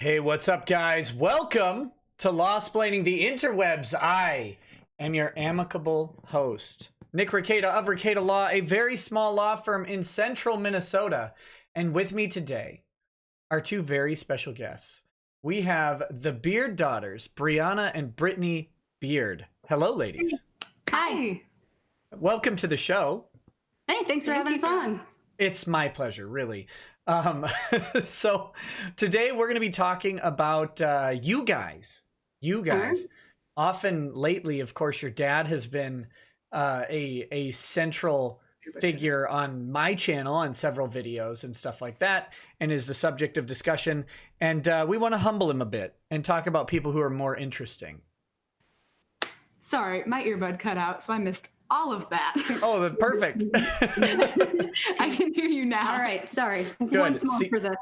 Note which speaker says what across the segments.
Speaker 1: Hey, what's up, guys? Welcome to Lawsplaining the Interwebs. I am your amicable host, Nick Rekieta of Rekieta Law, a very small law firm in central Minnesota. And with me today are two very special guests. We have the Beard daughters, Brianna and Brittany Beard. Hello, ladies.
Speaker 2: Hi.
Speaker 1: Welcome to the show.
Speaker 2: Hey, thanks for having us on.
Speaker 1: It's my pleasure, really. So today we're going to be talking about you guys. Often lately, of course, your dad has been a central figure on my channel on several videos and stuff like that, and is the subject of discussion. And we want to humble him a bit and talk about people who are more interesting.
Speaker 3: Sorry, my earbud cut out, so I missed all of that.
Speaker 1: Oh, perfect.
Speaker 3: I can hear you now.
Speaker 2: All right, sorry.
Speaker 1: Good.
Speaker 2: Once more for the...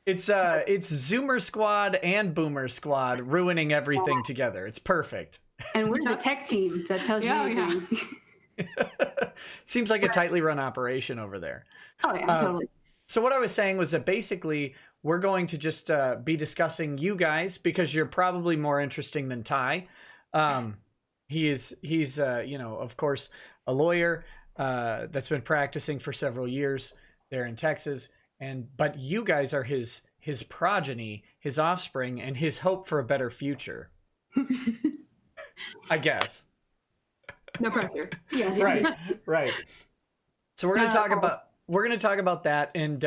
Speaker 1: It's Zoomer Squad and Boomer Squad ruining everything together. It's perfect.
Speaker 2: And we're the tech team that tells you anything.
Speaker 1: Seems like a tightly run operation over there.
Speaker 2: Oh, yeah, totally.
Speaker 1: So what I was saying was that basically we're going to just be discussing you guys because you're probably more interesting than Ty. He's you know, of course, a lawyer that's been practicing for several years there in Texas, but you guys are his progeny, his offspring, and his hope for a better future. I guess.
Speaker 3: No pressure.
Speaker 2: Yeah.
Speaker 1: Right. So we're going to talk about that, and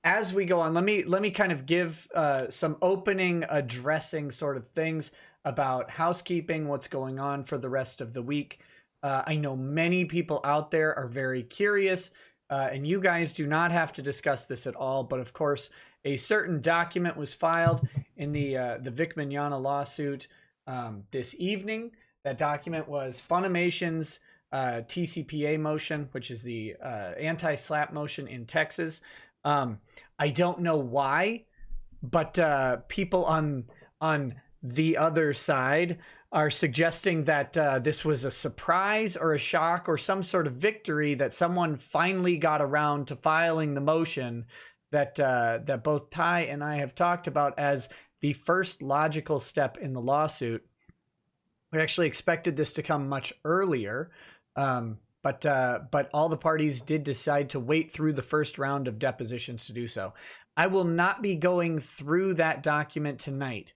Speaker 1: as we go on, let me kind of give some opening addressing sort of things about housekeeping, what's going on for the rest of the week. I know many people out there are very curious, and you guys do not have to discuss this at all, but of course, a certain document was filed in the Vic Mignogna lawsuit this evening. That document was Funimation's TCPA motion, which is the anti-SLAPP motion in Texas. I don't know why, but people on the other side are suggesting that this was a surprise or a shock or some sort of victory, that someone finally got around to filing the motion that both Ty and I have talked about as the first logical step in the lawsuit. We actually expected this to come much earlier, but all the parties did decide to wait through the first round of depositions to do so. I will not be going through that document tonight.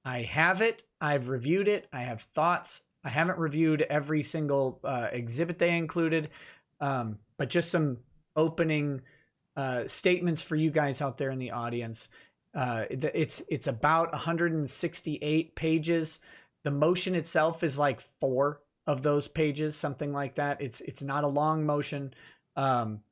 Speaker 1: I have it. I've reviewed it. I have thoughts. I haven't reviewed every single exhibit they included, but just some opening statements for you guys out there in the audience. It's about 168 pages. The motion itself is like 4 of those pages, something like that. It's not a long motion.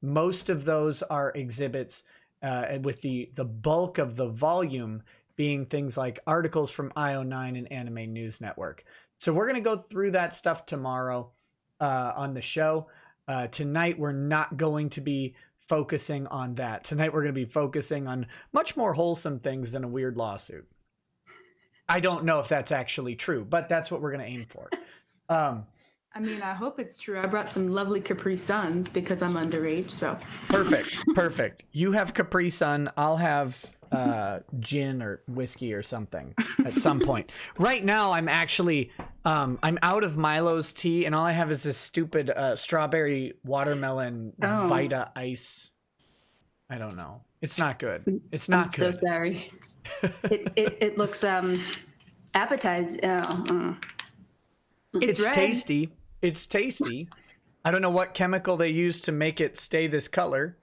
Speaker 1: Most of those are exhibits, with the bulk of the volume being things like articles from IO9 and Anime News Network. So we're going to go through that stuff tomorrow on the show. Tonight, we're not going to be focusing on that. Tonight, we're going to be focusing on much more wholesome things than a weird lawsuit. I don't know if that's actually true, but that's what we're going to aim for.
Speaker 3: I mean, I hope it's true. I brought some lovely Capri Suns because I'm underage, so.
Speaker 1: Perfect. You have Capri Sun. I'll have gin or whiskey or something at some point. Right now, I'm actually, I'm out of Milo's tea, and all I have is this stupid strawberry watermelon Vita ice. I don't know. It's not good. It's not good.
Speaker 2: I'm so sorry. It looks appetizing.
Speaker 1: It's tasty. It's tasty. I don't know what chemical they use to make it stay this color,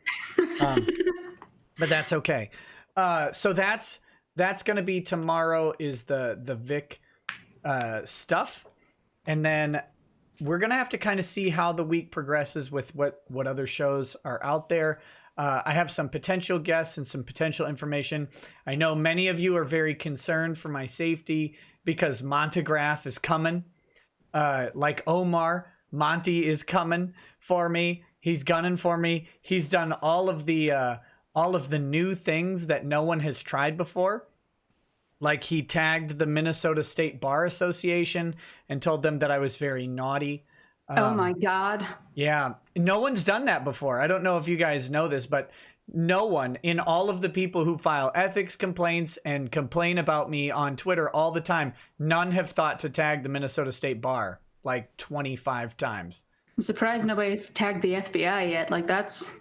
Speaker 1: but that's okay. So that's going to be tomorrow, is the Vic stuff, and then we're going to have to kind of see how the week progresses with what other shows are out there. I have some potential guests and some potential information. I know many of you are very concerned for my safety because Montegraph is coming. Like Omar, Monty is coming for me. He's gunning for me. He's done all of the new things that no one has tried before. Like he tagged the Minnesota State Bar Association and told them that I was very naughty.
Speaker 2: Oh my God.
Speaker 1: Yeah. No one's done that before. I don't know if you guys know this, but no one in all of the people who file ethics complaints and complain about me on Twitter all the time, none have thought to tag the Minnesota State Bar like 25 times.
Speaker 2: I'm surprised nobody tagged the FBI yet. Like that's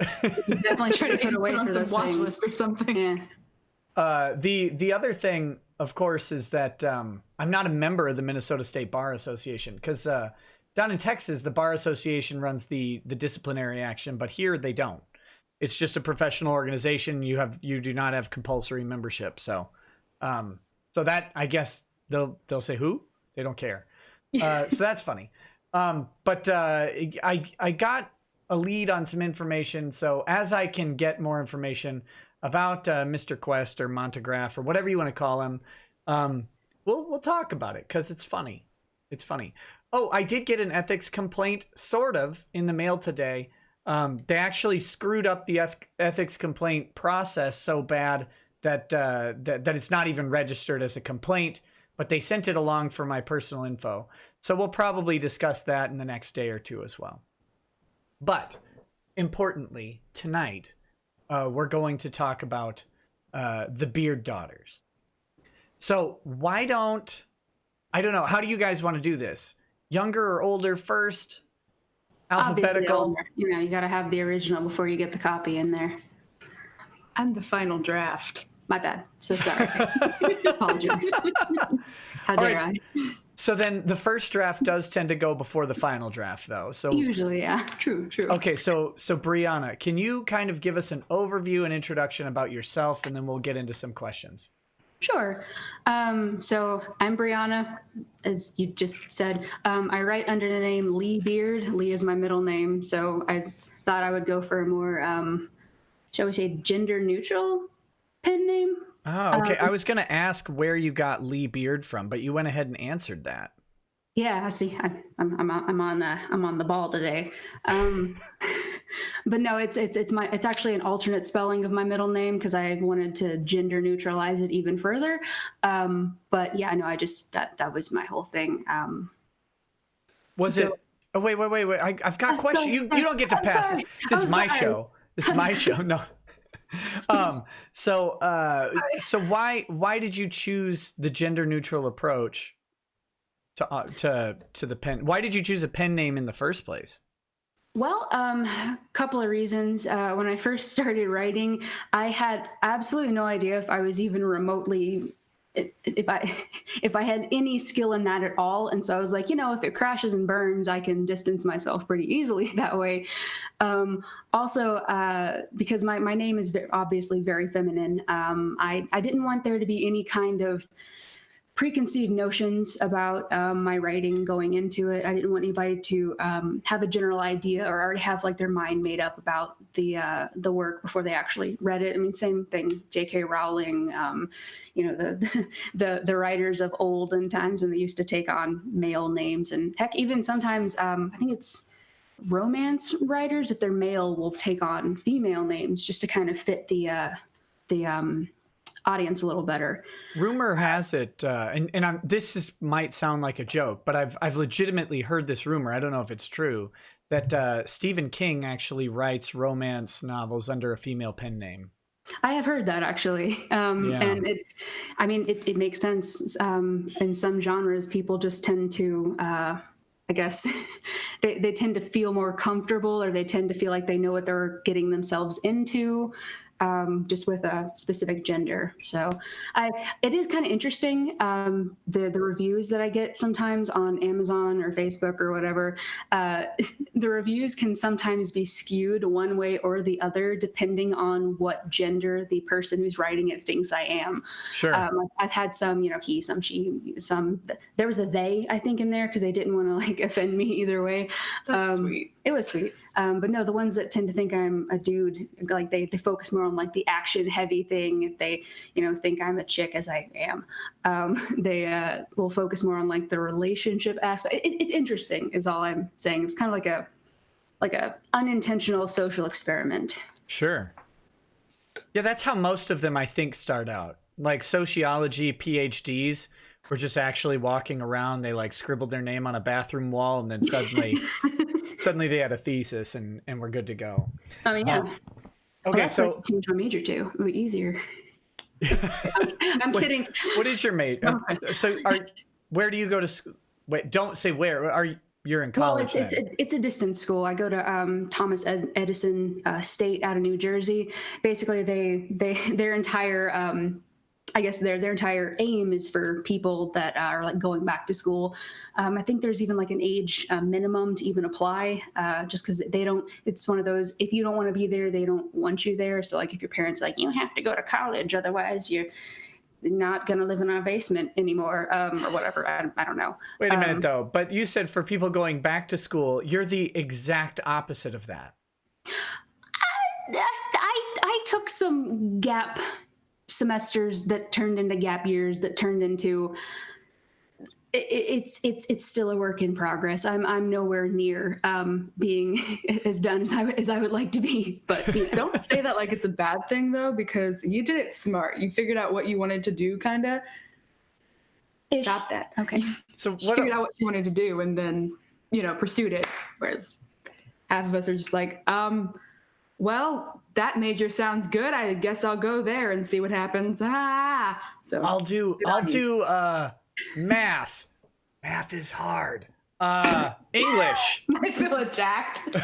Speaker 2: you definitely try to put away
Speaker 3: Put on
Speaker 2: for
Speaker 3: some
Speaker 2: those
Speaker 3: watch
Speaker 2: things.
Speaker 3: list or something.
Speaker 2: Yeah.
Speaker 1: The other thing, of course, is that I'm not a member of the Minnesota State Bar Association because down in Texas, the Bar Association runs the disciplinary action, but here they don't. It's just a professional organization. You do not have compulsory membership. So that, I guess they'll say who? They don't care. So that's funny. But I got a lead on some information. So as I can get more information about Mr. Quest or Montegraph or whatever you want to call him, we'll talk about it because it's funny. It's funny. Oh, I did get an ethics complaint, sort of, in the mail today. They actually screwed up the ethics complaint process so bad that it's not even registered as a complaint, but they sent it along for my personal info. So we'll probably discuss that in the next day or two as well. But importantly, tonight, we're going to talk about the Beard daughters. So I don't know, how do you guys want to do this? Younger or older first? Alphabetical?
Speaker 2: Older. You know, you got to have the original before you get the copy in there.
Speaker 3: I'm the final draft.
Speaker 2: My bad. So sorry. Apologies. How dare I?
Speaker 1: So then the first draft does tend to go before the final draft, though. So
Speaker 2: Usually, yeah.
Speaker 3: True.
Speaker 1: okay, so Brianna, can you kind of give us an overview and introduction about yourself, and then we'll get into some questions.
Speaker 2: Sure. So I'm Brianna, as you just said. I write under the name Lee Beard. Lee is my middle name, so I thought I would go for a more, shall we say, gender neutral pen name.
Speaker 1: Oh, okay. I was going to ask where you got Lee Beard from, but you went ahead and answered that.
Speaker 2: Yeah, see, I'm on the ball today. But no, it's actually an alternate spelling of my middle name because I wanted to gender neutralize it even further. But yeah, no, I just that was my whole thing.
Speaker 1: Was it? Oh, wait. I've got a question. You don't get to pass this. This is my show. This is my show. No. So why did you choose the gender neutral approach to the pen? Why did you choose a pen name in the first place?
Speaker 2: Well, a couple of reasons. When I first started writing, I had absolutely no idea if I was even remotely, if I had any skill in that at all. And so I was like, if it crashes and burns, I can distance myself pretty easily that way. Also, because my name is obviously very feminine, I didn't want there to be any kind of preconceived notions about my writing going into it. I didn't want anybody to have a general idea or already have like their mind made up about the work before they actually read it. I mean, same thing, J.K. Rowling, the writers of olden times when they used to take on male names, and heck, even sometimes I think it's romance writers, if they're male, will take on female names just to kind of fit the audience a little better.
Speaker 1: Rumor has it, and might sound like a joke, but I've legitimately heard this rumor. I don't know if it's true, that Stephen King actually writes romance novels under a female pen name.
Speaker 2: I have heard that actually, and it makes sense. In some genres, people just tend to, I guess, they tend to feel more comfortable, or they tend to feel like they know what they're getting themselves into. Just with a specific gender. So it is kind of interesting. The reviews that I get sometimes on Amazon or Facebook or whatever, the reviews can sometimes be skewed one way or the other, depending on what gender the person who's writing it thinks I am.
Speaker 1: Sure.
Speaker 2: I've had some, he, some, she, some, there was a they, I think, in there because they didn't want to like offend me either way.
Speaker 3: That's sweet.
Speaker 2: It was sweet. But no, the ones that tend to think I'm a dude, like they focus more on like the action heavy thing. If they, think I'm a chick, as I am, they will focus more on like the relationship aspect. It's interesting is all I'm saying. It's kind of like a unintentional social experiment.
Speaker 1: Sure. Yeah, that's how most of them, I think, start out. Like sociology PhDs were just actually walking around. They like scribbled their name on a bathroom wall, and then suddenly they had a thesis and were good to go.
Speaker 2: Oh yeah.
Speaker 1: Okay,
Speaker 2: that's what I changed my major to. It would be easier. I'm kidding.
Speaker 1: What is your major? Where do you go to school? Wait, don't say where. You're in college?
Speaker 2: Well, it's a distance school. I go to Thomas Edison State out of New Jersey. Basically, their entire I guess their entire aim is for people that are like going back to school. I think there's even like an age minimum to even apply, just because they don't. It's one of those, if you don't want to be there, they don't want you there. So like if your parents are like, you have to go to college, otherwise you're not going to live in our basement anymore, or whatever. I don't know.
Speaker 1: Wait a minute though. But you said for people going back to school, you're the exact opposite of that.
Speaker 2: I took some gap semesters that turned into gap years that turned into it's still a work in progress. I'm nowhere near being as done as I would like to be. But
Speaker 3: don't say that like it's a bad thing though, because you did it smart. You figured out what you wanted to do, kind of. Got that?
Speaker 2: Okay.
Speaker 3: So you figured out what you wanted to do, and then pursued it. Whereas half of us are just like, well, that major sounds good. I guess I'll go there and see what happens. So
Speaker 1: I'll do math. Math is hard. English.
Speaker 3: I feel attacked.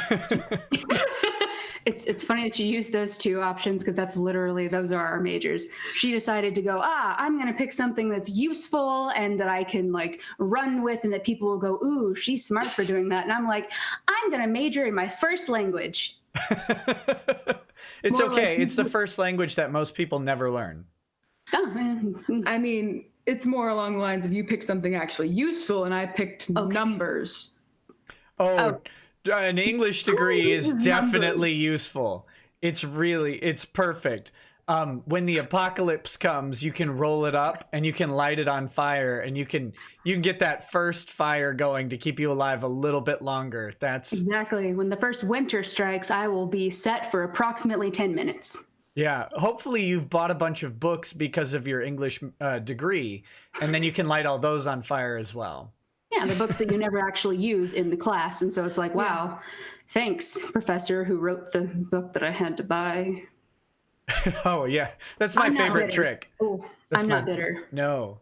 Speaker 2: It's funny that you use those two options, because those are our majors. She decided to go, I'm going to pick something that's useful and that I can like run with, and that people will go, ooh, she's smart for doing that. And I'm like, I'm going to major in my first language.
Speaker 1: It's okay. It's the first language that most people never learn.
Speaker 3: I mean, it's more along the lines of you pick something actually useful, and I picked numbers.
Speaker 1: An English degree is definitely useful. It's perfect. When the apocalypse comes, you can roll it up and you can light it on fire, and you can get that first fire going to keep you alive a little bit longer. That's
Speaker 2: exactly when the first winter strikes. I will be set for approximately 10 minutes.
Speaker 1: Yeah. Hopefully you've bought a bunch of books because of your English degree, and then you can light all those on fire as well.
Speaker 2: Yeah, the books that you never actually use in the class. And so it's like, wow, thanks, professor who wrote the book that I had to buy.
Speaker 1: Oh yeah, that's my favorite trick.
Speaker 2: Oh, I'm not bitter.
Speaker 1: No.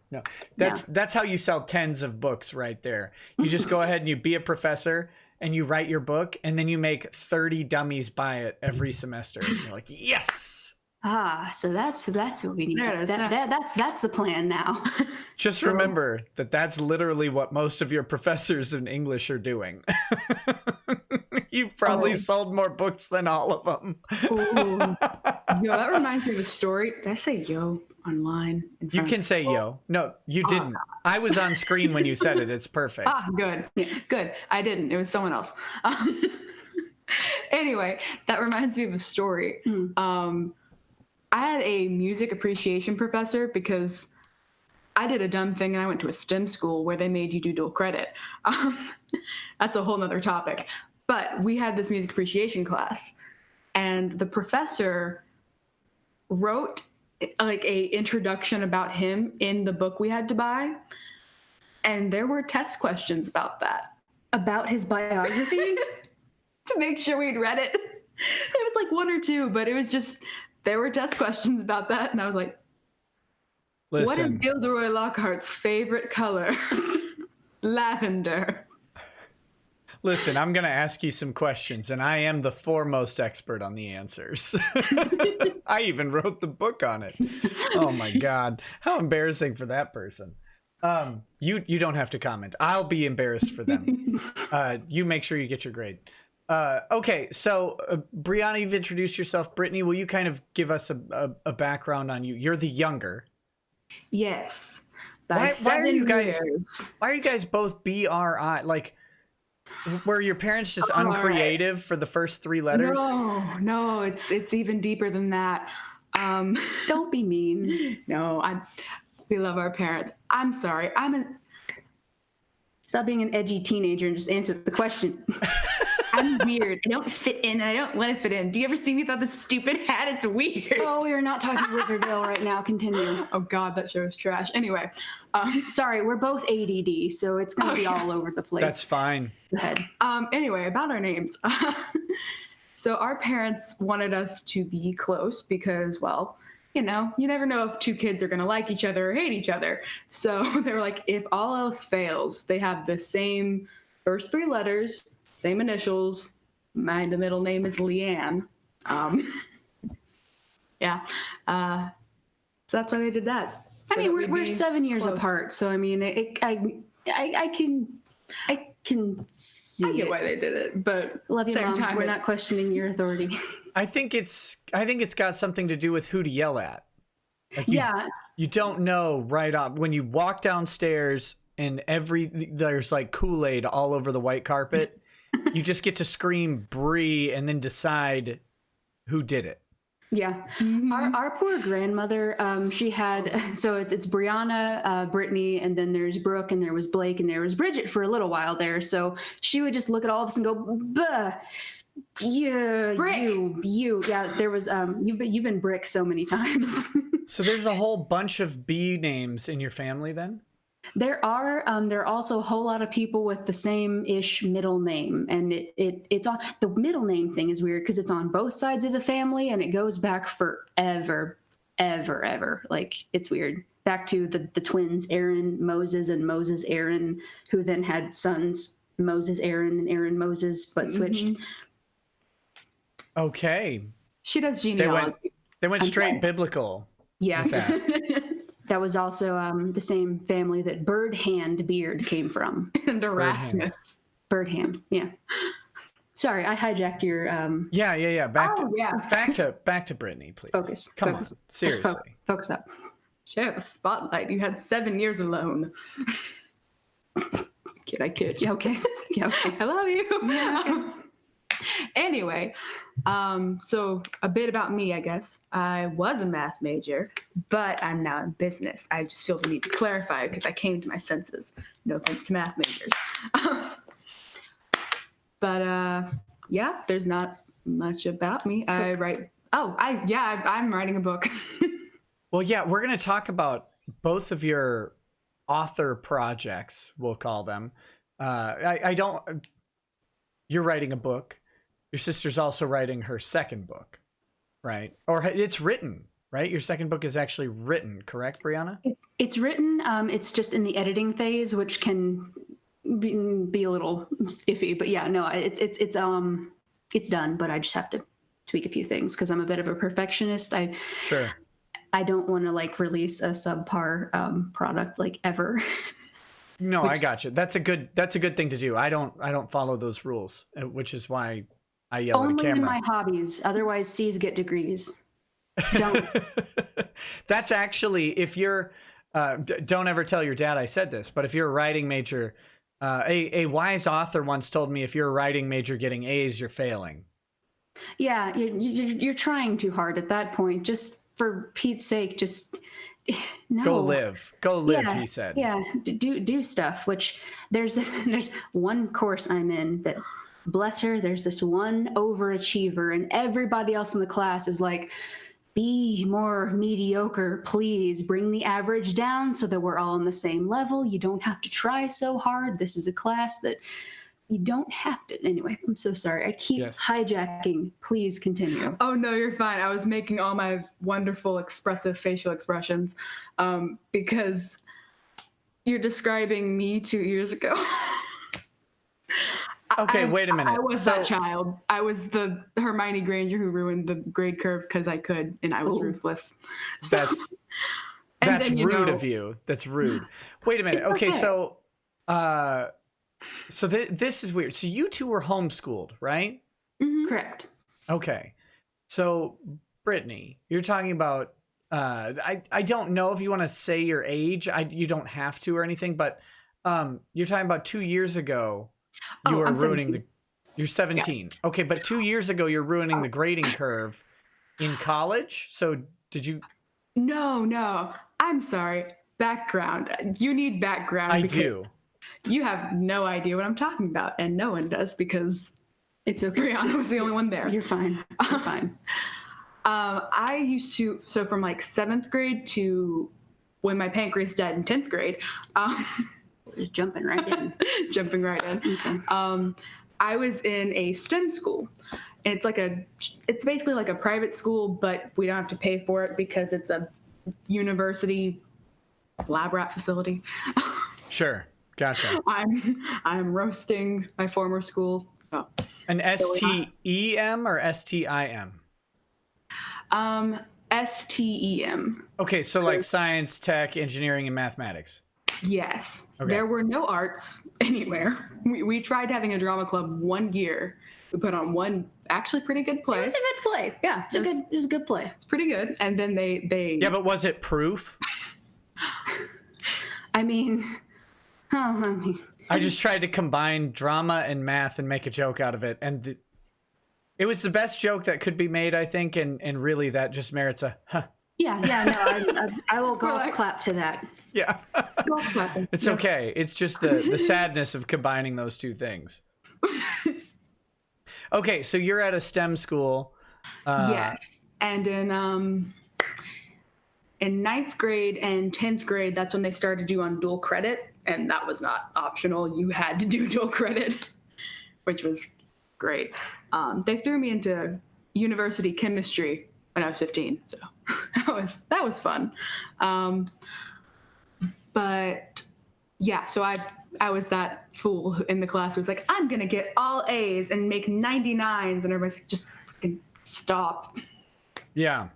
Speaker 1: That's how you sell tens of books right there. You just go ahead and you be a professor and you write your book, and then you make 30 dummies buy it every semester. And you're like, yes.
Speaker 2: So that's what we need. That's the plan now.
Speaker 1: Just remember that's literally what most of your professors in English are doing. You've probably sold more books than all of them.
Speaker 3: Yo, that reminds me of a story. Did I say yo online?
Speaker 1: You can say yo. No, you didn't. I was on screen when you said it. It's perfect.
Speaker 3: Good. Yeah, good. I didn't. It was someone else. Anyway, that reminds me of a story. I had a music appreciation professor because I did a dumb thing, and I went to a STEM school where they made you do dual credit. That's a whole nother topic. But we had this music appreciation class, and the professor wrote like a introduction about him in the book we had to buy. And there were test questions about that.
Speaker 2: About his biography?
Speaker 3: To make sure we'd read it. It was like one or two, but it was just, there were test questions about that. And I was like, listen, what is Gilderoy Lockhart's favorite color? Lavender.
Speaker 1: Listen, I'm going to ask you some questions, and I am the foremost expert on the answers. I even wrote the book on it. Oh my God. How embarrassing for that person. You don't have to comment. I'll be embarrassed for them. You make sure you get your grade. Okay, so Brianna, you've introduced yourself. Brittany, will you kind of give us a background on you? You're the younger.
Speaker 3: Yes.
Speaker 1: Why are you guys both BRI? Like, were your parents just uncreative for the first three letters?
Speaker 3: No, it's even deeper than that.
Speaker 2: Don't be mean.
Speaker 3: No, we love our parents. I'm sorry.
Speaker 2: Stop being an edgy teenager and just answer the question.
Speaker 3: I'm weird. I don't fit in, and I don't want to fit in. Do you ever see me without this stupid hat? It's weird.
Speaker 2: Oh, we are not talking Riverdale right now. Continue.
Speaker 3: Oh God, that show is trash. Anyway,
Speaker 2: sorry, we're both ADD, so it's going to be all over the place.
Speaker 1: That's fine.
Speaker 2: Go ahead.
Speaker 3: Anyway, about our names. So our parents wanted us to be close because, well, you know, you never know if two kids are going to like each other or hate each other. So they were like, if all else fails, they have the same first three letters, same initials. The middle name is Leanne. Yeah. So that's why they did that.
Speaker 2: I mean, we're 7 years apart, so I mean, I can see.
Speaker 3: I get why they did it, but
Speaker 2: love you,
Speaker 3: same
Speaker 2: Mom.
Speaker 3: time
Speaker 2: We're not questioning your authority.
Speaker 1: I think it's got something to do with who to yell at. Like you don't know right off when you walk downstairs and there's like Kool-Aid all over the white carpet. You just get to scream Bree and then decide who did it.
Speaker 2: Yeah. Our poor grandmother, she had, so it's Brianna, Brittany, and then there's Brooke, and there was Blake, and there was Bridget for a little while there. So she would just look at all of us and go, "Buh, yeah,
Speaker 3: Brick.
Speaker 2: you." Yeah, there was, you've been Brick so many times.
Speaker 1: So there's a whole bunch of B names in your family then?
Speaker 2: There are also a whole lot of people with the same-ish middle name, and it's on the middle name thing is weird because it's on both sides of the family and it goes back forever, ever. Like it's weird. Back to the twins, Aaron Moses and Moses Aaron, who then had sons Moses Aaron and Aaron Moses, but switched.
Speaker 1: Okay.
Speaker 3: she does genealogy.
Speaker 1: They went straight biblical.
Speaker 2: Yeah.
Speaker 1: with that.
Speaker 2: That was also the same family that Bird-Hand Beard came from.
Speaker 3: And Erasmus.
Speaker 2: Bird-Hand, yeah. Sorry, I hijacked your
Speaker 1: Yeah. Back
Speaker 3: yeah.
Speaker 1: to Brittany, please.
Speaker 2: focus.
Speaker 1: Come on, seriously.
Speaker 2: Focus up.
Speaker 3: Share the spotlight. You had 7 years alone. Kid, I kid.
Speaker 2: Yeah, okay. Yeah, okay.
Speaker 3: I love you.
Speaker 2: Yeah, okay.
Speaker 3: Anyway, so a bit about me, I guess. I was a math major, but I'm now in business. I just feel the need to clarify because I came to my senses. No offense to math majors. But yeah, there's not much about me. I write. I'm writing a book.
Speaker 1: Well, yeah, we're going to talk about both of your author projects, we'll call them. You're writing a book. Your sister's also writing her second book, right? Or it's written, right? Your second book is actually written, correct, Brianna?
Speaker 2: It's written. It's just in the editing phase, which can be a little iffy. But yeah, no, it's done. But I just have to tweak a few things because I'm a bit of a perfectionist.
Speaker 1: Sure.
Speaker 2: I don't want to like release a subpar product like ever.
Speaker 1: No, I got you. That's a good thing to do. I don't follow those rules, which is why I yell at a camera.
Speaker 2: Only in my hobbies. Otherwise, C's get degrees. Don't.
Speaker 1: That's actually, if you're, don't ever tell your dad I said this, but if you're a writing major, a wise author once told me if you're a writing major getting A's, you're failing. Yeah,
Speaker 2: you're trying too hard at that point. Just for Pete's sake, just no.
Speaker 1: Go live, yeah, he said.
Speaker 2: Yeah, do stuff, which there's one course I'm in that, bless her, there's this one overachiever and everybody else in the class is like, be more mediocre, please bring the average down so that we're all on the same level. You don't have to try so hard. This is a class that you don't have to. Anyway, I'm so sorry. I keep hijacking. Please continue.
Speaker 3: Oh, no, you're fine. I was making all my wonderful expressive facial expressions because you're describing me 2 years ago.
Speaker 1: Okay, wait a minute.
Speaker 3: I was that child. I was the Hermione Granger who ruined the grade curve because I could, and I was ruthless. So,
Speaker 1: that's rude of you. That's rude. Wait a minute. Okay, so this is weird. So you two were homeschooled, right?
Speaker 2: Mm-hmm. Correct.
Speaker 1: Okay. So Brittany, you're talking about, I don't know if you want to say your age. You don't have to or anything, but you're talking about 2 years ago. You were ruining you're 17. Yeah. Okay, but 2 years ago you're ruining the grading curve in college. So did you?
Speaker 3: No. I'm sorry. Background. You need background.
Speaker 1: I do.
Speaker 3: You have no idea what I'm talking about, and no one does because
Speaker 2: it's okay.
Speaker 3: Brianna was the only one there.
Speaker 2: You're fine. You're fine.
Speaker 3: I used to, so from like 7th grade to when my pancreas died in 10th grade.
Speaker 2: Just jumping right in.
Speaker 3: Jumping right in.
Speaker 2: Okay.
Speaker 3: I was in a STEM school, and it's basically like a private school, but we don't have to pay for it because it's a university lab rat facility.
Speaker 1: Sure. Gotcha.
Speaker 3: I'm roasting my former school. Oh.
Speaker 1: An STEM or STIM?
Speaker 3: STEM.
Speaker 1: Okay, so like science, tech, engineering, and mathematics.
Speaker 3: Yes.
Speaker 1: Okay.
Speaker 3: There were no arts anywhere. We tried having a drama club 1 year. We put on one actually pretty good play.
Speaker 2: It was a good play. Yeah, it was a good play.
Speaker 3: It's pretty good. And then they
Speaker 1: Yeah, but was it proof?
Speaker 2: I mean,
Speaker 1: I just tried to combine drama and math and make a joke out of it, and it was the best joke that could be made, I think, and really that just merits a huh.
Speaker 2: Yeah, no, I will golf clap to that.
Speaker 1: Yeah.
Speaker 2: Golf clapping.
Speaker 1: It's okay. It's just the sadness of combining those two things. Okay, so you're at a STEM school.
Speaker 3: Yes. And in 9th grade and 10th grade, that's when they started you on dual credit. And that was not optional. You had to do dual credit, which was great. They threw me into university chemistry when I was 15. So that was fun. But yeah, so I was that fool in the class who was like, I'm going to get all A's and make 99s. And everybody's like, just fucking stop.
Speaker 1: Yeah.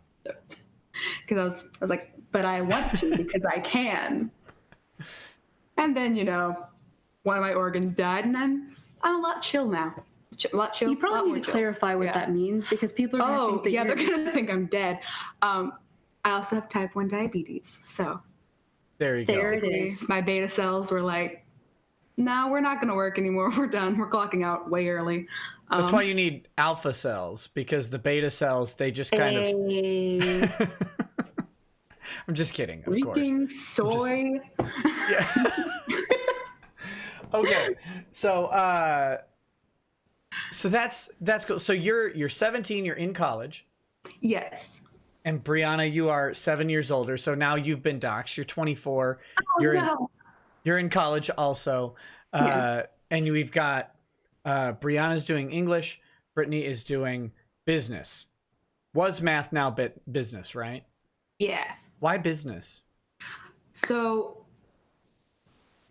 Speaker 3: Because I was like, but I want to because I can. And then, one of my organs died, and I'm a lot chill now. A lot chill.
Speaker 2: You probably need to clarify what that means, because people are going to think that
Speaker 3: they're going to think I'm dead. I also have type 1 diabetes, so
Speaker 1: there you go.
Speaker 2: There it is.
Speaker 3: My beta cells were like, no, we're not going to work anymore. We're done. We're clocking out way early.
Speaker 1: That's why you need alpha cells, because the beta cells, they just kind of... I'm just kidding, of course.
Speaker 3: Freaking soy.
Speaker 1: Yeah. Okay. So that's cool. So you're 17, you're in college.
Speaker 3: Yes.
Speaker 1: And Brianna, you are 7 years older. So now you've been doxxed. You're 24. You're in college also. And we've got Brianna's doing English. Brittany is doing business. Was math, now business, right?
Speaker 3: Yeah.
Speaker 1: Why business?
Speaker 3: So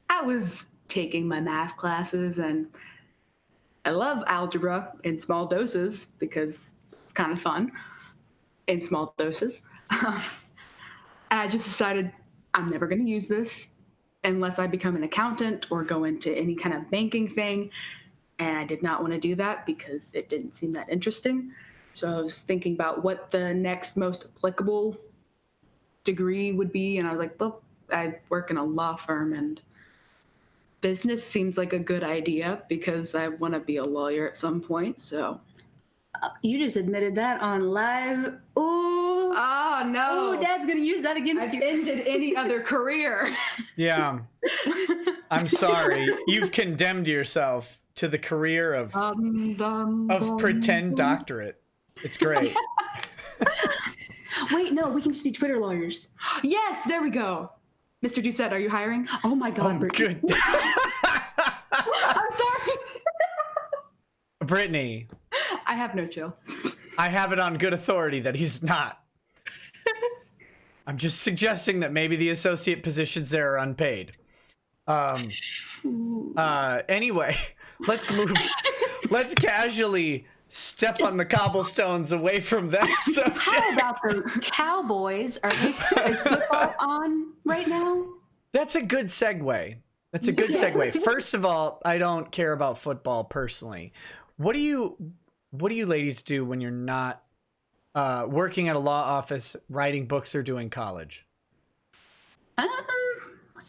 Speaker 3: I was taking my math classes, and I love algebra in small doses because it's kind of fun in small doses. And I just decided I'm never going to use this unless I become an accountant or go into any kind of banking thing. And I did not want to do that because it didn't seem that interesting. So I was thinking about what the next most applicable degree would be. And I was like, well, I work in a law firm, and business seems like a good idea because I want to be a lawyer at some point. So
Speaker 2: you just admitted that on live. Oh
Speaker 3: no.
Speaker 2: Oh, Dad's going to use that against you.
Speaker 3: Ended any other career.
Speaker 1: Yeah. I'm sorry. You've condemned yourself to the career of pretend doctorate. It's great.
Speaker 2: Wait, no, we can just be Twitter lawyers.
Speaker 3: Yes, there we go. Mr. Doucette, are you hiring?
Speaker 2: Oh my God, Brittany.
Speaker 1: Good.
Speaker 3: I'm sorry.
Speaker 1: Brittany.
Speaker 3: I have no chill.
Speaker 1: I have it on good authority that he's not. I'm just suggesting that maybe the associate positions there are unpaid. Anyway, let's move. Let's casually step on the cobblestones away from that subject.
Speaker 2: How about the Cowboys? Is football on right now?
Speaker 1: That's a good segue. That's a good segue. First of all, I don't care about football personally. What do you ladies do when you're not working at a law office, writing books, or doing college?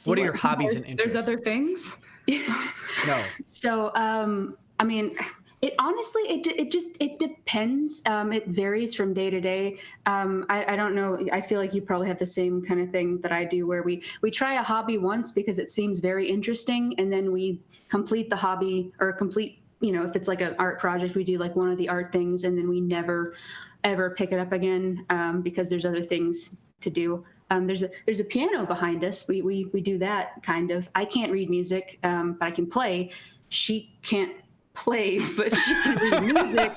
Speaker 1: What are your hobbies and interests?
Speaker 3: There's other things.
Speaker 1: No.
Speaker 2: So, I mean, it honestly, it depends. It varies from day to day. I don't know. I feel like you probably have the same kind of thing that I do, where we try a hobby once because it seems very interesting, and then we complete the hobby, or complete, if it's like an art project, we do like one of the art things, and then we never ever pick it up again because there's other things to do. There's a piano behind us. We do that kind of. I can't read music, but I can play. She can't play, but she can read music.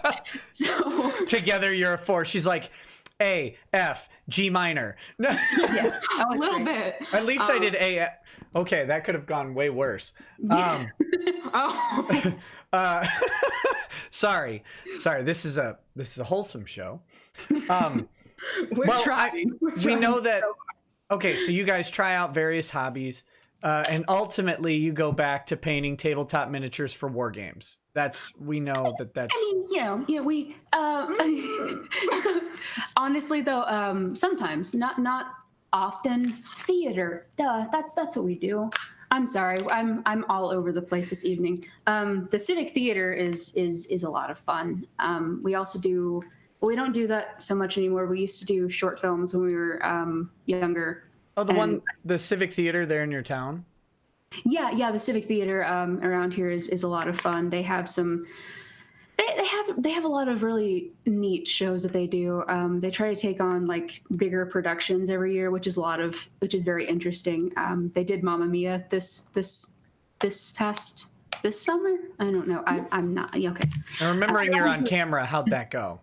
Speaker 2: So
Speaker 1: Together you're a 4. She's like A, F, G minor.
Speaker 2: yes,
Speaker 3: A little bit.
Speaker 1: At least I did A. Okay, that could have gone way worse.
Speaker 3: Oh.
Speaker 1: Sorry. This is a wholesome show.
Speaker 3: We're trying.
Speaker 1: We know that. Okay, so you guys try out various hobbies, and ultimately you go back to painting tabletop miniatures for war games. We know that's.
Speaker 2: I mean, we. So, honestly, though, sometimes not often. Theater, duh. That's what we do. I'm sorry, I'm all over the place this evening. The Civic Theater is a lot of fun. We also do. Well, we don't do that so much anymore. We used to do short films when we were younger.
Speaker 1: Oh, the Civic Theater there in your town?
Speaker 2: Yeah, the Civic Theater around here is a lot of fun. They have they have a lot of really neat shows that they do. They try to take on like bigger productions every year, which is very interesting. They did Mamma Mia this summer. I don't know. I'm not okay.
Speaker 1: And remembering you're on camera, how'd that go?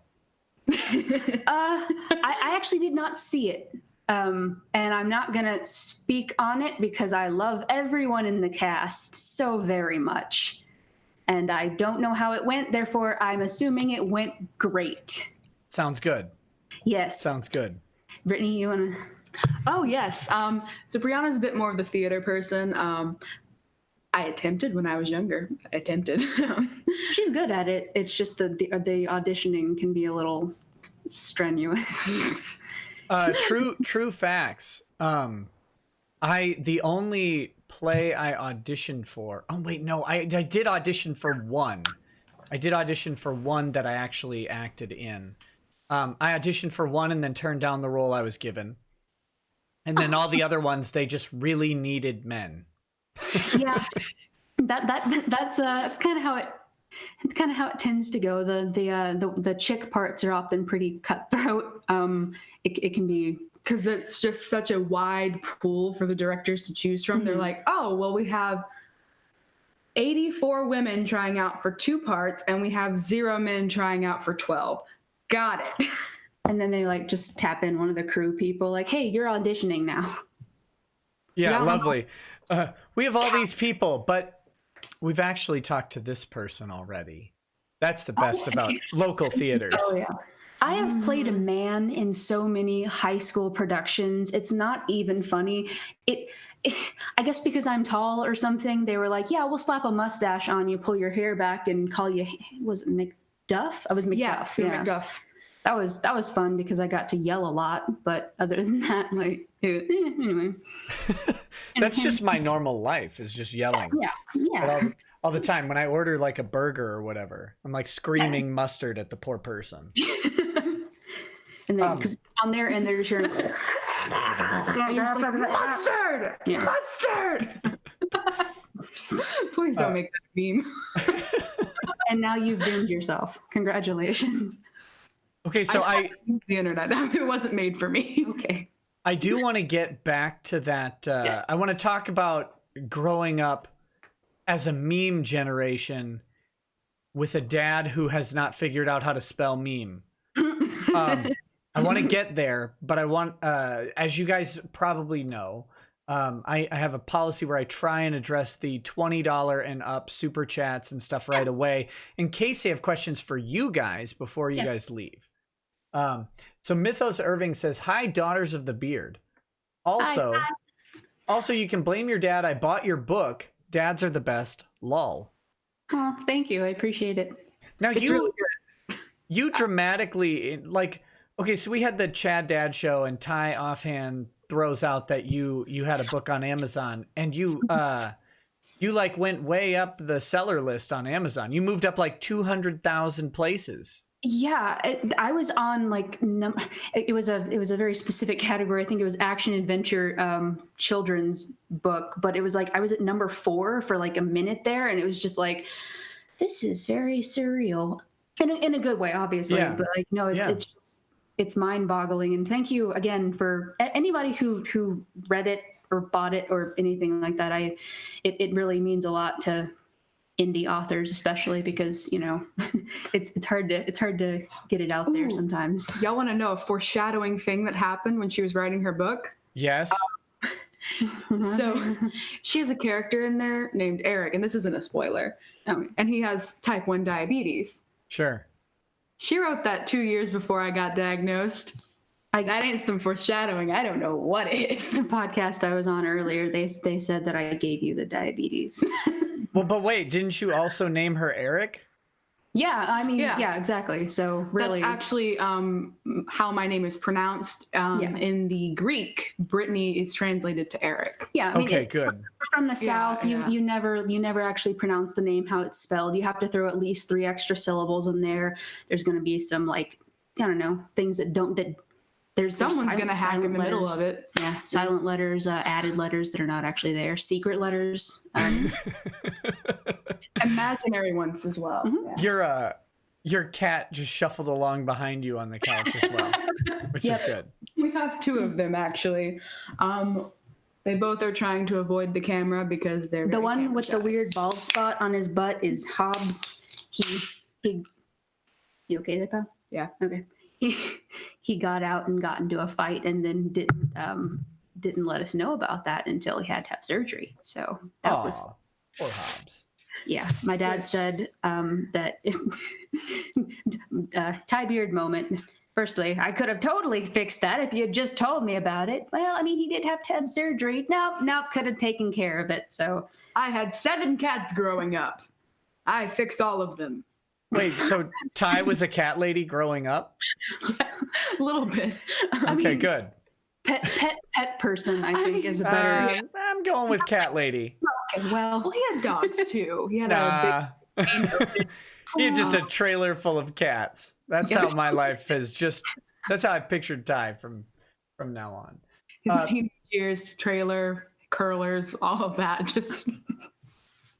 Speaker 2: I actually did not see it. And I'm not going to speak on it because I love everyone in the cast so very much. And I don't know how it went. Therefore, I'm assuming it went great.
Speaker 1: Sounds good.
Speaker 2: Yes.
Speaker 1: Sounds good.
Speaker 2: Brittany, you want to?
Speaker 3: Oh, yes. So Brianna's a bit more of the theater person. I attempted when I was younger.
Speaker 2: She's good at it. It's just the auditioning can be a little strenuous.
Speaker 1: True facts. The only play I auditioned for. Oh wait, no, I did audition for one. I did audition for one that I actually acted in. I auditioned for one and then turned down the role I was given. And then all the other ones, they just really needed men.
Speaker 2: Yeah, that's kind of how it. It's kind of how it tends to go. The chick parts are often pretty cutthroat. It can be
Speaker 3: because it's just such a wide pool for the directors to choose from. Mm-hmm. They're like, oh, well, we have 84 women trying out for 2 parts, and we have 0 men trying out for 12. Got it.
Speaker 2: And then they like just tap in one of the crew people, like, hey, you're auditioning now.
Speaker 1: Yeah, lovely. We have all these people, but we've actually talked to this person already. That's the best about local theaters.
Speaker 2: Oh, yeah. I have played a man in so many high school productions. It's not even funny. I guess because I'm tall or something, they were like, yeah, we'll slap a mustache on you, pull your hair back, and call you, was it McDuff? I was McDuff.
Speaker 3: Yeah. McDuff.
Speaker 2: That was fun because I got to yell a lot. But other than that, like, anyway.
Speaker 1: That's just my normal life, is just yelling.
Speaker 2: Yeah.
Speaker 1: All the time when I order like a burger or whatever, I'm like screaming mustard at the poor person.
Speaker 2: And then because on their end they're just hearing
Speaker 3: mustard. Yeah. Mustard. Please don't make that meme.
Speaker 2: And now you've doomed yourself. Congratulations.
Speaker 1: Okay, so
Speaker 3: the internet. It wasn't made for me.
Speaker 2: Okay.
Speaker 1: I do want to get back to that. Yes. I want to talk about growing up as a meme generation with a dad who has not figured out how to spell meme. I want to get there, but I want, as you guys probably know, I have a policy where I try and address the $20 and up super chats and stuff right away in case they have questions for you guys before you guys leave. So Mythos Irving says, hi, Daughters of the Beard. Also, you can blame your dad. I bought your book. Dads are the best. Lol.
Speaker 2: Oh, thank you. I appreciate it.
Speaker 1: Now you dramatically like, okay, so we had the Chad Dad show and Ty offhand throws out that you had a book on Amazon and you like went way up the seller list on Amazon. You moved up like 200,000 places.
Speaker 2: Yeah, I was on like it was a very specific category. I think it was action adventure children's book, but it was like I was at number 4 for like a minute there, and it was just like, this is very surreal in a good way, obviously. Yeah. But like no, it's mind-boggling. And thank you again for anybody who read it or bought it or anything like that. It really means a lot to indie authors, especially because, you know, it's hard to get it out there sometimes.
Speaker 3: Y'all want to know a foreshadowing thing that happened when she was writing her book?
Speaker 1: Yes.
Speaker 3: So she has a character in there named Eric, and this isn't a spoiler. And he has type 1 diabetes.
Speaker 1: Sure.
Speaker 3: She wrote that 2 years before I got diagnosed. That ain't some foreshadowing. I don't know what is.
Speaker 2: The podcast I was on earlier, they said that I gave you the diabetes.
Speaker 1: Well, but wait, didn't you also name her Eric?
Speaker 2: Yeah, I mean, yeah, exactly. So really,
Speaker 3: that's actually how my name is pronounced. In the Greek, Brittany is translated to Eric.
Speaker 2: Yeah, I mean,
Speaker 1: okay, good.
Speaker 2: From the South, you never actually pronounce the name how it's spelled. You have to throw at least 3 extra syllables in there. There's going to be some, like, I don't know, things that there's
Speaker 3: someone's going to hack in the middle of it.
Speaker 2: Yeah, silent letters, added letters that are not actually there, secret letters.
Speaker 3: Imaginary ones as well.
Speaker 1: Mm-hmm. Your cat just shuffled along behind you on the couch as well, which is good.
Speaker 3: We have 2 of them, actually. They both are trying to avoid the camera because they're
Speaker 2: the one with the weird bald spot on his butt is Hobbs. He you okay there, pal?
Speaker 3: Yeah.
Speaker 2: Okay. He got out and got into a fight and then didn't let us know about that until he had to have surgery. So that was
Speaker 1: poor Hobbs.
Speaker 2: Yeah, my dad said that Ty Beard moment. Firstly, I could have totally fixed that if you had just told me about it. Well, I mean, he did have to have surgery. Nope, could have taken care of it. So
Speaker 3: I had 7 cats growing up. I fixed all of them.
Speaker 1: Wait, so Ty was a cat lady growing up?
Speaker 3: Yeah, a little bit.
Speaker 1: Okay, good.
Speaker 2: Pet person, I think, is a better.
Speaker 1: I'm going with cat lady.
Speaker 2: Okay, well,
Speaker 3: he had dogs too. He had a big.
Speaker 1: He had just a trailer full of cats. That's how my life is. That's how I pictured Ty from now on.
Speaker 3: His teenage years, trailer, curlers, all of that. Just.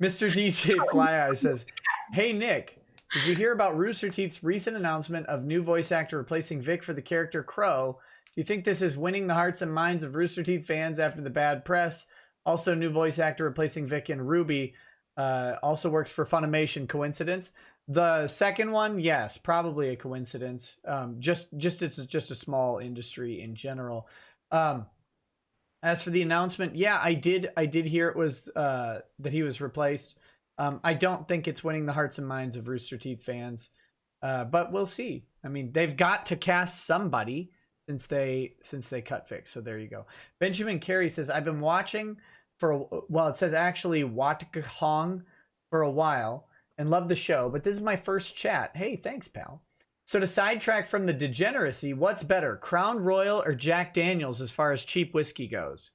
Speaker 1: Mr. DJ Fly Eye says, "Hey Nick. Did you hear about Rooster Teeth's recent announcement of new voice actor replacing Vic for the character Crow? Do you think this is winning the hearts and minds of Rooster Teeth fans after the bad press? Also, new voice actor replacing Vic and Ruby also works for Funimation. Coincidence? The second one, yes, probably a coincidence. It's just a small industry in general. As for the announcement, yeah, I did hear it was that he was replaced. I don't think it's winning the hearts and minds of Rooster Teeth fans, but we'll see. I mean, they've got to cast somebody since they cut Vic. So there you go. Benjamin Carey says, I've been watching it says actually Watka Hong for a while and love the show, but this is my first chat. Hey, thanks, pal. So to sidetrack from the degeneracy, what's better, Crown Royal or Jack Daniels as far as cheap whiskey goes?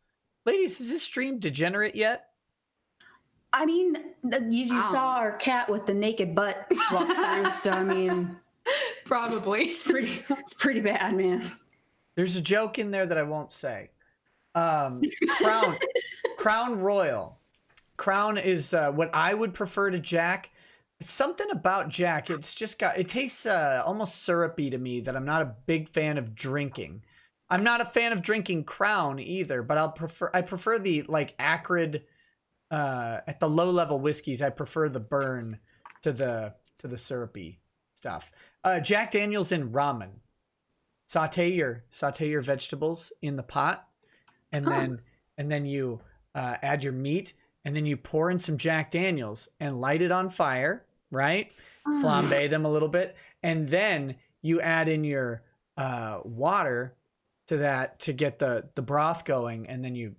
Speaker 1: Ladies, is this stream degenerate yet?
Speaker 2: I mean, you saw our cat with the naked butt walk through, so I mean,
Speaker 3: probably
Speaker 2: it's pretty bad, man.
Speaker 1: There's a joke in there that I won't say. Crown Royal. Crown is what I would prefer to Jack. It's something about Jack. It tastes almost syrupy to me that I'm not a big fan of drinking. I'm not a fan of drinking Crown either, but I prefer the like acrid. At the low level whiskeys, I prefer the burn to the syrupy stuff. Jack Daniels in ramen. Saute your vegetables in the pot, and then you add your meat, and then you pour in some Jack Daniels and light it on fire, right? Flambe them a little bit, and then you add in your water to that to get the broth going, and then you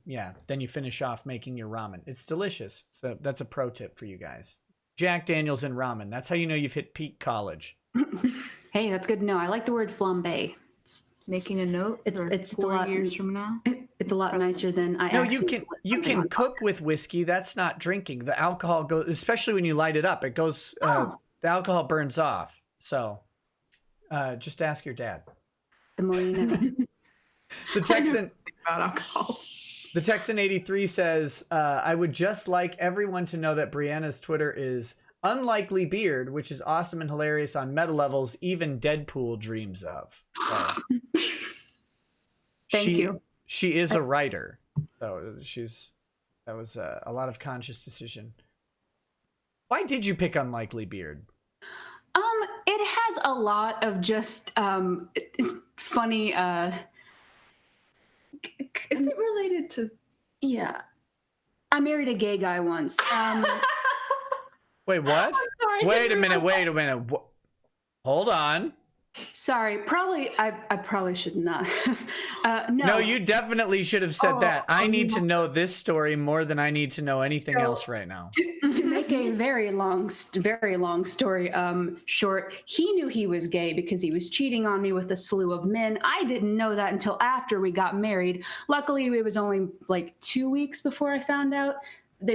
Speaker 1: finish off making your ramen. It's delicious. So that's a pro tip for you guys. Jack Daniels and ramen. That's how you know you've hit peak college.
Speaker 2: Hey, that's good to know. I like the word flambe.
Speaker 3: Making a note.
Speaker 2: It's
Speaker 3: 4
Speaker 2: a lot
Speaker 3: years from now.
Speaker 2: It's a lot nicer than I.
Speaker 1: No, you can cook with whiskey. That's not drinking. The alcohol goes, especially when you light it up. It goes. The alcohol burns off. So, just ask your dad.
Speaker 2: The more you know.
Speaker 1: The Texan
Speaker 3: about alcohol.
Speaker 1: The Texan 83 says, I would just like everyone to know that Brianna's Twitter is Unlikely Beard, which is awesome and hilarious on meta levels even Deadpool dreams of.
Speaker 2: Thank you.
Speaker 1: She is a writer. So that was a lot of conscious decision. Why did you pick Unlikely Beard?
Speaker 2: It has a lot of just funny.
Speaker 3: Is it related to?
Speaker 2: Yeah, I married a gay guy once.
Speaker 1: Wait, what?
Speaker 3: Sorry,
Speaker 1: Wait a minute. Hold on.
Speaker 2: Sorry, probably I probably should not.
Speaker 1: No, you definitely should have said that. I need to know this story more than I need to know anything else right now.
Speaker 2: To make a very long story short, he knew he was gay because he was cheating on me with a slew of men. I didn't know that until after we got married. Luckily, it was only like 2 weeks before I found out.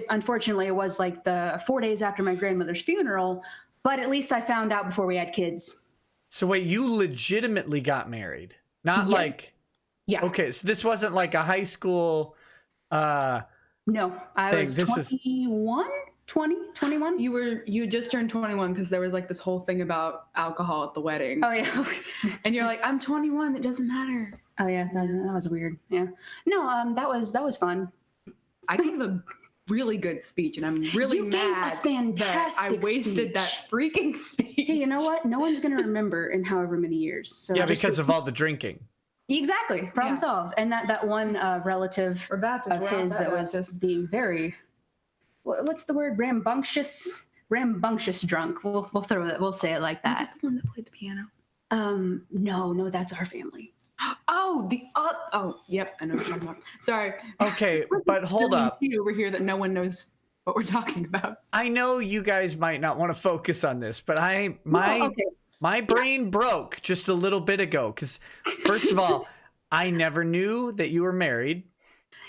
Speaker 2: Unfortunately, it was like the 4 days after my grandmother's funeral, but at least I found out before we had kids.
Speaker 1: So wait, you legitimately got married? Not like...
Speaker 2: Yeah.
Speaker 1: Okay, so this wasn't like a high school...
Speaker 2: No, I was 21? 21?
Speaker 3: You just turned 21 because there was like this whole thing about alcohol at the wedding.
Speaker 2: Oh, yeah.
Speaker 3: And you're like, I'm 21, it doesn't matter.
Speaker 2: Oh, yeah, that was weird. Yeah. No, that was fun.
Speaker 3: I gave a really good speech, and I'm really mad that I wasted that freaking speech.
Speaker 2: Hey, you know what? No one's going to remember in however many years. So
Speaker 1: yeah, because of all the drinking.
Speaker 2: Exactly. Problem solved. And that one relative of his that was just being very, what's the word? Rambunctious drunk. We'll throw it. We'll say it like that.
Speaker 3: Is it the one that played the piano?
Speaker 2: No, that's our family.
Speaker 3: Yep, I know what you're talking about. Sorry.
Speaker 1: Okay, but hold up.
Speaker 3: Over here that no one knows what we're talking about.
Speaker 1: I know you guys might not want to focus on this, but my brain broke just a little bit ago because, first of all, I never knew that you were married.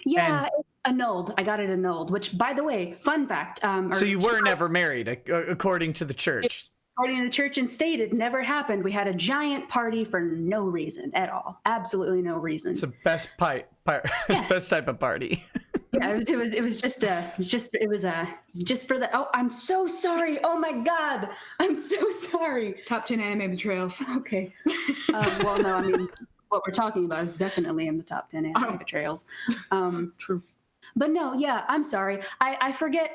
Speaker 2: Yeah, annulled. I got it annulled. Which, by the way, fun fact.
Speaker 1: So you were never married, according to the church.
Speaker 2: According to the church and state, it never happened. We had a giant party for no reason at all. Absolutely no reason.
Speaker 1: It's the best best type of party.
Speaker 2: Yeah, it was just for the. Oh, I'm so sorry. Oh my God, I'm so sorry.
Speaker 3: Top 10 anime betrayals.
Speaker 2: Okay. Well, no, I mean, what we're talking about is definitely in the top 10 anime betrayals.
Speaker 3: True.
Speaker 2: But no, yeah, I'm sorry. I forget.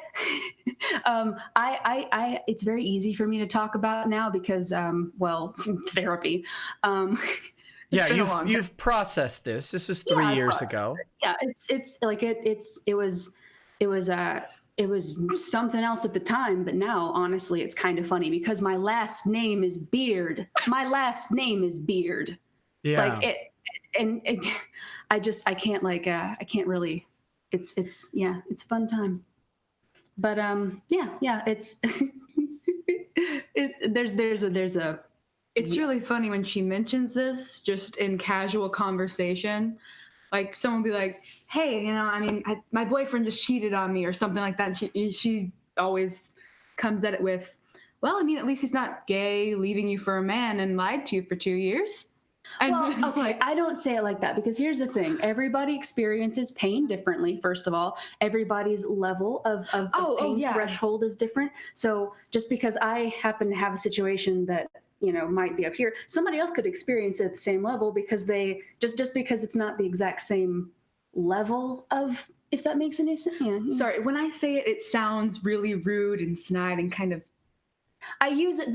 Speaker 2: It's very easy for me to talk about now because, therapy.
Speaker 1: Yeah, you've processed this. This was 3 years ago.
Speaker 2: Yeah, it was something else at the time, but now honestly, it's kind of funny because my last name is Beard. My last name is Beard.
Speaker 1: Yeah.
Speaker 2: I can't really. It's a fun time. But it's there's a.
Speaker 3: It's really funny when she mentions this just in casual conversation. Like someone will be like, hey, my boyfriend just cheated on me or something like that. And she always comes at it with, well, at least he's not gay, leaving you for a man and lied to you for 2 years. And
Speaker 2: I don't say it like that because here's the thing. Everybody experiences pain differently, first of all. Everybody's level of pain threshold is different. So just because I happen to have a situation that, might be up here, somebody else could experience it at the same level because they just because it's not the exact same level of, if that makes any sense. Yeah.
Speaker 3: Sorry, when I say it, it sounds really rude and snide and kind of.
Speaker 2: I use it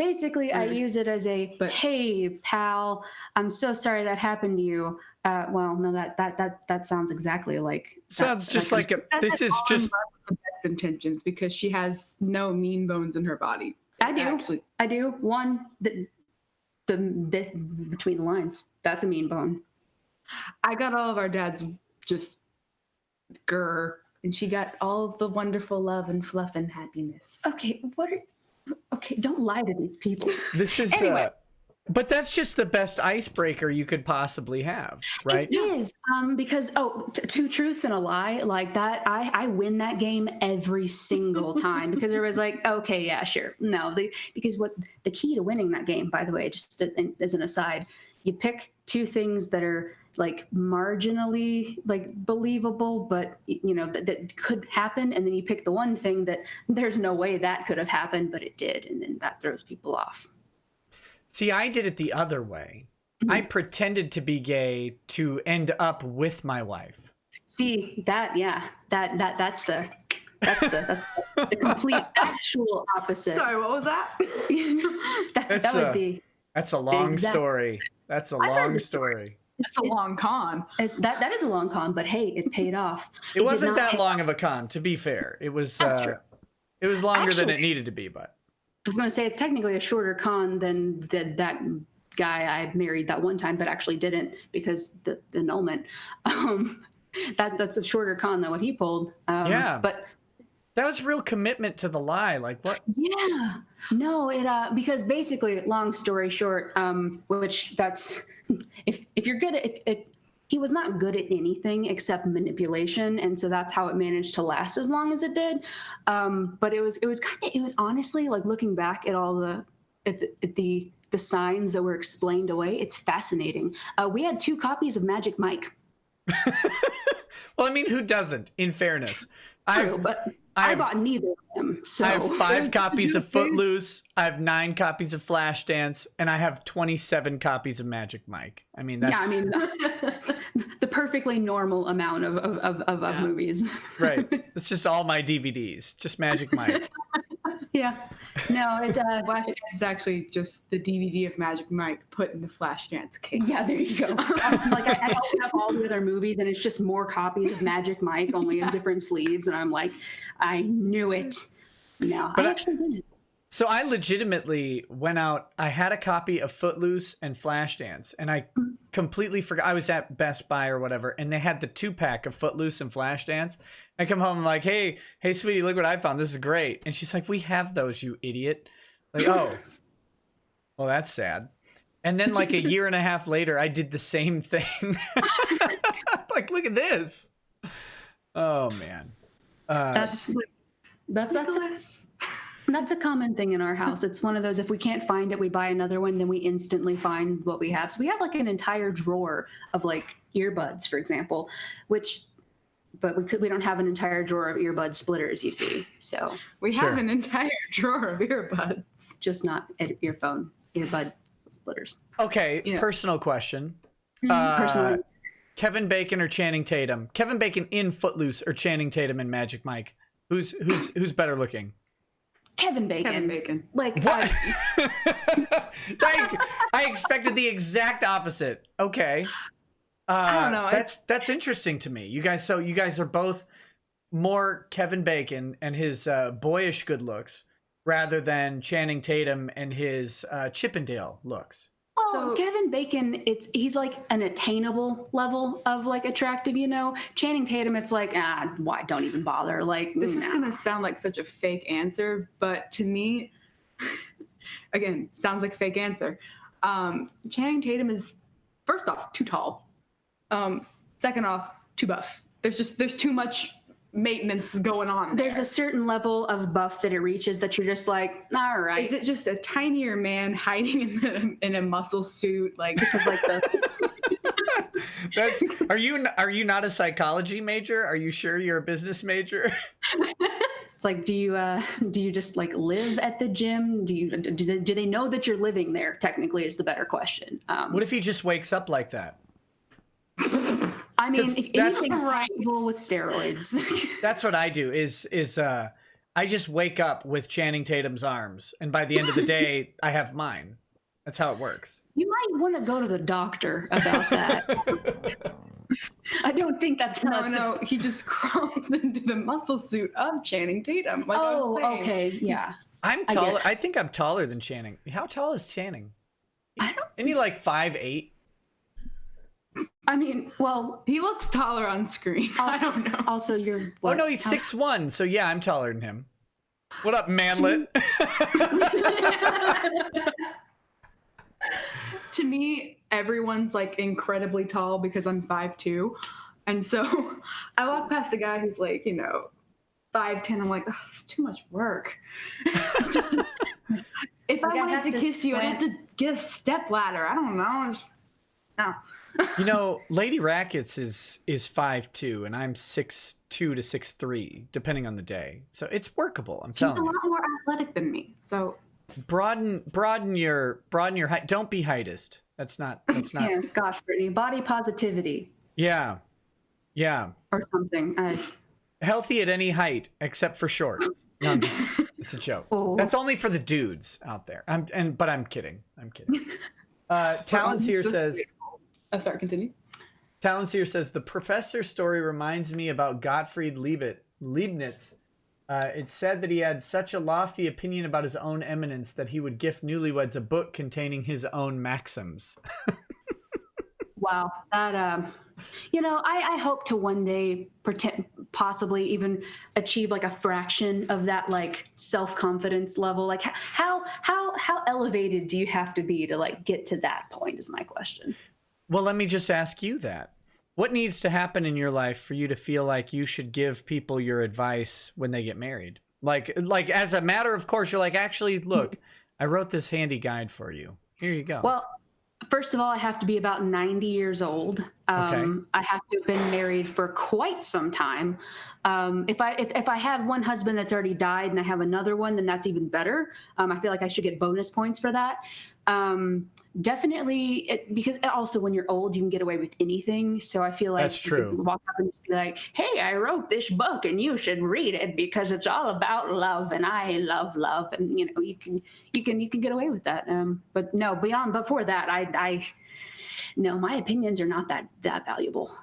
Speaker 2: as hey pal, I'm so sorry that happened to you. No, that sounds exactly like.
Speaker 1: Sounds just like this is just
Speaker 3: the best intentions because she has no mean bones in her body.
Speaker 2: I do. One this between the lines. That's a mean bone.
Speaker 3: I got all of our dads just grr, and she got all of the wonderful love and fluff and happiness.
Speaker 2: Okay, don't lie to these people.
Speaker 1: This is
Speaker 2: anyway.
Speaker 1: But that's just the best icebreaker you could possibly have, right?
Speaker 2: It is, because two truths and a lie like that. I win that game every single time because there was like, okay, yeah, sure, no. Because what the key to winning that game, by the way, just as an aside, you pick two things that are like marginally like believable, but that could happen, and then you pick the one thing that there's no way that could have happened, but it did, and then that throws people off.
Speaker 1: See, I did it the other way. Mm-hmm. I pretended to be gay to end up with my wife.
Speaker 2: See, that's the the complete actual opposite.
Speaker 3: Sorry, what was that?
Speaker 2: that was the.
Speaker 1: That's a long story. That's a long story.
Speaker 3: It's a long con.
Speaker 2: That is a long con, but hey, it paid off.
Speaker 1: It wasn't that long of a con, to be fair. It was. It was longer than it needed to be, but.
Speaker 2: I was going to say it's technically a shorter con than that guy I married that one time, but actually didn't because the annulment. That's a shorter con than what he pulled.
Speaker 1: Yeah,
Speaker 2: but
Speaker 1: that was real commitment to the lie. Like what?
Speaker 2: Yeah, no, it because basically, long story short, which that's if you're good at he was not good at anything except manipulation, and so that's how it managed to last as long as it did. But it was honestly, like, looking back at all the signs that were explained away, it's fascinating. We had 2 copies of Magic Mike.
Speaker 1: Well, I mean, who doesn't? In fairness,
Speaker 2: True, but I bought neither of them. So
Speaker 1: I have 5 copies of Footloose. I have 9 copies of Flashdance, and I have 27 copies of Magic Mike. I mean, that's
Speaker 2: the perfectly normal amount of movies.
Speaker 1: Right. It's just all my DVDs, just Magic Mike.
Speaker 2: Yeah. No,
Speaker 3: Flashdance is actually just the DVD of Magic Mike put in the Flashdance case.
Speaker 2: Yeah, there you go. Like I open up all the other movies, and it's just more copies of Magic Mike, only in different sleeves, and I'm like, I knew it. No, I actually didn't.
Speaker 1: So I legitimately went out. I had a copy of Footloose and Flashdance, and I completely forgot. I was at Best Buy or whatever, and they had the 2-pack of Footloose and Flashdance. I come home, I'm like, hey, sweetie, look what I found. This is great. And she's like, we have those, you idiot. Like, oh, well, that's sad. And then like a year and a half later, I did the same thing. Like, look at this. Oh, man.
Speaker 2: That's a common thing in our house. It's one of those, if we can't find it, we buy another one, then we instantly find what we have. So we have like an entire drawer of like earbuds, for example, but we don't have an entire drawer of earbud splitters, you see. So
Speaker 3: we have an entire drawer of earbuds,
Speaker 2: just not earbud splitters.
Speaker 1: Okay, personal question.
Speaker 2: Personally,
Speaker 1: Kevin Bacon or Channing Tatum? Kevin Bacon in Footloose or Channing Tatum in Magic Mike? Who's better looking?
Speaker 2: Kevin Bacon.
Speaker 3: Kevin Bacon.
Speaker 2: Like
Speaker 1: what? I expected the exact opposite. Okay.
Speaker 3: I don't know.
Speaker 1: That's interesting to me. You guys are both more Kevin Bacon and his boyish good looks rather than Channing Tatum and his Chippendale looks.
Speaker 2: Oh, so, Kevin Bacon, he's like an attainable level of like attractive, you know. Channing Tatum, it's like, why? Don't even bother. Like,
Speaker 3: this is gonna sound like such a fake answer, but to me, again, sounds like a fake answer. Channing Tatum is, first off, too tall. Second off, too buff. There's too much maintenance going on.
Speaker 2: There's a certain level of buff that it reaches that you're just like, all right.
Speaker 3: Is it just a tinier man hiding in a muscle suit, like because like the?
Speaker 1: Are you not a psychology major? Are you sure you're a business major?
Speaker 2: It's like, do you just like live at the gym? Do they know that you're living there? Technically, is the better question.
Speaker 1: What if he just wakes up like that?
Speaker 2: I mean, if anything's possible with steroids.
Speaker 1: That's what I do. Is I just wake up with Channing Tatum's arms, and by the end of the day, I have mine. That's how it works.
Speaker 2: You might want to go to the doctor about that. I don't think that's
Speaker 3: no. He just crawls into the muscle suit of Channing Tatum. Like I was saying.
Speaker 2: Okay, yeah.
Speaker 1: I'm taller. I think I'm taller than Channing. How tall is Channing? Isn't he like 5'8"?
Speaker 2: I mean, well,
Speaker 3: he looks taller on screen. I don't know.
Speaker 2: Also, you're what?
Speaker 1: Oh no, he's 6'1", so yeah, I'm taller than him. What up, manlet?
Speaker 3: To me, everyone's like incredibly tall because I'm 5'2", and so I walk past a guy who's like, 5'10". I'm like, oh, it's too much work. Just if I wanted to kiss you, I'd have to get a step ladder. I don't know. No.
Speaker 1: Lady Rackets is 5'2", and I'm 6'2" to 6'3", depending on the day. So it's workable. I'm telling you.
Speaker 3: She's a lot more athletic than me. So
Speaker 1: broaden your height. Don't be heightist. That's not.
Speaker 2: Yeah, gosh, Brittany, body positivity.
Speaker 1: Yeah.
Speaker 2: Or something.
Speaker 1: Healthy at any height except for short. No, it's a joke.
Speaker 2: Oh.
Speaker 1: That's only for the dudes out there. But I'm kidding. Talon's here says.
Speaker 3: Oh, sorry. Continue.
Speaker 1: Talon's here says the professor story reminds me about Gottfried Leibniz. It said that he had such a lofty opinion about his own eminence that he would gift newlyweds a book containing his own maxims.
Speaker 2: Wow, that I hope to one day possibly even achieve like a fraction of that like self-confidence level. Like how elevated do you have to be to like get to that point is my question.
Speaker 1: Well, let me just ask you that. What needs to happen in your life for you to feel like you should give people your advice when they get married? Like as a matter of course, you're like, actually, look, I wrote this handy guide for you. Here you go.
Speaker 2: Well, first of all, I have to be about 90 years old. I have to have been married for quite some time. If I have one husband that's already died and I have another one, then that's even better. I feel like I should get bonus points for that. Definitely, because also when you're old, you can get away with anything. So I feel like
Speaker 1: that's true.
Speaker 2: You can walk up and just be like, "Hey, I wrote this book, and you should read it because it's all about love, and I love love." And you can get away with that. But no, before that, I no, my opinions are not that valuable.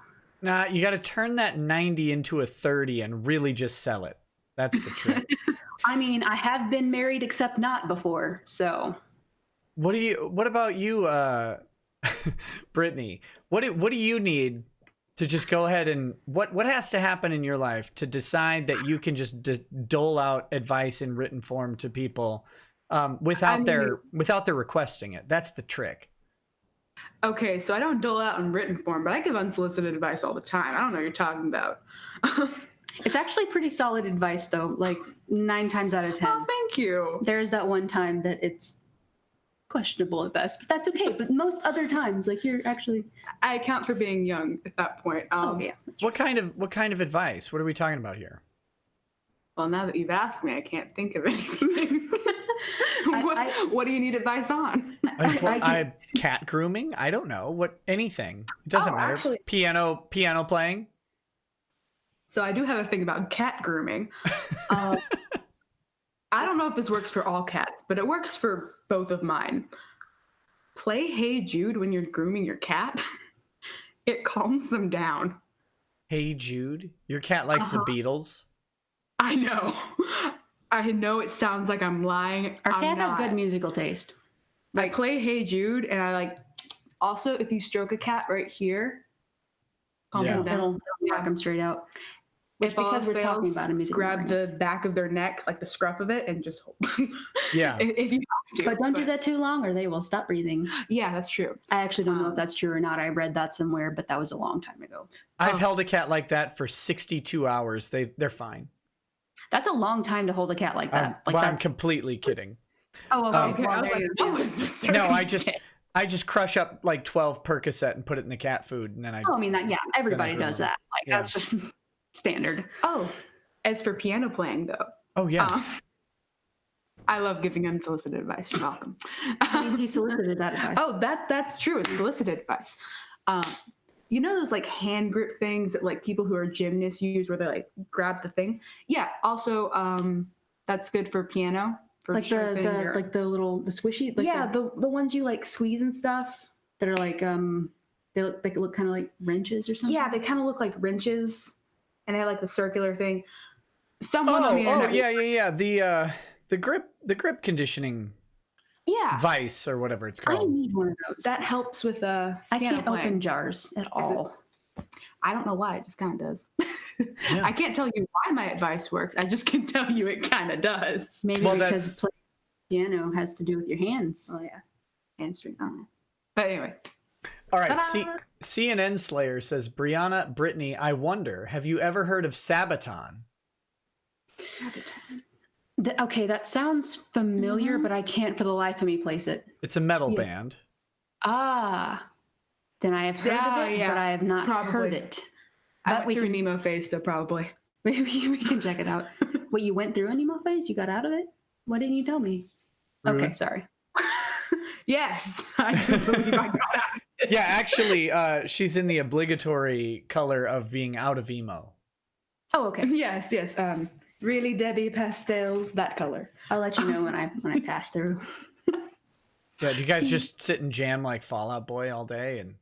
Speaker 1: Nah, you got to turn that 90 into a 30 and really just sell it. That's the trick.
Speaker 2: I mean, I have been married, except not before, so.
Speaker 1: What about you, Brittany? What do you need to just go ahead and what has to happen in your life to decide that you can just dole out advice in written form to people without their requesting it? That's the trick.
Speaker 3: Okay, so I don't dole out in written form, but I give unsolicited advice all the time. I don't know what you're talking about.
Speaker 2: It's actually pretty solid advice, though. Like 9 times out of 10.
Speaker 3: Oh, thank you.
Speaker 2: There's that one time that it's questionable at best, but that's okay. But most other times, like you're actually.
Speaker 3: I account for being young at that point.
Speaker 2: Yeah.
Speaker 1: What kind of advice? What are we talking about here?
Speaker 3: Well, now that you've asked me, I can't think of anything. What do you need advice on?
Speaker 1: Cat grooming? I don't know. Anything. It doesn't matter.
Speaker 3: Actually,
Speaker 1: piano playing.
Speaker 3: So I do have a thing about cat grooming. I don't know if this works for all cats, but it works for both of mine. Play Hey Jude when you're grooming your cat. It calms them down.
Speaker 1: Hey Jude? Your cat likes the Beatles?
Speaker 3: I know it sounds like I'm lying.
Speaker 2: Our cat has good musical taste.
Speaker 3: Like play Hey Jude, and I like. Also, if you stroke a cat right here, calms them down.
Speaker 2: It'll knock them straight out. It's because we're talking about a music.
Speaker 3: Grab the back of their neck, like the scruff of it, and just hold them.
Speaker 1: Yeah.
Speaker 3: if you have to.
Speaker 2: But don't do that too long, or they will stop breathing.
Speaker 3: Yeah, that's true.
Speaker 2: I actually don't know if that's true or not. I read that somewhere, but that was a long time ago.
Speaker 1: I've held a cat like that for 62 hours. They're fine.
Speaker 2: That's a long time to hold a cat like that.
Speaker 1: I'm completely kidding.
Speaker 2: Oh, okay.
Speaker 3: I was like, what was this?
Speaker 1: No, I just crush up like 12 Percocet and put it in the cat food, and then I.
Speaker 2: Oh, I mean that. Yeah, everybody does that. Like that's just standard.
Speaker 3: Oh, as for piano playing though.
Speaker 1: Oh yeah.
Speaker 3: I love giving unsolicited advice. You're welcome.
Speaker 2: He solicited that advice.
Speaker 3: Oh, that's true. It's solicited advice. You know those like hand grip things that like people who are gymnasts use where they like grab the thing? Yeah. Also, that's good for piano. For
Speaker 2: like the little squishy. Like
Speaker 3: yeah, the ones you like squeeze and stuff.
Speaker 2: That are like they look kind of like wrenches or something.
Speaker 3: Yeah, they kind of look like wrenches, and they have like the circular thing. Someone on the internet.
Speaker 1: Yeah. The grip conditioning.
Speaker 3: Yeah.
Speaker 1: Vice or whatever it's called.
Speaker 2: I need one of those.
Speaker 3: That helps with
Speaker 2: I can't open jars at all.
Speaker 3: I don't know why. It just kind of does.
Speaker 1: Yeah.
Speaker 3: I can't tell you why my advice works. I just can tell you it kind of does.
Speaker 2: Maybe because playing piano has to do with your hands.
Speaker 3: Oh yeah, hamstring. I don't know. But anyway.
Speaker 1: All right. CNN Slayer says, Brianna, Brittany, I wonder, have you ever heard of Sabaton?
Speaker 2: Okay, that sounds familiar, but I can't for the life of me place it.
Speaker 1: It's a metal band.
Speaker 2: Ah, then I have heard of it, but I have not heard it.
Speaker 3: I went through an emo phase, so probably.
Speaker 2: Maybe we can check it out. What, you went through an emo phase? You got out of it? Why didn't you tell me?
Speaker 1: Rude.
Speaker 2: Okay, sorry.
Speaker 3: Yes, I do believe I got out of it.
Speaker 1: Yeah, actually, she's in the obligatory color of being out of emo.
Speaker 2: Oh, okay.
Speaker 3: Yes. really Debbie pastels, that color.
Speaker 2: I'll let you know when I pass through.
Speaker 1: Good. You guys just sit and jam like Fallout Boy all day and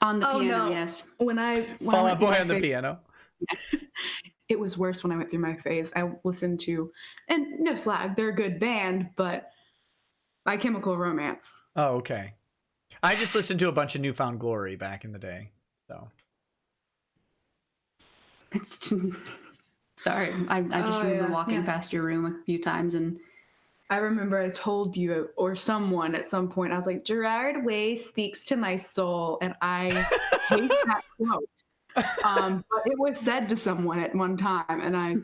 Speaker 2: On the piano, yes.
Speaker 3: When
Speaker 1: Fallout Boy on the piano.
Speaker 3: It was worse when I went through my phase. I listened to, and no slag, they're a good band, but My Chemical Romance.
Speaker 1: Oh, okay. I just listened to a bunch of Newfound Glory back in the day. So
Speaker 2: It's sorry. I just remember walking past your room a few times, and
Speaker 3: I remember I told you or someone at some point, I was like, Gerard Way speaks to my soul, and I hate that quote. But it was said to someone at one time, and I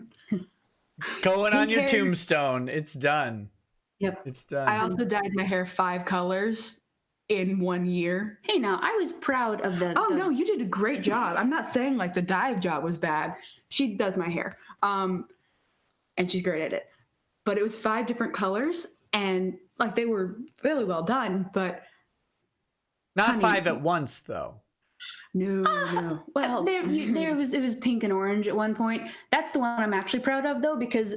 Speaker 1: going on your tombstone. It's done.
Speaker 2: Yep,
Speaker 1: it's done.
Speaker 3: I also dyed my hair 5 colors in 1 year.
Speaker 2: Hey, now I was proud of the.
Speaker 3: Oh no, you did a great job. I'm not saying like the dye job was bad. She does my hair, and she's great at it. But it was 5 different colors, and like they were really well done. But
Speaker 1: not 5 at once, though.
Speaker 3: No. Well,
Speaker 2: it was pink and orange at one point. That's the one I'm actually proud of, though, because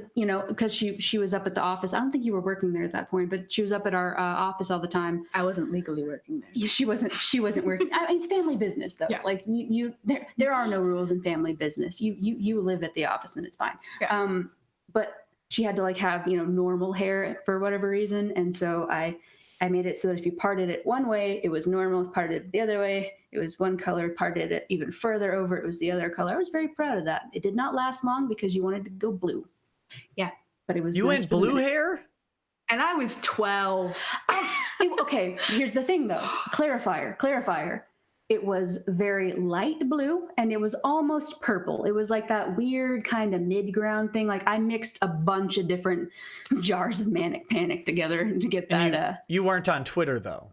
Speaker 2: she was up at the office. I don't think you were working there at that point, but she was up at our office all the time.
Speaker 3: I wasn't legally working there.
Speaker 2: She wasn't working. It's family business, though.
Speaker 3: Yeah.
Speaker 2: Like there are no rules in family business. You live at the office and it's fine.
Speaker 3: Yeah.
Speaker 2: But she had to like have normal hair for whatever reason, and so I made it so that if you parted it one way, it was normal. If parted it the other way, it was one color. Parted it even further over, it was the other color. I was very proud of that. It did not last long because you wanted to go blue.
Speaker 3: Yeah,
Speaker 2: but it was.
Speaker 1: You went blue hair,
Speaker 3: and I was 12.
Speaker 2: Okay, here's the thing, though. Clarifier. It was very light blue, and it was almost purple. It was like that weird kind of mid-ground thing. Like I mixed a bunch of different jars of Manic Panic together to get that.
Speaker 1: You weren't on Twitter, though.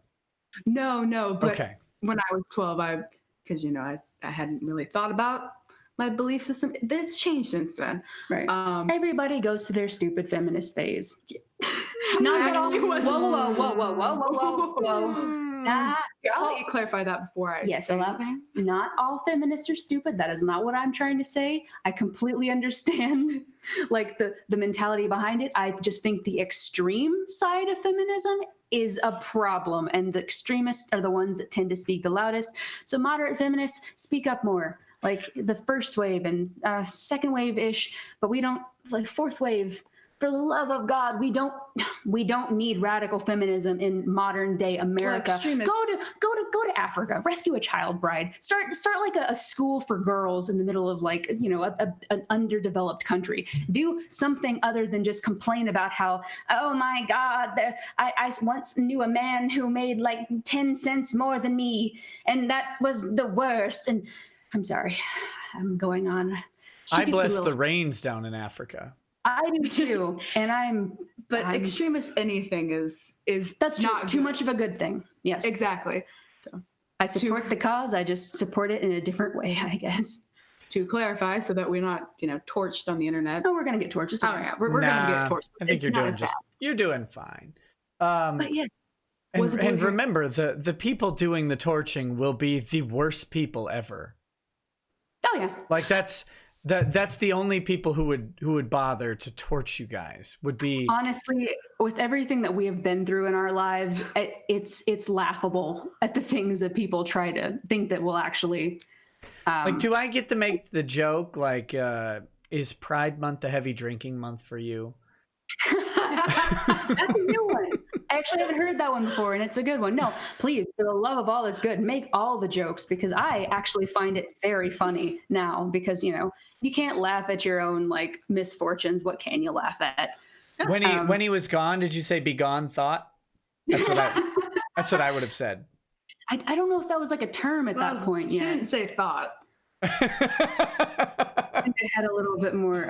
Speaker 3: No. But
Speaker 1: okay.
Speaker 3: When I was 12, because I hadn't really thought about my belief system. This changed since then.
Speaker 2: Right. Everybody goes to their stupid feminist phase.
Speaker 3: Not all.
Speaker 2: Whoa.
Speaker 3: I'll let you clarify that before I.
Speaker 2: Yes, not all feminists are stupid. That is not what I'm trying to say. I completely understand like the mentality behind it. I just think the extreme side of feminism is a problem, and the extremists are the ones that tend to speak the loudest. So moderate feminists speak up more, like the first wave and second wave ish, but we don't like fourth wave. For the love of God, we don't need radical feminism in modern day America. Go to Africa, rescue a child bride, start like a school for girls in the middle of like an underdeveloped country. Do something other than just complain about how, oh my God, I once knew a man who made like 10 cents more than me, and that was the worst. And I'm sorry, I'm going on.
Speaker 1: I bless the rains down in Africa.
Speaker 2: I do too, and I'm
Speaker 3: extremist anything is
Speaker 2: that's
Speaker 3: not
Speaker 2: too much of a good thing. Yes,
Speaker 3: exactly. So
Speaker 2: I support the cause. I just support it in a different way, I guess.
Speaker 3: To clarify, so that we're not torched on the internet.
Speaker 2: Oh, we're gonna get torched.
Speaker 3: Oh yeah, we're gonna get torched.
Speaker 1: I think you're doing fine.
Speaker 3: But yeah.
Speaker 1: And remember, the people doing the torching will be the worst people ever.
Speaker 2: Oh yeah.
Speaker 1: Like that's the only people who would bother to torch you guys would be.
Speaker 2: Honestly, with everything that we have been through in our lives, it's laughable at the things that people try to think that will actually.
Speaker 1: Like, do I get to make the joke? Like, is Pride Month a heavy drinking month for you?
Speaker 2: That's a new one. I actually haven't heard that one before, and it's a good one. No, please, for the love of all that's good, make all the jokes, because I actually find it very funny now, because, you can't laugh at your own, like, misfortunes. What can you laugh at?
Speaker 1: When he was gone, did you say "be gone, thought"? That's what I would have said.
Speaker 2: I don't know if that was like a term at that point yet.
Speaker 3: She didn't say thought.
Speaker 2: I think I had a little bit more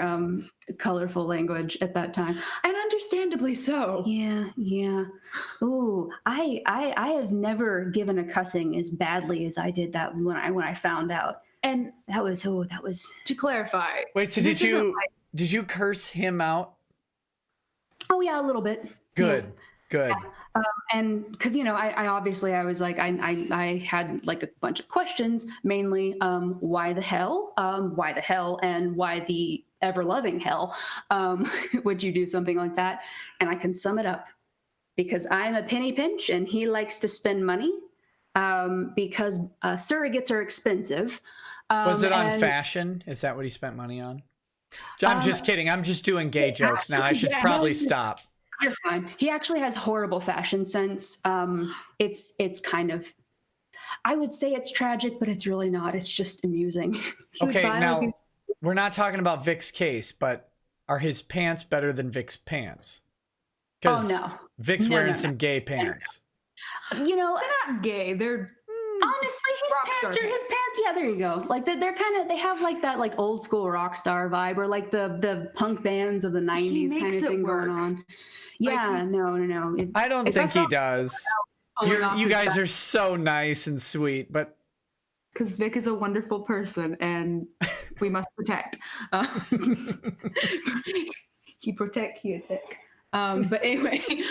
Speaker 2: colorful language at that time,
Speaker 3: and understandably so.
Speaker 2: Yeah. Ooh, I have never given a cussing as badly as I did that when I found out, and that was
Speaker 3: to clarify.
Speaker 1: Wait, so did you curse him out?
Speaker 2: Oh yeah, a little bit.
Speaker 1: Good.
Speaker 2: Yeah. And because I obviously I was like I had like a bunch of questions, mainly why the hell, and why the ever-loving hell would you do something like that? And I can sum it up because I'm a penny pinch and he likes to spend money because surrogates are expensive.
Speaker 1: Was it on fashion? Is that what he spent money on? I'm just kidding. I'm just doing gay jokes now. I should probably stop.
Speaker 2: You're fine. He actually has horrible fashion sense. It's kind of, I would say it's tragic, but it's really not. It's just amusing.
Speaker 1: Okay, now we're not talking about Vic's case, but are his pants better than Vic's pants?
Speaker 2: Oh no,
Speaker 1: Vic's wearing some gay pants.
Speaker 2: You know,
Speaker 3: they're not gay. They're
Speaker 2: honestly his pants are his pants. Yeah, there you go. Like they're kind of, they have like that like old school rock star vibe, or like the punk bands of the 90s kind of thing going on. Yeah, like, no.
Speaker 1: I don't think he does. You guys are so nice and sweet, but
Speaker 3: because Vic is a wonderful person and we must protect. He protect, he attack. But anyway, he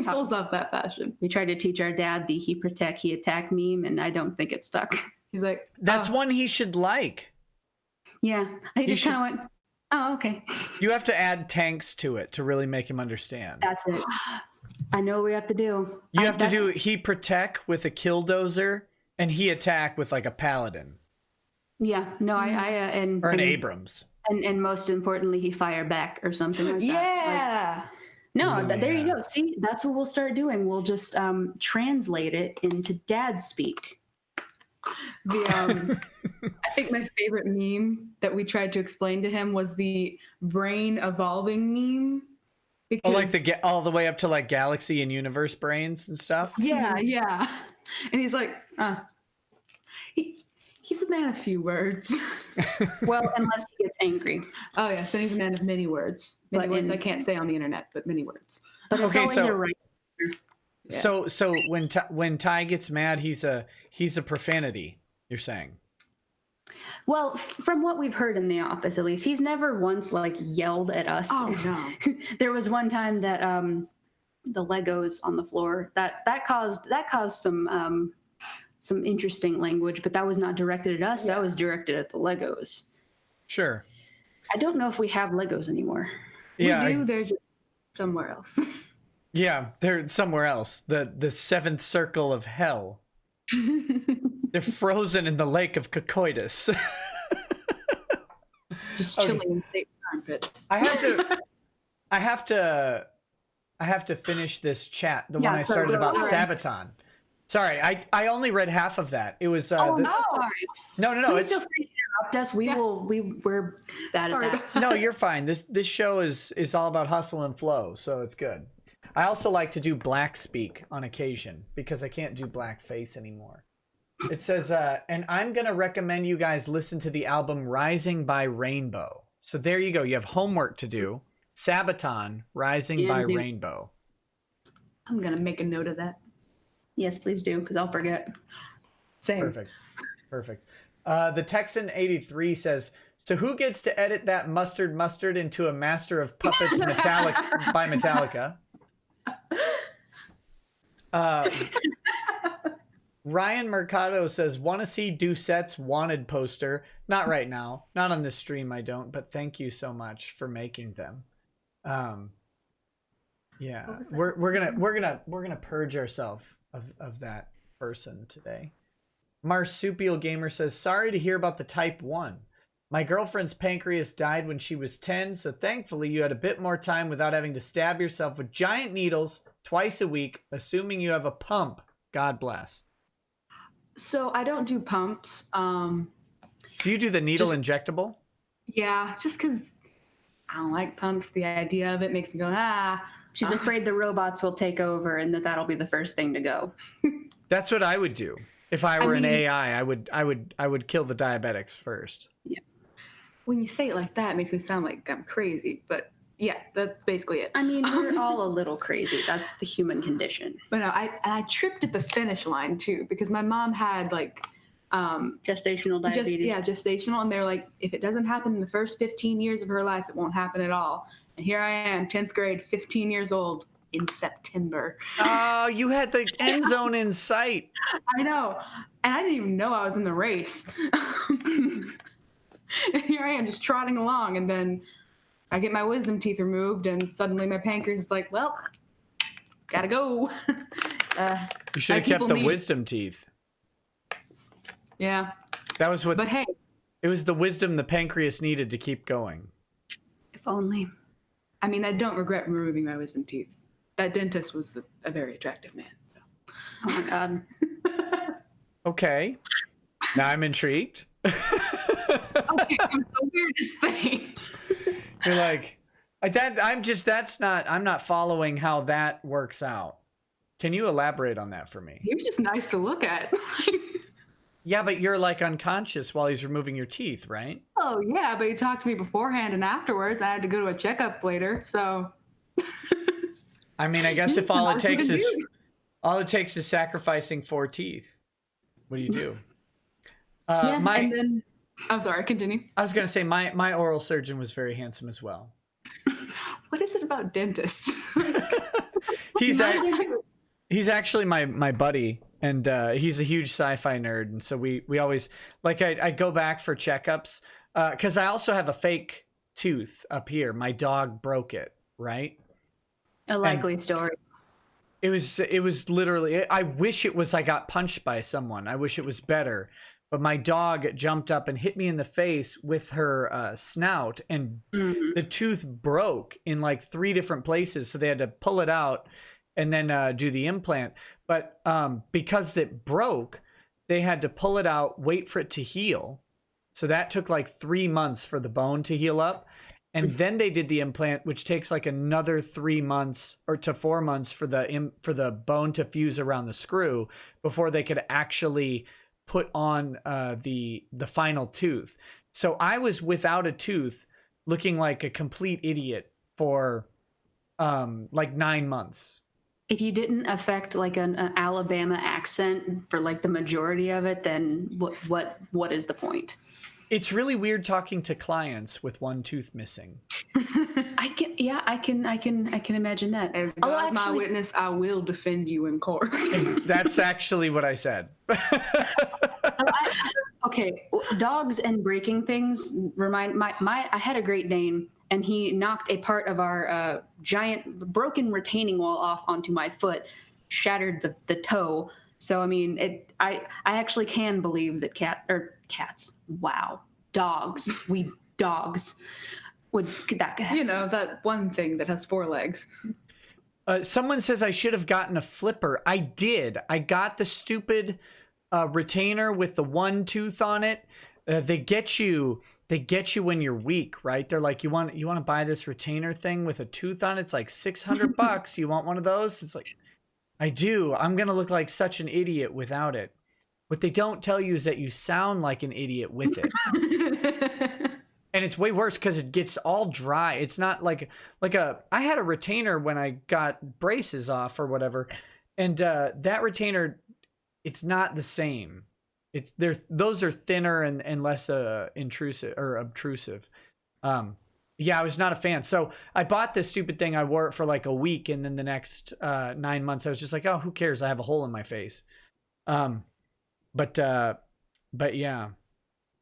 Speaker 3: pulls off that fashion.
Speaker 2: We tried to teach our dad the he protect, he attack meme, and I don't think it stuck.
Speaker 3: He's like,
Speaker 1: that's one he should like.
Speaker 2: Yeah, I just kind of went, oh, okay.
Speaker 1: You have to add tanks to it to really make him understand.
Speaker 2: That's it. I know what we have to do.
Speaker 1: You have to do he protect with a killdozer and he attack with like a paladin.
Speaker 2: Yeah, no,
Speaker 1: or an Abrams.
Speaker 2: And most importantly, he fire back or something like that.
Speaker 3: Yeah.
Speaker 2: There you go. See, that's what we'll start doing. We'll just translate it into dad speak.
Speaker 3: I think my favorite meme that we tried to explain to him was the brain evolving meme.
Speaker 1: Because, like all the way up to like galaxy and universe brains and stuff.
Speaker 3: Yeah. And he's like, he's a man of few words.
Speaker 2: Well, unless he gets angry.
Speaker 3: Oh yes, and he's a man of many words. Many words I can't say on the internet, but many words.
Speaker 2: But it's always a right.
Speaker 1: Yeah. So when Ty gets mad, he's a profanity. You're saying.
Speaker 2: Well, from what we've heard in the office, at least, he's never once like yelled at us.
Speaker 3: Oh no!
Speaker 2: There was one time that the Legos on the floor that caused some interesting language, but that was not directed at us. Yeah. That was directed at the Legos.
Speaker 1: Sure.
Speaker 2: I don't know if we have Legos anymore.
Speaker 1: Yeah,
Speaker 3: we do. They're just somewhere else.
Speaker 1: Yeah, they're somewhere else. The seventh circle of hell. They're frozen in the lake of Cocoitus.
Speaker 3: Just chilling in Satan's armpit.
Speaker 1: I have to finish this chat. The one I started about Sabaton. Sorry, I only read half of that. It was.
Speaker 2: Sorry.
Speaker 1: No.
Speaker 2: Please feel free to interrupt us. We're bad at that.
Speaker 1: No, you're fine. This show is all about hustle and flow, so it's good. I also like to do black speak on occasion because I can't do blackface anymore. It says, and I'm going to recommend you guys listen to the album Rising by Rainbow. So there you go. You have homework to do. Sabaton, Rising by Rainbow.
Speaker 3: I'm going to make a note of that.
Speaker 2: Yes, please do, because I'll forget.
Speaker 3: Same.
Speaker 1: Perfect. The Texan 83 says, so who gets to edit that mustard into a Master of Puppets by Metallica? Ryan Mercado says, want to see Doucette's wanted poster? Not right now. Not on this stream, I don't, but thank you so much for making them. Yeah, we're gonna purge ourselves of that person today. Marsupial Gamer says, sorry to hear about the type 1. My girlfriend's pancreas died when she was 10, so thankfully you had a bit more time without having to stab yourself with giant needles twice a week, assuming you have a pump. God bless.
Speaker 3: So I don't do pumps.
Speaker 1: So you do the needle injectable?
Speaker 3: Yeah, just because I don't like pumps. The idea of it makes me go,
Speaker 2: She's afraid the robots will take over and that'll be the first thing to go.
Speaker 1: That's what I would do. If I were an AI, I would kill the diabetics first.
Speaker 3: Yeah. When you say it like that, it makes me sound like I'm crazy, but yeah, that's basically it.
Speaker 2: I mean, we're all a little crazy. That's the human condition.
Speaker 3: But no, I tripped at the finish line too, because my mom had like
Speaker 2: gestational diabetes.
Speaker 3: Gestational, and they're like, if it doesn't happen in the first 15 years of her life, it won't happen at all. And here I am, 10th grade, 15 years old, in September.
Speaker 1: Oh, you had the end zone in sight.
Speaker 3: I know. And I didn't even know I was in the race. And here I am just trotting along. And then I get my wisdom teeth removed. And suddenly my pancreas is like, well, gotta go.
Speaker 1: You should have kept the wisdom teeth.
Speaker 3: Yeah.
Speaker 1: That was what.
Speaker 3: But hey.
Speaker 1: It was the wisdom the pancreas needed to keep going.
Speaker 2: If only.
Speaker 3: I mean, I don't regret removing my wisdom teeth. That dentist was a very attractive man. So.
Speaker 2: Oh my God.
Speaker 1: Okay. Now I'm intrigued.
Speaker 3: Okay, the weirdest thing.
Speaker 1: You're like, I'm not following how that works out. Can you elaborate on that for me?
Speaker 3: He was just nice to look at.
Speaker 1: Yeah, but you're like unconscious while he's removing your teeth, right?
Speaker 3: Oh yeah, but he talked to me beforehand and afterwards. I had to go to a checkup later, so.
Speaker 1: I mean, I guess if all it takes is sacrificing 4 teeth, what do you do?
Speaker 3: And then I'm sorry, continue.
Speaker 1: I was gonna say my oral surgeon was very handsome as well.
Speaker 3: What is it about dentists?
Speaker 1: He's actually my buddy, and he's a huge sci-fi nerd, and so we always like I go back for checkups because I also have a fake tooth up here. My dog broke it, right?
Speaker 2: A likely story.
Speaker 1: It was literally. I wish it was I got punched by someone. I wish it was better. But my dog jumped up and hit me in the face with her snout, and the tooth broke in like 3 different places. So they had to pull it out and then do the implant. But because it broke, they had to pull it out, wait for it to heal. So that took like 3 months for the bone to heal up. And then they did the implant, which takes like another 3 months or to 4 months for the bone to fuse around the screw before they could actually put on the final tooth. So I was without a tooth, looking like a complete idiot for like 9 months.
Speaker 2: If you didn't affect like an Alabama accent for like the majority of it, then what is the point?
Speaker 1: It's really weird talking to clients with 1 tooth missing.
Speaker 2: I can imagine that.
Speaker 3: As God's my witness, I will defend you in court.
Speaker 1: That's actually what I said.
Speaker 2: Okay, dogs and breaking things remind I had a Great Dane, and he knocked a part of our giant broken retaining wall off onto my foot, shattered the toe. So I mean, I actually can believe that dogs would that
Speaker 3: you know, that one thing that has 4 legs.
Speaker 1: Someone says I should have gotten a flipper. I did. I got the stupid retainer with the 1 tooth on it. They get you when you're weak, right? They're like, you want to buy this retainer thing with a tooth on it? It's like $600. You want one of those? It's like, I do. I'm gonna look like such an idiot without it. What they don't tell you is that you sound like an idiot with it. And it's way worse because it gets all dry. It's not like I had a retainer when I got braces off or whatever, and that retainer, it's not the same. Those are thinner and less intrusive or obtrusive. Yeah, I was not a fan. So I bought this stupid thing. I wore it for like a week, and then the next 9 months, I was just like, oh, who cares? I have a hole in my face. But yeah.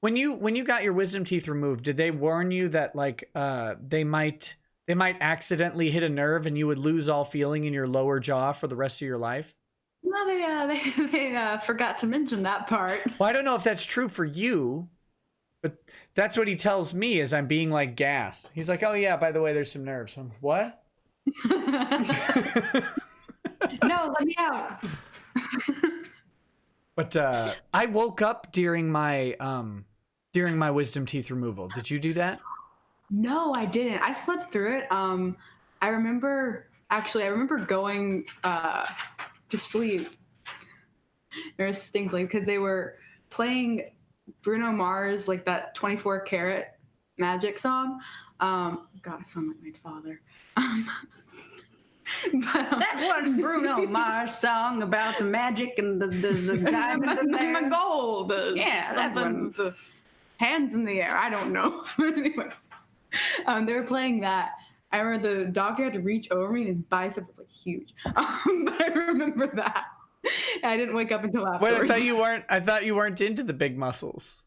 Speaker 1: When you got your wisdom teeth removed, did they warn you that like they might accidentally hit a nerve and you would lose all feeling in your lower jaw for the rest of your life?
Speaker 3: No, they forgot to mention that part.
Speaker 1: Well, I don't know if that's true for you, but that's what he tells me as I'm being like gassed. He's like, oh yeah, by the way, there's some nerves. I'm, what?
Speaker 3: No, let me out.
Speaker 1: But I woke up during my wisdom teeth removal. Did you do that?
Speaker 3: No, I didn't. I slept through it. I remember going to sleep very distinctly because they were playing Bruno Mars, like that 24 Karat Magic song. God, I sound like my father.
Speaker 2: That was Bruno Mars song about the magic and the diamond in there.
Speaker 3: The gold.
Speaker 2: Yeah, that one.
Speaker 3: The hands in the air. I don't know. Anyway, they were playing that, I remember the doctor had to reach over me and his bicep was like huge. But I remember that. I didn't wake up until afterwards.
Speaker 1: Wait, I thought you weren't into the big muscles.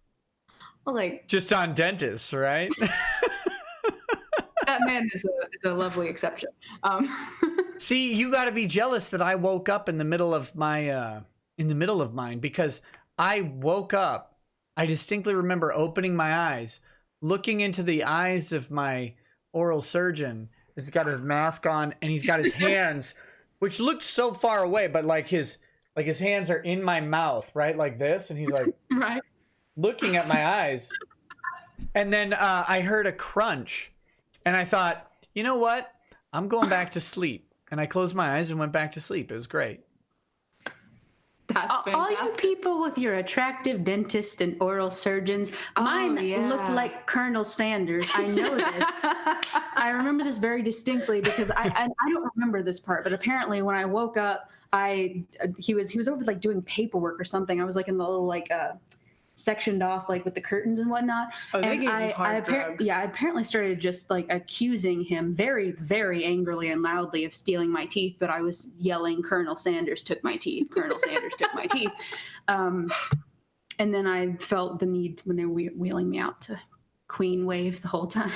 Speaker 3: Well, like,
Speaker 1: just on dentists, right?
Speaker 3: that man is a lovely exception.
Speaker 1: See, you got to be jealous that I woke up in the middle of my mine, because I woke up. I distinctly remember opening my eyes, looking into the eyes of my oral surgeon. He's got his mask on and he's got his hands, which looked so far away, but like his hands are in my mouth, right? Like this. And he's like
Speaker 3: right,
Speaker 1: looking at my eyes. And then I heard a crunch and I thought, you know what? I'm going back to sleep. And I closed my eyes and went back to sleep. It was great.
Speaker 3: That's fantastic.
Speaker 2: All you people with your attractive dentist and oral surgeons, mine looked like Colonel Sanders. I know this. I remember this very distinctly because I don't remember this part, but apparently when I woke up, he was over like doing paperwork or something. I was like in the little like sectioned off like with the curtains and whatnot.
Speaker 3: Oh, they
Speaker 2: and
Speaker 3: gave you hard drugs.
Speaker 2: I apparently started just like accusing him very, very angrily and loudly of stealing my teeth, but I was yelling, Colonel Sanders took my teeth. Colonel Sanders took my teeth. And then I felt the need when they were wheeling me out to queen wave the whole time.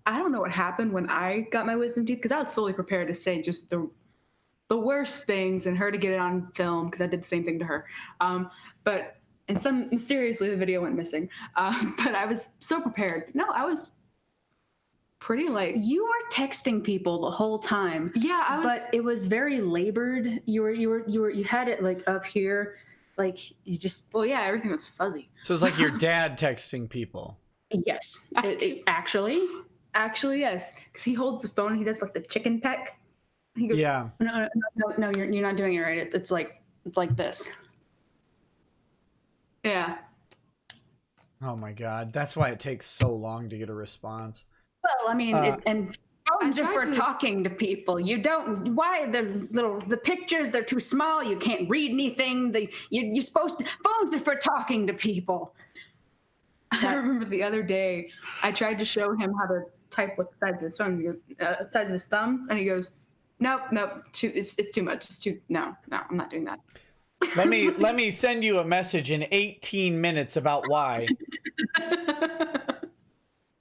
Speaker 3: I don't know what happened when I got my wisdom teeth because I was fully prepared to say just the worst things and her to get it on film because I did the same thing to her. But mysteriously the video went missing. But I was so prepared. No, I was pretty like,
Speaker 2: you were texting people the whole time.
Speaker 3: Yeah, I was,
Speaker 2: but it was very labored. You had it like up here, like you just.
Speaker 3: Well, yeah, everything was fuzzy.
Speaker 1: So it's like your dad texting people.
Speaker 2: Yes, actually,
Speaker 3: yes, because he holds the phone. And he does like the chicken peck. He goes,
Speaker 1: yeah.
Speaker 2: No, you're not doing it right. It's like this.
Speaker 3: Yeah.
Speaker 1: Oh my God, that's why it takes so long to get a response.
Speaker 2: Well, I mean, and phones are for talking to people. You don't. Why the pictures? They're too small. You can't read anything. You're supposed to. Phones are for talking to people.
Speaker 3: I remember the other day I tried to show him how to type with the sides of his thumbs, sides of his thumbs, and he goes, "Nope, it's too much. It's too no, I'm not doing that."
Speaker 1: Let me send you a message in 18 minutes about why.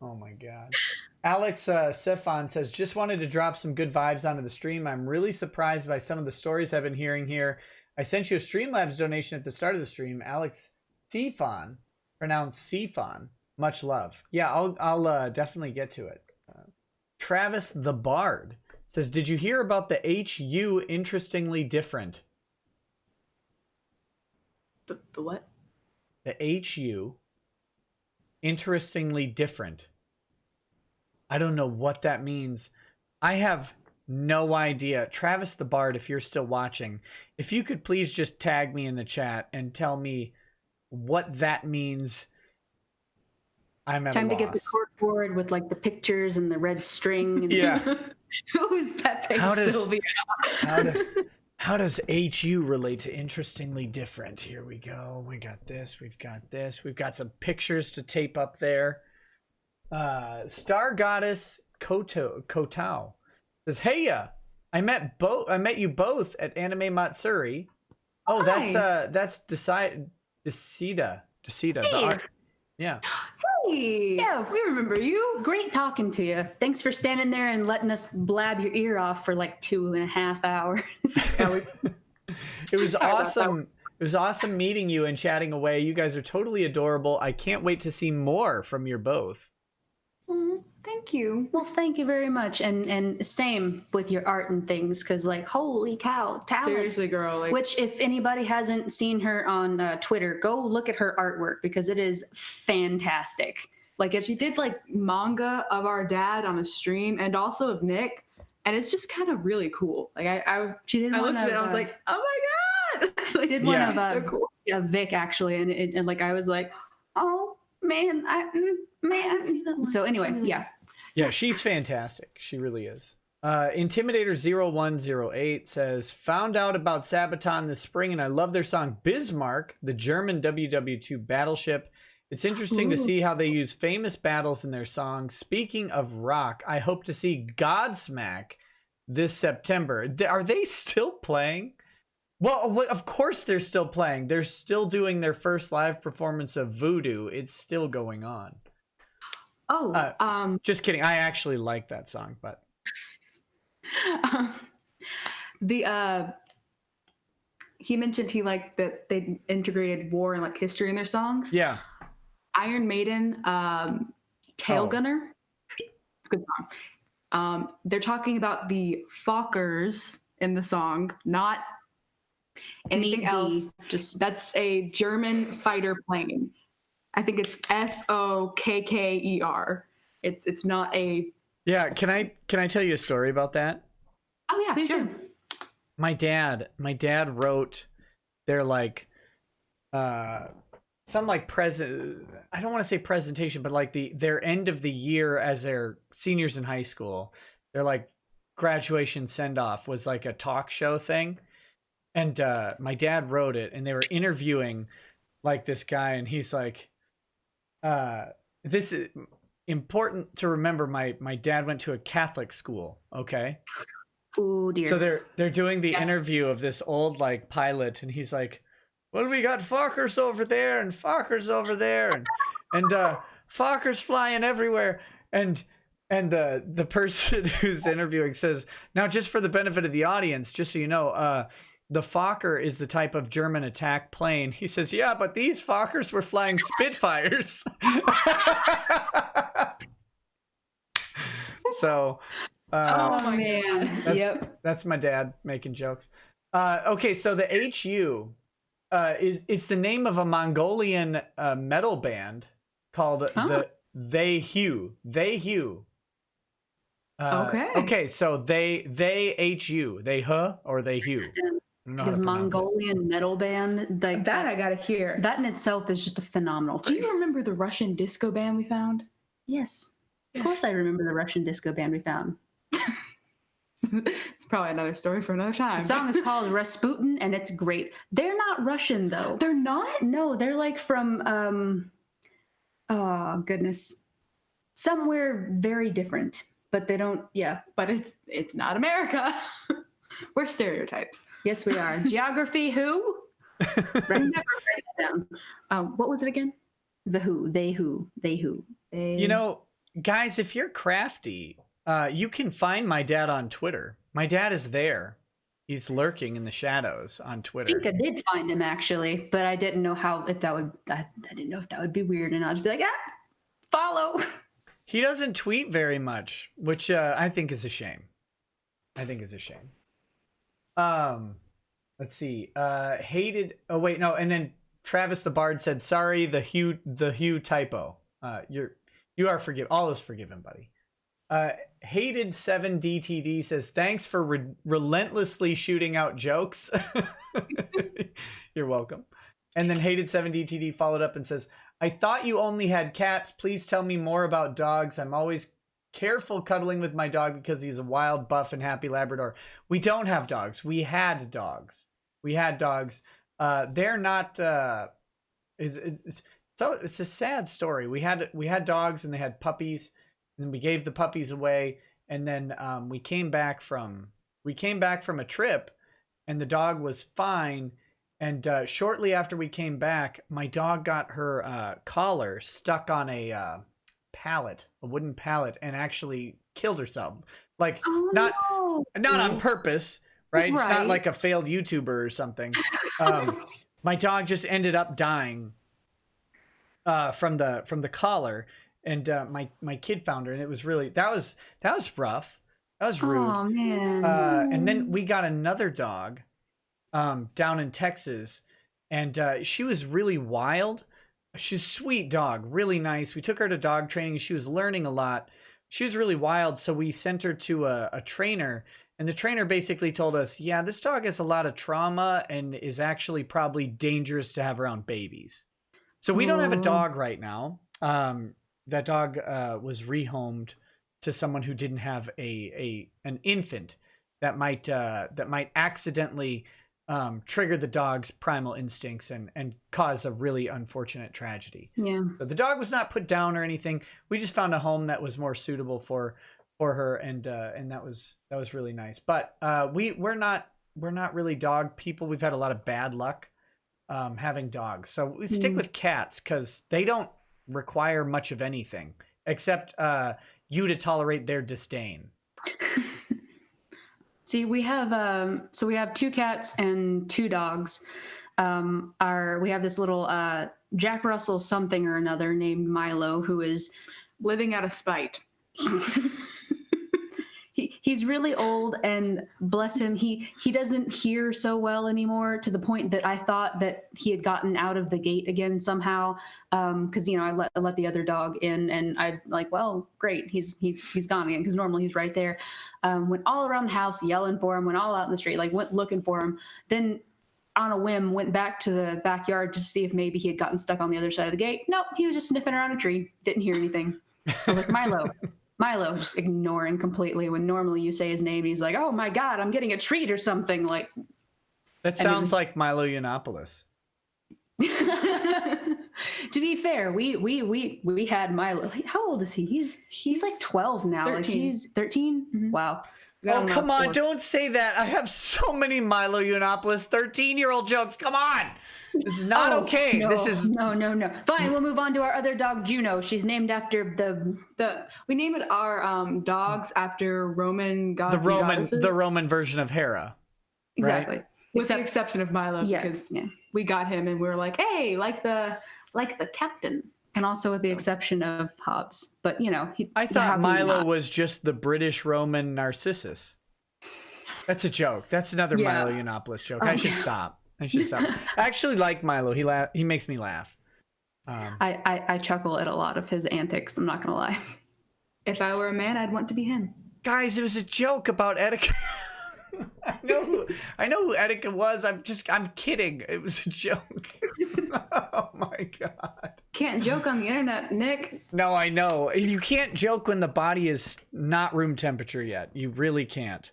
Speaker 1: Oh my God. Alex Sefan says, just wanted to drop some good vibes onto the stream. I'm really surprised by some of the stories I've been hearing here. I sent you a Streamlabs donation at the start of the stream. Alex Sefan, pronounced Sefan. Much love. Yeah, I'll definitely get to it. Travis the Bard says, did you hear about the HU interestingly different?
Speaker 3: The what?
Speaker 1: The HU interestingly different. I don't know what that means. I have no idea. Travis the Bard, if you're still watching, if you could please just tag me in the chat and tell me what that means. I'm at a loss.
Speaker 2: Time to get the cork board with like the pictures and the red string. And
Speaker 1: yeah.
Speaker 3: Who's Pepe Sylvia?
Speaker 1: How does HU relate to interestingly different? Here we go. We got this. We've got this. We've got some pictures to tape up there. Star Goddess Kotao says, "Hey, I met you both at Anime Matsuri. Oh,
Speaker 3: hi.
Speaker 1: that's Decida.
Speaker 2: Hey.
Speaker 1: The art. Yeah.
Speaker 3: Hey,
Speaker 2: yeah,
Speaker 3: we remember you.
Speaker 2: Great talking to you. Thanks for standing there and letting us blab your ear off for like 2.5 hours.
Speaker 1: It was awesome. It was awesome meeting you and chatting away. You guys are totally adorable. I can't wait to see more from your both.
Speaker 3: Thank you.
Speaker 2: Well, thank you very much, and same with your art and things, because like holy cow, talent.
Speaker 3: Seriously, girl. Like,
Speaker 2: which, if anybody hasn't seen her on Twitter, go look at her artwork because it is fantastic. Like
Speaker 3: she did like manga of our dad on a stream and also of Nick, and it's just kind of really cool. Like I looked at it, I was like, oh my God. Like,
Speaker 2: did one of so cool. Vic actually, and like I was like, oh man, man. So anyway,
Speaker 1: yeah, she's fantastic. She really is. Intimidator0108 says, found out about Sabaton this spring and I love their song Bismarck, the German WW2 battleship, It's interesting to
Speaker 2: Ooh.
Speaker 1: see how they use famous battles in their songs. Speaking of rock, I hope to see Godsmack this September. Are they still playing? Well, of course they're still playing. They're still doing their first live performance of Voodoo. It's still going on. Just kidding. I actually like that song, but
Speaker 3: he mentioned he liked that they integrated war and like history in their songs.
Speaker 1: yeah.
Speaker 3: Iron Maiden, Tail Gunner. It's a good song. They're talking about the Fokkers in the song, not anything else. That's a German fighter plane. I think it's Fokker. It's not a.
Speaker 1: Yeah, can I tell you a story about that?
Speaker 3: Oh yeah, sure.
Speaker 1: My dad wrote their like some like present, I don't want to say presentation, but like their end of the year as their seniors in high school, their like graduation send off was like a talk show thing. And my dad wrote it, and they were interviewing like this guy, and he's like, this is important to remember. My dad went to a Catholic school. Okay.
Speaker 2: Oh dear.
Speaker 1: So they're doing the interview of this old like pilot, and he's like, well, we got Fokkers over there and Fokkers over there, and Fokkers flying everywhere, and the person who's interviewing says, now just for the benefit of the audience, just so you know, the Fokker is the type of German attack plane. He says, yeah, but these Fokkers were flying Spitfires. So
Speaker 3: oh my man.
Speaker 1: That's my dad making jokes. Okay, so the HU it's the name of a Mongolian metal band called They Hugh. Okay, so they HU. They or they Hugh.
Speaker 2: His Mongolian metal band, like
Speaker 3: that I gotta hear.
Speaker 2: That in itself is just a phenomenal thing.
Speaker 3: Do you remember the Russian disco band we found?
Speaker 2: Yes. Of course I remember the Russian disco band we found.
Speaker 3: It's probably another story for another time.
Speaker 2: The song is called Rasputin, and it's great. They're not Russian, though.
Speaker 3: They're not?
Speaker 2: No, they're like from, oh, goodness. Somewhere very different. But they don't, yeah.
Speaker 3: But it's not America. We're stereotypes.
Speaker 2: Yes, we are. Geography, who? Write that down. What was it again? The who. They who. They who. They...
Speaker 1: You know, guys, if you're crafty, you can find my dad on Twitter. My dad is there. He's lurking in the shadows on Twitter.
Speaker 2: I think I did find him actually, but I didn't know if that would be weird, and I'll just be like, follow.
Speaker 1: He doesn't tweet very much, which I think is a shame. Let's see. Hated. Oh wait, no. And then Travis the Bard said, "Sorry, the Hugh typo. You are forgiven. All is forgiven, buddy." Hated 7DTD says, thanks for relentlessly shooting out jokes. You're welcome. And then Hated 7DTD followed up and says, I thought you only had cats. Please tell me more about dogs. I'm always careful cuddling with my dog because he's a wild, buff, and happy Labrador. We don't have dogs. We had dogs. They're not, it's a sad story. We had dogs, and they had puppies. And we gave the puppies away, and then we came back from a trip, and the dog was fine. And shortly after we came back, my dog got her collar stuck on a wooden pallet, and actually killed herself. Like not on purpose, right? It's not like a failed YouTuber or something. My dog just ended up dying from the collar. And my kid found her, and it was really that was rough. That was rude.
Speaker 2: Oh man!
Speaker 1: And then we got another dog down in Texas, and she was really wild. She's a sweet dog, really nice. We took her to dog training. She was learning a lot. She was really wild, so we sent her to a trainer, and the trainer basically told us, "Yeah, this dog has a lot of trauma and is actually probably dangerous to have around babies." So we don't have a dog right now. That dog was rehomed to someone who didn't have an infant that might accidentally trigger the dog's primal instincts and cause a really unfortunate tragedy.
Speaker 2: Yeah.
Speaker 1: So the dog was not put down or anything. We just found a home that was more suitable for her, and that was really nice. But we're not really dog people. We've had a lot of bad luck having dogs, so we stick with cats because they don't require much of anything except you to tolerate their disdain.
Speaker 2: See, we have 2 cats and 2 dogs. We have this little Jack Russell something or another named Milo, who is
Speaker 3: living out of spite.
Speaker 2: He's really old, and bless him, he doesn't hear so well anymore, to the point that I thought that he had gotten out of the gate again somehow. Because I let the other dog in, and I like, well, great, he's gone again, because normally he's right there. Went all around the house yelling for him, went all out in the street, like went looking for him. Then on a whim went back to the backyard to see if maybe he had gotten stuck on the other side of the gate. Nope, he was just sniffing around a tree, didn't hear anything. I was like, Milo, just ignoring completely when normally you say his name. He's like, oh my God, I'm getting a treat or something. Like,
Speaker 1: that sounds like Milo Yiannopoulos.
Speaker 2: To be fair, we had Milo. How old is he? He's like 12 now.
Speaker 3: 13.
Speaker 2: Like he's 13. Mm-hmm. Wow.
Speaker 1: Oh, come on. Don't say that. I have so many Milo Yiannopoulos 13-year-old jokes. Come on. This is not okay.
Speaker 2: No,
Speaker 1: this is
Speaker 2: no. Fine, we'll move on to our other dog, Juno. She's named after
Speaker 3: we named our dogs after Roman gods.
Speaker 1: The Roman version of Hera.
Speaker 2: Exactly.
Speaker 1: Right?
Speaker 3: With the exception of Milo, because we got him and we were like, hey, like the captain.
Speaker 2: And also with the exception of Hobbs. But
Speaker 1: I thought Milo was just the British Roman Narcissus. That's a joke. That's another Milo Yiannopoulos joke. I should stop. I actually like Milo. He makes me laugh.
Speaker 2: I chuckle at a lot of his antics. I'm not gonna lie.
Speaker 3: If I were a man, I'd want to be him.
Speaker 1: Guys, it was a joke about etiquette. I know who Etika was. I'm kidding. It was a joke. Oh my God.
Speaker 3: Can't joke on the internet, Nick.
Speaker 1: No, I know. You can't joke when the body is not room temperature yet. You really can't.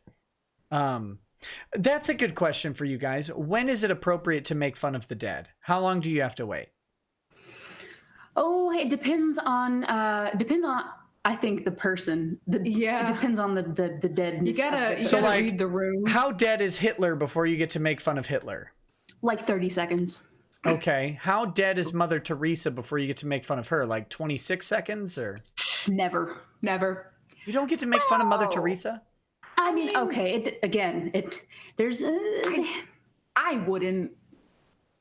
Speaker 1: That's a good question for you guys. When is it appropriate to make fun of the dead? How long do you have to wait?
Speaker 2: Oh, it depends on I think the person. It depends on the deadness.
Speaker 3: You gotta read the room.
Speaker 1: How dead is Hitler before you get to make fun of Hitler?
Speaker 2: Like 30 seconds.
Speaker 1: Okay. How dead is Mother Teresa before you get to make fun of her? Like 26 seconds or?
Speaker 2: Never.
Speaker 1: You don't get to make fun of Mother Teresa?
Speaker 2: I mean, okay. There's.
Speaker 3: I wouldn't.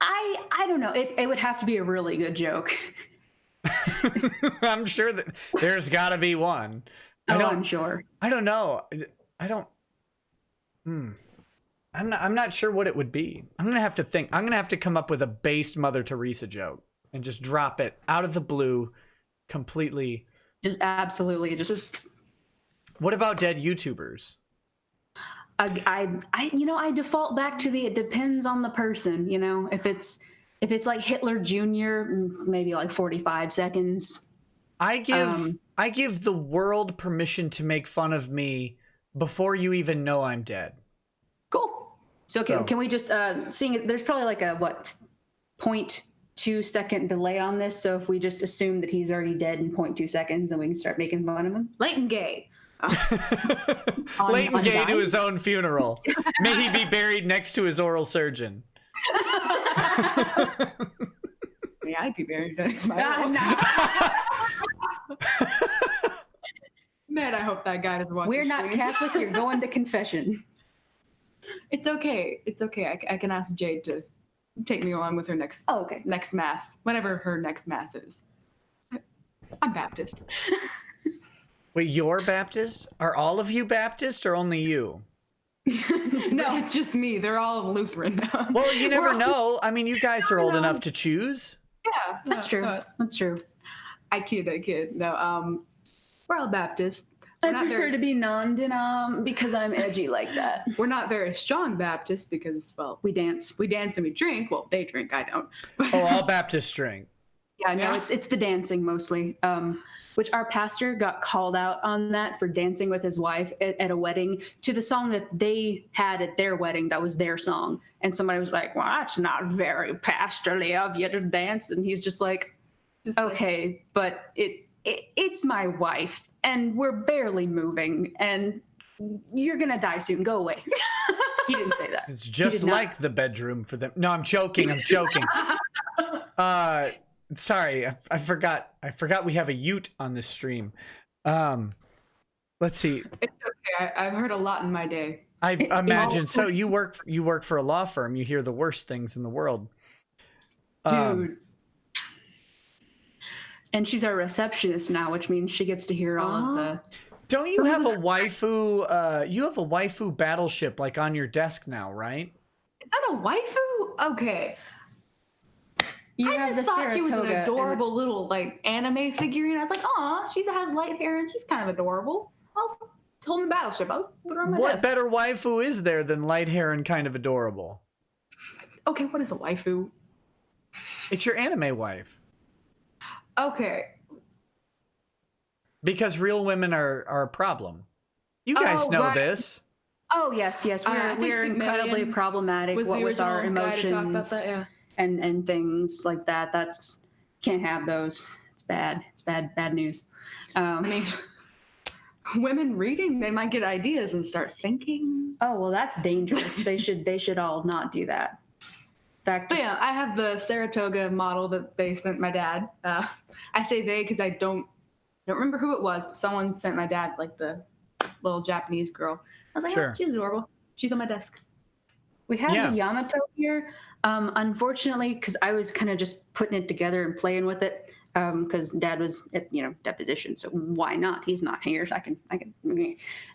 Speaker 2: I don't know. It would have to be a really good joke.
Speaker 1: I'm sure that there's got to be one.
Speaker 2: I'm sure.
Speaker 1: I don't know. I'm not sure what it would be. I'm gonna have to think. I'm gonna have to come up with a based Mother Teresa joke and just drop it out of the blue, completely.
Speaker 2: Just absolutely. Just.
Speaker 1: What about dead YouTubers?
Speaker 2: I default back to it depends on the person. If it's like Hitler Jr., maybe like 45 seconds.
Speaker 1: I give the world permission to make fun of me before you even know I'm dead.
Speaker 2: Cool. So can we just seeing there's probably like a 0.2 second delay on this. So if we just assume that he's already dead in 0.2 seconds, and we can start making fun of him.
Speaker 3: Latent gay.
Speaker 1: Latent gay to his own funeral. May he be buried next to his oral surgeon.
Speaker 3: May I be buried next to my Man, I hope that guy doesn't watch.
Speaker 2: We're not Catholic. You're going to confession.
Speaker 3: It's okay. I can ask Jade to take me along with her next mass, whenever her next mass is. I'm Baptist.
Speaker 1: Wait, you're Baptist? Are all of you Baptist or only you?
Speaker 3: No, it's just me. They're all Lutheran.
Speaker 1: Well, you never know. I mean, you guys are old enough to choose.
Speaker 3: Yeah,
Speaker 2: that's true. That's true.
Speaker 3: I kid. No, we're all Baptist.
Speaker 2: I prefer to be non-denom because I'm edgy like that.
Speaker 3: We're not very strong Baptists because, well,
Speaker 2: we dance.
Speaker 3: We dance and we drink. Well, they drink. I don't.
Speaker 1: Oh, all Baptists drink.
Speaker 2: Yeah, no, it's the dancing mostly. Which our pastor got called out on that for dancing with his wife at a wedding to the song that they had at their wedding. That was their song. And somebody was like, well, that's not very pastorly of you to dance. And he's just like, okay, but it's my wife and we're barely moving and you're going to die soon. Go away. He didn't say that.
Speaker 1: It's just like the bedroom for them. No, I'm joking. Sorry, I forgot we have a Ute on this stream. Let's see.
Speaker 3: It's okay. I've heard a lot in my day.
Speaker 1: I imagine. So you work for a law firm. You hear the worst things in the world.
Speaker 3: Dude.
Speaker 2: And she's our receptionist now, which means she gets to hear all of the...
Speaker 1: Don't you have a waifu? You have a waifu battleship like on your desk now, right?
Speaker 3: Is that a waifu? Okay. I just thought she was an
Speaker 2: Saratoga
Speaker 3: adorable little like anime figurine. I was like, aw, she has light hair and she's kind of adorable. I was holding the battleship. I was put her on my
Speaker 1: What
Speaker 3: desk.
Speaker 1: better waifu is there than light hair and kind of adorable?
Speaker 3: Okay, what is a waifu?
Speaker 1: It's your anime wife.
Speaker 3: Okay.
Speaker 1: Because real women are a problem. You guys know this.
Speaker 2: Oh yes, we're incredibly problematic with our emotions and things like that. That's can't have those. It's bad. It's bad news.
Speaker 3: I mean, women reading, they might get ideas and start thinking.
Speaker 2: Oh well, that's dangerous. They should all not do that. In fact,
Speaker 3: But yeah, I have the Saratoga model that they sent my dad. I say they because I don't remember who it was, but someone sent my dad like the little Japanese girl. I was like,
Speaker 1: Sure.
Speaker 3: oh, she's adorable. She's on my desk.
Speaker 2: we have the Yamato here. Unfortunately, because I was kind of just putting it together and playing with it, because Dad was at deposition, so why not? He's not here. So I can.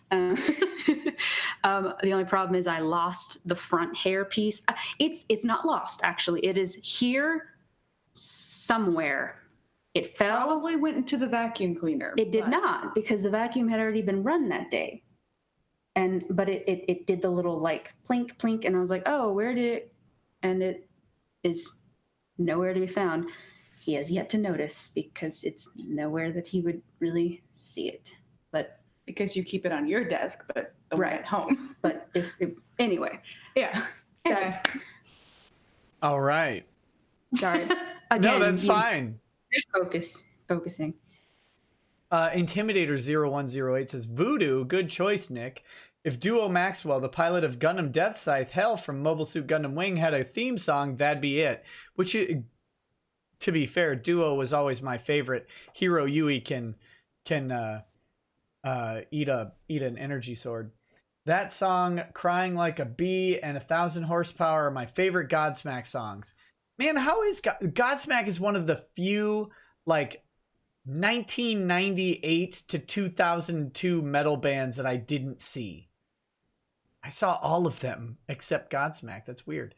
Speaker 2: The only problem is I lost the front hair piece. It's not lost actually. It is here somewhere. It fell.
Speaker 3: Probably went into the vacuum cleaner.
Speaker 2: It did not, because the vacuum had already been run that day. But it did the little like plink plink, and I was like, oh, where did it? And it is nowhere to be found. He has yet to notice because it's nowhere that he would really see it. But
Speaker 3: because you keep it on your desk, but right at home.
Speaker 2: But anyway,
Speaker 3: yeah. Okay.
Speaker 1: All right.
Speaker 2: Sorry. Again,
Speaker 1: No, that's fine.
Speaker 2: Focusing.
Speaker 1: Intimidator0108 says, Voodoo, good choice, Nick. If Duo Maxwell, the pilot of Gundam Death Scythe Hell from Mobile Suit Gundam Wing, had a theme song, that'd be it. Which, to be fair, Duo was always my favorite. Hiro Yui can eat an energy sword. That song, Crying Like a Bee, and 1,000 Horsepower are my favorite Godsmack songs. Man, how is Godsmack is one of the few like 1998 to 2002 metal bands that I didn't see. I saw all of them except Godsmack. That's weird.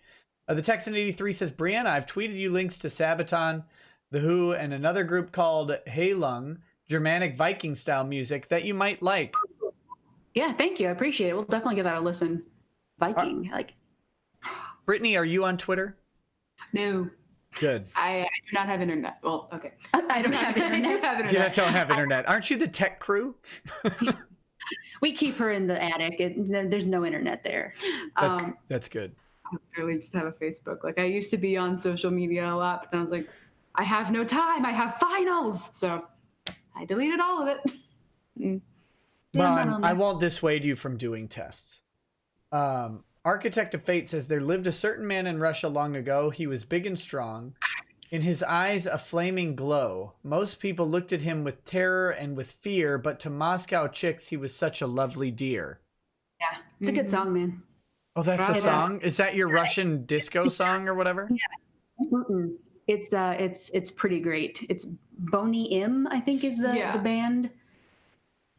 Speaker 1: The Texan 83 says, Brianna, I've tweeted you links to Sabaton, The Who, and another group called Heilung, Germanic Viking style music that you might like.
Speaker 2: Yeah, thank you. I appreciate it. We'll definitely give that a listen. Viking,
Speaker 1: Brittany, are you on Twitter?
Speaker 3: No.
Speaker 1: Good.
Speaker 3: I do not have internet. Well, okay.
Speaker 2: I don't have internet.
Speaker 3: I do have internet.
Speaker 1: Yeah, I don't have internet. Aren't you the tech crew?
Speaker 2: We keep her in the attic. There's no internet there.
Speaker 1: That's good.
Speaker 3: I literally just have a Facebook. Like I used to be on social media a lot, but then I was like, I have no time. I have finals. So I deleted all of it.
Speaker 1: Well, I won't dissuade you from doing tests. Architect of Fate says, there lived a certain man in Russia long ago. He was big and strong. In his eyes, a flaming glow. Most people looked at him with terror and with fear, but to Moscow chicks, he was such a lovely deer.
Speaker 2: Yeah, it's a good song, man.
Speaker 1: Oh, that's a song? Is that your Russian disco song or whatever?
Speaker 2: Yeah. It's pretty great. It's Boney M, I think, is the band.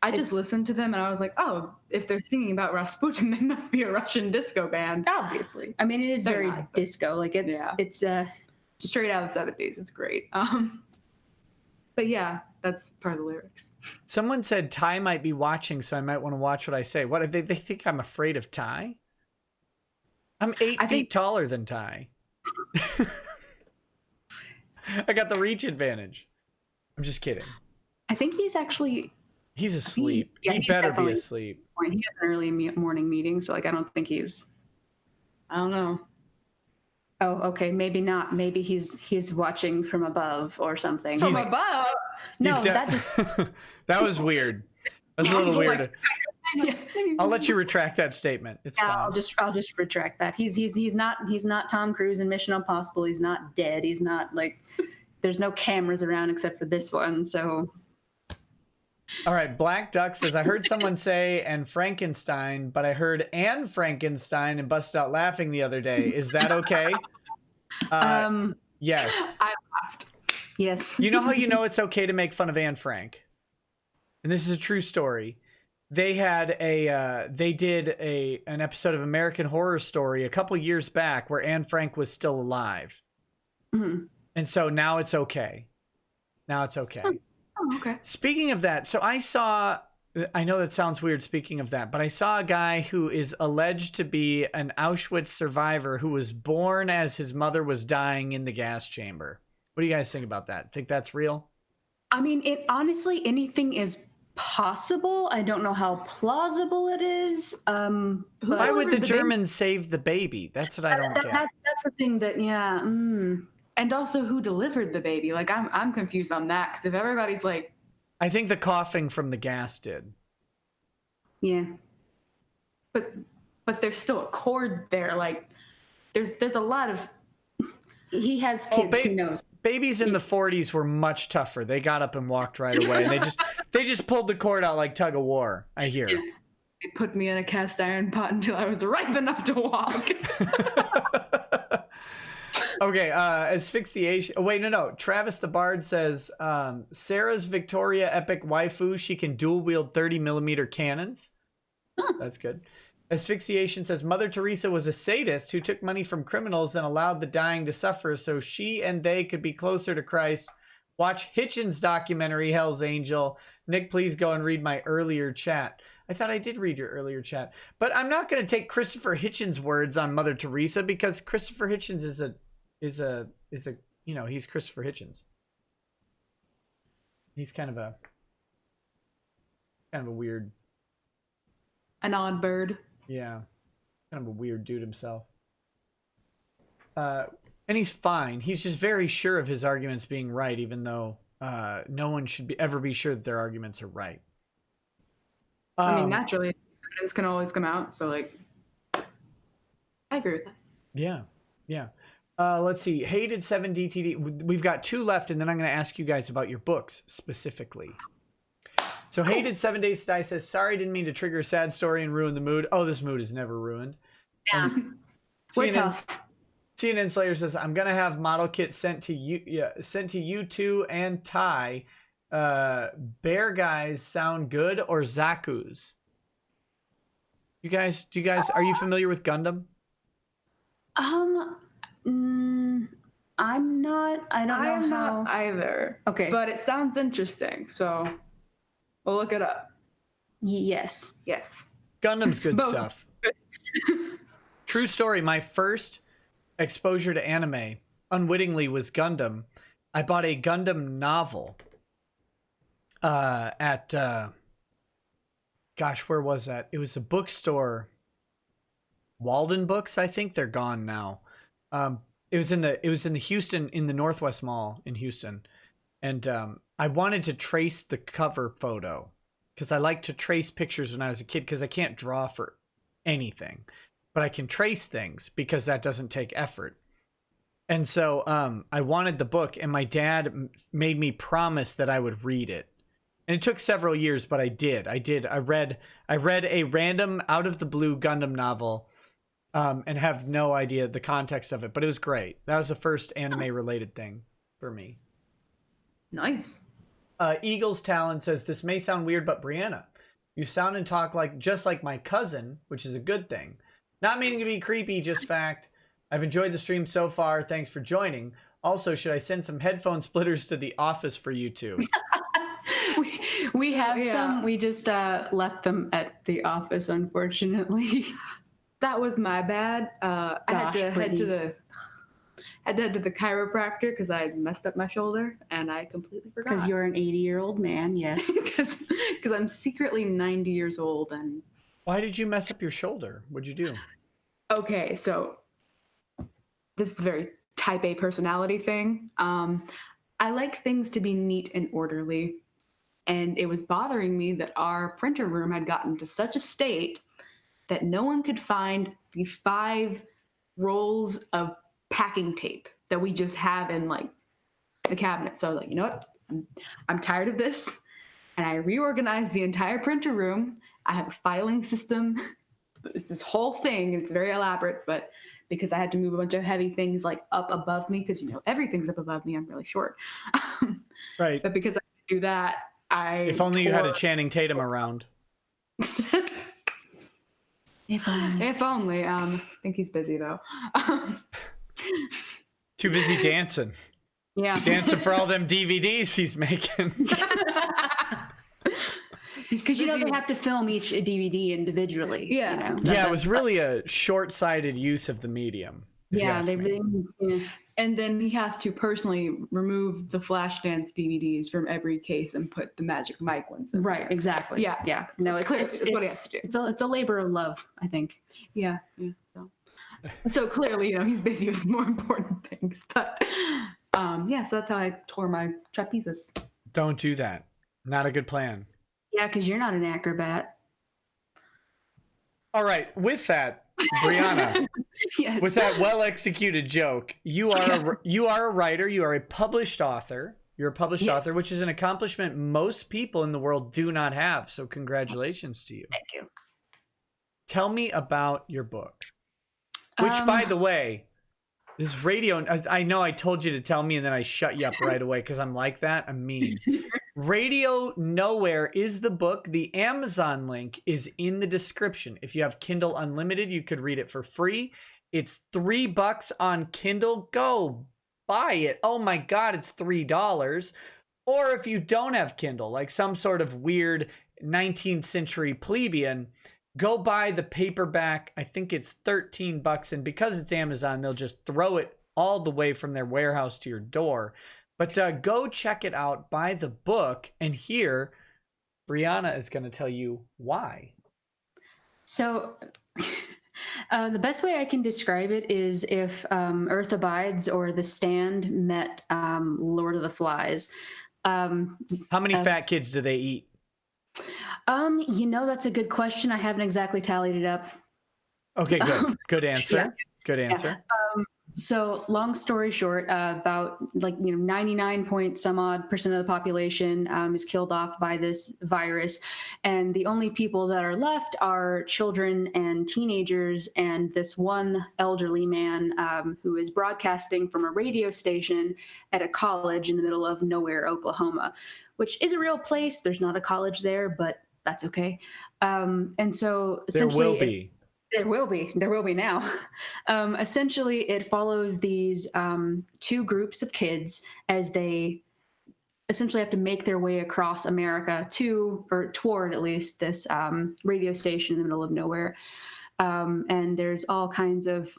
Speaker 3: I just listened to them and I was like, oh, if they're singing about Rasputin, they must be a Russian disco band.
Speaker 2: Obviously. I mean, it is very disco. Like it's
Speaker 3: straight out of the 70s. It's great. But yeah, that's part of the lyrics.
Speaker 1: Someone said Ty might be watching, so I might want to watch what I say. What, they think I'm afraid of Ty? I'm 8 feet taller than Ty. I got the reach advantage. I'm just kidding.
Speaker 2: I think he's actually.
Speaker 1: He's asleep.
Speaker 2: He
Speaker 1: He better be asleep.
Speaker 2: He has an early morning meeting, so like I don't think he's.
Speaker 3: I don't know.
Speaker 2: Oh, okay. Maybe not. Maybe he's watching from above or something.
Speaker 3: From above?
Speaker 2: No, that just.
Speaker 1: That was weird. That was a little weird. I'll let you retract that statement. It's fine.
Speaker 2: I'll just retract that. He's not Tom Cruise in Mission Impossible. He's not dead. He's not like. There's no cameras around except for this one. So.
Speaker 1: All right, Black Duck says, I heard someone say and Frankenstein, but I heard and Frankenstein and busted out laughing the other day. Is that okay? Yes.
Speaker 3: I laughed.
Speaker 2: Yes.
Speaker 1: You know how you know it's okay to make fun of Anne Frank? And this is a true story. They had they did an episode of American Horror Story a couple years back where Anne Frank was still alive.
Speaker 2: Mm-hmm.
Speaker 1: And so now it's okay. Now it's okay.
Speaker 3: Oh, okay.
Speaker 1: Speaking of that, so I know that sounds weird speaking of that, but I saw a guy who is alleged to be an Auschwitz survivor who was born as his mother was dying in the gas chamber. What do you guys think about that? Think that's real?
Speaker 2: I mean, honestly, anything is possible. I don't know how plausible it is.
Speaker 1: Why would the Germans save the baby? That's what I don't get.
Speaker 2: That's the thing that, yeah.
Speaker 3: And also, who delivered the baby? Like, I'm confused on that, because if everybody's like...
Speaker 1: I think the coughing from the gas did.
Speaker 2: Yeah.
Speaker 3: But there's still a cord there. Like, there's a lot of...
Speaker 2: He has kids, who knows?
Speaker 1: Babies in the 40s were much tougher. They got up and walked right away. And they just pulled the cord out like tug of war, I hear.
Speaker 3: Yeah. They put me in a cast iron pot until I was ripe enough to walk.
Speaker 1: Okay, asphyxiation. Oh, wait, no. Travis the Bard says, Sarah's Victoria epic waifu, she can dual wield 30mm cannons. That's good. Asphyxiation says, Mother Teresa was a sadist who took money from criminals and allowed the dying to suffer so she and they could be closer to Christ. Watch Hitchens' documentary, Hell's Angel. Nick, please go and read my earlier chat. I thought I did read your earlier chat. But I'm not going to take Christopher Hitchens' words on Mother Teresa because Christopher Hitchens is a he's Christopher Hitchens. He's kind of a weird,
Speaker 3: an odd bird.
Speaker 1: Yeah, kind of a weird dude himself. And he's fine. He's just very sure of his arguments being right, even though no one should ever be sure that their arguments are right.
Speaker 3: I mean, naturally, evidence can always come out. So, like, I agree with that.
Speaker 1: Yeah. Let's see. Hated 7DTD. We've got 2 left, and then I'm going to ask you guys about your books specifically. So cool. Hated 7 Days to Die says, sorry, didn't mean to trigger a sad story and ruin the mood. Oh, this mood is never ruined.
Speaker 2: Yeah. We're tough.
Speaker 1: CNN Slayer says, I'm going to have model kits sent to you two and Ty. Bear guys sound good or Zaku's? Do you guys, are you familiar with Gundam?
Speaker 2: I'm not. I don't know
Speaker 3: I'm
Speaker 2: how.
Speaker 3: not either.
Speaker 2: Okay.
Speaker 3: But it sounds interesting, so we'll look it up.
Speaker 2: Yes.
Speaker 1: Gundam's good stuff. True story. My first exposure to anime, unwittingly, was Gundam. I bought a Gundam novel at where was that? It was a bookstore. Walden Books, I think. They're gone now. It was in the Houston, in the Northwest Mall in Houston. And I wanted to trace the cover photo because I liked to trace pictures when I was a kid because I can't draw for anything, but I can trace things because that doesn't take effort. And so I wanted the book, and my dad made me promise that I would read it. And it took several years, but I did. I read a random out of the blue Gundam novel. And have no idea the context of it, but it was great. That was the first anime-related thing for me.
Speaker 3: Nice.
Speaker 1: Eagles Talon says, this may sound weird, but Brianna, you sound and talk just like my cousin, which is a good thing. Not meaning to be creepy, just fact. I've enjoyed the stream so far. Thanks for joining. Also, should I send some headphone splitters to the office for you two?
Speaker 2: we have some. We just left them at the office, unfortunately.
Speaker 3: That was my bad. I had to head to the... had to head to the chiropractor because I had messed up my shoulder and I completely forgot.
Speaker 2: Because you're an 80-year-old man, yes.
Speaker 3: Because I'm secretly 90 years old. And
Speaker 1: why did you mess up your shoulder? What'd you do?
Speaker 3: okay, so this is a very type A personality thing. I like things to be neat and orderly. And it was bothering me that our printer room had gotten to such a state that no one could find the 5 rolls of packing tape that we just have in like the cabinet. So I was like, you know what? I'm tired of this. And I reorganized the entire printer room. I have a filing system. It's this whole thing. It's very elaborate, but because I had to move a bunch of heavy things like up above me, because everything's up above me. I'm really short.
Speaker 1: Right.
Speaker 3: But because I could do that,
Speaker 1: if only you had a Channing Tatum around.
Speaker 2: If only.
Speaker 3: If only. I think he's busy though.
Speaker 1: Too busy dancing.
Speaker 2: Yeah.
Speaker 1: Dancing for all them DVDs he's making.
Speaker 2: Because they have to film each DVD individually.
Speaker 3: Yeah.
Speaker 1: Yeah, it was really a short-sighted use of the medium.
Speaker 2: Yeah,
Speaker 3: and then he has to personally remove the Flashdance DVDs from every case and put the Magic Mike ones in.
Speaker 2: Right, exactly.
Speaker 3: Yeah.
Speaker 2: Yeah. No, it's
Speaker 3: what he has to do.
Speaker 2: It's a labor of love, I think.
Speaker 3: Yeah. So clearly, he's busy with more important things. But so that's how I tore my trapezius.
Speaker 1: Don't do that. Not a good plan.
Speaker 2: Yeah, because you're not an acrobat.
Speaker 1: All right, with that, Brianna,
Speaker 2: yes.
Speaker 1: with that well-executed joke, you are a writer. You are a published author. You're a published author, which is an accomplishment most people in the world do not have. So congratulations to you.
Speaker 2: Thank you.
Speaker 1: Tell me about your book. Which, by the way, this radio, I know I told you to tell me and then I shut you up right away because I'm like that. I'm mean. Radio Nowhere is the book. The Amazon link is in the description. If you have Kindle Unlimited, you could read it for free. It's $3 on Kindle. Go buy it. Oh my God, it's $3. Or if you don't have Kindle, like some sort of weird 19th century plebeian, go buy the paperback. I think it's $13. And because it's Amazon, they'll just throw it all the way from their warehouse to your door. But go check it out, buy the book, and here, Brianna is going to tell you why.
Speaker 2: So the best way I can describe it is if Earth Abides or The Stand met Lord of the Flies.
Speaker 1: How many fat kids do they eat?
Speaker 2: That's a good question. I haven't exactly tallied it up.
Speaker 1: Okay, good. Good answer.
Speaker 2: Yeah.
Speaker 1: Good answer.
Speaker 2: So long story short, about 99 point some odd % of the population is killed off by this virus. And the only people that are left are children and teenagers and this one elderly man who is broadcasting from a radio station at a college in the middle of nowhere, Oklahoma, which is a real place. There's not a college there, but that's okay. And so essentially There will be now. Essentially, it follows these 2 groups of kids as they essentially have to make their way across America toward at least this radio station in the middle of nowhere. And there's all kinds of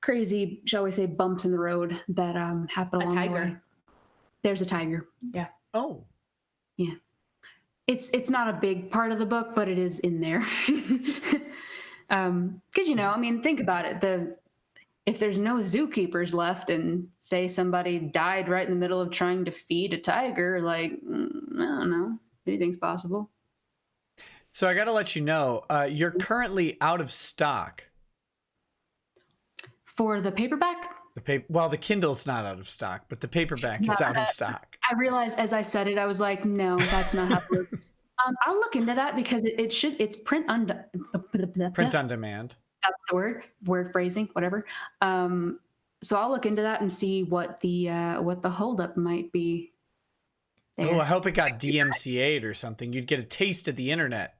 Speaker 2: crazy, shall we say, bumps in the road that happen along the way. There's a tiger. Yeah.
Speaker 1: Oh.
Speaker 2: Yeah. It's not a big part of the book, but it is in there. Because think about it. If there's no zookeepers left, and say somebody died right in the middle of trying to feed a tiger, I don't know, anything's possible.
Speaker 1: So I got to let you know, you're currently out of stock
Speaker 2: for the paperback.
Speaker 1: The Kindle's not out of stock, but the paperback is out of stock.
Speaker 2: I realized as I said it, I was like, no, that's not how it works. I'll look into that because it's print on
Speaker 1: demand.
Speaker 2: That's the word phrasing, whatever. So I'll look into that and see what the holdup might be there.
Speaker 1: Oh, I hope it got DMCA'd or something. You'd get a taste of the internet.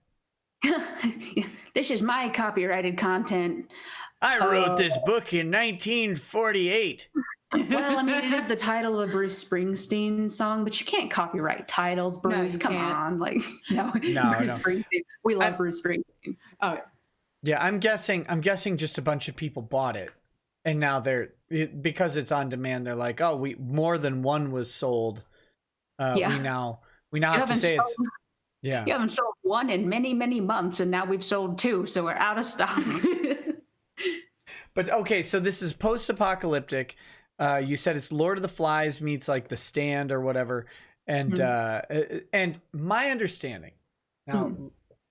Speaker 2: This is my copyrighted content.
Speaker 1: I wrote this book in 1948.
Speaker 2: Well, it is the title of a Bruce Springsteen song, but you can't copyright titles, Bruce.
Speaker 3: No,
Speaker 2: Come on. No, Bruce Springsteen. We love Bruce Springsteen.
Speaker 3: Oh,
Speaker 1: yeah, I'm guessing just a bunch of people bought it and now because it's on demand, they're like, oh, we more than one was sold. We now have to say it's
Speaker 2: you haven't sold one in many, many months, and now we've sold two, so we're out of stock.
Speaker 1: But okay, so this is post-apocalyptic. You said it's Lord of the Flies meets like The Stand or whatever, and my understanding. Now,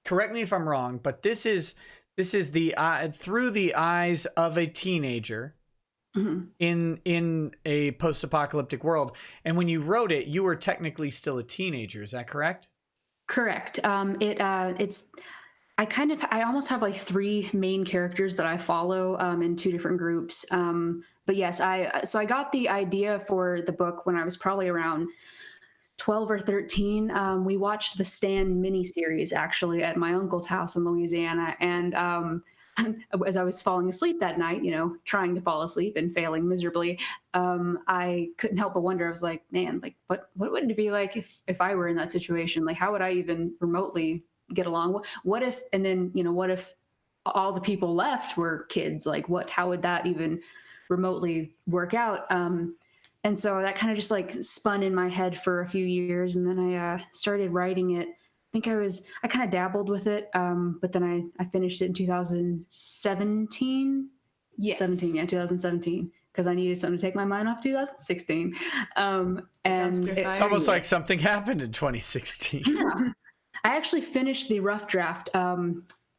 Speaker 1: correct me if I'm wrong, but this is the through the eyes of a teenager in a post-apocalyptic world. And when you wrote it, you were technically still a teenager. Is that correct?
Speaker 2: Correct. It's I almost have like three main characters that I follow in two different groups. But yes, I got the idea for the book when I was probably around 12 or 13. We watched the Stand miniseries actually at my uncle's house in Louisiana, and as I was falling asleep that night, trying to fall asleep and failing miserably, I couldn't help but wonder. I was like, man, like what would it be like if I were in that situation? Like, how would I even remotely get along? What if, and then, what if all the people left were kids? Like how would that even remotely work out? And so that kind of just like spun in my head for a few years. And then I started writing it. I kind of dabbled with it. But then I finished it in 2017. Yes. 2017. Because I needed something to take my mind off 2016. And
Speaker 1: it's almost like something happened in 2016.
Speaker 2: Yeah. I actually finished the rough draft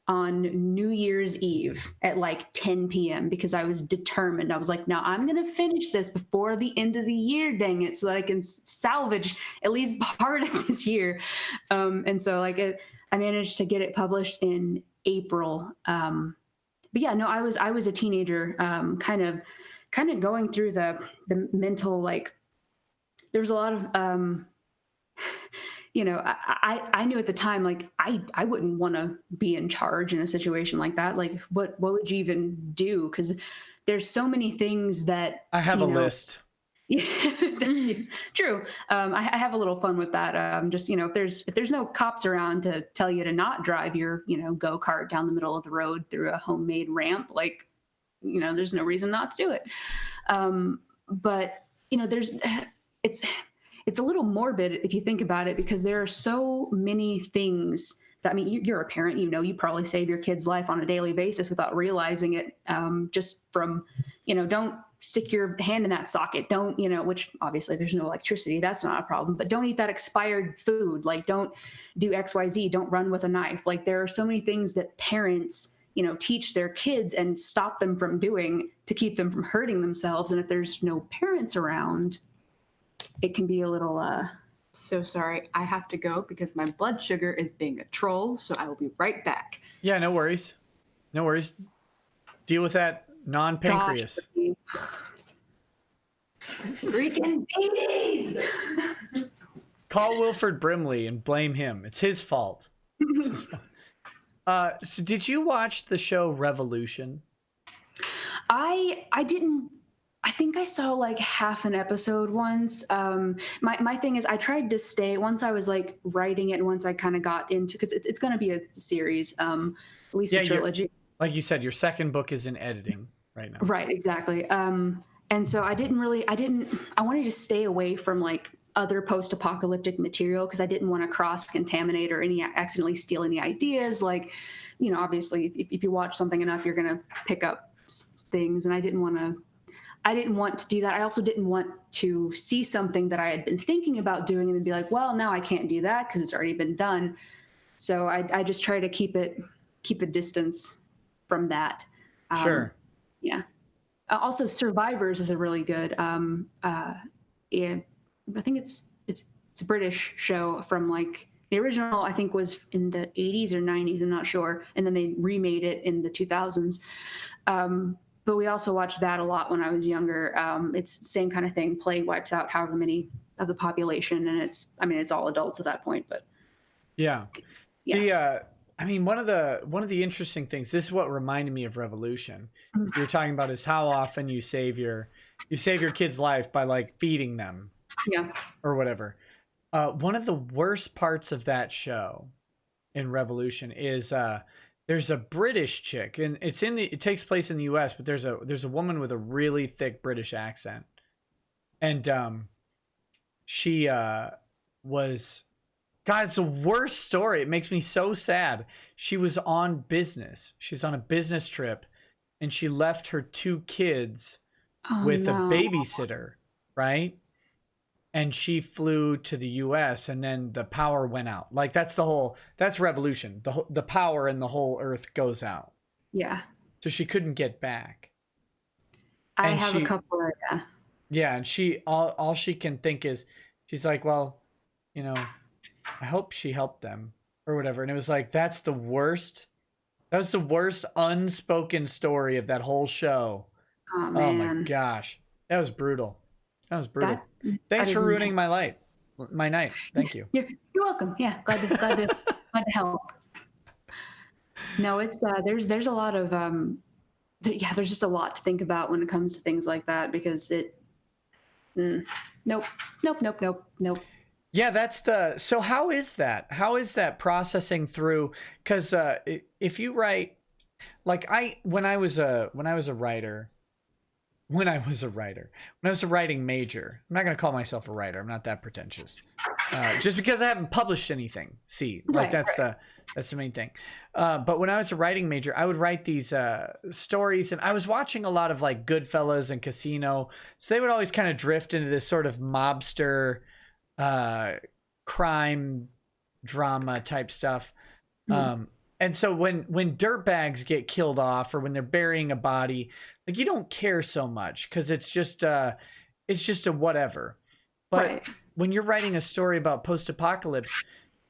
Speaker 2: on New Year's Eve at like 10 p.m. because I was determined. I was like, no, I'm going to finish this before the end of the year, dang it, so that I can salvage at least part of this year. And so I managed to get it published in April. But yeah, no, I was a teenager, kind of going through the mental, like, there's a lot of, I knew at the time, like, I wouldn't want to be in charge in a situation like that. Like, what would you even do? Because there's so many things that
Speaker 1: I have a list.
Speaker 2: True. I have a little fun with that. Just, if there's no cops around to tell you to not drive your, go-kart down the middle of the road through a homemade ramp, like, there's no reason not to do it. But, it's a little morbid if you think about it, because there are so many things that, you're a parent, you probably save your kid's life on a daily basis without realizing it. Just from, don't stick your hand in that socket. Don't, which obviously there's no electricity. That's not a problem, but don't eat that expired food. Like, don't do XYZ. Don't run with a knife. Like, there are so many things that parents, teach their kids and stop them from doing to keep them from hurting themselves. And if there's no parents around, it can be a little,
Speaker 3: So sorry, I have to go because my blood sugar is being a troll, so I will be right back.
Speaker 1: Yeah, no worries. No worries. Deal with that non-pancreas.
Speaker 2: Freaking babies!
Speaker 1: Call Wilford Brimley and blame him. It's his fault. So did you watch the show Revolution?
Speaker 2: I didn't. I think I saw like half an episode once. My thing is, I tried to stay once I was like writing it, and once I kind of got into, because it's going to be a series, at least a trilogy.
Speaker 1: Like you said, your second book is in editing right now.
Speaker 2: Right, exactly. And so I wanted to stay away from like other post-apocalyptic material because I didn't want to cross-contaminate or accidentally steal any ideas. Like, obviously, if you watch something enough, you're going to pick up things, and I didn't want to do that. I also didn't want to see something that I had been thinking about doing and then be like, well, now I can't do that because it's already been done. So I just try to keep a distance from that.
Speaker 1: Sure.
Speaker 2: Yeah. Also, Survivors is a really good. I think it's a British show from like the original. I think was in the 80s or 90s. I'm not sure, and then they remade it in the 2000s. But we also watched that a lot when I was younger. It's the same kind of thing. Plague wipes out however many of the population, and it's all adults at that point. But
Speaker 1: yeah. One of the interesting things. This is what reminded me of Revolution. You're talking about is how often you save your kid's life by like feeding them, or whatever. One of the worst parts of that show in Revolution is there's a British chick, and it takes place in the US, but there's a woman with a really thick British accent. And she was, God, it's the worst story. It makes me so sad. She was on business. She was on a business trip, and she left her 2 kids with a babysitter, right? And she flew to the US, and then the power went out. Like, that's revolution. The power in the whole earth goes out.
Speaker 2: Yeah.
Speaker 1: So she couldn't get back.
Speaker 2: I have a couple of, yeah.
Speaker 1: Yeah, and she all she can think is, she's like, well, you know, I hope she helped them or whatever. And it was like, that's the worst. That was the worst unspoken story of that whole show.
Speaker 2: Oh man.
Speaker 1: Oh my gosh. That was brutal. Thanks for ruining my night. Thank you.
Speaker 2: You're welcome. Yeah, glad to help. No, it's there's a lot of there's just a lot to think about when it comes to things like that, because nope.
Speaker 1: Yeah, so how is that processing through? Because if you write, like when I was a writing major, I'm not going to call myself a writer. I'm not that pretentious. Just because I haven't published anything. That's the main thing. But when I was a writing major, I would write these stories, and I was watching a lot of like Goodfellas and Casino. So they would always kind of drift into this sort of mobster, crime drama type stuff. And so when dirtbags get killed off, or when they're burying a body, like, you don't care so much because it's just a whatever. But when you're writing a story about post-apocalypse,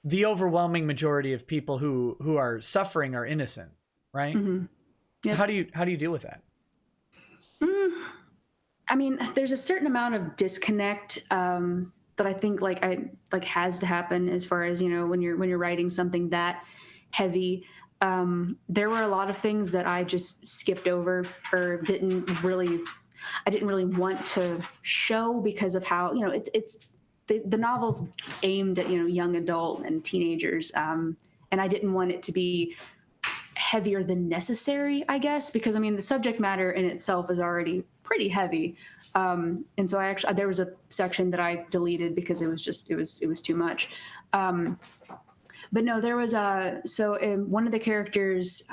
Speaker 1: the overwhelming majority of people who are suffering are innocent, right? Mm-hmm. Yep. So how do you deal with that?
Speaker 2: I mean, there's a certain amount of disconnect that I think has to happen, as far as, you know, when you're writing something that heavy. There were a lot of things that I just skipped over, or didn't really want to show, because of how, you know, it's the novel's aimed at, you know, young adult and teenagers, and I didn't want it to be heavier than necessary, I guess, because, I mean, the subject matter in itself is already pretty heavy, and so there was a section that I deleted because it was too much. But no, there was one of the characters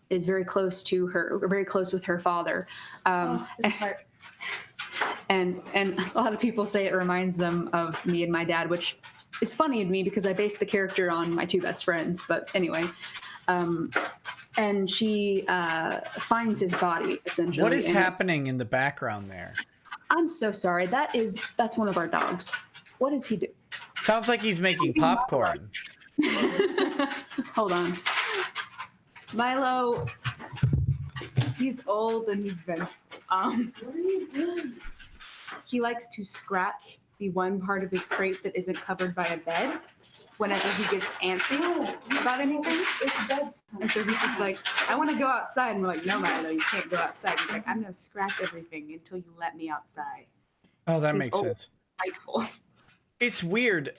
Speaker 2: is very close with her father, and a lot of people say it reminds them of me and my dad, which is funny to me because I based the character on my 2 best friends. But anyway, and she finds his body, essentially.
Speaker 1: What is happening in the background there?
Speaker 2: I'm so sorry. That's one of our dogs. What does he do?
Speaker 1: Sounds like he's making popcorn.
Speaker 2: Hold on.
Speaker 3: Milo, he's old and he's vengeful. What are you doing? He likes to scratch the one part of his crate that isn't covered by a bed whenever he gets antsy about anything. It's bedtime. And so he's just like, I want to go outside. And we're like, no, Milo, you can't go outside. He's like, I'm going to scratch everything until you let me outside.
Speaker 1: Oh, that makes sense.
Speaker 3: Spiteful.
Speaker 1: It's weird.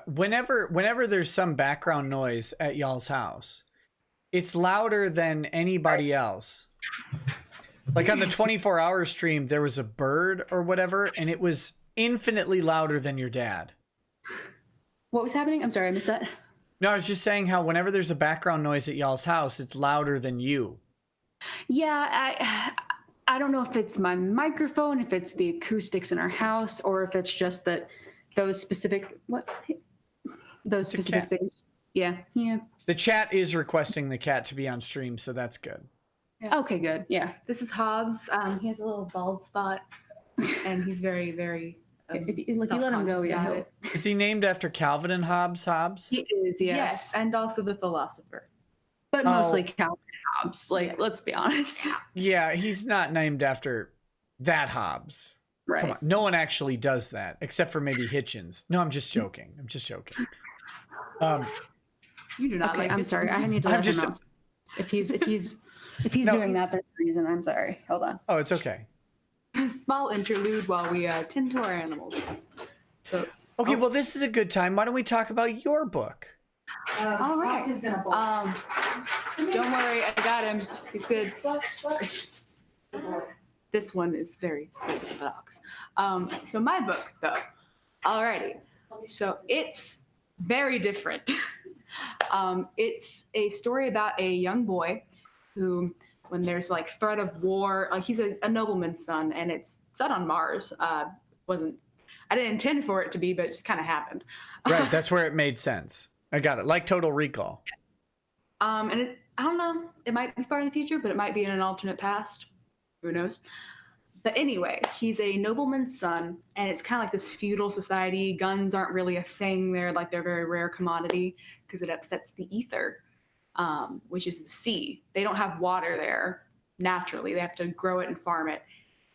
Speaker 1: Whenever there's some background noise at y'all's house, it's louder than anybody else. Like on the 24-hour stream, there was a bird or whatever, and it was infinitely louder than your dad.
Speaker 2: What was happening? I'm sorry, I missed that.
Speaker 1: No, I was just saying how whenever there's a background noise at y'all's house, it's louder than you.
Speaker 2: Yeah, I don't know if it's my microphone, if it's the acoustics in our house, or if it's just that those specific things. Yeah.
Speaker 1: The chat is requesting the cat to be on stream, so that's good.
Speaker 2: Yeah. Okay, good. Yeah.
Speaker 3: This is Hobbs. He has a little bald spot, and he's very, very.
Speaker 2: If you let him go, yeah.
Speaker 1: Is he named after Calvin and Hobbes?
Speaker 2: He is, yes.
Speaker 3: And also the philosopher.
Speaker 2: But mostly Calvin and Hobbes. Let's be honest.
Speaker 1: Yeah, he's not named after that Hobbes.
Speaker 2: Right.
Speaker 1: Come on. No one actually does that, except for maybe Hitchens. No, I'm just joking.
Speaker 3: You do not.
Speaker 2: Okay, I'm sorry. I need to let him know. If he's doing that, there's a reason. I'm sorry. Hold on.
Speaker 1: Oh, it's okay.
Speaker 3: Small interlude while we tend to our animals. So
Speaker 1: okay, well, this is a good time. Why don't we talk about your book?
Speaker 3: All right.
Speaker 4: Is gonna
Speaker 3: Don't worry, I got him. He's good. This one is very sweet for dogs. So my book, though. Alrighty. So it's very different. It's a story about a young boy who, when there's like threat of war, he's a nobleman's son, and it's set on Mars. I didn't intend for it to be, but it just kind of happened.
Speaker 1: Right, that's where it made sense. I got it. Like Total Recall.
Speaker 3: And I don't know, it might be far in the future, but it might be in an alternate past. Who knows? But anyway, he's a nobleman's son, and it's kind of like this feudal society. Guns aren't really a thing. They're a very rare commodity because it upsets the ether, which is the sea. They don't have water there naturally. They have to grow it and farm it.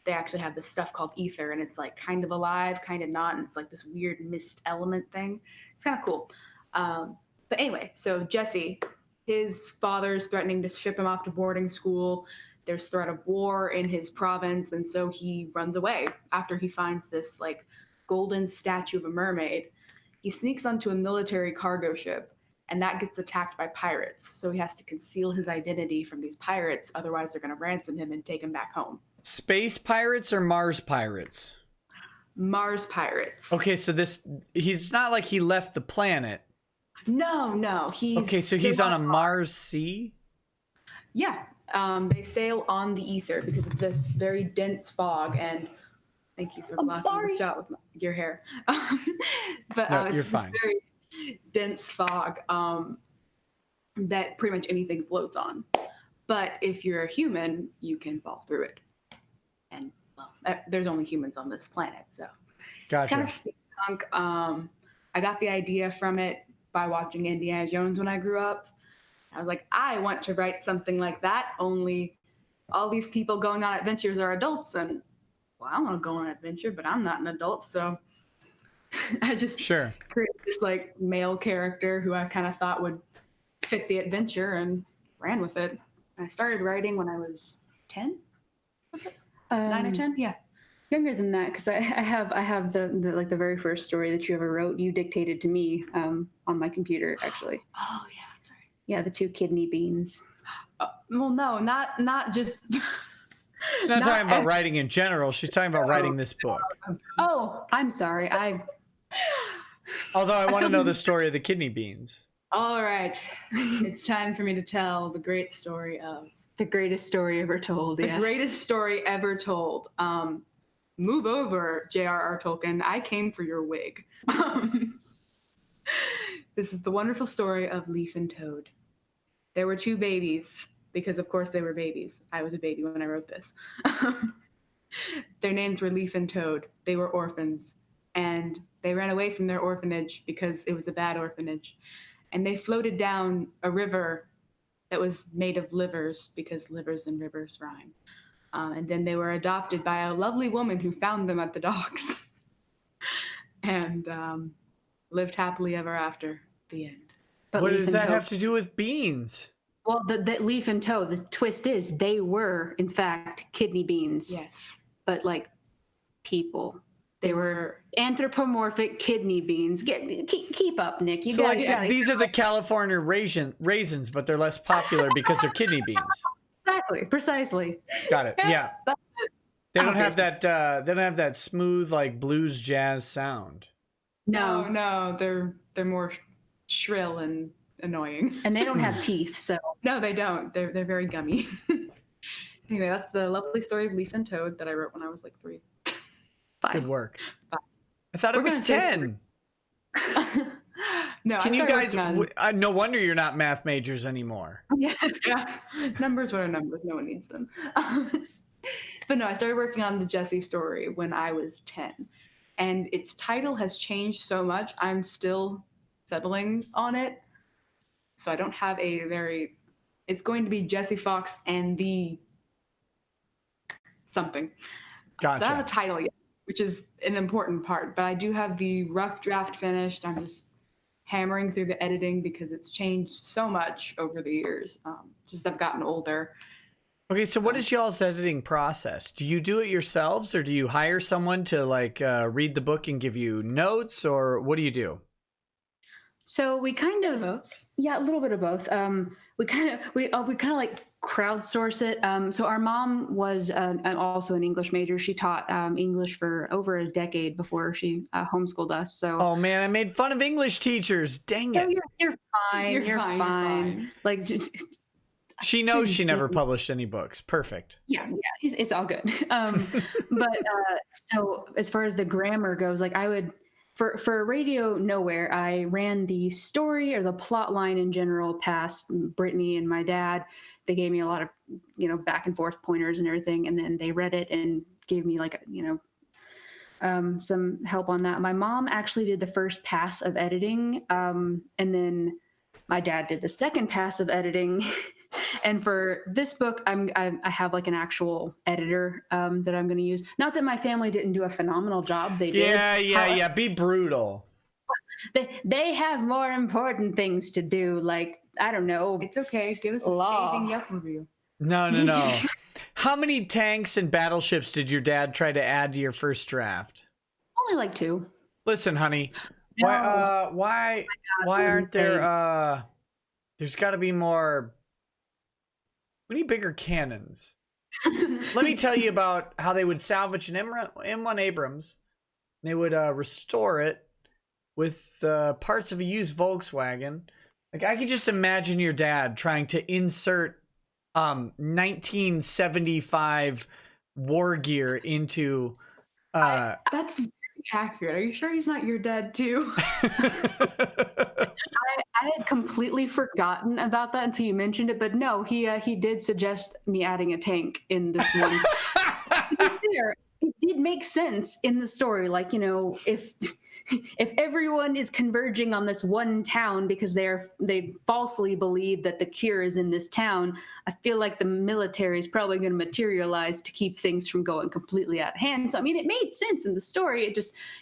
Speaker 3: They actually have this stuff called ether, and it's like kind of alive, kind of not, and it's like this weird mist element thing. It's kind of cool. But anyway, so Jesse, his father's threatening to ship him off to boarding school. There's threat of war in his province, and so he runs away after he finds this like golden statue of a mermaid. He sneaks onto a military cargo ship, and that gets attacked by pirates. So he has to conceal his identity from these pirates, otherwise they're going to ransom him and take him back home.
Speaker 1: Space pirates or Mars pirates?
Speaker 3: Mars pirates.
Speaker 1: Okay, so he's not like he left the planet.
Speaker 3: No, he's
Speaker 1: okay. So he's on a Mars sea.
Speaker 3: Yeah. They sail on the ether because it's this very dense fog. And thank you for blocking the shot with your hair. But
Speaker 1: no,
Speaker 3: it's
Speaker 1: you're
Speaker 3: this
Speaker 1: fine.
Speaker 3: very dense fog that pretty much anything floats on. But if you're a human, you can fall through it. And well, there's only humans on this planet, so
Speaker 1: Gotcha.
Speaker 3: it's kind of steampunk. I got the idea from it by watching Indiana Jones when I grew up. I was like, I want to write something like that, only all these people going on adventures are adults, and well, I want to go on an adventure, but I'm not an adult, so I just created this like male character who I kind of thought would fit the adventure and ran with it. I started writing when I was 10. Was it 9 or 10? Yeah.
Speaker 2: Younger than that, because I have the very first story that you ever wrote. You dictated to me on my computer, actually.
Speaker 3: Oh yeah, that's right.
Speaker 2: Yeah, the 2 kidney beans.
Speaker 3: Well, no, not just.
Speaker 1: She's not talking about writing in general. She's talking about writing this book.
Speaker 2: Oh, I'm sorry.
Speaker 1: Although I want to know the story of the kidney beans.
Speaker 3: All right, it's time for me to tell the great story of
Speaker 2: the greatest story ever told.
Speaker 3: The greatest story ever told. Move over, J.R.R. Tolkien. I came for your wig. This is the wonderful story of Leaf and Toad. There were 2 babies, because of course they were babies. I was a baby when I wrote this. Their names were Leaf and Toad. They were orphans, and they ran away from their orphanage because it was a bad orphanage. And they floated down a river that was made of livers, because livers and rivers rhyme. And then they were adopted by a lovely woman who found them at the docks. And lived happily ever after. The end.
Speaker 2: But
Speaker 1: what does that have to do with beans?
Speaker 2: Well, the Leaf and Toad, the twist is they were, in fact, kidney beans.
Speaker 3: Yes.
Speaker 2: But like people. They were anthropomorphic kidney beans. Keep up, Nick. You got
Speaker 1: these are the California raisins, but they're less popular because they're kidney beans.
Speaker 2: Exactly, precisely.
Speaker 1: Got it. Yeah. They don't have that. They don't have that smooth like blues jazz sound.
Speaker 3: No, they're more shrill and annoying.
Speaker 2: And they don't have teeth, so
Speaker 3: no, they don't. They're very gummy. Anyway, that's the lovely story of Leaf and Toad that I wrote when I was like 3.
Speaker 2: 5.
Speaker 1: Good work. 5. I thought it was 10.
Speaker 3: No,
Speaker 1: can you guys? No wonder you're not math majors anymore.
Speaker 3: Yeah. Numbers what are numbers? No one needs them. But no, I started working on the Jesse story when I was 10, and its title has changed so much. I'm still settling on it, so I don't have a very. It's going to be Jesse Fox and the something.
Speaker 1: Gotcha.
Speaker 3: So I don't have a title yet, which is an important part, but I do have the rough draft finished. I'm just hammering through the editing because it's changed so much over the years. Just I've gotten older.
Speaker 1: Okay, so what is y'all's editing process? Do you do it yourselves, or do you hire someone to like read the book and give you notes, or what do you do?
Speaker 2: So we kind of, a little bit of both. We kind of like crowdsource it. So our mom was also an English major. She taught English for over a decade before she homeschooled us. So
Speaker 1: oh man, I made fun of English teachers. Dang it!
Speaker 2: You're fine. You're fine. Like
Speaker 1: she knows she never published any books. Perfect.
Speaker 2: Yeah, it's all good. But so as far as the grammar goes, like I would. For Radio Nowhere, I ran the story or the plot line in general past Brittany and my dad. They gave me a lot of, back and forth pointers and everything. And then they read it and gave me some help on that. My mom actually did the first pass of editing. And then my dad did the second pass of editing. And for this book, I have like an actual editor that I'm going to use. Not that my family didn't do a phenomenal job. They did.
Speaker 1: Yeah. Be brutal.
Speaker 2: They have more important things to do. Like, I don't know.
Speaker 3: It's okay. Give us a scathing Yelp review.
Speaker 1: No. How many tanks and battleships did your dad try to add to your first draft?
Speaker 2: Only like 2.
Speaker 1: Listen, honey.
Speaker 2: No.
Speaker 1: Why aren't there? There's got to be more. We need bigger cannons. Let me tell you about how they would salvage an M1 Abrams. They would restore it with parts of a used Volkswagen. Like I could just imagine your dad trying to insert 1975 war gear into.
Speaker 3: That's very accurate. Are you sure he's not your dad too?
Speaker 2: I had completely forgotten about that until you mentioned it, but no, he did suggest me adding a tank in this one. To be fair, it did make sense in the story. Like, if everyone is converging on this one town because they falsely believe that the cure is in this town, I feel like the military is probably going to materialize to keep things from going completely out of hand. So, I mean, it made sense in the story.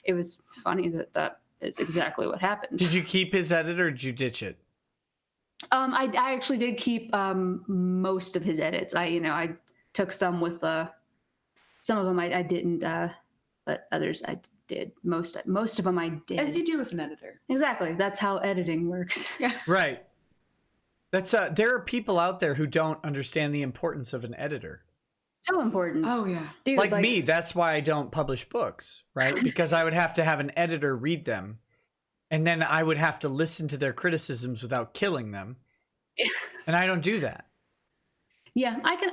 Speaker 2: It was funny that is exactly what happened.
Speaker 1: Did you keep his edit or did you ditch it?
Speaker 2: I actually did keep most of his edits. I took some with some of them I didn't, but others I did. Most of them I did.
Speaker 3: As you do with an editor.
Speaker 2: Exactly. That's how editing works.
Speaker 3: Yeah.
Speaker 1: Right. That's there are people out there who don't understand the importance of an editor.
Speaker 2: So important.
Speaker 3: Oh yeah.
Speaker 2: Dude,
Speaker 1: like me, that's why I don't publish books, right? Because I would have to have an editor read them, and then I would have to listen to their criticisms without killing them. And I don't do that.
Speaker 2: Yeah, I can.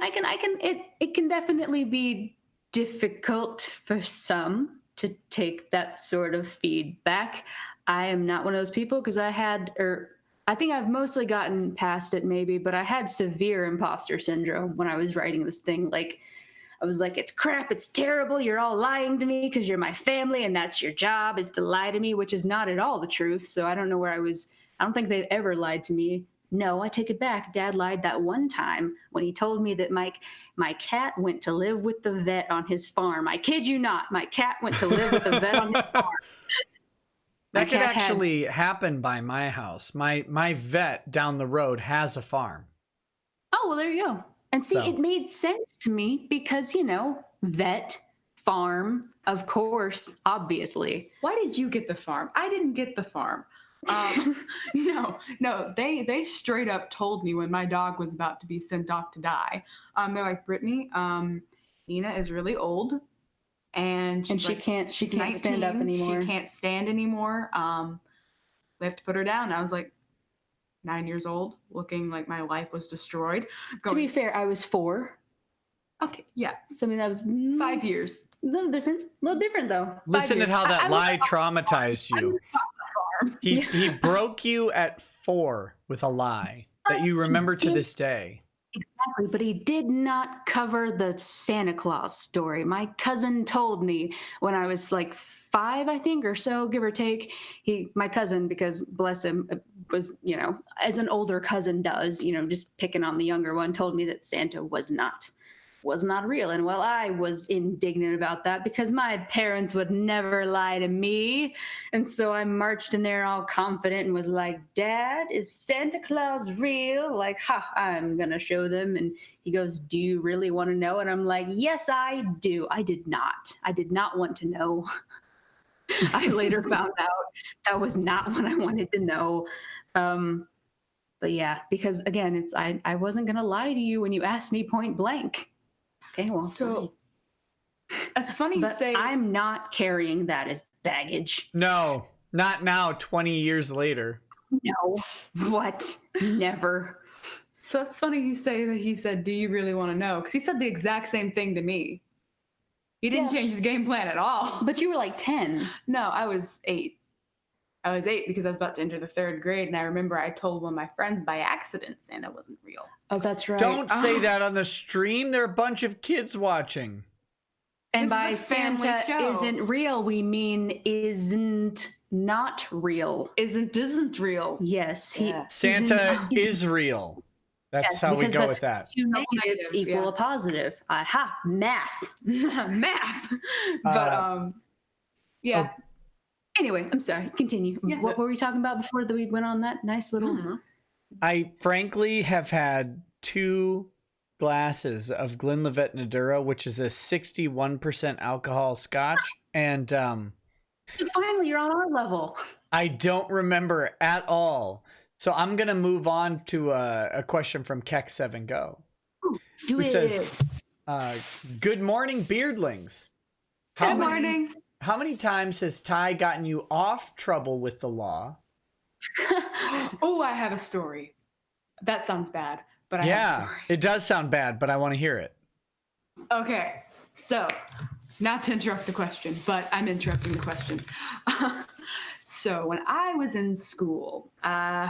Speaker 2: It can definitely be difficult for some to take that sort of feedback. I am not one of those people because I think I've mostly gotten past it maybe, but I had severe imposter syndrome when I was writing this thing. Like, I was like, it's crap, it's terrible, you're all lying to me because you're my family and that's your job is to lie to me, which is not at all the truth. So I don't know where I don't think they've ever lied to me. No, I take it back. Dad lied that one time when he told me that my cat went to live with the vet on his farm. I kid you not, my cat went to live with the vet on his farm.
Speaker 1: That could actually happen by my house. My vet down the road has a farm.
Speaker 2: Oh, well, there you go. And see, it made sense to me because, vet, farm, of course, obviously.
Speaker 3: Why did you get the farm? I didn't get the farm. No, they straight up told me when my dog was about to be sent off to die. They're like, Brittany, Nina is really old. And
Speaker 2: she can't stand up anymore.
Speaker 3: She can't stand anymore. We have to put her down. I was like 9 years old, looking like my life was destroyed.
Speaker 2: To be fair, I was 4.
Speaker 3: Okay, yeah.
Speaker 2: So I mean, that was
Speaker 3: 5 years.
Speaker 2: A little different though.
Speaker 1: Listen to how that lie traumatized you. He broke you at 4 with a lie that you remember to this day.
Speaker 2: Exactly, but he did not cover the Santa Claus story. My cousin told me when I was like 5, I think, or so, give or take. My cousin, because bless him, was, as an older cousin does, just picking on the younger one, told me that Santa was not real. And well, I was indignant about that because my parents would never lie to me. And so I marched in there all confident and was like, Dad, is Santa Claus real? Like, I'm going to show them. And he goes, do you really want to know? And I'm like, yes, I do. I did not want to know. I later found out that was not what I wanted to know. But yeah, because again, it's I wasn't gonna lie to you when you asked me point blank. Okay, well,
Speaker 3: So it's funny you
Speaker 2: but
Speaker 3: say
Speaker 2: I'm not carrying that as baggage.
Speaker 1: No, not now, 20 years later.
Speaker 2: No, what? Never.
Speaker 3: So it's funny you say that he said, "Do you really want to know?" Because he said the exact same thing to me. He didn't change his game plan at all.
Speaker 2: But you were like 10.
Speaker 3: No, I was 8. I was 8 because I was about to enter the 3rd grade, and I remember I told one of my friends by accident Santa wasn't real.
Speaker 2: Oh, that's right.
Speaker 1: Don't say that on the stream. There are a bunch of kids watching.
Speaker 2: And
Speaker 3: This
Speaker 2: by
Speaker 3: is a family
Speaker 2: Santa
Speaker 3: show.
Speaker 2: isn't real, we mean isn't not real.
Speaker 3: Isn't real.
Speaker 2: Yes, he
Speaker 3: Yeah.
Speaker 1: Santa
Speaker 2: isn't-
Speaker 1: is real. That's
Speaker 2: Yes,
Speaker 1: how we
Speaker 2: because
Speaker 1: go
Speaker 2: the
Speaker 1: with that.
Speaker 2: Two
Speaker 3: Double
Speaker 2: negatives
Speaker 3: negative,
Speaker 2: equal
Speaker 3: yeah.
Speaker 2: a positive. Aha, math.
Speaker 3: Math. But yeah.
Speaker 2: Anyway, I'm sorry. Continue.
Speaker 3: Yeah.
Speaker 2: What were we talking about before that we went on that nice little?
Speaker 1: I frankly have had 2 glasses of Glenlivet Nadura, which is a 61% alcohol scotch, and
Speaker 2: Finally, you're on our level.
Speaker 1: I don't remember at all. So I'm gonna move on to a question from Keck7Go,
Speaker 2: Do
Speaker 1: who
Speaker 2: it.
Speaker 1: says, "Good morning, beardlings.
Speaker 3: Good morning.
Speaker 1: How many times has Ty gotten you off trouble with the law?"
Speaker 3: Oh, I have a story. That sounds bad, but I have a
Speaker 1: Yeah,
Speaker 3: story.
Speaker 1: it does sound bad, but I want to hear it.
Speaker 3: Okay, so not to interrupt the question, but I'm interrupting the question. So when I was in school, I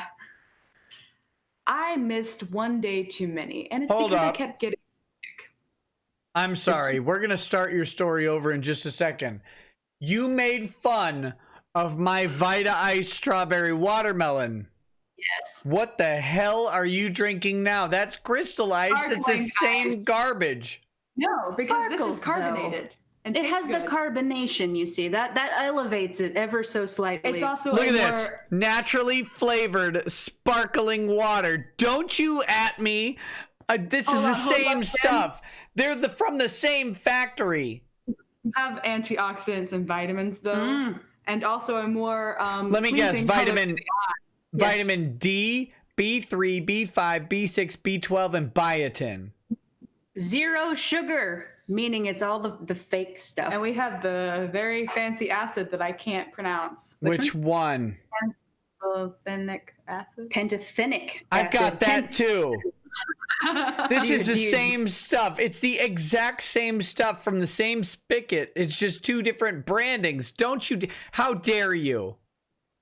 Speaker 3: missed one day too many, and it's
Speaker 1: Hold
Speaker 3: because I
Speaker 1: up.
Speaker 3: kept getting.
Speaker 1: I'm sorry. We're going to start your story over in just a second. You made fun of my Vita Ice strawberry watermelon.
Speaker 2: Yes.
Speaker 1: What the hell are you drinking now? That's Crystal Ice. It's the
Speaker 3: Sparkling
Speaker 1: same garbage.
Speaker 3: No, because this
Speaker 2: Sparkles,
Speaker 3: is carbonated. And
Speaker 2: It has
Speaker 3: tastes
Speaker 2: the
Speaker 3: good.
Speaker 2: carbonation, you see. That elevates it ever so slightly.
Speaker 3: It's also
Speaker 1: Look
Speaker 3: a
Speaker 1: at this.
Speaker 3: more-
Speaker 1: Naturally flavored sparkling water. Don't you at me. This is
Speaker 3: Hold
Speaker 1: the
Speaker 3: on, hold
Speaker 1: same
Speaker 3: on,
Speaker 1: stuff. They're from the same factory.
Speaker 3: have antioxidants and vitamins though, and also a more
Speaker 1: Let me guess.
Speaker 3: pleasing color to
Speaker 1: Vitamin
Speaker 3: the eye.
Speaker 2: Yes.
Speaker 1: Vitamin D, B3, B5, B6, B12, and biotin.
Speaker 2: Zero sugar, meaning it's all the fake stuff.
Speaker 3: And we have the very fancy acid that I can't pronounce.
Speaker 1: Which one?
Speaker 3: Pantothenic acid.
Speaker 2: Pantothenic
Speaker 1: I've got
Speaker 2: acid.
Speaker 1: that too. This is the
Speaker 2: Dude.
Speaker 1: same stuff. It's the exact same stuff from the same spigot. It's just 2 different brandings. Don't you? How dare you?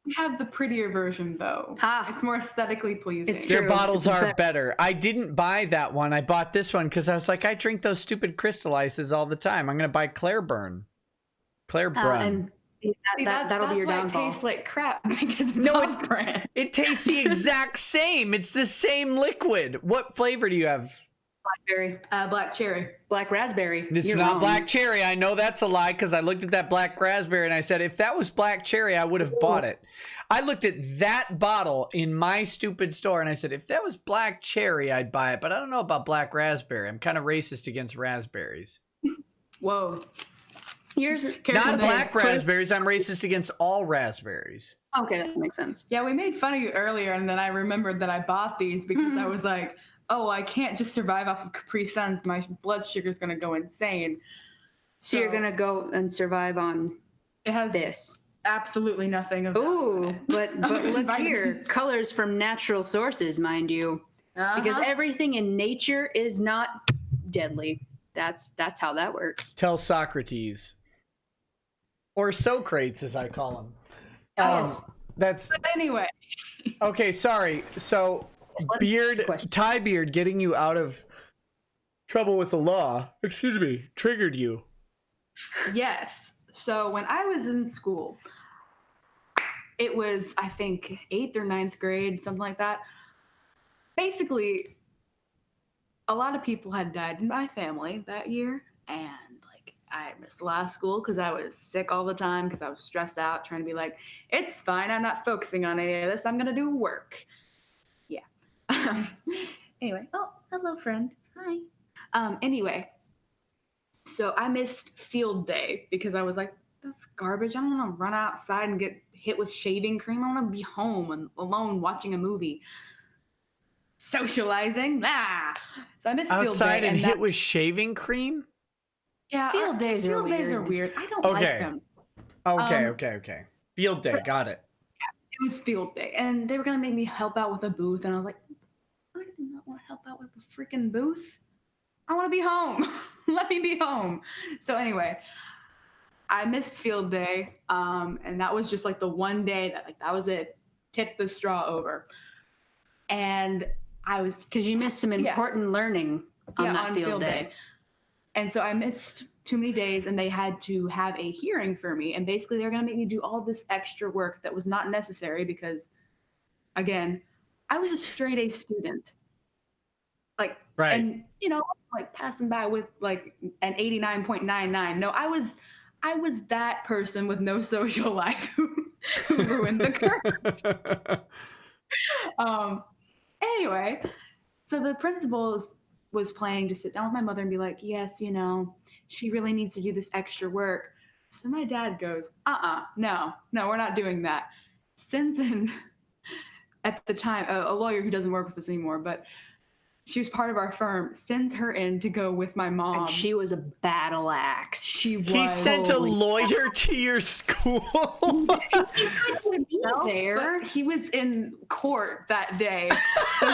Speaker 3: We have the prettier version though.
Speaker 2: Ha.
Speaker 3: It's more aesthetically pleasing.
Speaker 2: It's
Speaker 1: Their
Speaker 2: true.
Speaker 1: bottles
Speaker 2: It's
Speaker 1: are better. I didn't buy that one. I bought this one because I was like, I drink those stupid Crystal Ices all the time. I'm going to buy Claireburn. Claireburn.
Speaker 2: And see,
Speaker 3: See,
Speaker 2: that'll be your
Speaker 3: that's why
Speaker 2: downfall.
Speaker 3: it tastes like crap because it's
Speaker 1: No,
Speaker 3: off-brand.
Speaker 1: It tastes the exact same. It's the same liquid. What flavor do you have?
Speaker 2: Blackberry,
Speaker 3: Black cherry.
Speaker 2: black raspberry.
Speaker 1: It's
Speaker 2: You're
Speaker 1: not
Speaker 2: wrong.
Speaker 1: black cherry. I know that's a lie because I looked at that black raspberry and I said, if that was black cherry, I would have bought it. I looked at that bottle in my stupid store and I said, if that was black cherry, I'd buy it. But I don't know about black raspberry. I'm kind of racist against raspberries.
Speaker 3: Whoa.
Speaker 2: Yours.
Speaker 3: Careful
Speaker 1: Not
Speaker 3: there.
Speaker 1: black raspberries. I'm racist against all raspberries.
Speaker 2: Okay, that makes sense.
Speaker 3: Yeah, we made fun of you earlier, and then I remembered that I bought these because I was like, oh, I can't just survive off of Capri Suns. My blood sugar's going to go insane.
Speaker 2: So you're gonna go and survive on
Speaker 3: It has
Speaker 2: this.
Speaker 3: absolutely nothing of that in
Speaker 2: Ooh,
Speaker 3: it.
Speaker 2: but look here,
Speaker 3: Vitamins.
Speaker 2: colors from natural sources, mind you, because
Speaker 3: Uh-huh.
Speaker 2: everything in nature is not deadly. That's how that works.
Speaker 1: Tell Socrates. Or Socrates, as I call him.
Speaker 2: Yes.
Speaker 1: That's
Speaker 3: But anyway,
Speaker 1: okay. Sorry. So,
Speaker 2: let me ask the
Speaker 1: Beard,
Speaker 2: question.
Speaker 1: Ty Beard, getting you out of trouble with the law. Excuse me. Triggered you.
Speaker 3: yes. So when I was in school, it was, I think, 8th or 9th grade, something like that. Basically, a lot of people had died in my family that year. And like, I missed a lot of school because I was sick all the time because I was stressed out trying to be like, it's fine. I'm not focusing on any of this. I'm going to do work. Yeah. Anyway. Oh, hello, friend. Hi. Anyway. So I missed field day because I was like, that's garbage. I don't want to run outside and get hit with shaving cream. I want to be home and alone watching a movie. Socializing, So I miss field day.
Speaker 1: Outside and hit with shaving cream?
Speaker 3: Yeah,
Speaker 2: field days are
Speaker 3: weird. I don't like them.
Speaker 1: Okay. Field day, got it.
Speaker 3: It was field day, and they were gonna make me help out with a booth, and I was like, I do not want to help out with a freaking booth. I want to be home. Let me be home. So anyway, I missed field day, and that was just like the one day that was it. Tipped the straw over, and I was
Speaker 2: because you missed some important learning on that field day.
Speaker 3: And so I missed too many days, and they had to have a hearing for me. And basically, they were going to make me do all this extra work that was not necessary because, again, I was a straight A student. Like,
Speaker 1: right.
Speaker 3: And, like passing by with like an 89.99. No, I was that person with no social life who ruined the curve. Anyway, so the principal was planning to sit down with my mother and be like, yes, she really needs to do this extra work. So my dad goes, no, we're not doing that. Sends in, at the time, a lawyer who doesn't work with us anymore, but she was part of our firm, sends her in to go with my mom.
Speaker 2: And she was a battle axe.
Speaker 3: He
Speaker 1: sent a lawyer to your school?
Speaker 3: But he was in court that day. So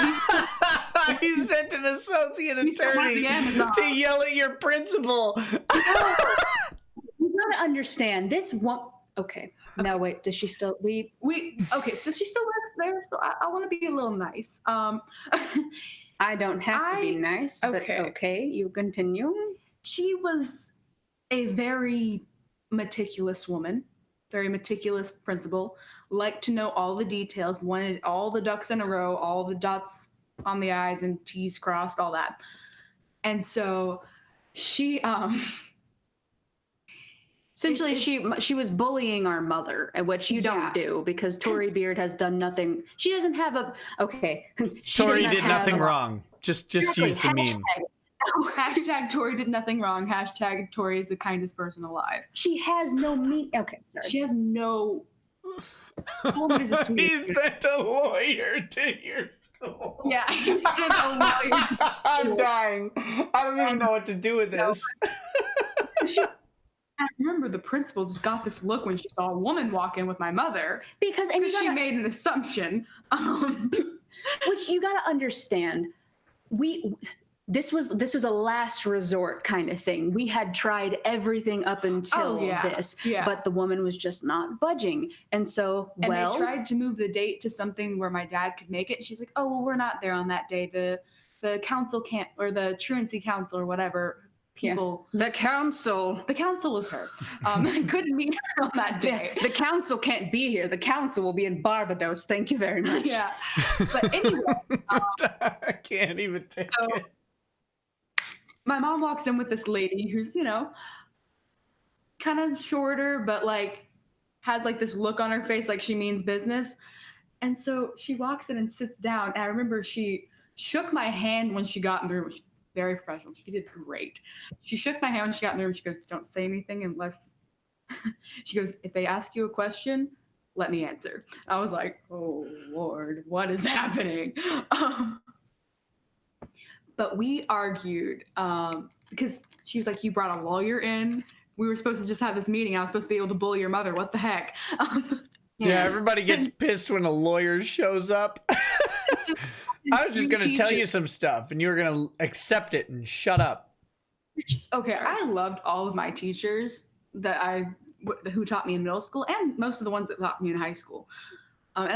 Speaker 1: he sent an associate attorney to yell at your principal.
Speaker 2: You gotta understand, this one... Okay. No, wait, does she still...
Speaker 3: Okay, so she still works there, so I want to be a little nice.
Speaker 2: I don't have to be nice, but okay, you continue.
Speaker 3: She was a very meticulous woman, very meticulous principal, liked to know all the details, wanted all the ducks in a row, all the dots on the I's and T's crossed, all that. And so she...
Speaker 2: Essentially, she was bullying our mother, which you don't do because Tori Beard has done nothing. She doesn't have a... Okay.
Speaker 1: Tori did nothing wrong. Just use the meme.
Speaker 3: Hashtag Tori did nothing wrong. Hashtag Tori is the kindest person alive.
Speaker 2: She has no Okay, sorry.
Speaker 3: She has no... He
Speaker 1: sent a lawyer to your school.
Speaker 3: Yeah, he sent a lawyer.
Speaker 1: I'm dying. I don't even know what to do with this.
Speaker 3: I remember the principal just got this look when she saw a woman walk in with my mother because she made an assumption,
Speaker 2: which you got to understand. This was a last resort kind of thing. We had tried everything up until this, but the woman was just not budging, and they tried to move the date to something where my dad could make it. And she's like, "Oh, well, we're not there on that day. The council can't, or the truancy council or whatever." The council
Speaker 3: was her. Couldn't meet her on that day.
Speaker 2: The council can't be here. The council will be in Barbados. Thank you very much.
Speaker 3: Yeah. But anyway,
Speaker 1: I can't even take it.
Speaker 3: My mom walks in with this lady who's, kind of shorter, but like has like this look on her face like she means business. And so she walks in and sits down. And I remember she shook my hand when she got in the room, which very professional. She did great. She shook my hand when she got in the room. She goes, "Don't say anything unless..." She goes, "If they ask you a question, let me answer." I was like, "Oh, Lord, what is happening?" But we argued because she was like, "You brought a lawyer in. We were supposed to just have this meeting. I was supposed to be able to bully your mother. What the heck?"
Speaker 1: Yeah, everybody gets pissed when a lawyer shows up. I was just going to tell you some stuff, and you were going to accept it and shut up.
Speaker 3: Okay, I loved all of my teachers who taught me in middle school, and most of the ones that taught me in high school. And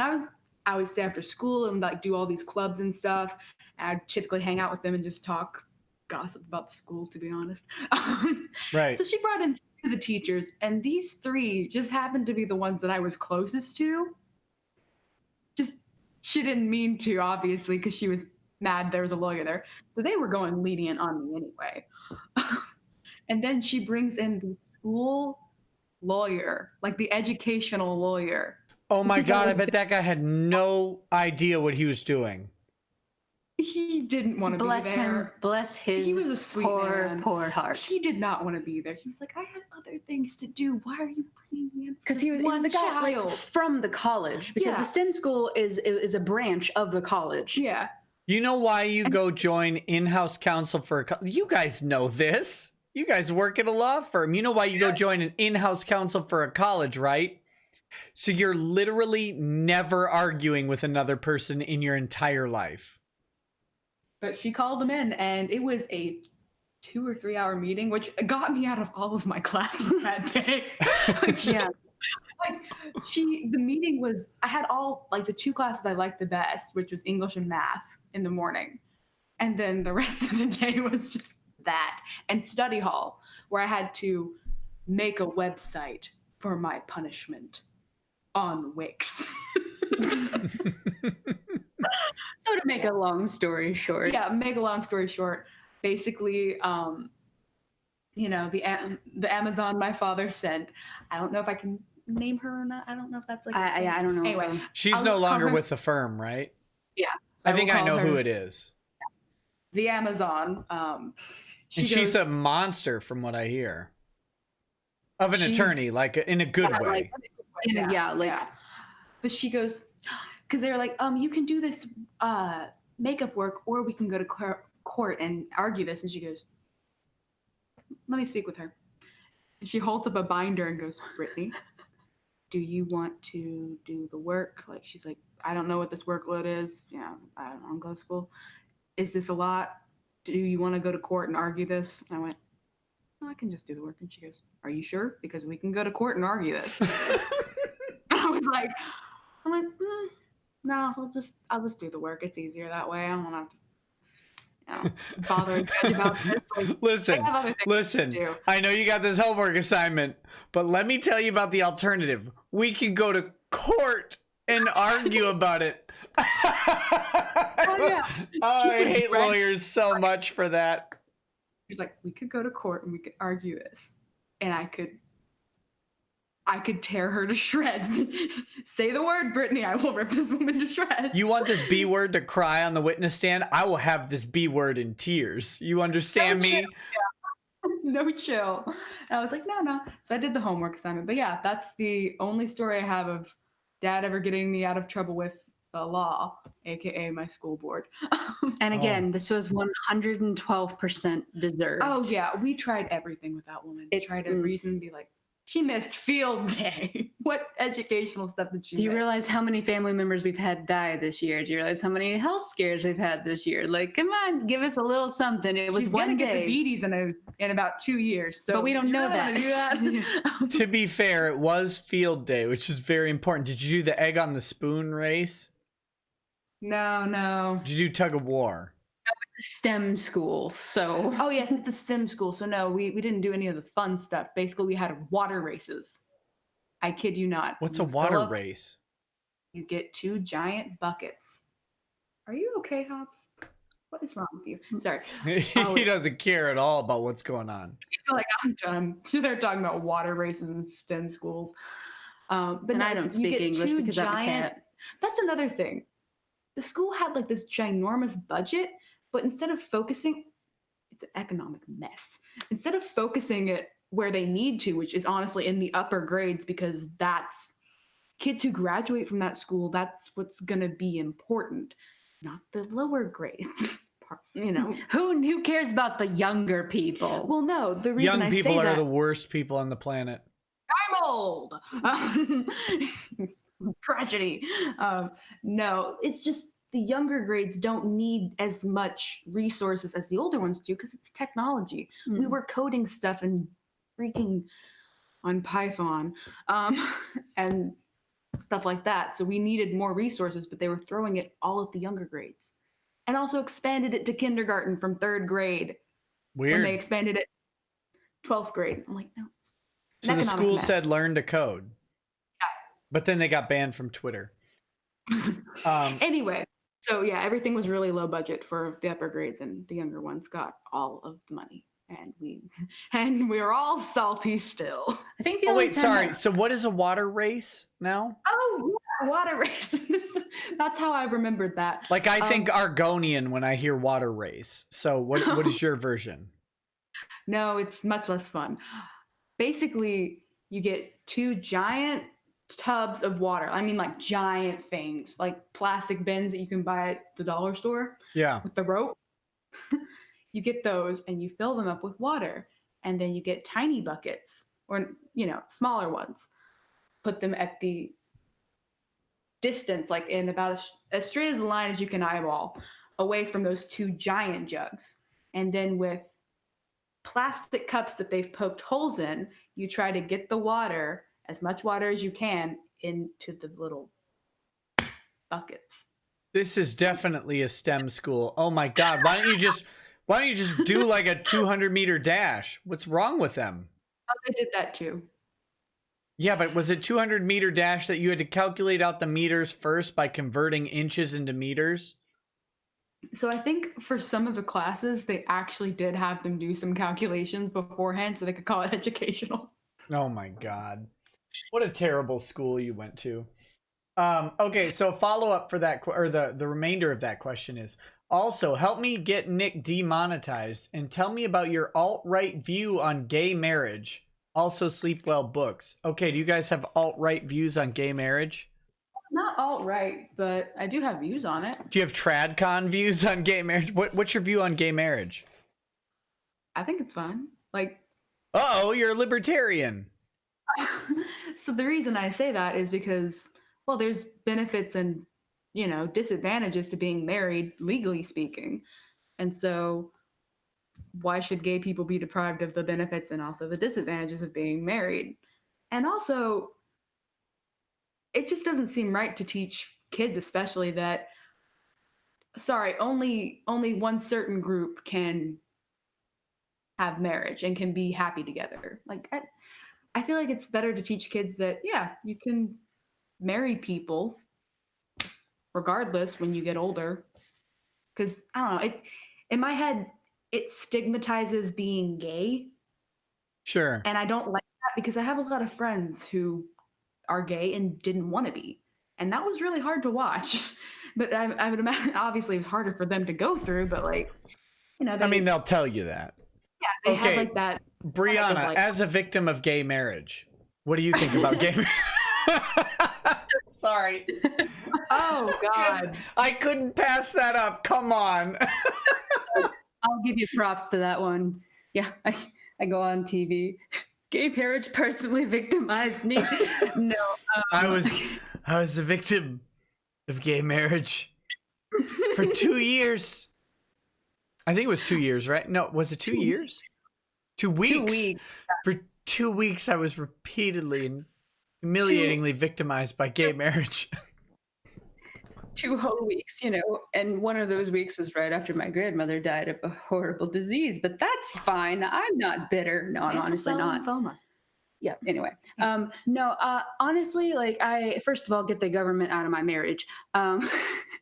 Speaker 3: I would stay after school and like do all these clubs and stuff. And I'd typically hang out with them and just gossip about the school, to be honest.
Speaker 1: Right.
Speaker 3: So she brought in 3 of the teachers, and these 3 just happened to be the ones that I was closest to. She didn't mean to, obviously, because she was mad there was a lawyer there. So they were going lenient on me anyway. And then she brings in the school lawyer, like the educational lawyer.
Speaker 1: Oh my God, I bet that guy had no idea what he was doing.
Speaker 3: he didn't want to be
Speaker 2: Bless
Speaker 3: there.
Speaker 2: him. Bless his
Speaker 3: He was a sweet man.
Speaker 2: poor heart.
Speaker 3: He did not want to be there. He was like, I have other things to do. Why are you bringing me in?
Speaker 2: Because he was the guy like, from the college. Because the STEM school is a branch of the college.
Speaker 3: Yeah.
Speaker 1: You know why you go join in-house counsel for you guys know this. You guys work at a law firm. You know why you go join an in-house counsel for a college, right? So you're literally never arguing with another person in your entire life.
Speaker 3: But she called him in, and it was a 2 or 3 hour meeting, which got me out of all of my classes that day. The meeting was, I had all like the 2 classes I liked the best, which was English and math in the morning. And then the rest of the day was just that, and study hall, where I had to make a website for my punishment on Wix.
Speaker 2: So to make a long story short.
Speaker 3: Yeah, make a long story short, basically, the Amazon my father sent, I don't know if I can name her or not. I don't know if that's like
Speaker 2: I don't know.
Speaker 3: Anyway,
Speaker 1: she's no longer with the firm, right?
Speaker 3: Yeah.
Speaker 1: I think I know who it is.
Speaker 3: The Amazon.
Speaker 1: She's a monster from what I hear. Of an attorney, like in a good way.
Speaker 3: But she goes, because they're like, you can do this makeup work, or we can go to court and argue this. And she goes, let me speak with her. And she holds up a binder and goes, Brittany, do you want to do the work? Like, she's like, I don't know what this workload is. Yeah, I don't go to school. Is this a lot? Do you want to go to court and argue this? And I went, I can just do the work. And she goes, are you sure? Because we can go to court and argue this. I was like, no, I'll just do the work. It's easier that way. I don't want to bother about this. Like,
Speaker 1: listen. I know you got this homework assignment, but let me tell you about the alternative. We can go to court and argue about it. I hate lawyers so much for that.
Speaker 3: She's like, we could go to court and we could argue this, and I could tear her to shreds. Say the word, Brittany. I will rip this woman to shreds.
Speaker 1: You want this B word to cry on the witness stand? I will have this B word in tears. You understand me?
Speaker 3: No chill. And I was like, no. So I did the homework assignment. But yeah, that's the only story I have of Dad ever getting me out of trouble with the law, aka my school board.
Speaker 2: And again, this was 112% deserved.
Speaker 3: Oh yeah, we tried everything with that woman. Tried to reason and be like, she missed field day. What educational stuff did she miss?
Speaker 2: Do you realize how many family members we've had die this year? Do you realize how many health scares we've had this year? Like, come on, give us a little something. It was one day.
Speaker 3: Get the beaties in about 2 years. So
Speaker 2: but we don't know that.
Speaker 1: To be fair, it was field day, which is very important. Did you do the egg on the spoon race?
Speaker 3: No.
Speaker 1: Did you do tug of war?
Speaker 2: It's a STEM school, so.
Speaker 3: Oh yes, it's a STEM school. So no, we didn't do any of the fun stuff. Basically, we had water races. I kid you not.
Speaker 1: What's a water race?
Speaker 3: You get 2 giant buckets. Are you okay, Hobbs? What is wrong with you? Sorry.
Speaker 1: He doesn't care at all about what's going on.
Speaker 3: He's like, I'm done. They're talking about water races in STEM schools. But
Speaker 2: I don't speak English because I'm a cat.
Speaker 3: That's another thing. The school had like this ginormous budget, but instead of focusing, it's an economic mess. Instead of focusing it where they need to, which is honestly in the upper grades, because that's kids who graduate from that school, that's what's going to be important, not the lower grades.
Speaker 2: Who cares about the younger people?
Speaker 3: Well, no, the reason
Speaker 1: young
Speaker 3: I say
Speaker 1: people are
Speaker 3: that,
Speaker 1: the worst people on the planet.
Speaker 3: I'm old. Tragedy. No, it's just the younger grades don't need as much resources as the older ones do because it's technology. We were coding stuff and freaking on Python and stuff like that. So we needed more resources, but they were throwing it all at the younger grades. And also expanded it to kindergarten from 3rd grade.
Speaker 1: Weird.
Speaker 3: When they expanded it 12th grade. I'm like, no.
Speaker 1: So the school said learn to code.
Speaker 3: Yeah.
Speaker 1: But then they got banned from Twitter.
Speaker 3: Anyway, so yeah, everything was really low budget for the upper grades, and the younger ones got all of the money. And we're all salty still.
Speaker 2: I think
Speaker 1: sorry. So what is a water race now?
Speaker 3: Oh water race. That's how I remembered that.
Speaker 1: Like I think Argonian when I hear water race. So what is your version?
Speaker 3: No, it's much less fun. Basically, you get 2 giant tubs of water. I mean, like giant things, like plastic bins that you can buy at the dollar store.
Speaker 1: Yeah.
Speaker 3: With the rope. You get those and you fill them up with water. And then you get tiny buckets or, smaller ones. Put them at the distance, like in about as straight as a line as you can eyeball, away from those 2 giant jugs. And then with plastic cups that they've poked holes in, you try to get the water, as much water as you can, into the little buckets.
Speaker 1: This is definitely a STEM school. Oh my God. Why don't you just do like a 200-meter dash? What's wrong with them?
Speaker 3: Oh, they did that too.
Speaker 1: Yeah, but was it 200-meter dash that you had to calculate out the meters first by converting inches into meters?
Speaker 3: So I think for some of the classes, they actually did have them do some calculations beforehand so they could call it educational.
Speaker 1: Oh my God. What a terrible school you went to. Okay, so follow up for that, or the remainder of that question is, also help me get Nick demonetized and tell me about your alt-right view on gay marriage. Also Sleep Well books. Okay, do you guys have alt-right views on gay marriage?
Speaker 3: Not alt-right, but I do have views on it.
Speaker 1: Do you have tradcon views on gay marriage? What's your view on gay marriage?
Speaker 3: I think it's fine. Like,
Speaker 1: uh-oh, you're a libertarian.
Speaker 3: So the reason I say that is because, well, there's benefits and, disadvantages to being married, legally speaking. And so why should gay people be deprived of the benefits and also the disadvantages of being married? And also, it just doesn't seem right to teach kids, especially that, only one certain group can have marriage and can be happy together. Like, I feel like it's better to teach kids that, yeah, you can marry people regardless when you get older. Because, I don't know, in my head, it stigmatizes being gay.
Speaker 1: Sure.
Speaker 3: And I don't like that because I have a lot of friends who are gay and didn't want to be. And that was really hard to watch. But I would imagine, obviously, it was harder for them to go through, but they'll
Speaker 1: tell you that.
Speaker 3: Yeah, they have like that.
Speaker 1: Brianna, as a victim of gay marriage, what do you think about gay marriage? Sorry.
Speaker 3: Oh, God.
Speaker 1: I couldn't pass that up. Come on.
Speaker 2: I'll give you props to that one. Yeah, I go on TV. Gay marriage personally victimized me. No.
Speaker 1: I was a victim of gay marriage for 2 years. I think it was 2 years, right? No, was it 2 years? 2 weeks.
Speaker 2: 2 weeks.
Speaker 1: For 2 weeks, I was repeatedly and humiliatingly victimized by gay marriage.
Speaker 2: 2 whole weeks, and one of those weeks was right after my grandmother died of a horrible disease, but that's fine. I'm not bitter. No, I'm honestly not. Lymphoma. Yeah. Anyway, honestly, like first of all, get the government out of my marriage.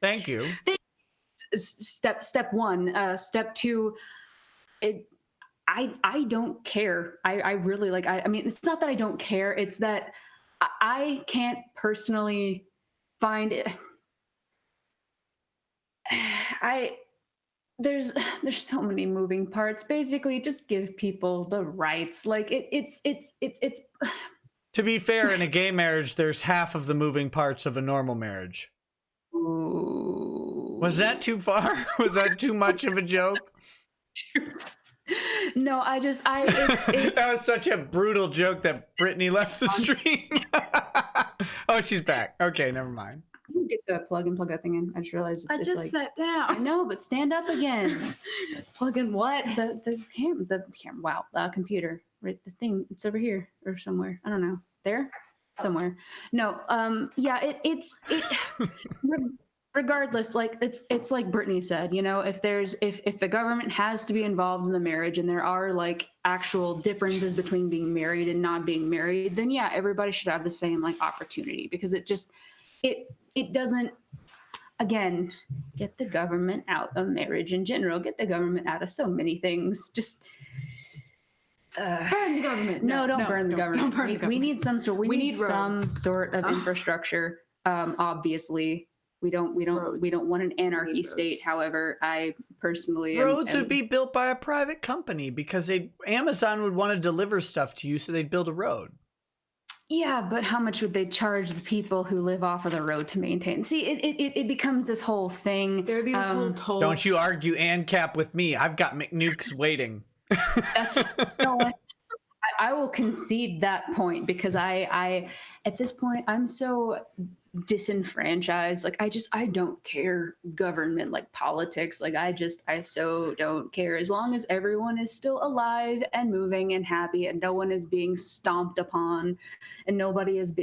Speaker 1: Thank you.
Speaker 2: Step one. Step two, I don't care. I really I mean, it's not that I don't care. It's that I can't personally find it. There's so many moving parts. Basically, just give people the rights. Like it's.
Speaker 1: To be fair, in a gay marriage, there's half of the moving parts of a normal marriage.
Speaker 2: Ooh.
Speaker 1: Was that too far? Was that too much of a joke?
Speaker 2: No, it's
Speaker 1: That was such a brutal joke that Brittany left the stream. Oh, she's back. Okay, never mind.
Speaker 2: Get the plug that thing in. I just realized
Speaker 3: I just sat down.
Speaker 2: I know, but stand up again.
Speaker 3: Plug in what?
Speaker 2: The camera. Wow, the computer. Right, the thing. It's over here or somewhere. I don't know. There, somewhere. No. Yeah. It's. Regardless, like it's like Brittany said. If the government has to be involved in the marriage, and there are like actual differences between being married and not being married, then yeah, everybody should have the same opportunity, because it doesn't, again, get the government out of marriage in general, get the government out of so many things. Just
Speaker 3: burn the government.
Speaker 2: No, don't burn the government.
Speaker 3: Don't burn the government.
Speaker 2: We need some sort. We need some
Speaker 3: roads.
Speaker 2: sort of infrastructure Obviously, we don't want an anarchy state. However, I personally
Speaker 1: roads would be built by a private company because Amazon would want to deliver stuff to you, so they'd build a road.
Speaker 2: Yeah, but how much would they charge the people who live off of the road to maintain? See, it becomes this whole thing.
Speaker 3: There'd be this whole toll.
Speaker 1: Don't you argue ANCAP with me. I've got McNukes waiting.
Speaker 2: That's I will concede that point because I at this point I'm so disenfranchised. Like I don't care government, like politics. Like I so don't care as long as everyone is still alive and moving and happy and no one is being stomped upon and nobody is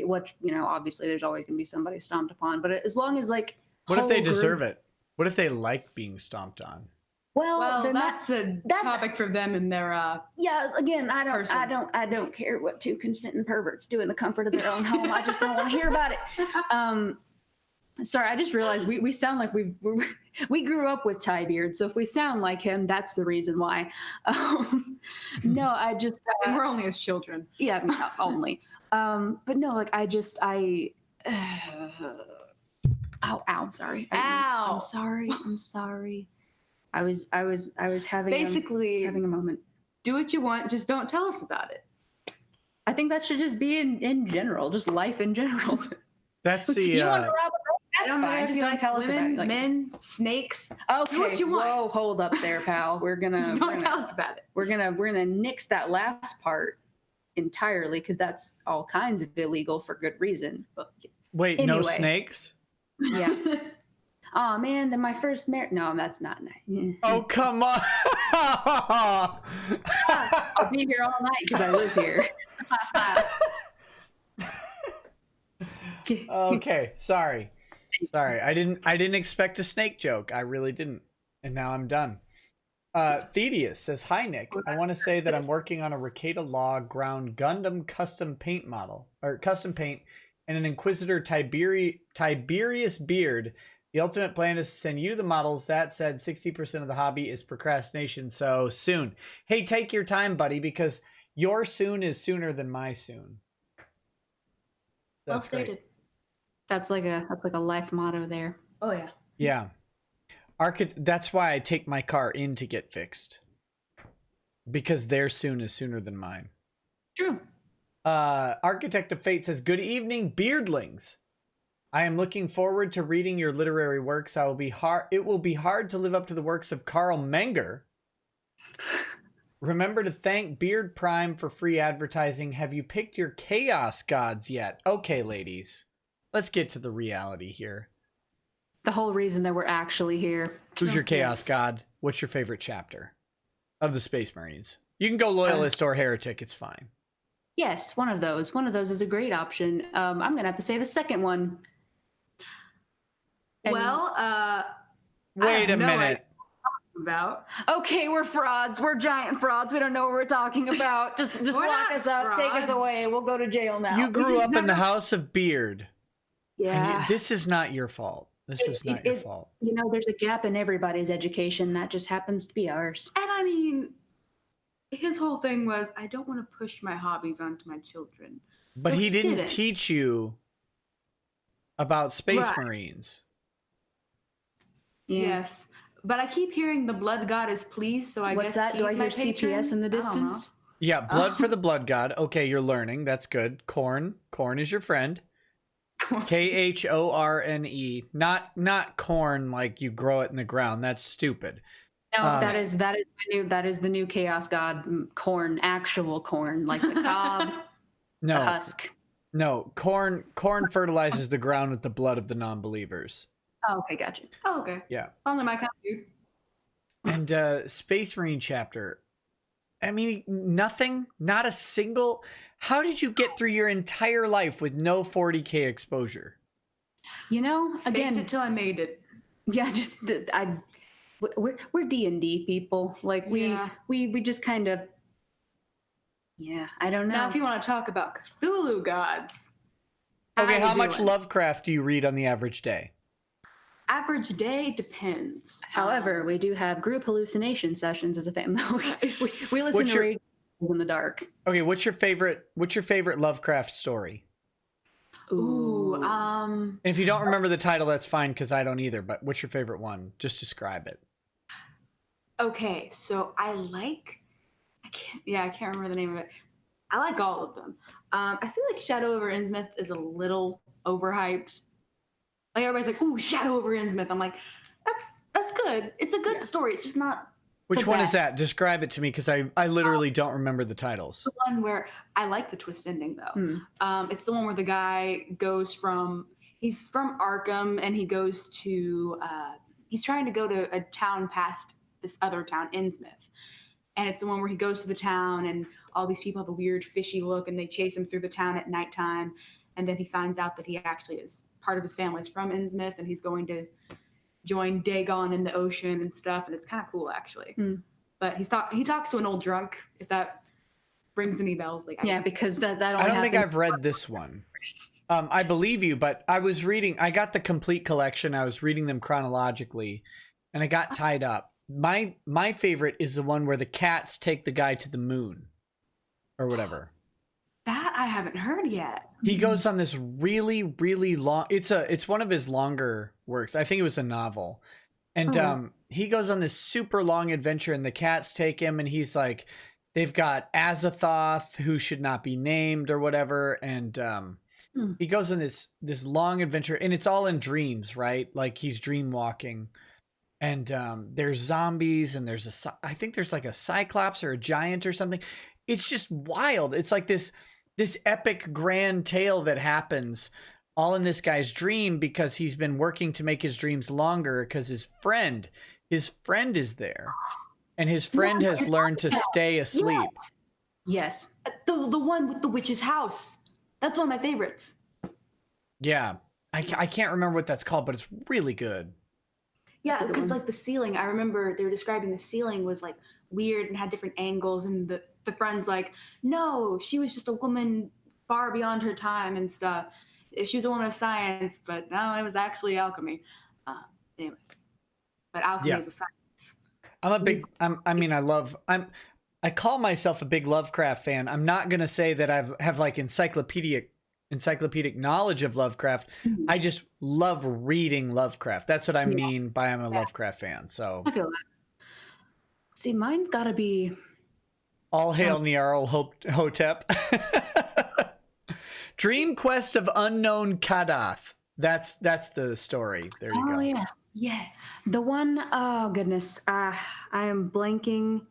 Speaker 2: obviously there's always gonna be somebody stomped upon, but as long as like
Speaker 1: what if they deserve it? What if they like being stomped on?
Speaker 2: Well,
Speaker 3: that's a topic for them and their
Speaker 2: yeah. Again, I don't care what two consenting perverts do in the comfort of their own home. I just don't want to hear about it. Sorry, I just realized we sound like we grew up with Ty Beard, so if we sound like him, that's the reason why. No, I just
Speaker 3: and we're only as children.
Speaker 2: Yeah, only. But no, like ow! I'm sorry.
Speaker 3: Ow!
Speaker 2: I'm sorry. I was having
Speaker 3: basically
Speaker 2: having a moment.
Speaker 3: Do what you want, just don't tell us about it.
Speaker 2: I think that should just be in general, just life in general.
Speaker 1: That's the.
Speaker 2: You want to rob a bank? That's fine. Just don't tell us about it.
Speaker 3: Like, men, snakes.
Speaker 2: Okay.
Speaker 3: Do what you want.
Speaker 2: Whoa, hold up there, pal. We're gonna
Speaker 3: just don't tell us about it.
Speaker 2: We're gonna nix that last part entirely because that's all kinds of illegal for good reason. But
Speaker 1: wait, anyway. No snakes?
Speaker 2: Yeah. Oh man, then my first marriage. No, that's not nice.
Speaker 1: Oh come on!
Speaker 2: I'll be here all night because I live here.
Speaker 1: Okay, sorry. I didn't expect a snake joke. I really didn't, and now I'm done. Thedius says, "Hi Nick. I want to say that I'm working on a Rekieta Law ground Gundam custom paint and an Inquisitor Tiberius Beard. The ultimate plan is to send you the models. That said, 60% of the hobby is procrastination, so soon." Hey, take your time, buddy, because your soon is sooner than my soon.
Speaker 3: Well stated.
Speaker 2: Great. That's like a life motto there.
Speaker 3: Oh yeah.
Speaker 1: Yeah. That's why I take my car in to get fixed. Because their soon is sooner than mine.
Speaker 2: True.
Speaker 1: Architect of Fate says, "Good evening, beardlings. I am looking forward to reading your literary works. It will be hard to live up to the works of Carl Menger. Remember to thank Beard Prime for free advertising. Have you picked your chaos gods yet?" Okay, ladies, let's get to the reality here.
Speaker 2: The whole reason that we're actually here.
Speaker 1: Who's your chaos god? What's your favorite chapter of the Space Marines? You can go loyalist or heretic. It's fine.
Speaker 2: Yes, one of those. One of those is a great option. I'm going to have to say the second one.
Speaker 3: And
Speaker 1: wait a minute.
Speaker 3: About.
Speaker 2: Okay, we're frauds. We're giant frauds. We don't know what we're talking about. Just lock us up. Frauds. Take us away. We'll go to jail now.
Speaker 1: You grew up in the House of Beard.
Speaker 2: Yeah.
Speaker 1: This is not your fault. This is not your fault.
Speaker 2: You know, there's a gap in everybody's education. That just happens to be ours.
Speaker 3: And I mean, his whole thing was, I don't want to push my hobbies onto my children.
Speaker 1: But he didn't teach you about Space Marines.
Speaker 3: Yeah. Yes. But I keep hearing the blood god is pleased, so I guess
Speaker 2: what's that? Do I hear CPS in the distance?
Speaker 1: Yeah, blood for the blood god. Okay, you're learning. That's good. Corn is your friend. KHORNE. Not corn like you grow it in the ground. That's stupid.
Speaker 2: No, that is the new chaos god. Corn, actual corn, like the cob,
Speaker 1: no,
Speaker 2: the husk.
Speaker 1: No, corn fertilizes the ground with the blood of the non-believers.
Speaker 2: Oh, okay, gotcha.
Speaker 3: Oh, okay.
Speaker 1: Yeah.
Speaker 3: Only my kind of dude.
Speaker 1: And Space Marine chapter. I mean, nothing, not a single. How did you get through your entire life with no 40K exposure?
Speaker 2: You know, again,
Speaker 3: faked it till I made it.
Speaker 2: Yeah, we're D&D people. Like we just kind of. Yeah, I don't know.
Speaker 3: Now, if you want to talk about Cthulhu gods.
Speaker 1: Okay, how much Lovecraft do you read on the average day?
Speaker 3: Average day depends.
Speaker 2: However, we do have group hallucination sessions as a family. we listen to radio in the dark.
Speaker 1: Okay, what's your favorite Lovecraft story?
Speaker 2: Ooh,
Speaker 1: And if you don't remember the title, that's fine because I don't either. But what's your favorite one? Just describe it.
Speaker 3: Okay, so I can't remember the name of it. I like all of them. I feel like Shadow over Innsmouth is a little overhyped. Like everybody's like, "Ooh, Shadow over Innsmouth." I'm like, that's good. It's a good story. It's just not.
Speaker 1: Which one is that? Describe it to me because I literally don't remember the titles.
Speaker 3: The one where I like the twist ending though. It's the one where the guy he's from Arkham and he goes to he's trying to go to a town past this other town, Innsmouth. And it's the one where he goes to the town and all these people have a weird fishy look and they chase him through the town at nighttime. And then he finds out that he actually is part of his family is from Innsmouth and he's going to join Dagon in the ocean and stuff. And it's kind of cool actually. But he talks to an old drunk, if that rings any bells.
Speaker 2: Because that
Speaker 1: I don't think I've read this one. I believe you, but I got the complete collection. I was reading them chronologically and I got tied up. My favorite is the one where the cats take the guy to the moon or whatever.
Speaker 3: That I haven't heard yet.
Speaker 1: He goes on this really, really long, it's one of his longer works. I think it was a novel. And he goes on this super long adventure and the cats take him and he's like, they've got Azathoth who should not be named or whatever. And he goes on this long adventure and it's all in dreams, right? Like he's dream walking. And there's zombies and I think there's like a cyclops or a giant or something. It's just wild. It's like this epic grand tale that happens all in this guy's dream because he's been working to make his dreams longer because his friend is there. And his friend has learned to stay asleep.
Speaker 2: Yes.
Speaker 3: The one with the witch's house. That's one of my favorites.
Speaker 1: Yeah. I can't remember what that's called, but it's really good.
Speaker 3: Yeah, because like the ceiling, I remember they were describing the ceiling was like weird and had different angles, and the friend's like, no, she was just a woman far beyond her time and stuff. She was a woman of science, but no, it was actually alchemy. Anyway, but alchemy is a science.
Speaker 1: I call myself a big Lovecraft fan. I'm not gonna say that I have like encyclopedic knowledge of Lovecraft. I just love reading Lovecraft. That's what I mean by I'm a Lovecraft fan. So
Speaker 2: I feel that. See, mine's gotta be
Speaker 1: All Hail Nyarlathotep. Dream Quest of Unknown Kadath. That's the story. There you go.
Speaker 2: Oh yeah.
Speaker 3: Yes.
Speaker 2: The one, oh goodness. I am blanking.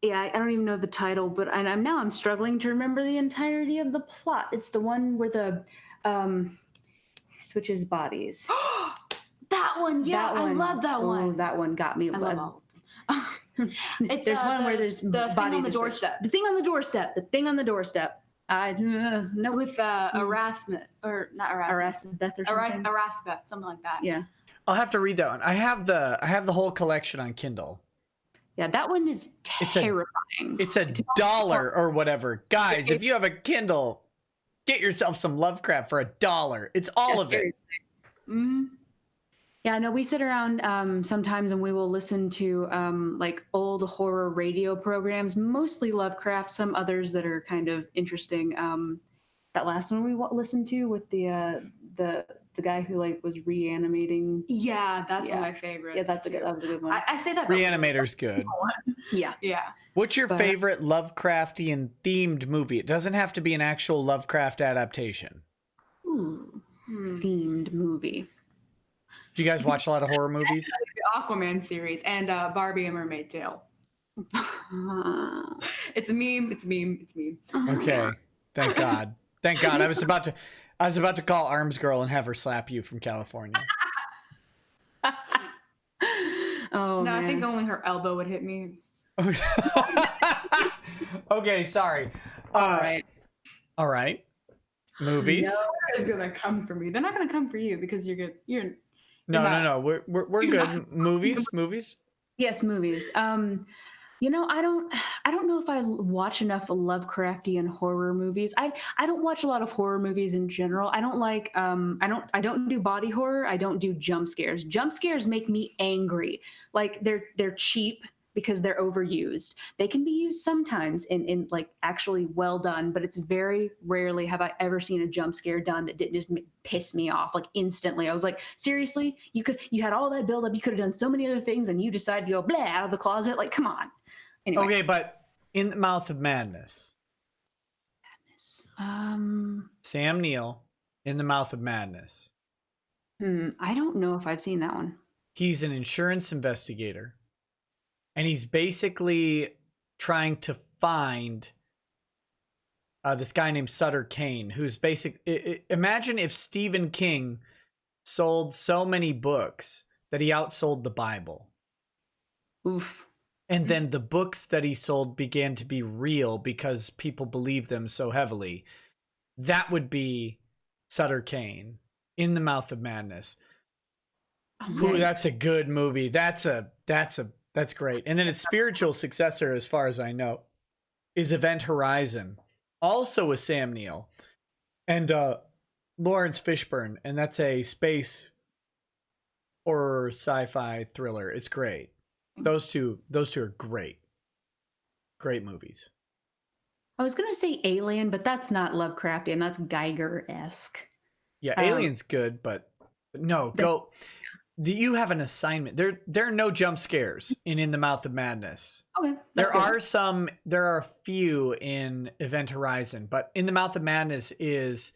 Speaker 2: Yeah, I don't even know the title, but I'm struggling to remember the entirety of the plot. It's the one where the switches bodies.
Speaker 3: That one, yeah, I love that one.
Speaker 2: Oh, that one got me.
Speaker 3: I love all of them.
Speaker 2: There's one where there's
Speaker 3: the
Speaker 2: bodies
Speaker 3: thing on the doorstep.
Speaker 2: The thing on the doorstep. The thing on the doorstep. No,
Speaker 3: with Erasmus or not Erasmus,
Speaker 2: Erasbeth or something.
Speaker 3: Erasbeth, something like that.
Speaker 2: Yeah.
Speaker 1: I'll have to read that one. I have the whole collection on Kindle.
Speaker 2: Yeah, that one is terrifying.
Speaker 1: It's $1 or whatever. Guys, if you have a Kindle, get yourself some Lovecraft for $1. It's all of it.
Speaker 2: Mm-hmm. Yeah, no, we sit around sometimes and we will listen to like old horror radio programs, mostly Lovecraft, some others that are kind of interesting. That last one we listened to with the guy who like was reanimating.
Speaker 3: Yeah, that's one of my favorites.
Speaker 2: Yeah, that was a good one.
Speaker 3: I say that.
Speaker 1: Reanimator's good.
Speaker 2: Yeah.
Speaker 1: What's your favorite Lovecraftian themed movie? It doesn't have to be an actual Lovecraft adaptation.
Speaker 2: Themed movie.
Speaker 1: Do you guys watch a lot of horror movies?
Speaker 3: The Aquaman series and Barbie and Mermaid Tale. It's a meme. It's a meme. It's a meme.
Speaker 1: Okay. Thank God. Thank God. I was about to call Arms Girl and have her slap you from California.
Speaker 2: Oh,
Speaker 3: no, I think only her elbow would hit me.
Speaker 1: Okay, sorry. All right. Movies.
Speaker 3: Nobody's gonna come for me. They're not gonna come for you because you're good.
Speaker 1: No. We're good. Movies.
Speaker 2: Yes, movies. You know, I don't know if I watch enough Lovecraftian horror movies. I don't watch a lot of horror movies in general. I don't like I don't do body horror. I don't do jump scares. Jump scares make me angry. Like they're cheap because they're overused. They can be used sometimes in like actually well done, but it's very rarely have I ever seen a jump scare done that didn't just piss me off like instantly. I was like, seriously, you had all that buildup, you could have done so many other things, and you decided to go blah out of the closet. Like, come on. Anyway.
Speaker 1: Okay, but In the Mouth of Madness. Sam Neill, In the Mouth of Madness.
Speaker 2: I don't know if I've seen that one.
Speaker 1: He's an insurance investigator, and he's basically trying to find this guy named Sutter Kane, who's imagine if Stephen King sold so many books that he outsold the Bible.
Speaker 2: Oof.
Speaker 1: And then the books that he sold began to be real because people believed them so heavily. That would be Sutter Kane, In the Mouth of Madness. Ooh, that's a good movie. That's great. And then its spiritual successor, as far as I know, is Event Horizon, also with Sam Neill and Lawrence Fishburne, and that's a space horror sci-fi thriller. It's great. Those two are great movies.
Speaker 2: I was gonna say Alien, but that's not Lovecraftian. That's Geiger-esque.
Speaker 1: Yeah, Alien's good, but no, you have an assignment. There are no jump scares in the Mouth of Madness.
Speaker 2: Okay.
Speaker 1: There are a few in Event Horizon, but In the Mouth of Madness is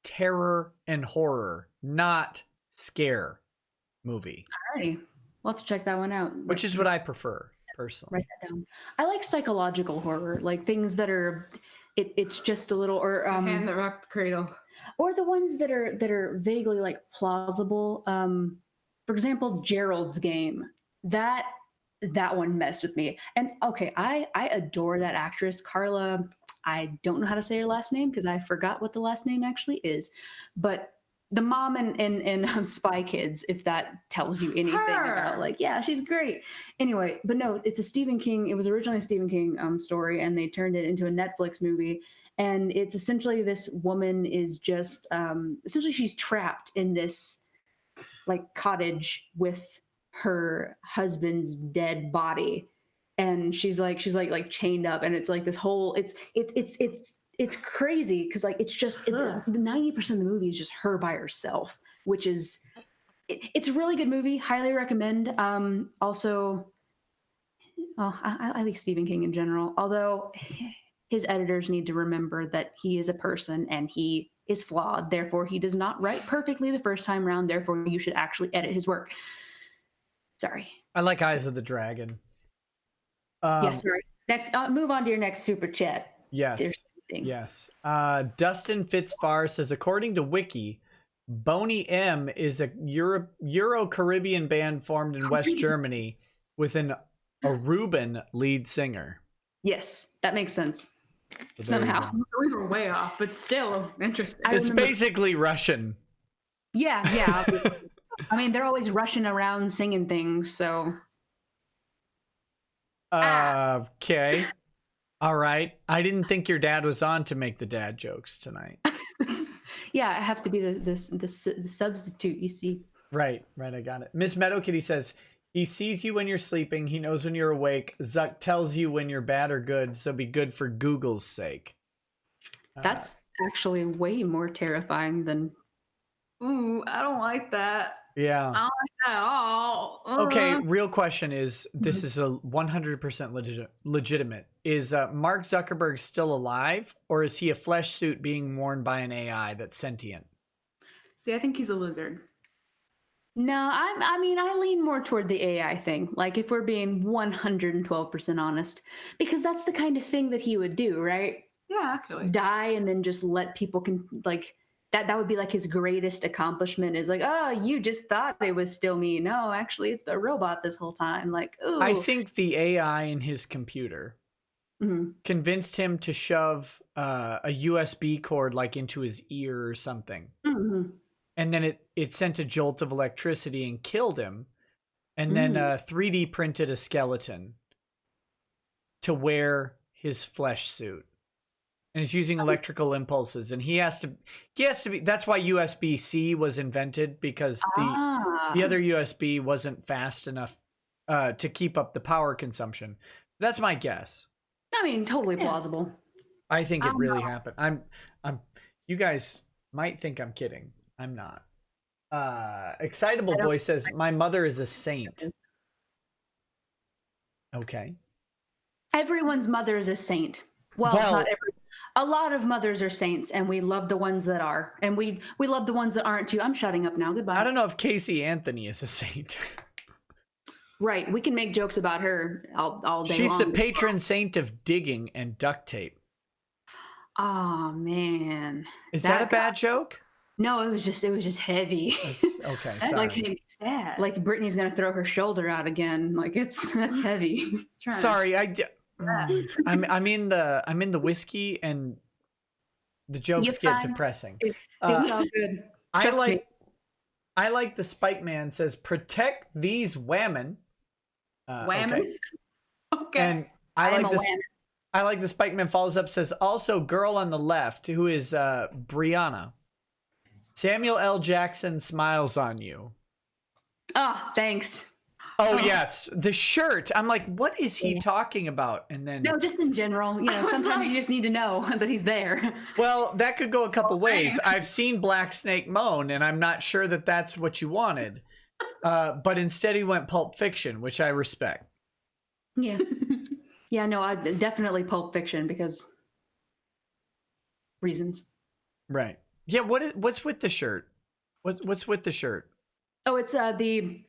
Speaker 1: terror and horror, not scare movie.
Speaker 2: Alrighty. We'll have to check that one out.
Speaker 1: Which is what I prefer, personally.
Speaker 2: Write that down. I like psychological horror, like things that are it's just a little
Speaker 3: Hand that rocked the cradle.
Speaker 2: Or the ones that are vaguely like plausible. For example, Gerald's Game. That one messed with me. And okay, I adore that actress, Carla. I don't know how to say her last name because I forgot what the last name actually is. But the mom in Spy Kids, if that tells you anything about, like, yeah, she's great. Anyway, but no, it's a Stephen King. It was originally a Stephen King story, and they turned it into a Netflix movie. And it's essentially this woman is just essentially she's trapped in this like cottage with her husband's dead body, and she's like chained up, and it's like this whole it's crazy because like it's just the 90% of the movie is just her by herself, which is it's a really good movie. Highly recommend. Also, I like Stephen King in general, although his editors need to remember that he is a person and he is flawed. Therefore, he does not write perfectly the first time around. Therefore, you should actually edit his work. Sorry. I
Speaker 1: like Eyes of the Dragon.
Speaker 2: Yeah, sorry. Next, move on to your next super chat.
Speaker 1: Yes. Yes. Dustin Fitzfar says, according to Wiki, Boney M is a Euro-Caribbean band formed in West Germany with an Aruban lead singer.
Speaker 2: Yes, that makes sense.
Speaker 1: So
Speaker 2: somehow.
Speaker 3: We were way off, but still interesting.
Speaker 1: It's basically Russian.
Speaker 2: Yeah. I mean, they're always rushing around singing things, so.
Speaker 1: Okay. All right. I didn't think your dad was on to make the dad jokes tonight.
Speaker 2: Yeah, I have to be the substitute, you see.
Speaker 1: Right. I got it. Miss Meadowkitty says, he sees you when you're sleeping. He knows when you're awake. Zuck tells you when you're bad or good, so be good for Google's sake.
Speaker 2: That's actually way more terrifying than...
Speaker 3: Ooh, I don't like that.
Speaker 1: Yeah.
Speaker 3: I don't like that at all.
Speaker 1: Okay, real question is, this is a 100% legitimate. Is Mark Zuckerberg still alive, or is he a flesh suit being worn by an AI that's sentient?
Speaker 3: See, I think he's a lizard.
Speaker 2: No, I lean more toward the AI thing. Like, if we're being 112% honest, because that's the kind of thing that he would do, right?
Speaker 3: Yeah, actually.
Speaker 2: Die and then just let people that would be like his greatest accomplishment is like, oh, you just thought it was still me. No, actually, it's a robot this whole time. Like, ooh.
Speaker 1: I think the AI in his computer convinced him to shove a USB cord like into his ear or something. Mm-hmm. And then it sent a jolt of electricity and killed him. And then 3D printed a skeleton to wear his flesh suit. And he's using electrical impulses, and he has to be. That's why USB-C was invented, because the other USB wasn't fast enough to keep up the power consumption. That's my guess.
Speaker 2: I mean, totally plausible.
Speaker 1: I think it really happened. I'm. You guys might think I'm kidding. I'm not. Excitable Boy says my mother is a saint. Okay.
Speaker 2: Everyone's mother is a saint. Well, not every. A lot of mothers are saints, and we love the ones that are, and we love the ones that aren't too. I'm shutting up now. Goodbye.
Speaker 1: I don't know if Casey Anthony is a saint.
Speaker 2: Right. We can make jokes about her all day
Speaker 1: She's
Speaker 2: long.
Speaker 1: the patron saint of digging and duct tape.
Speaker 2: Oh man.
Speaker 1: Is that a bad joke?
Speaker 2: No, it was just heavy.
Speaker 1: Okay,
Speaker 3: That
Speaker 1: sorry.
Speaker 3: makes me sad.
Speaker 2: Like Brittany's gonna throw her shoulder out again. Like that's heavy.
Speaker 1: Sorry, I'm in the whiskey and the jokes get depressing.
Speaker 2: It's all good.
Speaker 1: I like the Spike Man says protect these whammon.
Speaker 3: Whammon? Okay.
Speaker 1: And I like the Spike Man follows up says also girl on the left who is Brianna. Samuel L. Jackson smiles on you.
Speaker 2: Oh, thanks.
Speaker 1: Oh yes, the shirt. I'm like, what is he talking about? And then
Speaker 2: No, just in general. You know, sometimes you just need to know that he's there.
Speaker 1: well, that could go a couple ways. I've seen Black Snake moan, and I'm not sure that that's what you wanted. But instead, he went Pulp Fiction, which I respect.
Speaker 2: Yeah. Yeah, no, I definitely Pulp Fiction because reasons.
Speaker 1: Right. Yeah. What's with the shirt? What's with the shirt?
Speaker 2: Oh, it's the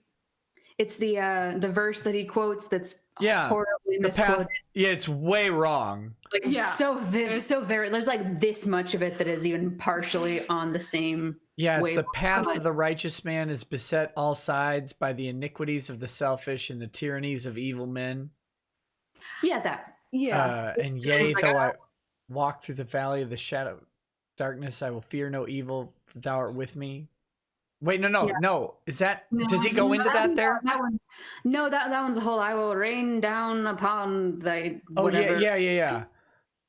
Speaker 2: verse that he quotes that's horribly misquoted.
Speaker 1: Yeah, it's way wrong.
Speaker 2: Like so very. There's like this much of it that is even partially on the same.
Speaker 1: Yeah, it's the path of the righteous man is beset all sides by the iniquities of the selfish and the tyrannies of evil men.
Speaker 2: Yeah, that.
Speaker 3: Yeah.
Speaker 1: And yea, though I walk through the valley of the shadow of darkness, I will fear no evil. Thou art with me. Wait, no. Is that? Does he go into that there?
Speaker 2: That one. No, that one's the whole. I will rain down upon thy.
Speaker 1: Oh
Speaker 2: whatever.
Speaker 1: yeah.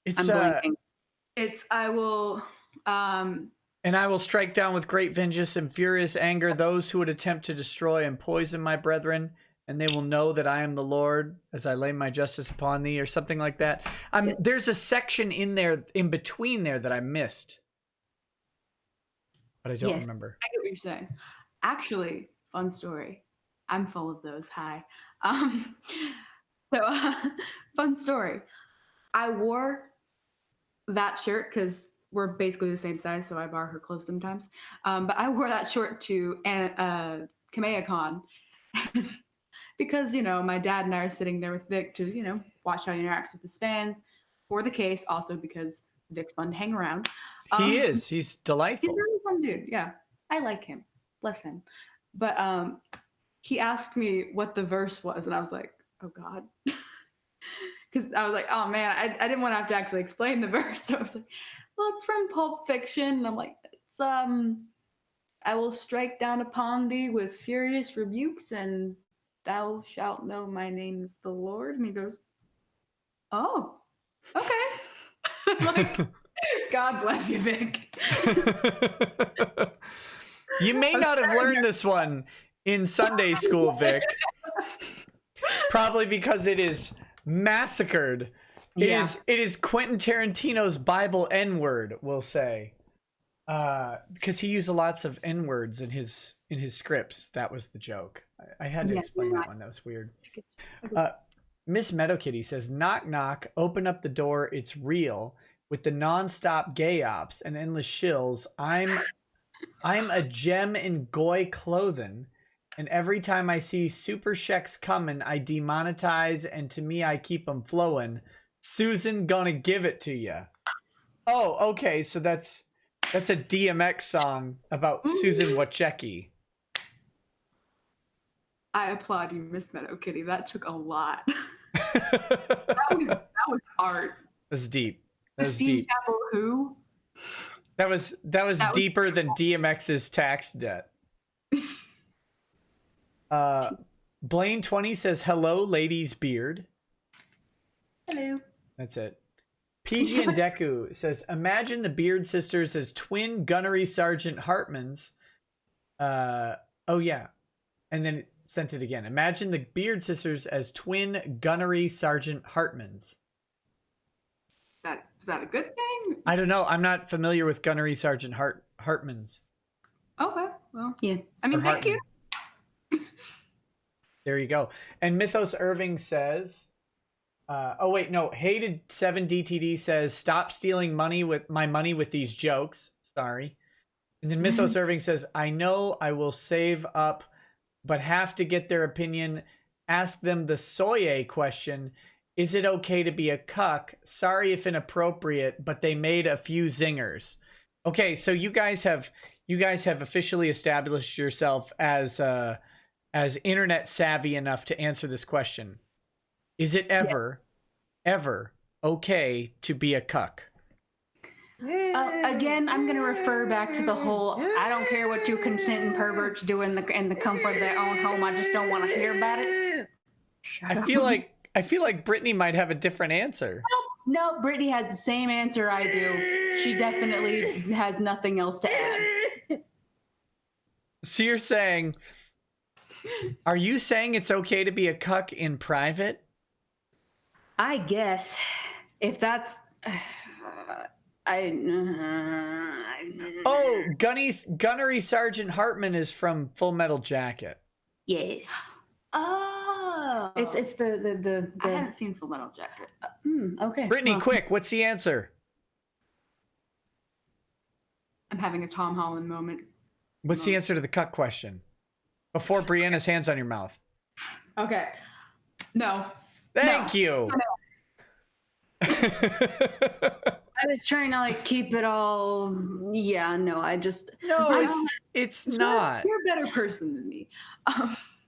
Speaker 1: It's
Speaker 2: I'm blanking.
Speaker 3: It's I will.
Speaker 1: And I will strike down with great vengeance and furious anger those who would attempt to destroy and poison my brethren, and they will know that I am the Lord as I lay my justice upon thee, or something like that.
Speaker 2: Yes.
Speaker 1: There's a section in there, in between there, that I missed, but I don't remember.
Speaker 3: I get what you're saying. Actually, fun story. I'm full of those. Hi. Fun story. I wore that shirt because we're basically the same size, so I borrow her clothes sometimes. But I wore that shirt to KamehamehaCon because, my dad and I are sitting there with Vic to, watch how he interacts with his fans. For the case, also because Vic's fun to hang around.
Speaker 1: He is. He's delightful.
Speaker 3: He's a really fun dude. Yeah. I like him. Bless him. But he asked me what the verse was, and I was like, oh, God. Because I was like, oh, man, I didn't want to have to actually explain the verse. So I was like, well, it's from Pulp Fiction. And I'm like, it's, I will strike down upon thee with furious rebukes, and thou shalt know my name is the Lord. And he goes, oh, okay. Like, God bless you, Vic.
Speaker 1: You may not have learned this one in Sunday school, Vic. Probably because it is massacred. It is Quentin Tarantino's Bible N-word, we'll say. Because he used lots of N-words in his scripts. That was the joke. I had to explain that one. That was weird. Miss Meadowkitty says, knock, knock, open up the door, it's real. With the non-stop gay ops and endless shills, I'm a gem in goy clothing, and every time I see super sheks coming, I demonetize, and to me I keep them flowing. Susan gonna give it to ya. Oh, okay, so that's a DMX song about Susan Wojcicki.
Speaker 3: I applaud you, Miss Meadowkitty. That took a lot. that was art.
Speaker 1: That's deep. That was
Speaker 3: Steve
Speaker 1: deep.
Speaker 3: Chapel who?
Speaker 1: That was deeper than DMX's tax debt. Blaine 20 says, hello, ladies beard.
Speaker 3: Hello.
Speaker 1: That's it. PG and Deku says, imagine the Beard sisters as twin gunnery Sergeant Hartmans. Oh yeah. And then sent it again. Imagine the Beard sisters as twin gunnery Sergeant Hartmans.
Speaker 3: Is that a good thing?
Speaker 1: I don't know. I'm not familiar with gunnery Sergeant Hartmans.
Speaker 3: Okay, well,
Speaker 2: Yeah.
Speaker 3: I mean, thank you.
Speaker 1: There you go. And Mythos Irving says, oh wait, no, Hated 7 DTD says, stop stealing money with these jokes. Sorry. And then Mythos Irving says, I know I will save up, but have to get their opinion. Ask them the Soye question. Is it okay to be a cuck? Sorry if inappropriate, but they made a few zingers. Okay, so you guys have officially established yourself as internet savvy enough to answer this question. Is it ever okay to be a cuck?
Speaker 2: Again, I'm going to refer back to the whole, I don't care what you consenting perverts do in the comfort of their own home. I just don't want to hear about it.
Speaker 1: I feel like Brittany might have a different answer.
Speaker 2: No, Brittany has the same answer I do. She definitely has nothing else to add.
Speaker 1: So you're saying, are you saying it's okay to be a cuck in private?
Speaker 2: I guess if that's
Speaker 1: Oh, Gunnery Sergeant Hartman is from Full Metal Jacket.
Speaker 2: Yes.
Speaker 3: Oh,
Speaker 2: It's the
Speaker 3: I haven't seen Full Metal Jacket.
Speaker 2: Okay.
Speaker 1: Brittany,
Speaker 2: well,
Speaker 1: quick, what's the answer?
Speaker 3: I'm having a Tom Holland moment.
Speaker 1: What's the answer to the cuck question? Before Brianna's hands on your mouth.
Speaker 3: Okay. No.
Speaker 1: Thank you.
Speaker 2: I was trying to like keep it all. Yeah, no,
Speaker 1: it's not.
Speaker 3: You're a better person than me.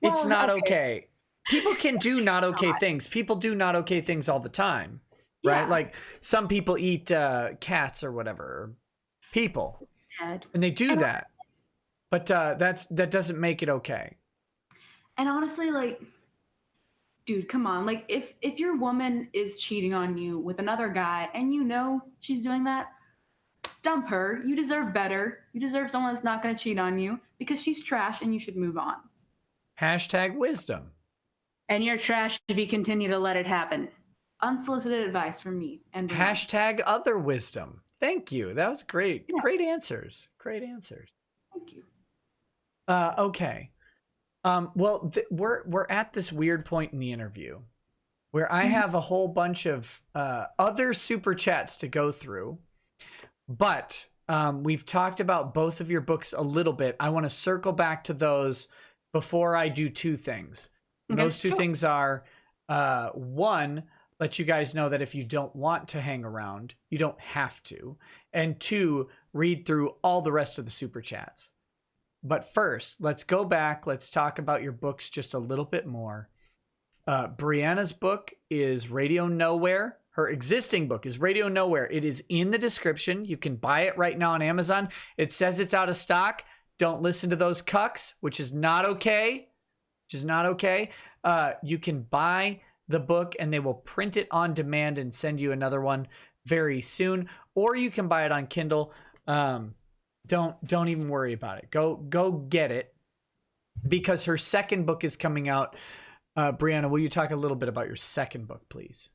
Speaker 1: It's not okay. People can do not okay things. People do not okay things all the time, right?
Speaker 3: Yeah.
Speaker 1: Like some people eat cats or whatever. Or people,
Speaker 2: sad.
Speaker 1: and they do that, but that doesn't make it okay.
Speaker 3: And honestly, like, dude, come on. Like, if your woman is cheating on you with another guy and you know she's doing that, dump her. You deserve better. You deserve someone that's not going to cheat on you because she's trash and you should move on.
Speaker 1: Hashtag wisdom.
Speaker 2: And you're trash if you continue to let it happen.
Speaker 3: Unsolicited advice from me. And
Speaker 1: Hashtag other wisdom. Thank you. That was great.
Speaker 3: Yeah.
Speaker 1: Great answers. Great answers.
Speaker 3: Thank you.
Speaker 1: Okay. Well, we're at this weird point in the interview where I have a whole bunch of other super chats to go through, but we've talked about both of your books a little bit. I want to circle back to those before I do two things.
Speaker 2: Okay,
Speaker 1: Those two things are, one, let you guys know that if you don't want to hang around, you don't have to. And two, read through all the rest of the super chats. But first, let's go back. Let's talk about your books just a little bit more. Brianna's book is Radio Nowhere. Her existing book is Radio Nowhere. It is in the description. You can buy it right now on Amazon. It says it's out of stock. Don't listen to those cucks, which is not okay. You can buy the book and they will print it on demand and send you another one very soon. Or you can buy it on Kindle. Don't even worry about it. Go get it because her second book is coming out. Brianna, will you talk a little bit about your second book, please?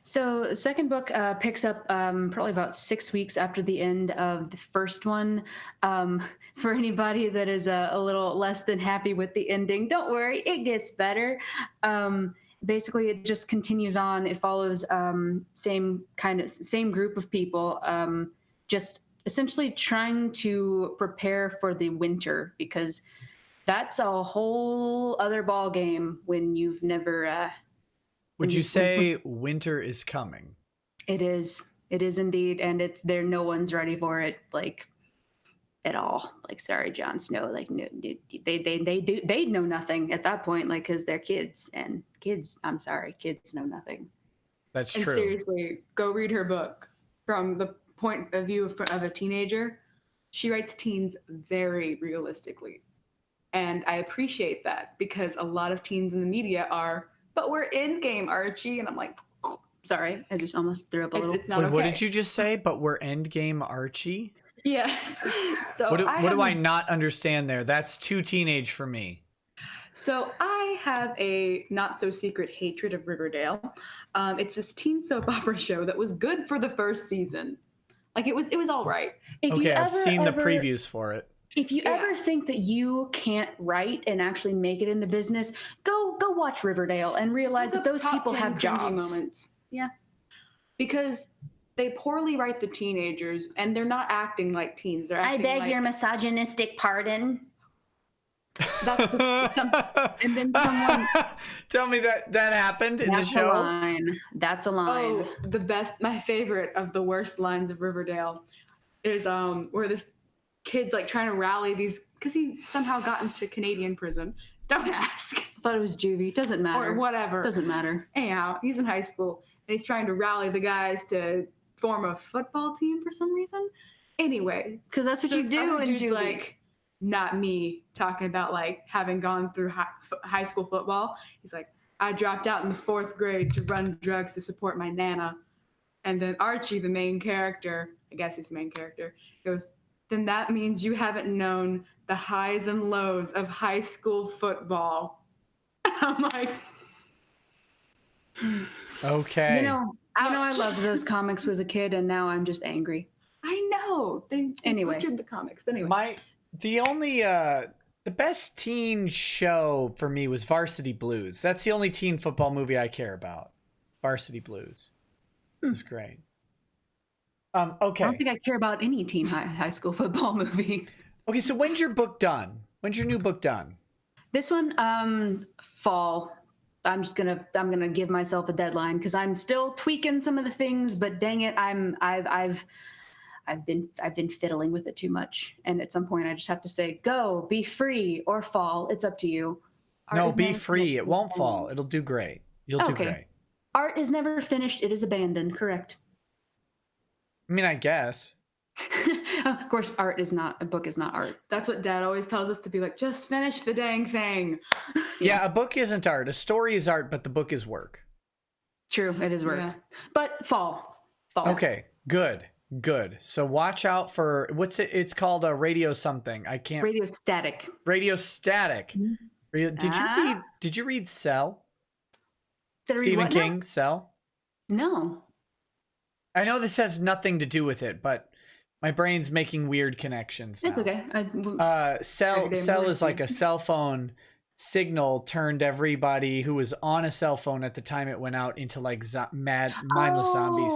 Speaker 2: So the second book picks up probably about 6 weeks after the end of the first one. For anybody that is a little less than happy with the ending, don't worry, it gets better. Basically, it just continues on. It follows same group of people, just essentially trying to prepare for the winter because that's a whole other ball game when you've never.
Speaker 1: Would you say winter is coming? It
Speaker 2: is indeed, and it's there. No one's ready for it, like at all. Like, sorry, Jon Snow. Like, no, they know nothing at that point, like because they're kids, and kids. I'm sorry, kids know nothing.
Speaker 1: That's
Speaker 3: and
Speaker 1: true.
Speaker 3: Seriously, go read her book from the point of view of a teenager. She writes teens very realistically, and I appreciate that because a lot of teens in the media are. But we're in game, Archie, and I'm like,
Speaker 2: sorry, I just almost threw up a little.
Speaker 3: It's not
Speaker 1: Wait,
Speaker 3: okay.
Speaker 1: What did you just say? But we're endgame Archie?
Speaker 3: Yeah. So
Speaker 1: what do I not understand there? That's too teenage for me.
Speaker 3: So I have a not so secret hatred of Riverdale. It's this teen soap opera show that was good for the first season. Like it was all right.
Speaker 2: If you
Speaker 1: Okay, I've
Speaker 2: ever,
Speaker 1: seen the
Speaker 2: ever,
Speaker 1: previews for it.
Speaker 2: if you
Speaker 3: Yeah.
Speaker 2: ever think that you can't write and actually make it in the business, go watch Riverdale and realize that those
Speaker 3: Top
Speaker 2: people
Speaker 3: 10
Speaker 2: have
Speaker 3: cringy
Speaker 2: jobs.
Speaker 3: moments. Yeah. Because they poorly write the teenagers and they're not acting like teens. They're acting like,
Speaker 2: misogynistic pardon.
Speaker 3: and then someone
Speaker 1: Tell me that happened in the
Speaker 2: That's a
Speaker 1: show.
Speaker 2: line. That's a line.
Speaker 3: oh, my favorite of the worst lines of Riverdale is where this kid's like trying to rally these because he somehow got into Canadian prison. Don't ask.
Speaker 2: I thought it was juvie. Doesn't matter.
Speaker 3: Or whatever.
Speaker 2: Doesn't matter.
Speaker 3: Anyhow, he's in high school and he's trying to rally the guys to form a football team for some reason. Anyway,
Speaker 2: Because that's what
Speaker 3: so
Speaker 2: you
Speaker 3: this
Speaker 2: do
Speaker 3: other
Speaker 2: in
Speaker 3: dude's
Speaker 2: juvie.
Speaker 3: like, not me, talking about like having gone through high school football. He's like, I dropped out in the 4th grade to run drugs to support my nana. And then Archie, the main character, I guess he's the main character, goes, then that means you haven't known the highs and lows of high school football. I'm like,
Speaker 1: Okay.
Speaker 2: You know, I
Speaker 3: Ouch.
Speaker 2: loved those comics as a kid, and now I'm just angry.
Speaker 3: I know. They
Speaker 2: Anyway.
Speaker 3: butchered the comics. But anyway.
Speaker 1: The best teen show for me was Varsity Blues. That's the only teen football movie I care about. Varsity Blues. It was great. Okay.
Speaker 2: I don't think I care about any teen high school football movie.
Speaker 1: Okay, so when's your book done? When's your new book done?
Speaker 2: This one, fall. I'm gonna give myself a deadline because I'm still tweaking some of the things, but dang it, I've been fiddling with it too much, and at some point I just have to say, go, be free, or fall. It's up to you.
Speaker 1: No, be free. It won't fall. It'll do great. You'll do great.
Speaker 2: Art is never finished. It is abandoned. Correct.
Speaker 1: I mean, I guess.
Speaker 2: Of course, a book is not art.
Speaker 3: That's what Dad always tells us to be like, just finish the dang thing.
Speaker 1: Yeah, a book isn't art. A story is art, but the book is work.
Speaker 2: True, it is work.
Speaker 3: Yeah.
Speaker 2: But fall.
Speaker 1: Okay, good. So watch out for it's called a radio something. I can't.
Speaker 2: Radio static.
Speaker 1: Radio Static. Did you read Cell?
Speaker 2: Did I read
Speaker 1: Stephen
Speaker 2: what now?
Speaker 1: King, Cell?
Speaker 2: No.
Speaker 1: I know this has nothing to do with it, but my brain's making weird connections now.
Speaker 2: It's okay.
Speaker 1: Cell is like a cell phone signal turned everybody who was on a cell phone at the time it went out into like mindless zombies.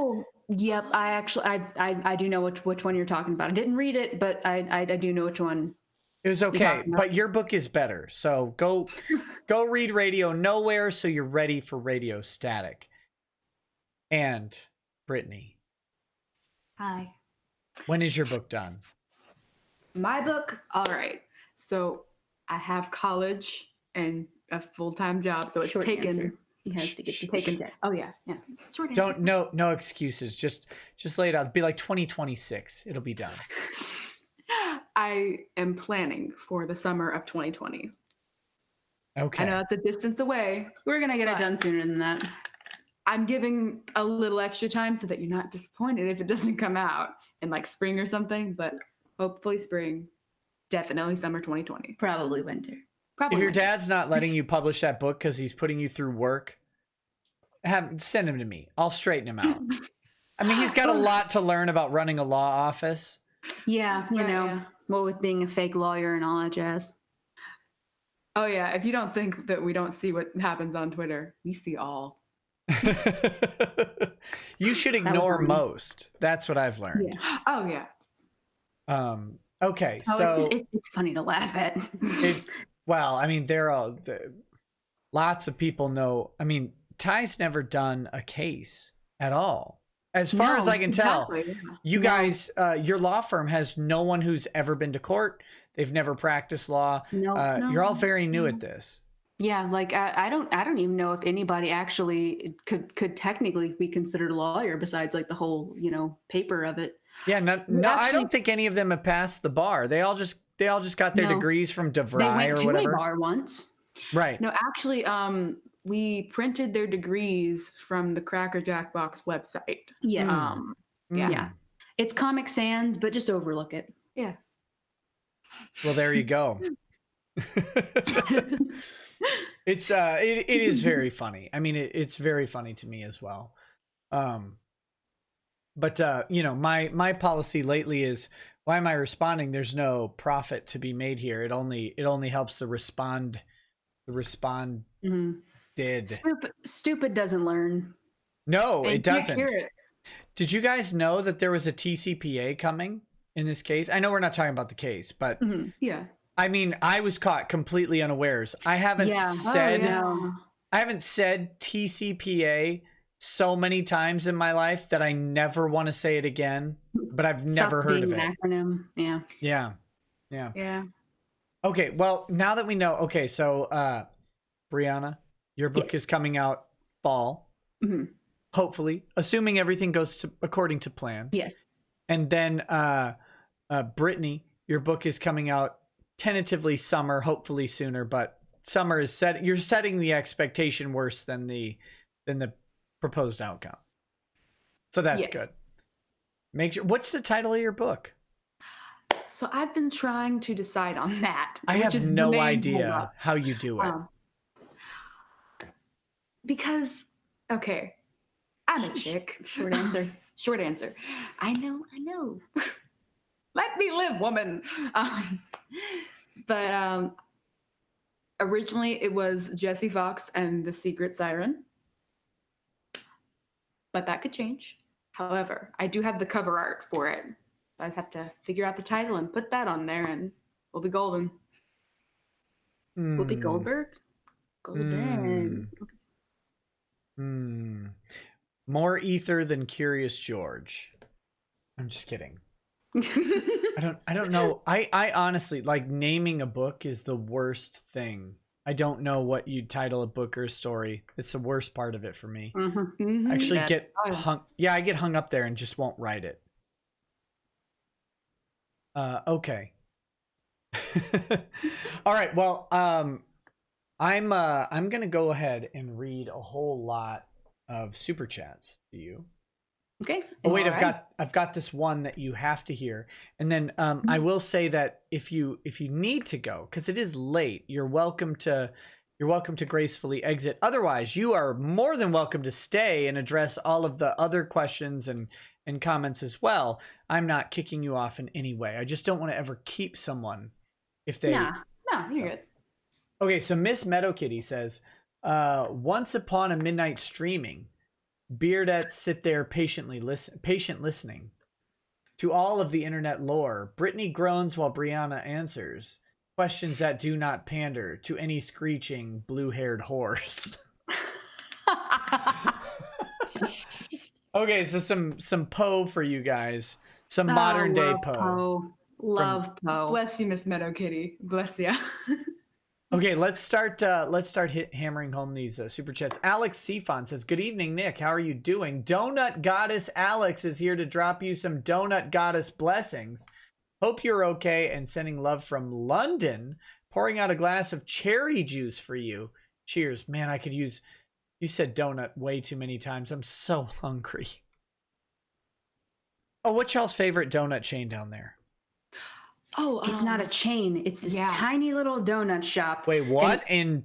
Speaker 2: Yep. I do know which one you're talking about. I didn't read it, but I do know which one.
Speaker 1: It was okay, but your book is better. So go read Radio Nowhere so you're ready for Radio Static. And Brittany,
Speaker 3: Hi.
Speaker 1: when is your book done?
Speaker 3: My book, all right. So I have college and a full-time job, so it's
Speaker 2: Short
Speaker 3: taken.
Speaker 2: answer. He has to get the taken.
Speaker 3: Oh yeah. Short answer.
Speaker 1: No excuses. Just lay it out. It'll be like 2026. It'll be done.
Speaker 3: I am planning for the summer of 2020.
Speaker 1: Okay.
Speaker 3: I know that's a distance away.
Speaker 2: We're gonna get it done sooner than that.
Speaker 3: I'm giving a little extra time so that you're not disappointed if it doesn't come out in like spring or something, but hopefully spring, definitely summer 2020.
Speaker 2: Probably winter.
Speaker 3: Probably.
Speaker 1: If your
Speaker 3: winter.
Speaker 1: dad's not letting you publish that book because he's putting you through work, send him to me. I'll straighten him out. I mean, he's got a lot to learn about running a law office.
Speaker 2: Yeah, you
Speaker 3: Right,
Speaker 2: know,
Speaker 3: yeah.
Speaker 2: well, with being a fake lawyer and all that jazz.
Speaker 3: Oh yeah, if you don't think that we don't see what happens on Twitter, we see all.
Speaker 1: You should ignore
Speaker 2: was nice.
Speaker 1: most. That's what I've learned.
Speaker 2: Yeah.
Speaker 3: Oh yeah.
Speaker 1: Okay,
Speaker 2: Oh,
Speaker 1: so
Speaker 2: it's funny to laugh at.
Speaker 1: well, I mean, lots of people know. I mean, Ty's never done a case at all. As far as I can tell,
Speaker 3: Exactly.
Speaker 1: you guys, your law firm has no one who's ever been to court. They've never practiced law.
Speaker 2: No,
Speaker 1: You're all very new at this.
Speaker 2: Yeah, like I don't even know if anybody actually could technically be considered a lawyer besides like the whole, paper of it.
Speaker 1: Yeah, no, I
Speaker 2: actually-
Speaker 1: don't think any of them have passed the bar. They all just got their
Speaker 2: No.
Speaker 1: degrees from
Speaker 2: They
Speaker 1: DeVry
Speaker 2: went
Speaker 1: or
Speaker 2: to
Speaker 1: whatever.
Speaker 2: a bar once.
Speaker 1: Right.
Speaker 3: No, actually, we printed their degrees from the Cracker Jack Box website.
Speaker 2: Yes.
Speaker 3: Yeah.
Speaker 2: Yeah. It's Comic Sans, but just overlook it.
Speaker 3: Yeah.
Speaker 1: Well, there you go. It's it is very funny. I mean, it's very funny to me as well. But you know, my policy lately is, why am I responding? There's no profit to be made here. It only helps the respond did.
Speaker 2: Stupid doesn't learn.
Speaker 1: No,
Speaker 3: And
Speaker 1: it doesn't.
Speaker 3: hear it.
Speaker 1: Did you guys know that there was a TCPA coming in this case? I know we're not talking about the case, but
Speaker 3: Yeah.
Speaker 1: I mean, I was caught completely unawares. I haven't said TCPA so many times in my life that I never want to say it again, but I've never heard of it.
Speaker 2: Acronym.
Speaker 1: Yeah. Okay, well, now that we know, okay, so Brianna, your book is coming out fall. Hopefully, assuming everything goes according to plan.
Speaker 2: Yes.
Speaker 1: And then Brittany, your book is coming out tentatively summer, hopefully sooner, but summer is set. You're setting the expectation worse than the proposed outcome. So that's good. Make sure. What's the title of your book?
Speaker 3: So I've been trying to decide on that.
Speaker 1: I have no idea how you do it.
Speaker 3: Because, okay, I'm a chick. Short answer. Short answer. I know. Let me live, woman. But originally it was Jessie Fox and the Secret Siren. But that could change. However, I do have the cover art for it. I just have to figure out the title and put that on there, and we'll be golden.
Speaker 2: Whoopi Goldberg?
Speaker 3: Golden.
Speaker 1: More ether than Curious George. I'm just kidding. I don't know. I honestly, like, naming a book is the worst thing. I don't know what you'd title a book or a story. It's the worst part of it for me. I actually get hung. Yeah, I get hung up there and just won't write it. Okay. All right. Well, I'm gonna go ahead and read a whole lot of super chats to you.
Speaker 2: Okay.
Speaker 1: Oh wait, I've got this one that you have to hear, and then I will say that if you need to go, because it is late, you're welcome to gracefully exit. Otherwise, you are more than welcome to stay and address all of the other questions and comments as well. I'm not kicking you off in any way. I just don't want to ever keep someone if they.
Speaker 3: No, you're good.
Speaker 1: Okay, so Miss Meadow Kitty says, once upon a midnight streaming, Beardettes sit there patient listening to all of the internet lore. Brittany groans while Brianna answers questions that do not pander to any screeching blue-haired horse. Okay, so some Poe for you guys. Some modern day Poe.
Speaker 2: Love Poe.
Speaker 3: Bless you, Miss Meadow Kitty. Bless you.
Speaker 1: Okay, let's start hammering home these super chats. Alex Sifon says, good evening, Nick. How are you doing? Donut Goddess Alex is here to drop you some Donut Goddess blessings. Hope you're okay, and sending love from London. Pouring out a glass of cherry juice for you. Cheers. Man, I could use... You said donut way too many times. I'm so hungry. Oh, what's y'all's favorite donut chain down there?
Speaker 2: Oh, it's not a chain. It's this tiny little donut shop.
Speaker 1: Wait, what? In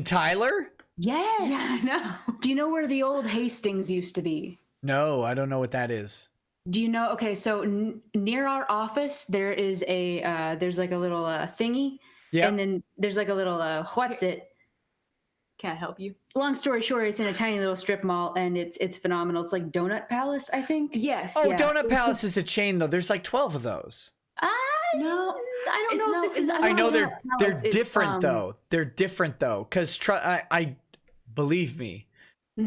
Speaker 1: Tyler?
Speaker 2: Yes.
Speaker 3: Yeah, no.
Speaker 2: Do you know where the old Hastings used to be?
Speaker 1: No, I don't know what that is.
Speaker 2: Do you know? Okay, so near our office, there is a, there's like a little thingy. Yeah. And then there's like a little, what's it?
Speaker 3: Can't help you.
Speaker 2: Long story short, it's in a tiny little strip mall, and it's phenomenal. It's like Donut Palace, I think.
Speaker 3: Yes.
Speaker 1: Oh, yeah. Donut Palace is a chain, though. There's like 12 of those.
Speaker 2: No, I don't know if this is.
Speaker 1: I know they're different though. They're different though, because I believe me,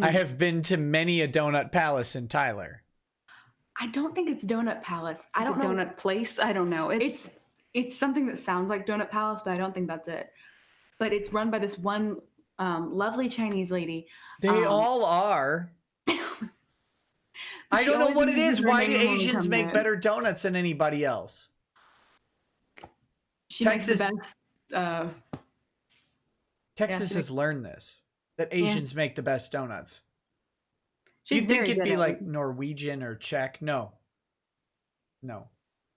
Speaker 1: I have been to many a Donut Palace in Tyler.
Speaker 3: I don't think it's Donut Palace. I don't know.
Speaker 2: Donut Place. I don't know.
Speaker 3: It's something that sounds like Donut Palace, but I don't think that's it. But it's run by this one lovely Chinese lady.
Speaker 1: They all are. I don't know what it is. Why do Asians make better donuts than anybody else?
Speaker 3: Texas makes the best.
Speaker 1: Texas has learned this, that Asians make the best donuts.
Speaker 2: You'd
Speaker 1: think it'd be like Norwegian or Czech? No.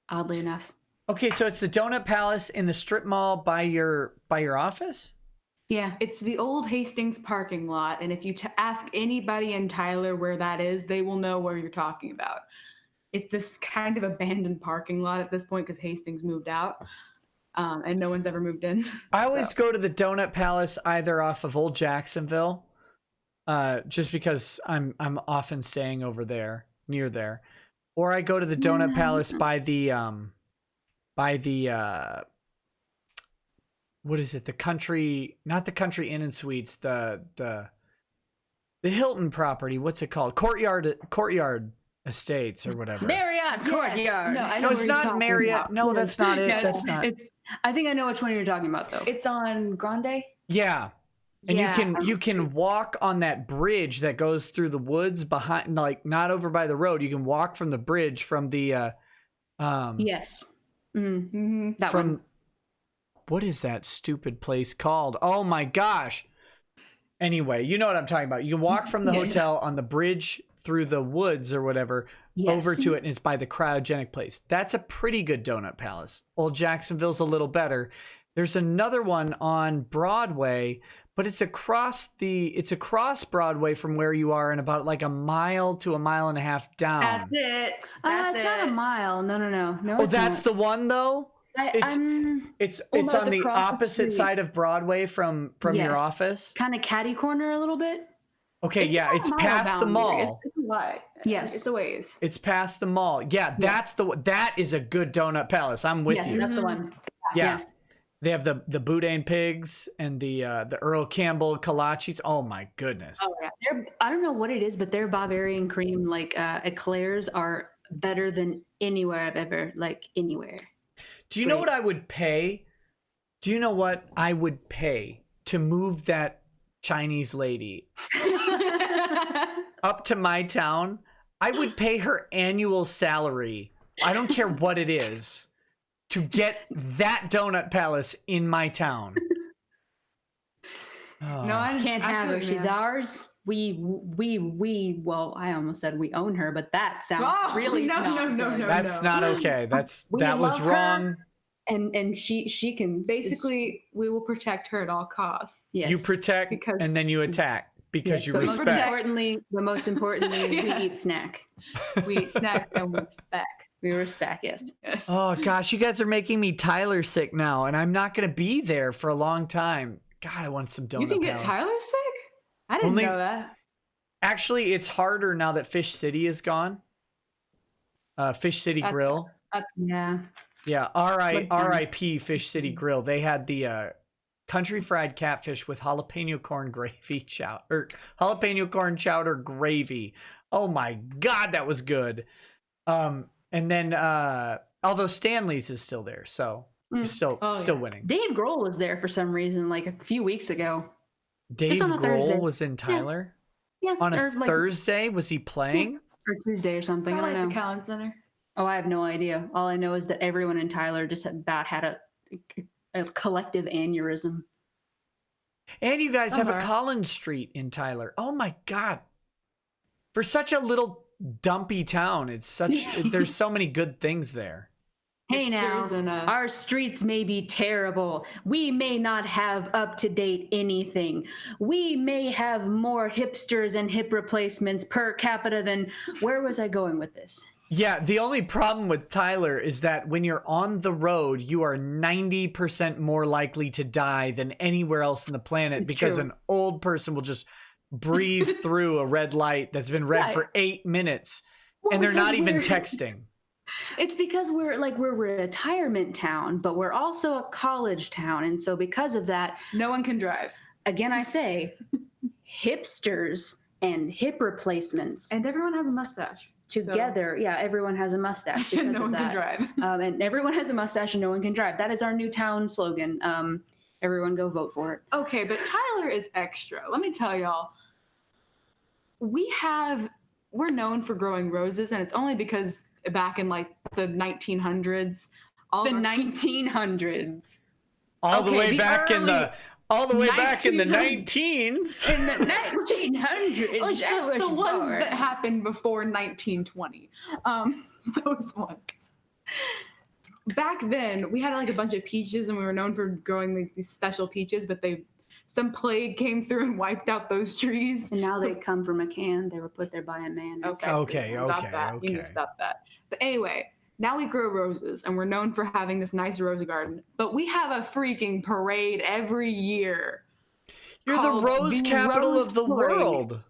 Speaker 2: Oddly enough.
Speaker 1: Okay, so it's the Donut Palace in the strip mall by your office?
Speaker 2: Yeah.
Speaker 3: It's the old Hastings parking lot, and if you ask anybody in Tyler where that is, they will know where you're talking about. It's this kind of abandoned parking lot at this point because Hastings moved out, and no one's ever moved in.
Speaker 1: I always go to the Donut Palace either off of Old Jacksonville, just because I'm often staying over there, near there, or I go to the Donut Palace by the what is it? The country, not the Country Inn and Suites, the Hilton property. What's it called? Courtyard Estates or whatever.
Speaker 2: Marriott Courtyard.
Speaker 1: No, it's not Marriott. No, that's not it. That's not.
Speaker 2: I think I know which one you're talking about, though.
Speaker 3: It's on Grande.
Speaker 1: Yeah. And you can walk on that bridge that goes through the woods behind, like not over by the road. You can walk from the bridge from the
Speaker 2: yes. Mm-hmm. That
Speaker 1: from
Speaker 2: one.
Speaker 1: What is that stupid place called? Oh my gosh. Anyway, you know what I'm talking about. You can walk from the hotel on the bridge through the woods or whatever over to it, and it's by the cryogenic place. That's a pretty good Donut Palace. Old Jacksonville's a little better. There's another one on Broadway, but it's across Broadway from where you are and about like a mile to a mile and a half down.
Speaker 3: That's it.
Speaker 2: It's not a mile. No.
Speaker 1: Oh, that's the one though? It's on the opposite side of Broadway from your office.
Speaker 2: Kind of catty corner a little bit.
Speaker 1: Okay, it's past the mall.
Speaker 3: It's a lot.
Speaker 2: Yes,
Speaker 3: it's a ways.
Speaker 1: It's past the mall. Yeah, that is a good Donut Palace. I'm with you.
Speaker 2: Yes, that's the one.
Speaker 1: Yeah.
Speaker 2: Yes.
Speaker 1: They have the Boudin pigs and the Earl Campbell kolaches. Oh my goodness.
Speaker 2: Oh yeah. I don't know what it is, but their Bavarian cream eclairs are better than anywhere I've ever anywhere.
Speaker 1: Do you know what I would pay? Do you know what I would pay to move that Chinese lady up to my town? I would pay her annual salary. I don't care what it is to get that Donut Palace in my town.
Speaker 2: Oh. No, I can't have her. She's ours. Well, I almost said we own her, but that sounds really
Speaker 3: no.
Speaker 1: That's not okay. That was wrong.
Speaker 2: And she can
Speaker 3: basically we will protect her at all costs.
Speaker 1: Yes. You protect and then you attack because you respect.
Speaker 2: The most importantly, we eat snack.
Speaker 3: We eat snack and we respect.
Speaker 2: We respect, yes.
Speaker 1: Oh gosh, you guys are making me Tyler sick now, and I'm not going to be there for a long time. God, I want some Donut.
Speaker 3: You can get Tyler sick? I didn't know that.
Speaker 1: Actually, it's harder now that Fish City is gone. Fish City Grill. Yeah, R.I.P. Fish City Grill. They had the country fried catfish with jalapeno corn gravy jalapeno corn chowder gravy. Oh my God, that was good. And then although Stanley's is still there, so you're still winning.
Speaker 2: Dave Grohl was there for some reason like a few weeks ago.
Speaker 1: Dave Grohl was in Tyler?
Speaker 2: Yeah.
Speaker 1: On a Thursday? Was he playing?
Speaker 2: Or Tuesday or something. I don't know.
Speaker 3: The Callan Center.
Speaker 2: Oh, I have no idea. All I know is that everyone in Tyler just about had a collective aneurysm.
Speaker 1: And you guys have a Collins Street in Tyler. Oh my God. For such a little dumpy town, there's so many good things there.
Speaker 2: Hey now, our streets may be terrible. We may not have up-to-date anything. We may have more hipsters and hip replacements per capita than... Where was I going with this?
Speaker 1: Yeah, the only problem with Tyler is that when you're on the road, you are 90% more likely to die than anywhere else on the planet because an old person will just breeze through a red light that's been red for 8 minutes and they're not even texting.
Speaker 2: It's because we're a retirement town, but we're also a college town. And so because of that,
Speaker 3: no one can drive.
Speaker 2: Again, I say hipsters and hip replacements.
Speaker 3: And everyone has a mustache.
Speaker 2: Together, everyone has a mustache because
Speaker 3: no one
Speaker 2: of that.
Speaker 3: Can drive.
Speaker 2: And everyone has a mustache and no one can drive. That is our new town slogan. Everyone go vote for it.
Speaker 3: Okay, but Tyler is extra. Let me tell y'all. We're known for growing roses, and it's only because back in like the 1900s.
Speaker 2: All the 1900s.
Speaker 1: All the way back in the 19s.
Speaker 2: In the 1900s.
Speaker 3: Like the ones that happened before 1920. Those ones. back then we had like a bunch of peaches and we were known for growing like, these special peaches, but some plague came through and wiped out those trees.
Speaker 2: And now they come from a can. They were put there by a man.
Speaker 1: Okay.
Speaker 3: Stop that. You need to stop that. But anyway, now we grow roses and we're known for having this nice rose garden. But we have a freaking parade every year.
Speaker 1: You're the rose capital of the world.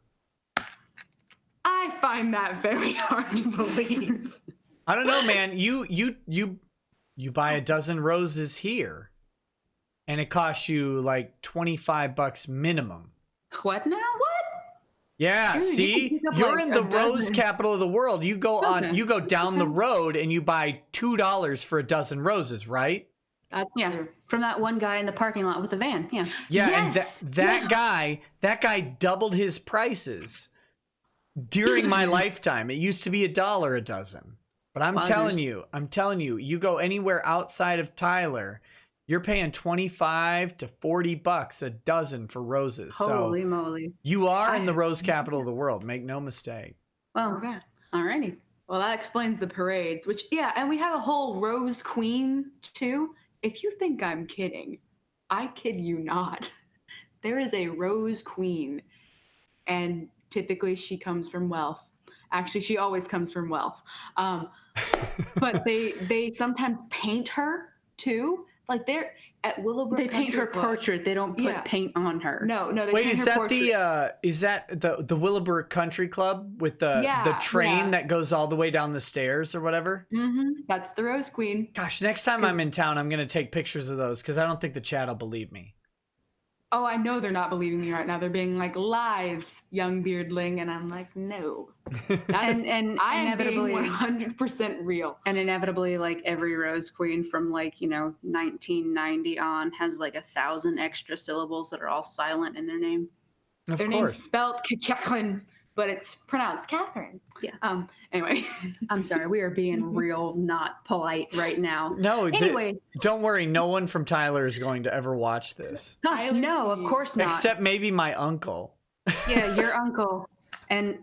Speaker 3: I find that very hard to believe.
Speaker 1: I don't know, man. You buy a dozen roses here, and it costs you like $25 minimum.
Speaker 2: What now? What?
Speaker 1: Yeah,
Speaker 3: Dude,
Speaker 1: see, you're in the rose capital of the world. You go down the road and you buy $2 for a dozen roses, right?
Speaker 3: That's true.
Speaker 2: From that one guy in the parking lot with a van. Yeah.
Speaker 1: Yeah,
Speaker 3: Yes!
Speaker 1: and that guy doubled his prices during my lifetime. It used to be $1 a dozen. But I'm telling you, you go anywhere outside of Tyler, you're paying $25 to $40 a dozen for roses.
Speaker 2: Holy moly.
Speaker 1: You are in the rose capital of the world. Make no mistake.
Speaker 2: Well,
Speaker 3: Okay.
Speaker 2: alrighty.
Speaker 3: Well, that explains the parades, and we have a whole rose queen too. If you think I'm kidding, I kid you not. There is a rose queen, and typically she comes from wealth. Actually, she always comes from wealth. But they sometimes paint her too. Like they're at Willowbrook.
Speaker 2: They paint
Speaker 3: Country
Speaker 2: her
Speaker 3: Club.
Speaker 2: portrait. They don't put paint on her.
Speaker 3: No, they
Speaker 1: Wait,
Speaker 3: paint
Speaker 1: is
Speaker 3: her
Speaker 1: that
Speaker 3: portrait.
Speaker 1: is that the Willowbrook Country Club with the train that goes all the way down the stairs or whatever?
Speaker 3: Mm-hmm. That's the Rose Queen.
Speaker 1: Gosh, next time I'm in town, I'm gonna take pictures of those because I don't think the chat will believe me.
Speaker 3: Oh, I know they're not believing me right now. They're being like, lies, young beardling. And I'm like, no. That's,
Speaker 2: And
Speaker 3: I am
Speaker 2: inevitably,
Speaker 3: being 100% real.
Speaker 2: and inevitably, like every Rose Queen from 1990 on has like 1,000 extra syllables that are all silent in their name.
Speaker 1: Of
Speaker 3: Their name's
Speaker 1: course.
Speaker 3: spelled Catherine, but it's pronounced Catherine.
Speaker 2: Yeah.
Speaker 3: Anyway.
Speaker 2: I'm sorry, we are being real not polite right now.
Speaker 1: No,
Speaker 2: Anyway.
Speaker 1: don't worry. No one from Tyler is going to ever watch this,
Speaker 2: No, of course not.
Speaker 1: except maybe my uncle.
Speaker 2: Yeah, your uncle. And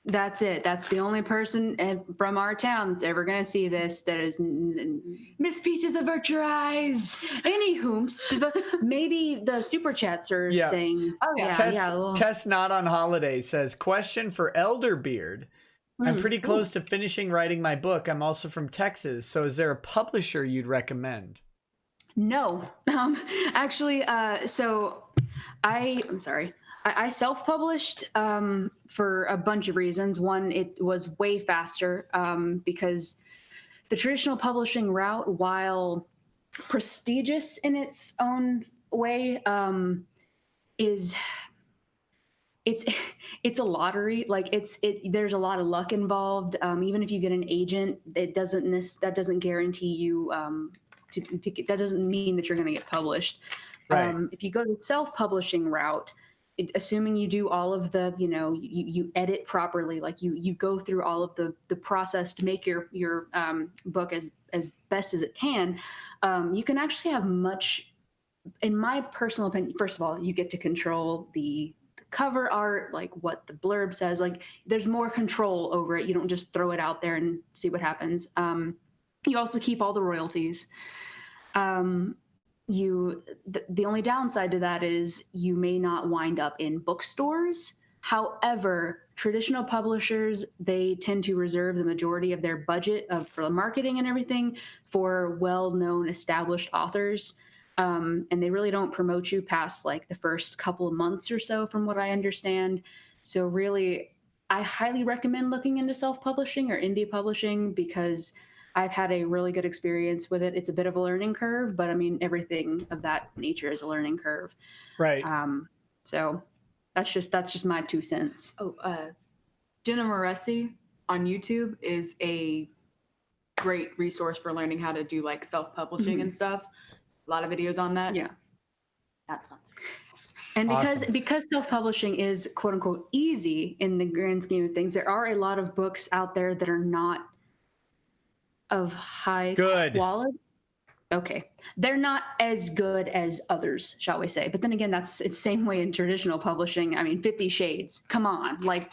Speaker 2: that's it. That's the only person from our town that's ever going to see this. That is
Speaker 3: Miss Peaches, avert your eyes.
Speaker 2: Anywho, maybe the super chats are saying,
Speaker 3: Oh, yeah.
Speaker 1: Tess not on holiday says, question for Elder Beard. I'm pretty close to finishing writing my book. I'm also from Texas. So is there a publisher you'd recommend?
Speaker 2: No. Actually, so I'm sorry. I self-published for a bunch of reasons. One, it was way faster because the traditional publishing route, while prestigious in its own way, it's a lottery. Like there's a lot of luck involved. Even if you get an agent, that doesn't guarantee you that doesn't mean that you're going to get published.
Speaker 1: Right.
Speaker 2: If you go the self-publishing route, assuming you do all of the, you edit properly, like you go through all of the process to make your book as best as it can, you can actually have much, in my personal opinion. First of all, you get to control the cover art, like what the blurb says. Like there's more control over it. You don't just throw it out there and see what happens. You also keep all the royalties. The only downside to that is you may not wind up in bookstores. However, traditional publishers, they tend to reserve the majority of their budget for marketing and everything for well-known established authors. And they really don't promote you past like the first couple of months or so, from what I understand. So really, I highly recommend looking into self-publishing or indie publishing because I've had a really good experience with it. It's a bit of a learning curve, but I mean, everything of that nature is a learning curve.
Speaker 1: Right.
Speaker 2: So that's just my 2 cents.
Speaker 3: Oh, Jenna Moresi on YouTube is a great resource for learning how to do like self-publishing and stuff. A lot of videos on that.
Speaker 2: Yeah.
Speaker 3: That's fun.
Speaker 2: And
Speaker 1: Awesome.
Speaker 2: because self-publishing is quote unquote easy in the grand scheme of things, there are a lot of books out there that are not of high quality. Okay. They're not as good as others, shall we say. But then again, it's the same way in traditional publishing. I mean, 50 Shades. Come on. Like,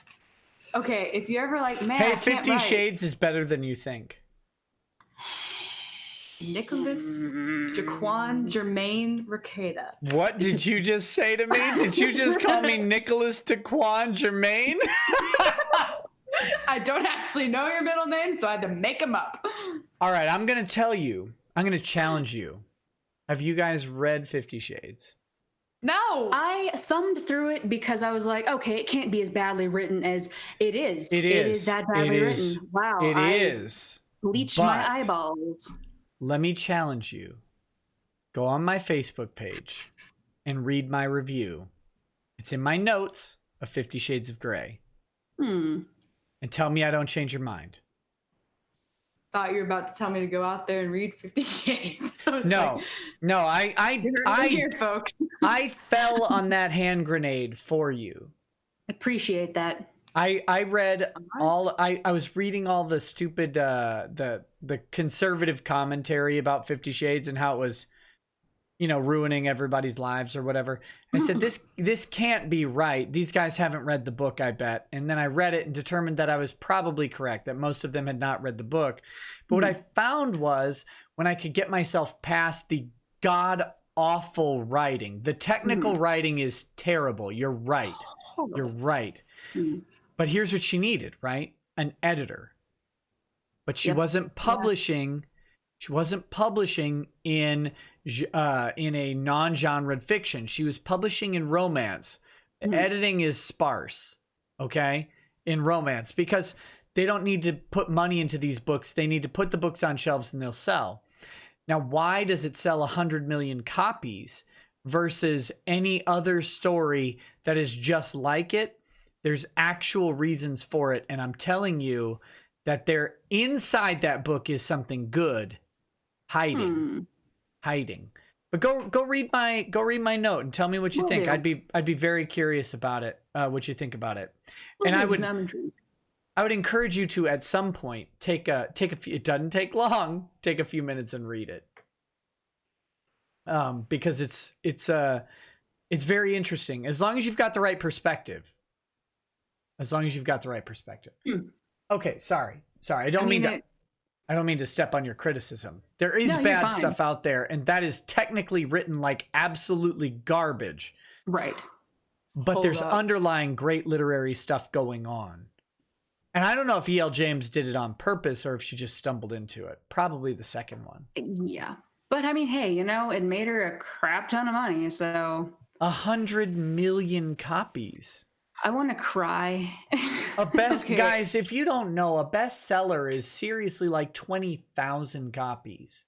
Speaker 3: okay, if you're ever like, man,
Speaker 1: Hey,
Speaker 3: I can't
Speaker 1: 50
Speaker 3: write.
Speaker 1: Shades is better than you think.
Speaker 3: Nicholas, Jaquan, Jermaine, Rekieta.
Speaker 1: What did you just say to me? Did you just call me Nicholas Taquan Jermaine?
Speaker 3: I don't actually know your middle name, so I had to make them up.
Speaker 1: All right, I'm going to tell you. I'm going to challenge you. Have you guys read 50 Shades?
Speaker 3: No.
Speaker 2: I thumbed through it because I was like, okay, it can't be as badly written as it is.
Speaker 1: It is
Speaker 2: that badly written. Wow.
Speaker 1: It is.
Speaker 2: Bleached my eyeballs.
Speaker 1: Let me challenge you. Go on my Facebook page and read my review. It's in my notes of 50 Shades of Grey. And tell me I don't change your mind.
Speaker 3: Thought you were about to tell me to go out there and read 50 Shades.
Speaker 1: No, I
Speaker 3: here, folks.
Speaker 1: I fell on that hand grenade for you.
Speaker 2: Appreciate that.
Speaker 1: I read all. I was reading all the stupid the conservative commentary about 50 Shades and how it was, ruining everybody's lives or whatever. I said this can't be right. These guys haven't read the book, I bet. And then I read it and determined that I was probably correct, that most of them had not read the book. But what I found was when I could get myself past the god awful writing, the technical writing is terrible. You're right. You're right. But here's what she needed, right? An editor. But she wasn't publishing. She wasn't publishing in a non-genre fiction. She was publishing in romance. Editing is sparse, okay, in romance, because they don't need to put money into these books. They need to put the books on shelves and they'll sell. Now, why does it sell 100 million copies versus any other story that is just like it? There's actual reasons for it, and I'm telling you that there inside that book is something good hiding. But go read my note and tell me what you think. I'd be very curious about it, what you think about it. And I would encourage you to at some point take a few, it doesn't take long, take a few minutes and read it. Because it's very interesting as long as you've got the right perspective. Okay, sorry. I don't mean to step on your criticism. There is bad stuff out there, and that is technically written like absolutely garbage.
Speaker 2: Right.
Speaker 1: But there's underlying great literary stuff going on. And I don't know if E.L. James did it on purpose or if she just stumbled into it. Probably the second one.
Speaker 2: Yeah. But I mean, hey, it made her a crap ton of money, so
Speaker 1: 100 million copies.
Speaker 2: I want to cry.
Speaker 1: Guys, if you don't know, a bestseller is seriously like 20,000 copies.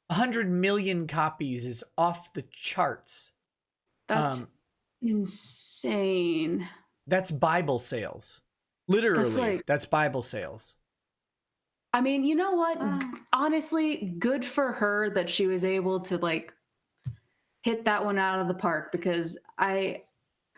Speaker 1: 100 million copies is off the charts.
Speaker 2: That's insane.
Speaker 1: That's Bible sales. Literally, that's Bible sales.
Speaker 2: I mean, you know what? Honestly, good for her that she was able to hit that one out of the park, because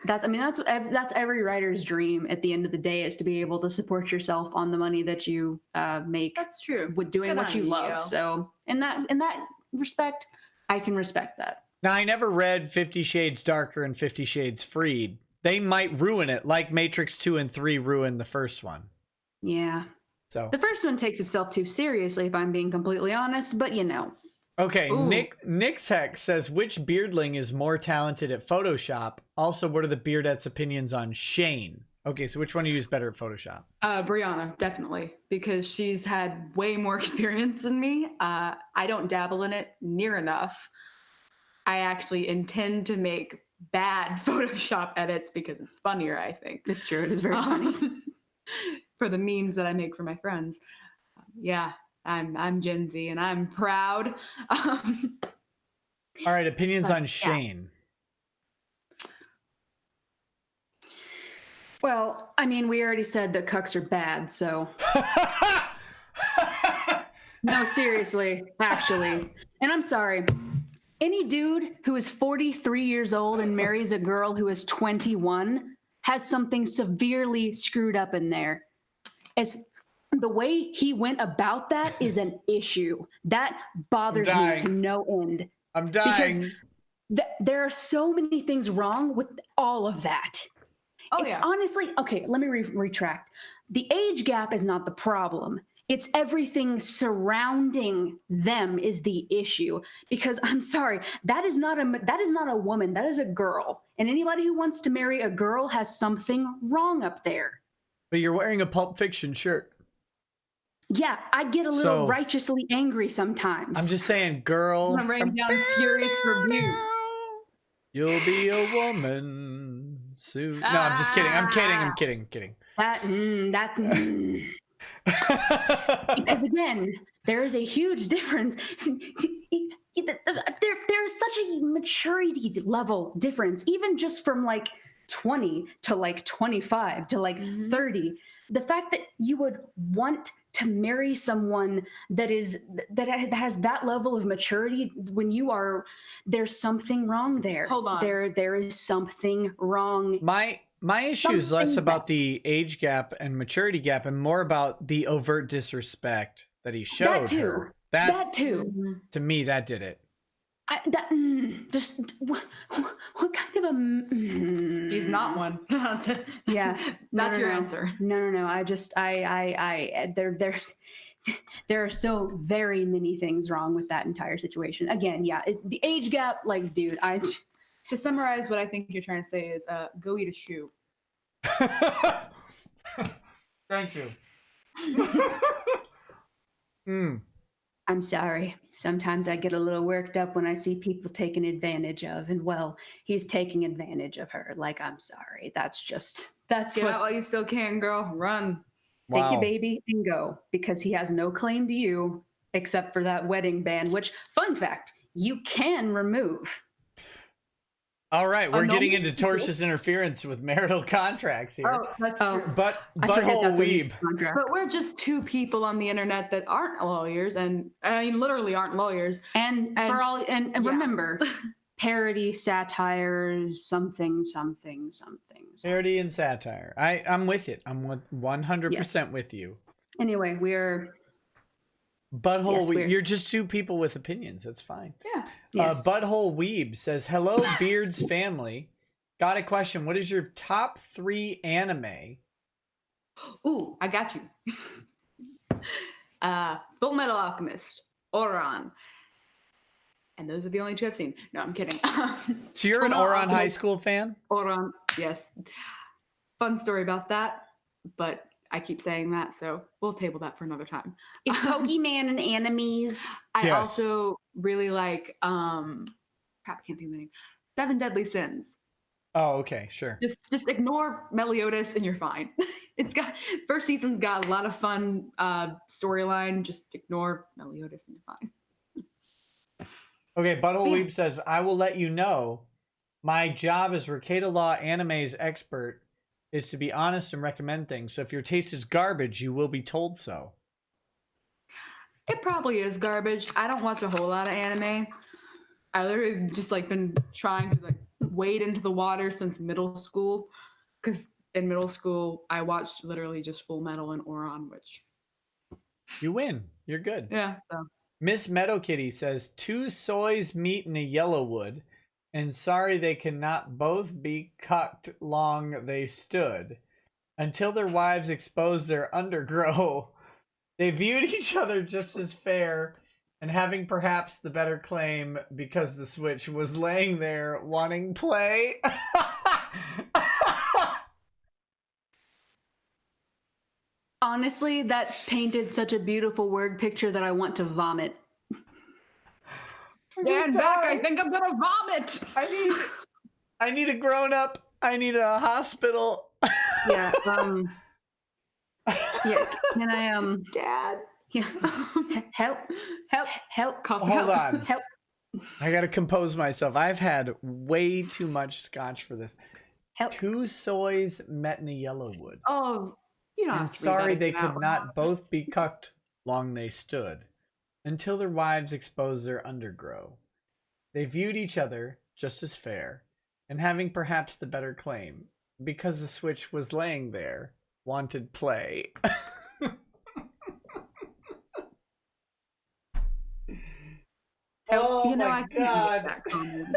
Speaker 2: that's every writer's dream at the end of the day, is to be able to support yourself on the money that you make.
Speaker 3: That's true.
Speaker 2: With doing what you love. So in that respect, I can respect that.
Speaker 1: Now, I never read 50 Shades Darker and 50 Shades Freed. They might ruin it, like Matrix 2 and 3 ruined the first one.
Speaker 2: Yeah.
Speaker 1: So
Speaker 2: the first one takes itself too seriously, if I'm being completely honest, but
Speaker 1: Okay, Nick Tech says, which beardling is more talented at Photoshop? Also, what are the beardettes' opinions on Shane? Okay, so which one do you use better at Photoshop?
Speaker 3: Brianna, definitely, because she's had way more experience than me. I don't dabble in it near enough. I actually intend to make bad Photoshop edits because it's funnier, I think.
Speaker 2: It's true, it is very funny.
Speaker 3: For the memes that I make for my friends. Yeah. I'm Gen Z and I'm proud.
Speaker 1: All right, opinions on Shane.
Speaker 2: Well, I mean, we already said that cucks are bad, so. No, seriously, actually. And I'm sorry. Any dude who is 43 years old and marries a girl who is 21 has something severely screwed up in there. The way he went about that is an issue. That bothers me to no end.
Speaker 1: I'm dying.
Speaker 2: Because there are so many things wrong with all of that.
Speaker 3: Oh, yeah.
Speaker 2: Honestly, okay, let me retract. The age gap is not the problem. It's everything surrounding them is the issue. Because I'm sorry, that is not a woman, that is a girl. And anybody who wants to marry a girl has something wrong up there.
Speaker 1: But you're wearing a Pulp Fiction shirt.
Speaker 2: Yeah, I get a little righteously angry sometimes.
Speaker 1: I'm just saying, girl.
Speaker 3: I'm writing down furious rebuke.
Speaker 1: You'll be a woman soon. No, I'm just kidding. I'm kidding.
Speaker 2: Because again, there is a huge difference. There's such a maturity level difference, even just from like 20 to like 25 to like 30. The fact that you would want to marry someone that has that level of maturity when there's something wrong there.
Speaker 3: Hold on.
Speaker 2: There is something wrong.
Speaker 1: My issue is less about the age gap and maturity gap and more about the overt disrespect that he showed
Speaker 2: That too.
Speaker 1: her.
Speaker 2: That too.
Speaker 1: To me, that did it.
Speaker 2: What kind of a?
Speaker 3: He's not one.
Speaker 2: Yeah,
Speaker 3: that's your answer.
Speaker 2: No. There are so very many things wrong with that entire situation. Again, yeah, the age gap. Like, dude,
Speaker 3: To summarize, what I think you're trying to say is, go eat a shoe.
Speaker 1: Thank you.
Speaker 2: I'm sorry. Sometimes I get a little worked up when I see people taken advantage of, and well, he's taking advantage of her. Like, I'm sorry. That's
Speaker 3: Get out while you still can, girl. Run.
Speaker 2: Take your baby and go, because he has no claim to you except for that wedding band, which, fun fact, you can remove.
Speaker 1: All right, we're getting into tortious interference with marital contracts here.
Speaker 3: Oh, that's true.
Speaker 1: But butthole weeb.
Speaker 3: But we're just two people on the internet that aren't lawyers, and I mean literally aren't lawyers.
Speaker 2: And remember, parody, satire, something.
Speaker 1: Parody and satire. I'm with it. I'm 100% with you.
Speaker 2: Anyway, we're
Speaker 1: Butthole Weeb. You're just two people with opinions. That's fine.
Speaker 3: Yeah.
Speaker 2: Yes.
Speaker 1: Butthole Weeb says, "Hello, Beard's family. Got a question. What is your top 3 anime?"
Speaker 3: Ooh, I got you. Full Metal Alchemist, Oran. And those are the only 2 I've seen. No, I'm kidding.
Speaker 1: So you're an Oran High School fan?
Speaker 3: Oran, yes. Fun story about that, but I keep saying that, so we'll table that for another time.
Speaker 2: Is Pokemon and animes?
Speaker 3: I also really like crap, I can't think of the name. 7 Deadly Sins.
Speaker 1: Oh, okay, sure.
Speaker 3: Just ignore Meliodas and you're fine. It's got first season's got a lot of fun storyline. Just ignore Meliodas and you're fine.
Speaker 1: Okay, Butthole Weeb says, "I will let you know. My job as Rekieta Law Anime's expert is to be honest and recommend things. So if your taste is garbage, you will be told so."
Speaker 3: It probably is garbage. I don't watch a whole lot of anime. I literally just been trying to wade into the water since middle school, because in middle school I watched literally just Full Metal and Oran, which
Speaker 1: you win. You're good.
Speaker 3: Yeah. So.
Speaker 1: Miss Meadow Kitty says, 2 soys meet in a yellow wood, and sorry they cannot both be cucked long they stood. Until their wives exposed their undergrow, they viewed each other just as fair, and having perhaps the better claim because the switch was laying there wanting play.
Speaker 2: Honestly, that painted such a beautiful word picture that I want to vomit.
Speaker 3: Stand back, I think I'm gonna vomit.
Speaker 1: I need a grown up. I need a hospital.
Speaker 2: Yeah, yeah, can I
Speaker 3: Dad.
Speaker 2: Yeah. Help.
Speaker 1: Hold on.
Speaker 2: Help.
Speaker 1: I gotta compose myself. I've had way too much scotch for this.
Speaker 2: Help.
Speaker 1: 2 soys met in a yellow wood.
Speaker 3: Oh, you know.
Speaker 1: And sorry they could not both be cucked long they stood, until their wives exposed their undergrow. They viewed each other just as fair, and having perhaps the better claim, because the switch was laying there, wanted play. Oh
Speaker 2: you know,
Speaker 1: my God.
Speaker 3: That comment.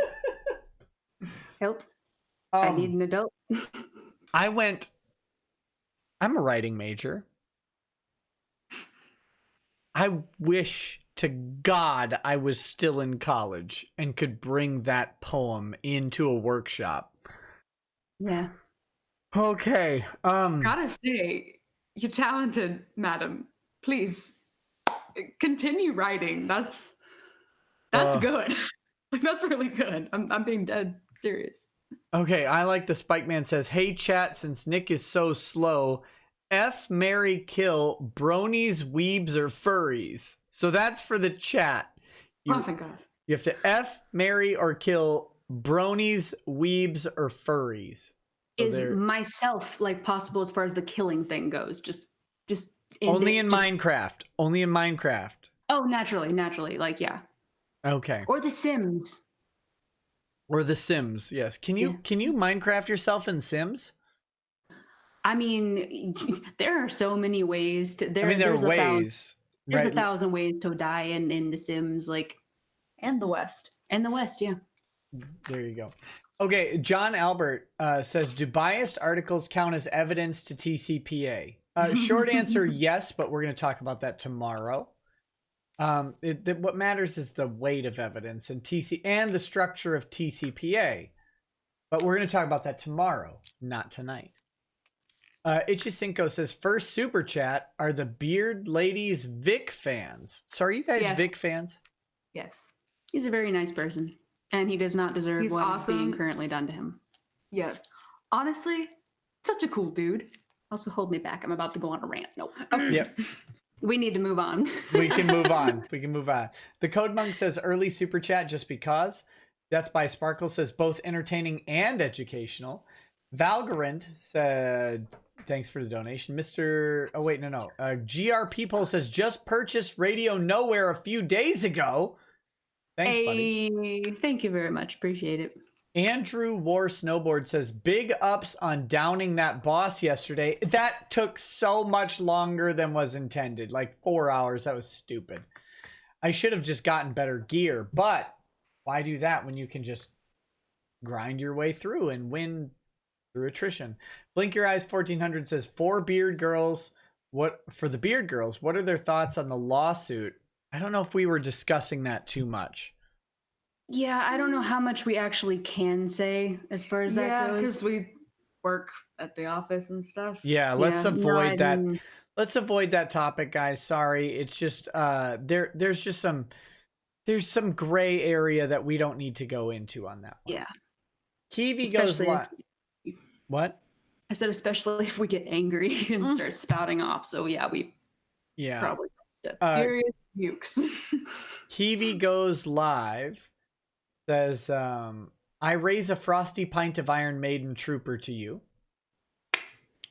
Speaker 2: Help. I need an adult.
Speaker 1: I'm a writing major. I wish to God I was still in college and could bring that poem into a workshop.
Speaker 2: Yeah.
Speaker 1: Okay.
Speaker 3: Gotta say, you're talented, madam. Please continue writing. That's good. Like, that's really good. I'm being dead serious.
Speaker 1: Okay, I like the Spike Man says, "Hey chat, since Nick is so slow, F, marry, kill, bronies, weebs, or furries." So that's for the chat.
Speaker 3: Oh, thank God.
Speaker 1: You have to F, marry, or kill bronies, weebs, or furries. So
Speaker 2: Is myself like possible as far as the killing thing goes? Just
Speaker 1: only in Minecraft. Only in Minecraft.
Speaker 2: Oh, naturally, like yeah.
Speaker 1: Okay.
Speaker 2: Or The Sims.
Speaker 1: Or The Sims. Yes. Can you Minecraft yourself in Sims?
Speaker 2: I mean, there are so many ways to.
Speaker 1: There are ways.
Speaker 2: There's 1,000 ways to die in The Sims, like,
Speaker 3: And the West.
Speaker 2: and the West, yeah.
Speaker 1: There you go. Okay, John Albert says, "Do biased articles count as evidence to TCPA?" Short answer, yes, but we're going to talk about that tomorrow. What matters is the weight of evidence and the structure of TCPA. But we're going to talk about that tomorrow, not tonight. Ichicinco says, "First super chat, are the Beard ladies Vic fans?" So are you guys Vic fans?
Speaker 3: Yes.
Speaker 2: He's a very nice person, and he does not deserve
Speaker 3: He's
Speaker 2: what is
Speaker 3: awesome.
Speaker 2: being currently done to him.
Speaker 3: Yes. Honestly, such a cool dude.
Speaker 2: Also, hold me back. I'm about to go on a rant. Nope.
Speaker 1: Yep.
Speaker 2: We need to move on.
Speaker 1: We can move on. The Code Monk says, "Early super chat just because." Death by Sparkle says, "Both entertaining and educational." Valgorant said, "Thanks for the donation." GR People says, "Just purchased Radio Nowhere a few days ago." Thanks, buddy.
Speaker 2: Thank you very much. Appreciate it.
Speaker 1: Andrew War Snowboard says, "Big ups on downing that boss yesterday. That took so much longer than was intended. Like 4 hours. That was stupid. I should have just gotten better gear. But why do that when you can just grind your way through and win through attrition?" Blink Your Eyes 1400 says, "For Beard Girls, what are their thoughts on the lawsuit?" I don't know if we were discussing that too much.
Speaker 2: Yeah, I don't know how much we actually can say as far as that goes.
Speaker 3: because we work at the office and stuff.
Speaker 1: Yeah, let's avoid that. Let's avoid that topic, guys. Sorry, it's just there's some gray area that we don't need to go into on that one.
Speaker 2: Yeah.
Speaker 1: Kiwi goes what?
Speaker 2: I said, especially if we get angry and start spouting off. So yeah, we probably
Speaker 3: Furious Bukes.
Speaker 1: Kiwi Goes Live says, "I raise a frosty pint of Iron Maiden Trooper to you."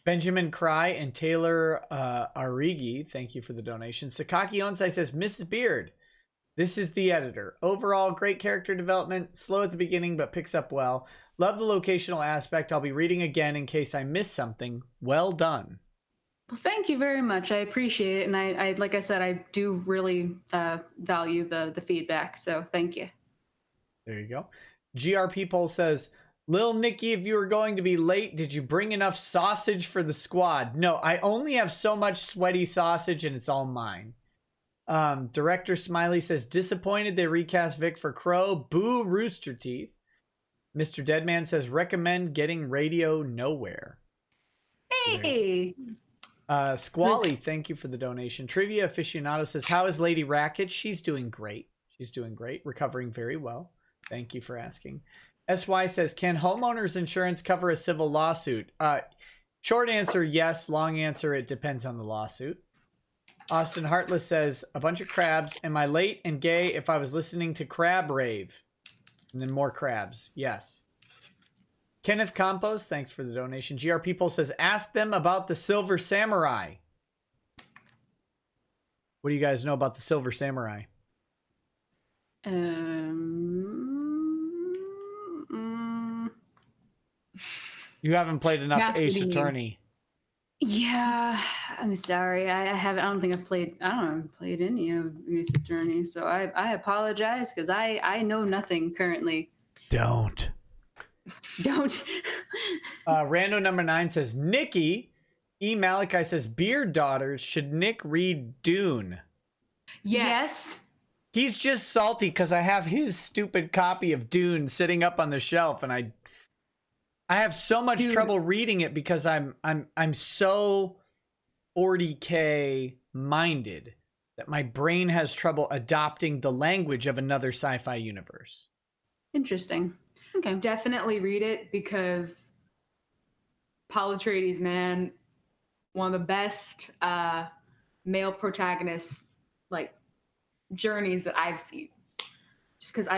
Speaker 1: Benjamin Cry and Taylor Arigi, thank you for the donation. Sakaki Onsai says, "Mrs. Beard, this is the editor. Overall, great character development. Slow at the beginning, but picks up well. Love the locational aspect. I'll be reading again in case I miss something. Well done."
Speaker 2: Well, thank you very much. I appreciate it. And I like I said, I do really value the feedback. So thank you.
Speaker 1: There you go. GRP Poll says, "Lil Nicky, if you were going to be late, did you bring enough sausage for the squad?" No, I only have so much sweaty sausage and it's all mine. Director Smiley says, "Disappointed they recast Vic for Crow. Boo Rooster Teeth." Mr. Deadman says, "Recommend getting Radio Nowhere."
Speaker 2: Hey!
Speaker 1: Squally, thank you for the donation. Trivia Aficionado says, "How is Lady Racket?" She's doing great. Recovering very well. Thank you for asking. SY says, "Can homeowners insurance cover a civil lawsuit?" Short answer, yes. Long answer, it depends on the lawsuit. Austin Heartless says, "A bunch of crabs. Am I late and gay if I was listening to Crab Rave?" And then more crabs. Yes. Kenneth Campos, thanks for the donation. GR People says, "Ask them about the Silver Samurai." What do you guys know about the Silver Samurai? You haven't played enough Ace Attorney.
Speaker 2: Yeah, I'm sorry. I haven't. I don't think I've played. I don't know. Played any of Ace Attorney, so I apologize because I know nothing currently.
Speaker 1: Don't. Rando number 9 says, "Nikki." E Malachi says, "Beard Daughters. Should Nick read Dune?"
Speaker 2: Yes.
Speaker 1: He's just salty because I have his stupid copy of Dune sitting up on the shelf, and I have so much trouble reading it because I'm so 40K minded that my brain has trouble adopting the language of another sci-fi universe.
Speaker 2: Interesting. Okay.
Speaker 3: Definitely read it because Paul Atreides, man, one of the best male protagonists, like, journeys that I've seen. Just because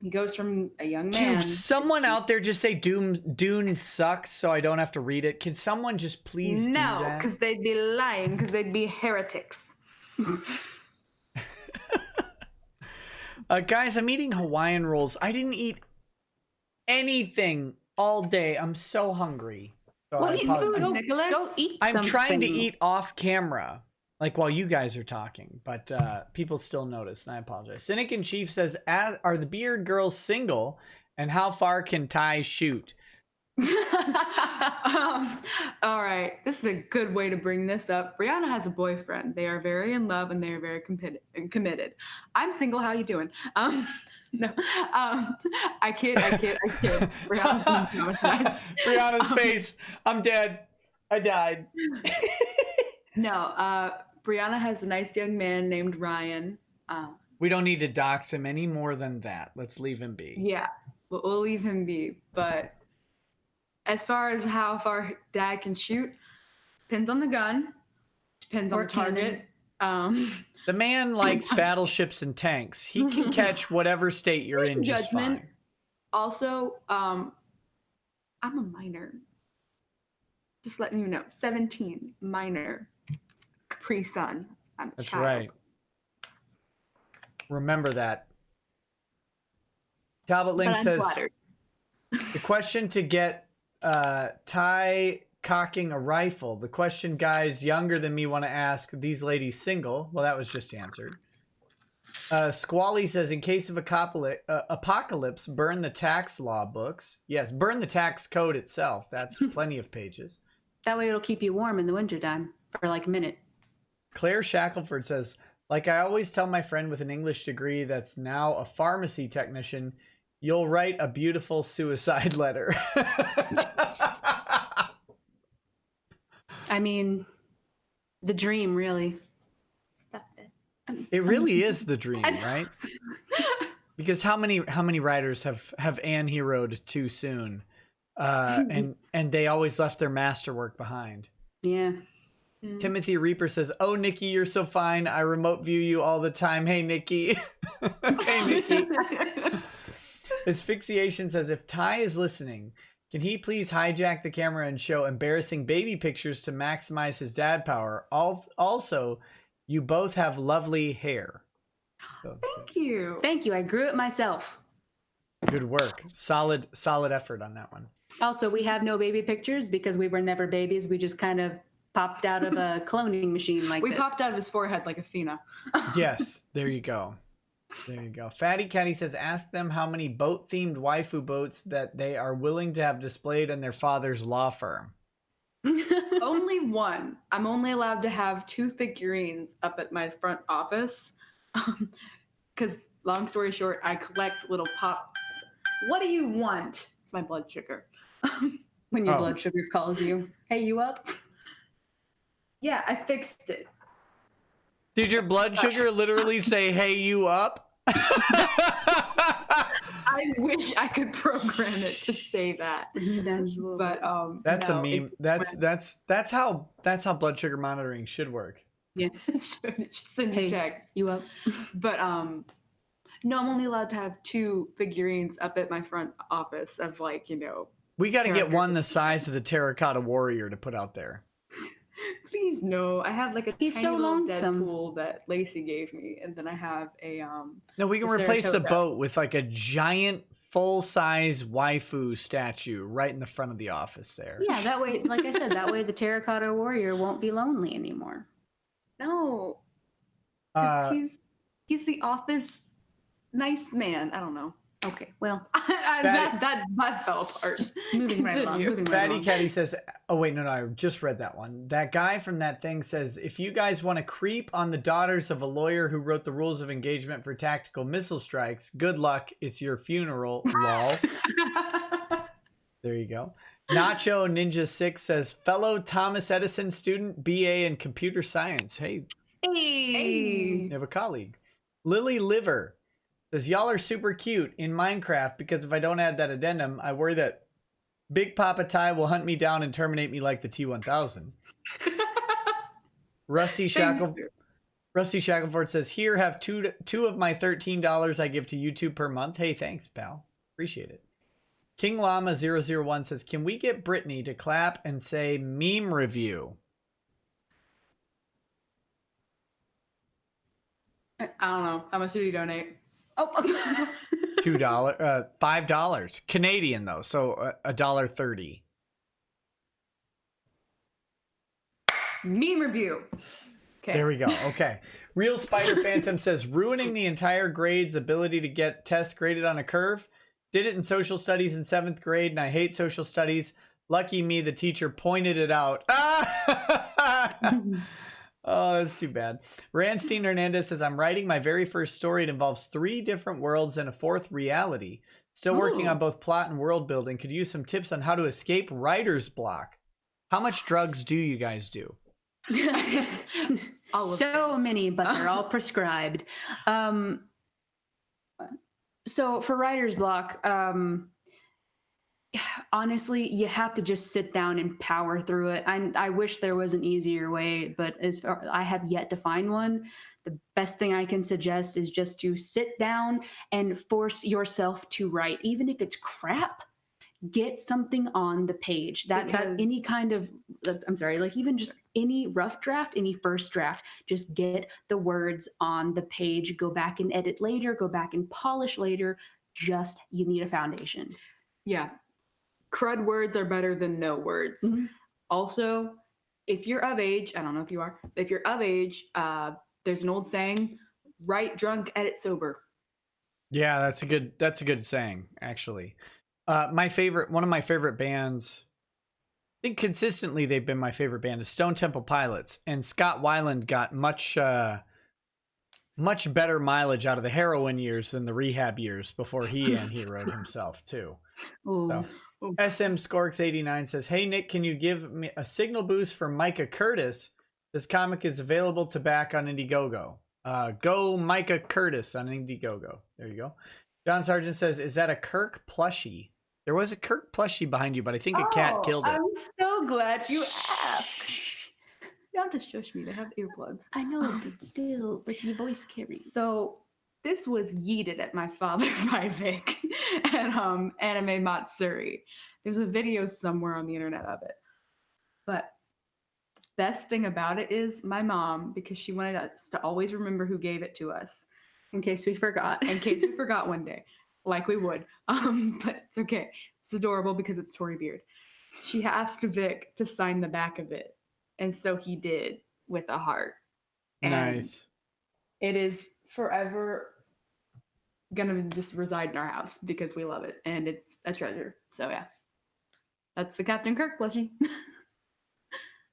Speaker 3: he goes from a young man.
Speaker 1: Can someone out there just say Dune sucks so I don't have to read it? Can someone just please do that?
Speaker 3: No, because they'd be lying, because they'd be heretics.
Speaker 1: Guys, I'm eating Hawaiian rolls. I didn't eat anything all day. I'm so hungry. So
Speaker 2: Well, go eat
Speaker 1: I'm
Speaker 2: something.
Speaker 1: trying to eat off camera, like while you guys are talking, but people still notice, and I apologize. Cynic in Chief says, are the Beard girls single, and how far can Ty shoot?
Speaker 3: All right, this is a good way to bring this up. Brianna has a boyfriend. They are very in love and they are very committed. I'm single. How you doing? No, I kid.
Speaker 1: Brianna's face. I'm dead. I died.
Speaker 3: No, Brianna has a nice young man named Ryan.
Speaker 1: We don't need to dox him any more than that. Let's leave him be.
Speaker 3: Yeah, we'll leave him be. But as far as how far Dad can shoot, depends on the gun, depends on the target.
Speaker 1: The man likes battleships and tanks. He can catch whatever state you're in just fine.
Speaker 3: Also, I'm a minor. Just letting you know, 17, minor, Capri Sun. I'm a
Speaker 1: That's
Speaker 3: child.
Speaker 1: right. Remember that. Talbot Link says,
Speaker 3: flattered.
Speaker 1: the question to get Ty cocking a rifle. The question guys younger than me want to ask, these ladies single? Well, that was just answered. Squally says, in case of apocalypse, burn the tax law books. Yes, burn the tax code itself. That's plenty of pages.
Speaker 2: That way it'll keep you warm in the wintertime for like a minute.
Speaker 1: Claire Shackelford says, like I always tell my friend with an English degree that's now a pharmacy technician, you'll write a beautiful suicide letter.
Speaker 2: I mean, the dream, really.
Speaker 3: Stop it.
Speaker 1: It really is the dream, right? Because how many writers have Anne-heroed too soon, and they always left their masterwork behind.
Speaker 2: Yeah.
Speaker 1: Timothy Reaper says, "Oh, Nikki, you're so fine. I remote view you all the time. Hey, Nikki." Hey, Nikki. Asphyxiation says, if Ty is listening, can he please hijack the camera and show embarrassing baby pictures to maximize his dad power? Also, you both have lovely hair. So,
Speaker 3: Thank you.
Speaker 2: Thank you. I grew it myself.
Speaker 1: good work. Solid effort on that one.
Speaker 2: Also, we have no baby pictures because we were never babies. We just kind of popped out of a cloning machine like
Speaker 3: We
Speaker 2: this.
Speaker 3: popped out of his forehead like Athena.
Speaker 1: Yes, there you go. There you go. Fatty Catty says, ask them how many boat-themed waifu boats that they are willing to have displayed in their father's law firm.
Speaker 3: Only one. I'm only allowed to have 2 figurines up at my front office. Because, long story short, I collect little pop. What do you want? It's my blood sugar.
Speaker 2: When your blood sugar calls you. Hey, you up?
Speaker 3: Yeah, I fixed it.
Speaker 1: Did your blood sugar literally say, hey, you up?
Speaker 3: I wish I could program it to say that. But
Speaker 1: that's
Speaker 3: no,
Speaker 1: a meme. That's how blood sugar monitoring should work.
Speaker 2: Yeah.
Speaker 3: Send
Speaker 2: Hey,
Speaker 3: text.
Speaker 2: you up?
Speaker 3: But no, I'm only allowed to have 2 figurines up at my front office of, like, you know.
Speaker 1: We got to get one the size of the terracotta warrior to put out there.
Speaker 3: Please no. I have like a
Speaker 2: He's
Speaker 3: tiny
Speaker 2: so
Speaker 3: little
Speaker 2: lonesome.
Speaker 3: Deadpool that Lacey gave me, and then I have a
Speaker 1: No, we can
Speaker 3: the
Speaker 1: replace the
Speaker 3: Saratoga.
Speaker 1: boat with like a giant full-size waifu statue right in the front of the office there.
Speaker 2: Yeah, that way, like I said, that way the terracotta warrior won't be lonely anymore.
Speaker 3: No, 'cause he's the office nice man. I don't know.
Speaker 2: Okay, well,
Speaker 3: that fell apart.
Speaker 2: moving right along.
Speaker 3: Continue.
Speaker 2: Moving right
Speaker 1: Fatty
Speaker 2: along.
Speaker 1: Caddy says, oh, wait, no, I just read that one. That guy from that thing says, if you guys want to creep on the daughters of a lawyer who wrote the rules of engagement for tactical missile strikes, good luck. It's your funeral, lol. There you go. Nacho Ninja 6 says, fellow Thomas Edison student, BA in computer science. Hey,
Speaker 2: Hey.
Speaker 1: you have a colleague. Lily Liver says, y'all are super cute in Minecraft because if I don't add that addendum, I worry that Big Papa Ty will hunt me down and terminate me like the T-1000. Rusty Shackleford says, here, have two of my $13 I give to YouTube per month. Hey, thanks, pal. Appreciate it. King Llama 001 says, can we get Brittany to clap and say meme review?
Speaker 3: I don't know. How much did you donate?
Speaker 2: Oh,
Speaker 1: $5 Canadian though, so $1.30.
Speaker 3: Meme review. Okay.
Speaker 1: There we go. Okay. Real Spider Phantom says, ruining the entire grade's ability to get tests graded on a curve. Did it in social studies in 7th grade, and I hate social studies. Lucky me, the teacher pointed it out. Oh, that's too bad. Ranstein Hernandez says, I'm writing my very first story. It involves 3 different worlds and a 4th reality. Still working on both plot and world building. Could use some tips on how to escape writer's block. How much drugs do you guys do?
Speaker 2: So many, but they're all prescribed. So for writer's block, honestly, you have to just sit down and power through it. I wish there was an easier way, but I have yet to find one. The best thing I can suggest is just to sit down and force yourself to write, even if it's crap. Get something on the page that any kind of, I'm sorry, like even just any rough draft, any first draft, just get the words on the page, go back and edit later, go back and polish later. Just, you need a foundation.
Speaker 3: Yeah. Crud words are better than no words. Mm-hmm. Also, if you're of age, I don't know if you are, if you're of age, there's an old saying, write drunk, edit sober.
Speaker 1: Yeah, that's a good saying, actually. One of my favorite bands, I think consistently they've been my favorite band, is Stone Temple Pilots. And Scott Weiland got much better mileage out of the heroin years than the rehab years before he wrote himself too. So, SM Skorks 89 says, hey Nick, can you give me a signal boost for Micah Curtis? This comic is available to back on Indiegogo. Go Micah Curtis on Indiegogo. There you go. John Sargent says, is that a Kirk plushie? There was a Kirk plushie behind you, but I think a cat killed it.
Speaker 3: I'm so glad you asked. You don't have to shush me. They have earplugs.
Speaker 2: I know, but still, like your voice carries.
Speaker 3: So this was yeeted at my father by Vic at Anime Matsuri. There's a video somewhere on the internet of it. But the best thing about it is my mom, because she wanted us to always remember who gave it to us.
Speaker 2: In case we forgot.
Speaker 3: In case we forgot one day. Like we would. But it's okay. It's adorable because it's Tori Beard. She asked Vic to sign the back of it. And so he did with a heart. And
Speaker 1: nice.
Speaker 3: It is forever gonna just reside in our house because we love it. And it's a treasure. So yeah. That's the Captain Kirk plushie.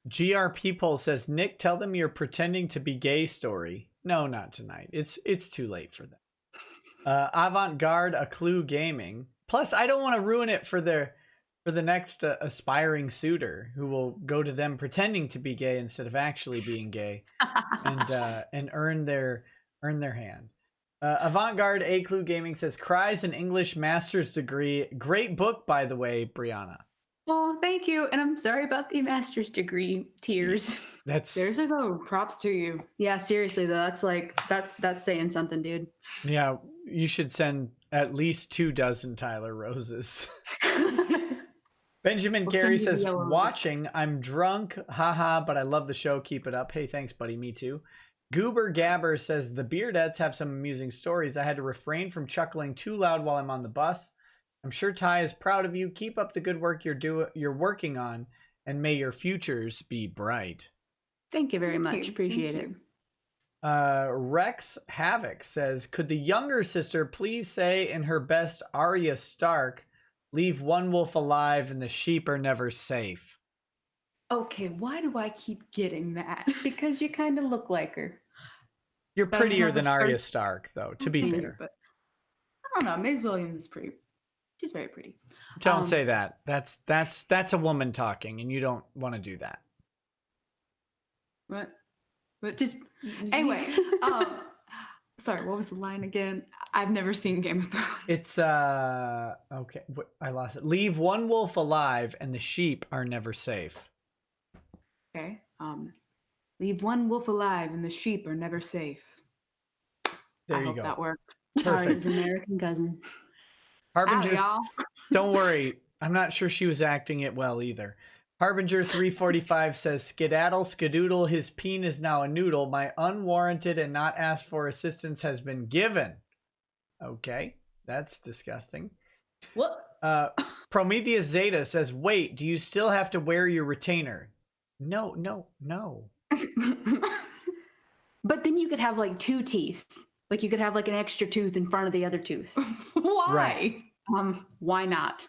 Speaker 1: GRP poll says, Nick, tell them you're pretending to be gay story. No, not tonight. It's too late for that. Avant-garde a clue gaming. Plus, I don't want to ruin it for the next aspiring suitor who will go to them pretending to be gay instead of actually being gay, and earn their hand. Avant-garde a clue gaming says, cries an English master's degree. Great book, by the way, Brianna.
Speaker 2: Oh, thank you. And I'm sorry about the master's degree tears.
Speaker 3: Seriously though, props to you.
Speaker 2: Yeah, seriously though, that's saying something, dude.
Speaker 1: Yeah, you should send at least 24 Tyler Roses. Benjamin Carey says, watching, I'm drunk, haha, but I love the show, keep it up. Hey, thanks, buddy, me too. Goober Gabber says, the Beardettes have some amusing stories. I had to refrain from chuckling too loud while I'm on the bus. I'm sure Ty is proud of you. Keep up the good work you're working on, and may your futures be bright.
Speaker 2: Thank you very much. Appreciate it.
Speaker 1: Rex Havoc says, could the younger sister please say in her best Arya Stark, leave one wolf alive and the sheep are never safe?
Speaker 3: Okay, why do I keep getting that?
Speaker 2: Because you kind of look like her.
Speaker 1: You're prettier than Arya Stark, though, to be fair.
Speaker 3: But I don't know. Maisie Williams is pretty. She's very pretty.
Speaker 1: Don't say that. That's a woman talking, and you don't want to do that.
Speaker 3: What? But just anyway. Sorry, what was the line again? I've never seen Game of Thrones.
Speaker 1: It's okay. I lost it. Leave one wolf alive, and the sheep are never safe.
Speaker 3: Okay. Leave one wolf alive, and the sheep are never safe.
Speaker 1: There
Speaker 3: I
Speaker 1: you
Speaker 3: hope
Speaker 1: go.
Speaker 3: that worked.
Speaker 2: Arya's American cousin.
Speaker 1: Harbinger,
Speaker 3: y'all.
Speaker 1: don't worry. I'm not sure she was acting it well either. Harbinger 345 says, skedaddle, skadoodle, his peen is now a noodle. My unwarranted and not asked for assistance has been given. Okay, that's disgusting.
Speaker 3: What?
Speaker 1: Prometheus Zeta says, wait, do you still have to wear your retainer? No.
Speaker 2: But then you could have like two teeth. Like you could have like an extra tooth in front of the other tooth.
Speaker 3: Why?
Speaker 1: Right.
Speaker 2: Why not?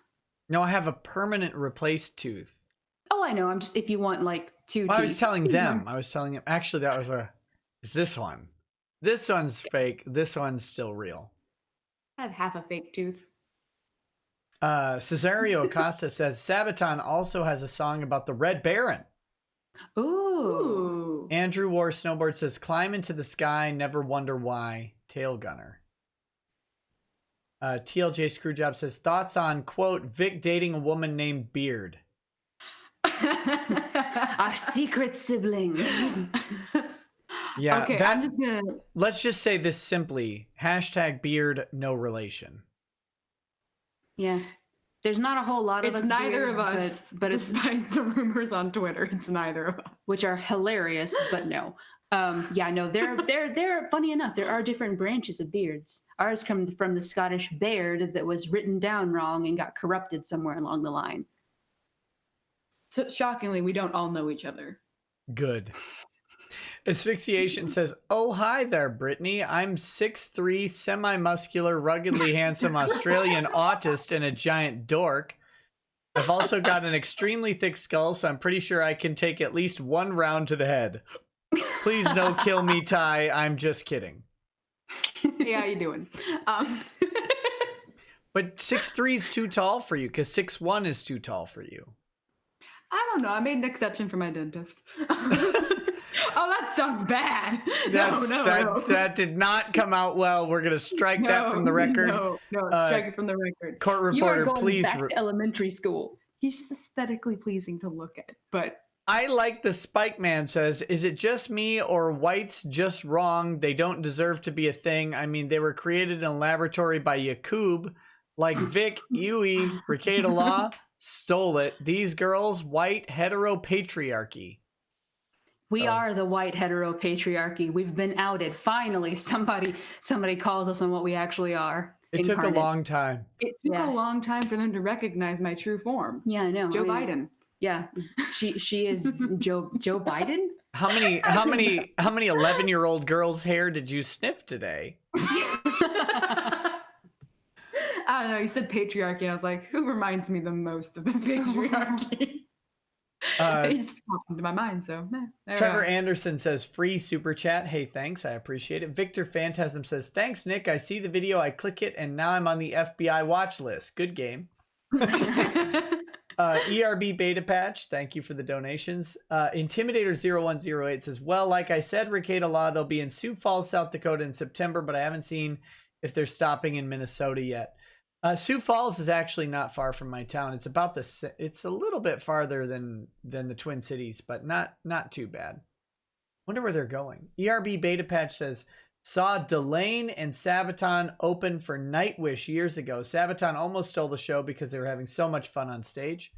Speaker 1: No, I have a permanent replaced tooth.
Speaker 2: Oh, I know. I'm just, if you want like two
Speaker 1: Well,
Speaker 2: teeth.
Speaker 1: I was telling them. Actually, that was is this one. This one's fake. This one's still real.
Speaker 3: I have half a fake tooth.
Speaker 1: Cesario Acosta says, Sabaton also has a song about the Red Baron.
Speaker 2: Ooh.
Speaker 1: Andrew War Snowboard says, climb into the sky, never wonder why. Tail Gunner. TLJ Screwjob says, thoughts on, quote, Vic dating a woman named Beard.
Speaker 2: Our secret sibling.
Speaker 1: Yeah,
Speaker 3: okay, I'm just gonna...
Speaker 1: Let's just say this simply. # Beard, no relation.
Speaker 2: Yeah. There's not a whole lot of us.
Speaker 3: It's neither
Speaker 2: beards,
Speaker 3: of us,
Speaker 2: but
Speaker 3: despite the rumors on Twitter, it's neither of us.
Speaker 2: Which are hilarious, but no. Yeah, no, they're funny enough. There are different branches of beards. Ours come from the Scottish Baird that was written down wrong and got corrupted somewhere along the line.
Speaker 3: So shockingly, we don't all know each other.
Speaker 1: Good. Asphyxiation says, oh, hi there, Brittany. I'm 6'3", semi-muscular, ruggedly handsome Australian autist and a giant dork. I've also got an extremely thick skull, so I'm pretty sure I can take at least one round to the head. Please no kill me, Ty. I'm just kidding.
Speaker 3: Yeah, how you doing?
Speaker 1: But 6'3" is too tall for you, because 6'1" is too tall for you.
Speaker 3: I don't know. I made an exception for my dentist. Oh, that sounds bad.
Speaker 1: That did not come out well. We're gonna strike that from the record.
Speaker 3: No, strike it from the record.
Speaker 1: Court reporter,
Speaker 2: you are going
Speaker 1: please.
Speaker 2: Back to elementary school.
Speaker 3: He's just aesthetically pleasing to look at, but
Speaker 1: I like the Spike Man says, is it just me or whites just wrong? They don't deserve to be a thing. I mean, they were created in a laboratory by Yakub, like Vic, Yui, Rekieta Law stole it. These girls, white heteropatriarchy.
Speaker 2: We are the white heteropatriarchy. We've been outed. Finally, somebody calls us on what we actually are.
Speaker 1: It took a long time.
Speaker 3: It took a long time for them to recognize my true form.
Speaker 2: Yeah, I know.
Speaker 3: Joe Biden.
Speaker 2: Yeah, she is Joe Biden.
Speaker 1: How many 11-year-old girls' hair did you sniff today?
Speaker 3: I don't know. You said patriarchy, and I was like, who reminds me the most of the patriarchy? It just popped into my mind. So
Speaker 1: Trevor Anderson says, free super chat. Hey, thanks. I appreciate it. Victor Phantasm says, thanks, Nick. I see the video. I click it, and now I'm on the FBI watch list. Good game. ERB Beta Patch, thank you for the donations. Intimidator0108 says, well, like I said, Rekieta Law, they'll be in Sioux Falls, South Dakota in September, but I haven't seen if they're stopping in Minnesota yet. Sioux Falls is actually not far from my town. It's about it's a little bit farther than the Twin Cities, but not too bad. Wonder where they're going. ERB Beta Patch says, saw Delane and Sabaton open for Nightwish years ago. Sabaton almost stole the show because they were having so much fun on stage.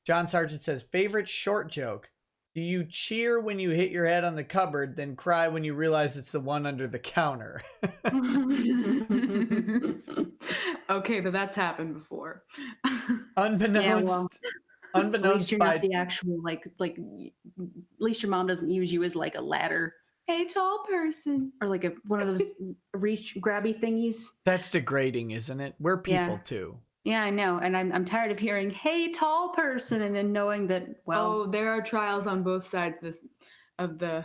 Speaker 1: John Sargent says, favorite short joke. Do you cheer when you hit your head on the cupboard, then cry when you realize it's the one under the counter?
Speaker 3: Okay, but that's happened before.
Speaker 1: Unbeknownst
Speaker 2: at least you're
Speaker 1: by
Speaker 2: not the actual like at least your mom doesn't use you as like a ladder.
Speaker 3: hey, tall person.
Speaker 2: Or like one of those reach grabby thingies.
Speaker 1: That's degrading, isn't it? We're people
Speaker 2: Yeah.
Speaker 1: too.
Speaker 2: Yeah, I know. And I'm tired of hearing, hey, tall person, and then knowing that, well.
Speaker 3: Oh, there are trials on both sides of the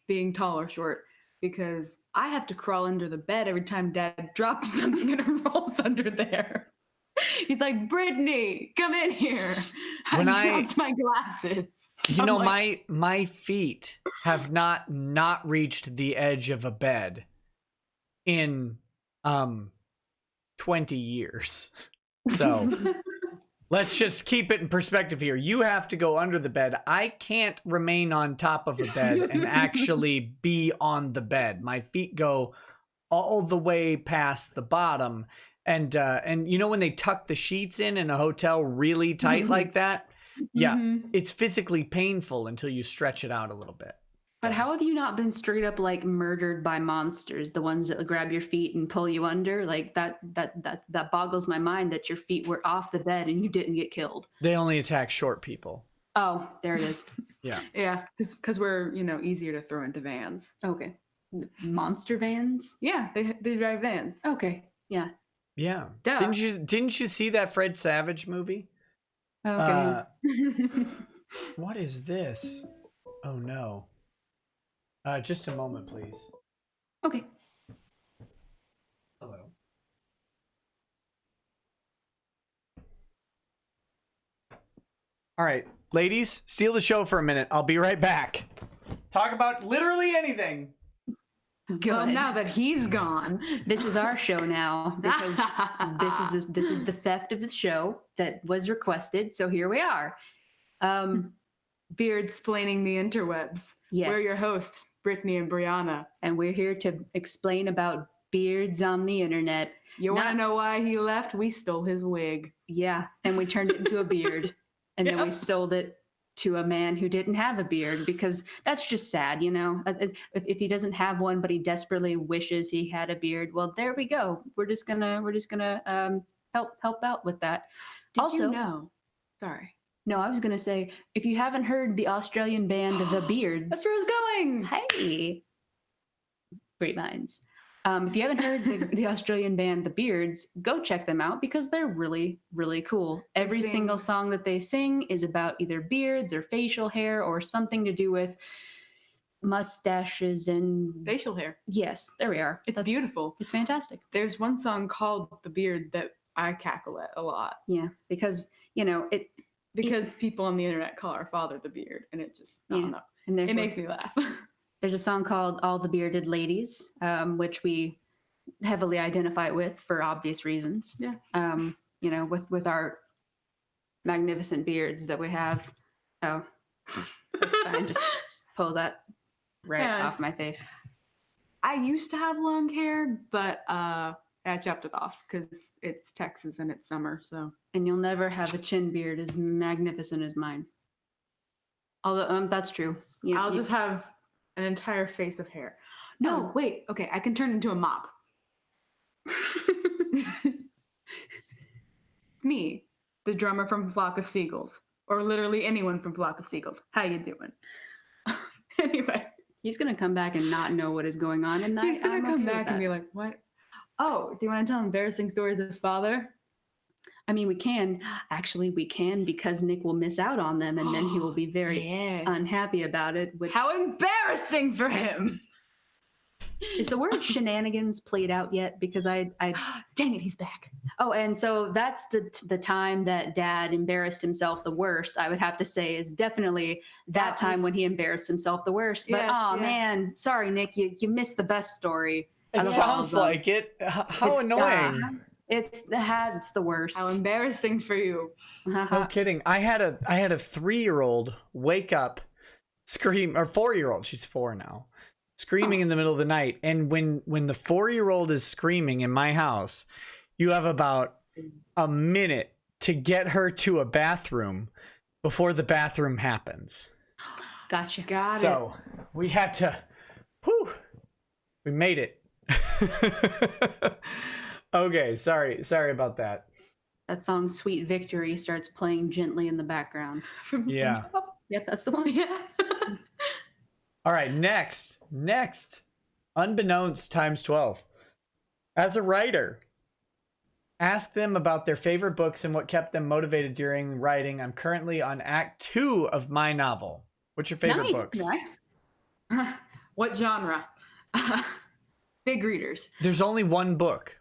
Speaker 3: being tall or short, because I have to crawl under the bed every time Dad drops something and it rolls under there. He's like, Brittany, come in here.
Speaker 1: When
Speaker 3: I dropped my glasses.
Speaker 1: You
Speaker 3: I'm
Speaker 1: know,
Speaker 3: like,
Speaker 1: my feet have not reached the edge of a bed in 20 years. So let's just keep it in perspective here. You have to go under the bed. I can't remain on top of a bed and actually be on the bed. My feet go all the way past the bottom. And you know when they tuck the sheets in a hotel really tight like that? Yeah, it's physically painful until you stretch it out a little bit.
Speaker 2: But how have you not been straight up like murdered by monsters? The ones that grab your feet and pull you under? Like that boggles my mind that your feet were off the bed and you didn't get killed.
Speaker 1: They only attack short people.
Speaker 2: Oh, there it is.
Speaker 1: Yeah.
Speaker 3: Yeah, because we're, easier to throw into vans.
Speaker 2: Okay. Monster vans?
Speaker 3: Yeah, they drive vans.
Speaker 2: Okay. Yeah.
Speaker 1: Yeah.
Speaker 3: Duh.
Speaker 1: Didn't you see that Fred Savage movie?
Speaker 2: Okay.
Speaker 1: What is this? Oh no. Just a moment, please.
Speaker 2: Okay.
Speaker 1: Hello. All right, ladies, steal the show for a minute. I'll be right back. Talk about literally anything.
Speaker 2: Good.
Speaker 3: Well, now that he's gone,
Speaker 2: This is our show now because this is the theft of the show that was requested. So here we are.
Speaker 3: Beard splaining the interwebs.
Speaker 2: Yes.
Speaker 3: We're your hosts, Brittany and Brianna.
Speaker 2: And we're here to explain about beards on the internet.
Speaker 3: You want to know why he left? We stole his wig.
Speaker 2: Yeah, and we turned it into a beard. And then we
Speaker 3: Yep.
Speaker 2: sold it to a man who didn't have a beard because that's just sad, If he doesn't have one, but he desperately wishes he had a beard, well, there we go. We're just gonna help out with that.
Speaker 3: Did you know? Sorry.
Speaker 2: No, I was gonna say, if you haven't heard the Australian band The Beards,
Speaker 3: That's where I was going.
Speaker 2: hey, great minds. If you haven't heard the Australian band The Beards, go check them out because they're really, really cool. Every single song that they sing is about either beards or facial hair or something to do with mustaches and
Speaker 3: Facial hair.
Speaker 2: Yes, there we are.
Speaker 3: It's beautiful.
Speaker 2: It's fantastic.
Speaker 3: There's one song called The Beard that I cackle at a lot.
Speaker 2: Yeah, because
Speaker 3: Because people on the internet call our father the Beard, and it just, I don't know.
Speaker 2: And
Speaker 3: It makes me laugh.
Speaker 2: There's a song called All the Bearded Ladies, which we heavily identify with for obvious reasons.
Speaker 3: Yes.
Speaker 2: With our magnificent beards that we have. Oh, that's fine. Just pull that off my face.
Speaker 3: I used to have long hair, but I chopped it off because it's Texas and it's summer, so.
Speaker 2: And you'll never have a chin beard as magnificent as mine. Although that's true.
Speaker 3: I'll just have an entire face of hair. No, wait. Okay, I can turn into a mop. Me, the drummer from Flock of Seagulls, or literally anyone from Flock of Seagulls. How you doing? Anyway.
Speaker 2: He's going to come back and not know what is going on in that.
Speaker 3: He's going to come back and be like, what? Oh, do you want to tell embarrassing stories of father?
Speaker 2: I mean, we can. Actually, we can because Nick will miss out on them and then he will be very unhappy about it.
Speaker 3: How embarrassing for him!
Speaker 2: Is the word shenanigans played out yet? Because I
Speaker 3: Dang it, he's back.
Speaker 2: Oh, and so that's the time that Dad embarrassed himself the worst. I would have to say is definitely that time when he embarrassed himself the worst. But man, sorry, Nick, you missed the best story.
Speaker 1: It sounds like it. How annoying!
Speaker 2: It's the worst.
Speaker 3: How embarrassing for you.
Speaker 1: No kidding. I had a 3-year-old wake up, scream, or 4-year-old. She's 4 now. Screaming in the middle of the night. And when the 4-year-old is screaming in my house, you have about a minute to get her to a bathroom before the bathroom happens.
Speaker 2: Gotcha.
Speaker 3: Got it.
Speaker 1: So we had to, we made it. Okay, sorry about that.
Speaker 2: That song Sweet Victory starts playing gently in the background.
Speaker 1: Yeah.
Speaker 2: Yep, that's the one.
Speaker 3: Yeah.
Speaker 1: All right, next. Unbeknownst times 12. As a writer, ask them about their favorite books and what kept them motivated during writing. I'm currently on Act 2 of my novel. What's your favorite books?
Speaker 3: Nice. What genre? Big readers.
Speaker 1: There's only one book,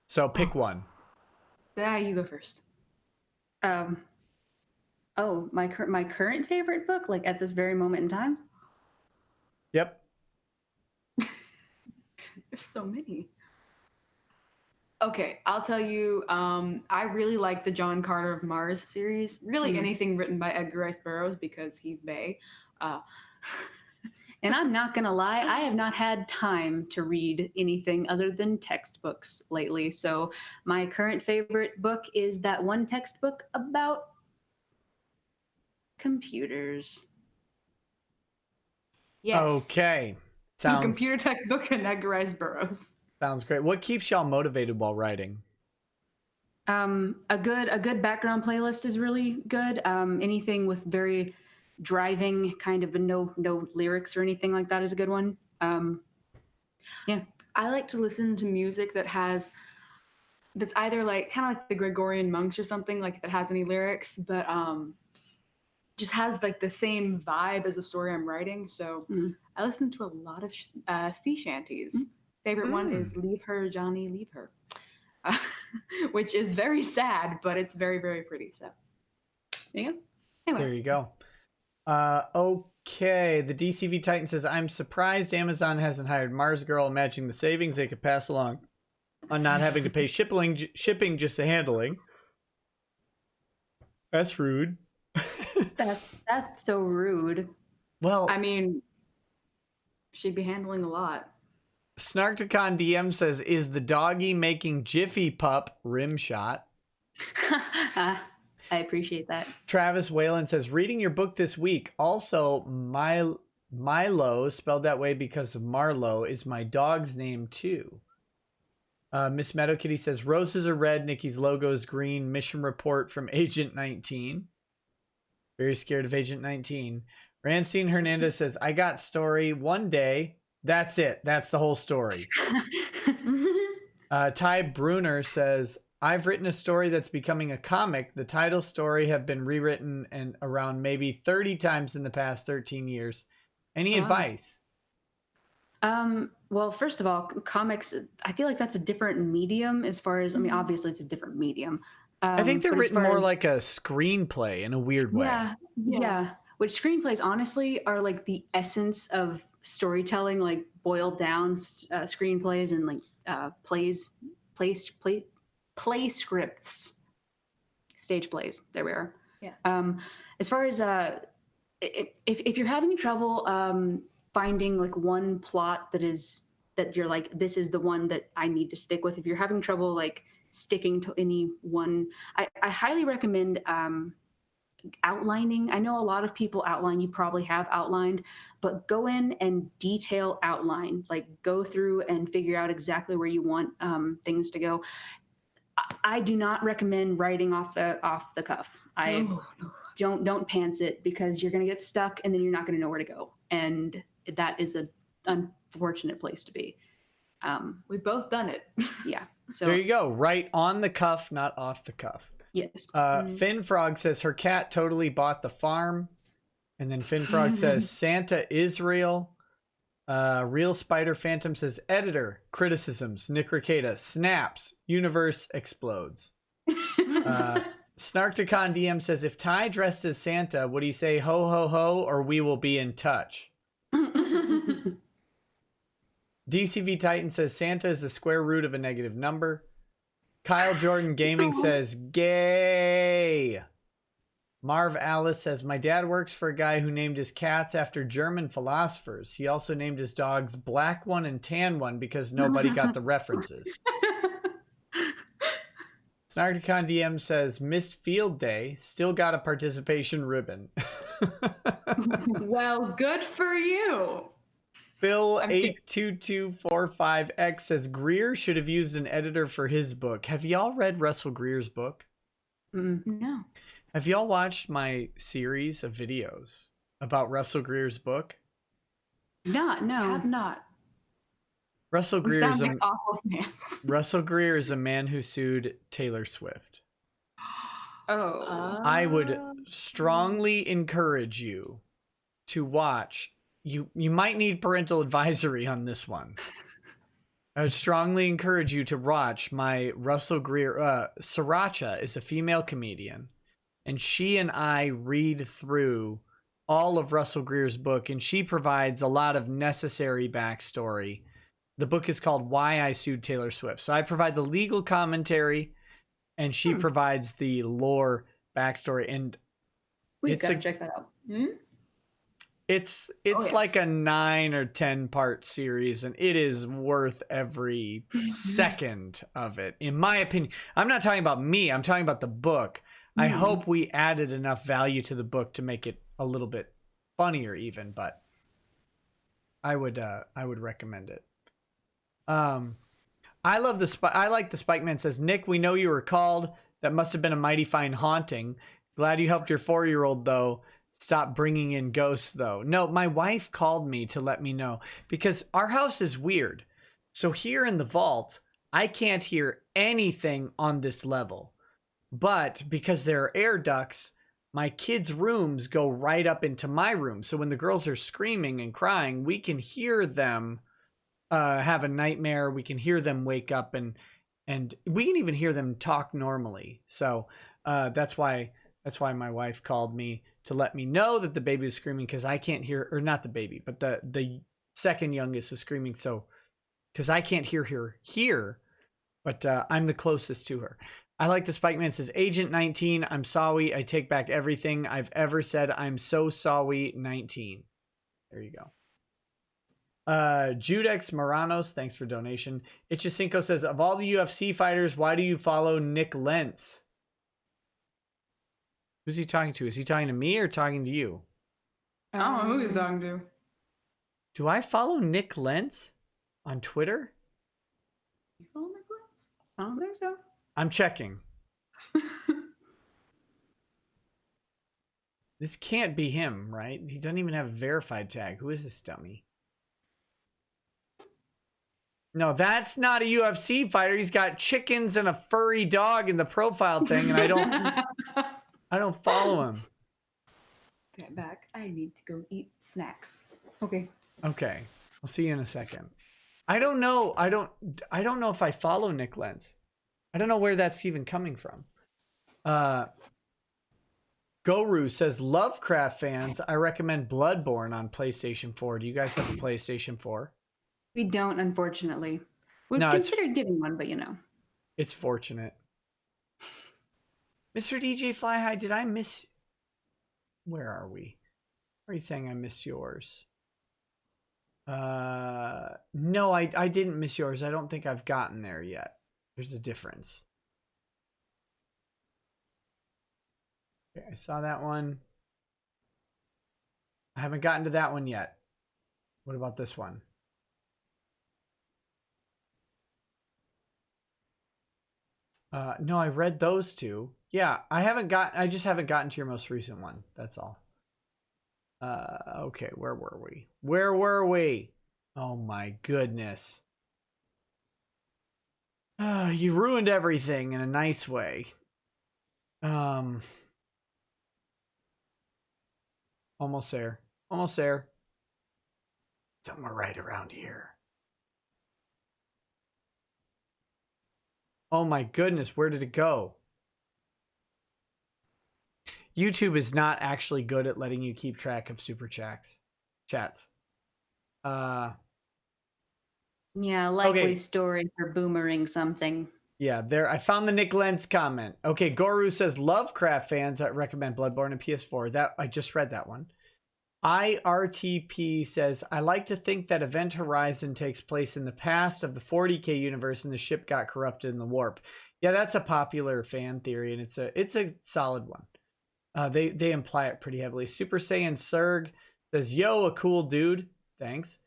Speaker 1: so pick one.
Speaker 3: Yeah, you go first.
Speaker 2: My current favorite book, like at this very moment in time.
Speaker 1: Yep.
Speaker 3: There's so many. Okay, I'll tell you. I really like the John Carter of Mars series. Really, anything written by Edgar Rice Burroughs because he's Bay.
Speaker 2: And I'm not gonna lie, I have not had time to read anything other than textbooks lately. So my current favorite book is that one textbook about computers.
Speaker 3: Yes.
Speaker 1: Okay.
Speaker 3: A computer textbook and Edgar Rice Burroughs.
Speaker 1: Sounds great. What keeps y'all motivated while writing?
Speaker 2: A good background playlist is really good. Anything with very driving kind of no lyrics or anything like that is a good one. Yeah.
Speaker 3: I like to listen to music that's either like kind of like the Gregorian monks or something, like if it has any lyrics, but just has like the same vibe as the story I'm writing. So I listen to a lot of sea shanties. Favorite one is Leave Her, Johnny, Leave Her, which is very sad, but it's very, very pretty. So
Speaker 2: there you go.
Speaker 3: Anyway.
Speaker 1: There you go. Okay. The DCV Titan says, I'm surprised Amazon hasn't hired Mars Girl, imagining the savings they could pass along on not having to pay shipping just the handling. That's rude.
Speaker 2: That's so rude.
Speaker 1: Well,
Speaker 3: I mean, she'd be handling a lot.
Speaker 1: Snarkticon DM says, is the doggy making Jiffy Pup rim shot?
Speaker 2: I appreciate that.
Speaker 1: Travis Whalen says, reading your book this week. Also, Milo, spelled that way because of Marlowe, is my dog's name too. Miss Meadow Kitty says, roses are red, Nikki's logo is green. Mission report from Agent 19. Very scared of Agent 19. Rancine Hernandez says, I got story one day. That's it. That's the whole story. Ty Bruner says, I've written a story that's becoming a comic. The title story have been rewritten and around maybe 30 times in the past 13 years. Any advice?
Speaker 2: Well, first of all, comics, I feel like that's a different medium as far as, I mean, obviously it's a different medium.
Speaker 1: I think they're written more like a screenplay in a weird way.
Speaker 2: Yeah. Which screenplays, honestly, are like the essence of storytelling, like boiled down screenplays and like play scripts, stage plays. There we are.
Speaker 3: Yeah.
Speaker 2: As far as if you're having trouble finding like one plot that you're like, this is the one that I need to stick with. If you're having trouble like sticking to any one, I highly recommend outlining. I know a lot of people outline, you probably have outlined, but go in and detail outline, like go through and figure out exactly where you want things to go. I do not recommend writing off the cuff. Don't pants it, because you're going to get stuck and then you're not going to know where to go. And that is an unfortunate place to be.
Speaker 3: We've both done it.
Speaker 2: Yeah. So
Speaker 1: there you go. Right on the cuff, not off the cuff.
Speaker 2: Yes.
Speaker 1: Finn Frog says her cat totally bought the farm. And then Finn Frog says Santa Israel. Real Spider Phantom says editor, criticisms, Nick Rekieta, snaps, universe explodes. Snarkticon DM says, if Ty dressed as Santa, would he say ho ho ho or we will be in touch? DCV Titan says Santa is the square root of a negative number. Kyle Jordan Gaming says gay. Marv Alice says, my dad works for a guy who named his cats after German philosophers. He also named his dogs Black One and Tan One because nobody got the references. Snarkticon DM says, missed field day, still got a participation ribbon.
Speaker 3: Well, good for you.
Speaker 1: Phil82245X says, Greer should have used an editor for his book. Have y'all read Russell Greer's book?
Speaker 3: No.
Speaker 1: Have y'all watched my series of videos about Russell Greer's book?
Speaker 2: Not, no.
Speaker 3: Have not.
Speaker 1: Russell
Speaker 3: We
Speaker 1: Greer is
Speaker 3: sound like awful fans.
Speaker 1: Russell Greer is a man who sued Taylor Swift.
Speaker 2: Oh.
Speaker 1: I would strongly encourage you to watch. You might need parental advisory on this one. I would strongly encourage you to watch my Russell Greer. Sriracha is a female comedian, and she and I read through all of Russell Greer's book, and she provides a lot of necessary backstory. The book is called Why I Sued Taylor Swift. So I provide the legal commentary, and she provides the lore backstory. And
Speaker 2: We gotta check that out.
Speaker 1: It's
Speaker 3: yes.
Speaker 1: like a 9 or 10 part series, and it is worth every second of it, in my opinion. I'm not talking about me. I'm talking about the book. I hope we added enough value to the book to make it a little bit funnier, even. But I would recommend it. I like the Spike Man says, Nick, we know you were called. That must have been a mighty fine haunting. Glad you helped your 4-year-old though. Stop bringing in ghosts, though. No, my wife called me to let me know, because our house is weird. So here in the vault, I can't hear anything on this level. But because there are air ducts, my kids' rooms go right up into my room. So when the girls are screaming and crying, we can hear them have a nightmare. We can hear them wake up, and we can even hear them talk normally. So that's why my wife called me to let me know that the baby was screaming, because I can't hear, or not the baby, but the second youngest was screaming. So because I can't hear her here, but I'm the closest to her. I like the Spike Man says, Agent 19, I'm sorry. I take back everything I've ever said. I'm so sorry, 19. There you go. Judex Moranos, thanks for donation. Ichicinco says, of all the UFC fighters, why do you follow Nick Lentz? Who's he talking to? Is he talking to me or talking to you?
Speaker 3: I don't know who he's talking to.
Speaker 1: Do I follow Nick Lentz on Twitter?
Speaker 3: You follow Nick Lentz? I don't think so.
Speaker 1: I'm checking. This can't be him, right? He doesn't even have a verified tag. Who is this dummy? No, that's not a UFC fighter. He's got chickens and a furry dog in the profile thing, and I don't follow him.
Speaker 3: Get back. I need to go eat snacks.
Speaker 2: Okay.
Speaker 1: Okay. I'll see you in a second. I don't know. I don't know if I follow Nick Lentz. I don't know where that's even coming from. Goru says, Lovecraft fans, I recommend Bloodborne on PlayStation 4. Do you guys have a PlayStation 4?
Speaker 2: We don't, unfortunately. We've considered getting one, but you know.
Speaker 1: It's fortunate. Mr. DJ Fly High, did I miss... Where are we? Are you saying I missed yours? No, I didn't miss yours. I don't think I've gotten there yet. There's a difference. Okay, I saw that one. I haven't gotten to that one yet. What about this one? No, I read those two. Yeah, I just haven't gotten to your most recent one. That's all. Okay, where were we? Where were we? Oh my goodness. You ruined everything in a nice way. Almost there. Almost there. Somewhere right around here. Oh my goodness, where did it go? YouTube is not actually good at letting you keep track of super chats.
Speaker 2: Yeah, likely story for boomering something.
Speaker 1: Yeah, there. I found the Nick Lentz comment. Okay, Goru says Lovecraft fans that recommend Bloodborne and PS4. That I just read that one. IRTP says, I like to think that Event Horizon takes place in the past of the 40K universe and the ship got corrupted in the warp. Yeah, that's a popular fan theory, and it's a solid one. They imply it pretty heavily. Super Saiyan Serg says, yo, a cool dude. Thanks.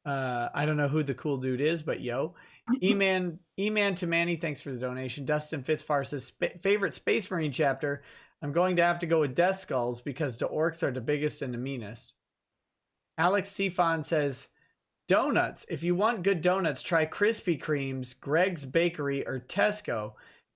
Speaker 1: I don't know who the cool dude is, but yo. E-Man to Manny, thanks for the donation. Dustin Fitzfar says, favorite Space Marine chapter. I'm going to have to go with Death Skulls because the orcs are the biggest and the meanest. Alex Sifon says, donuts. If you want good donuts, try Krispy Kreme's, Greg's Bakery, or Tesco.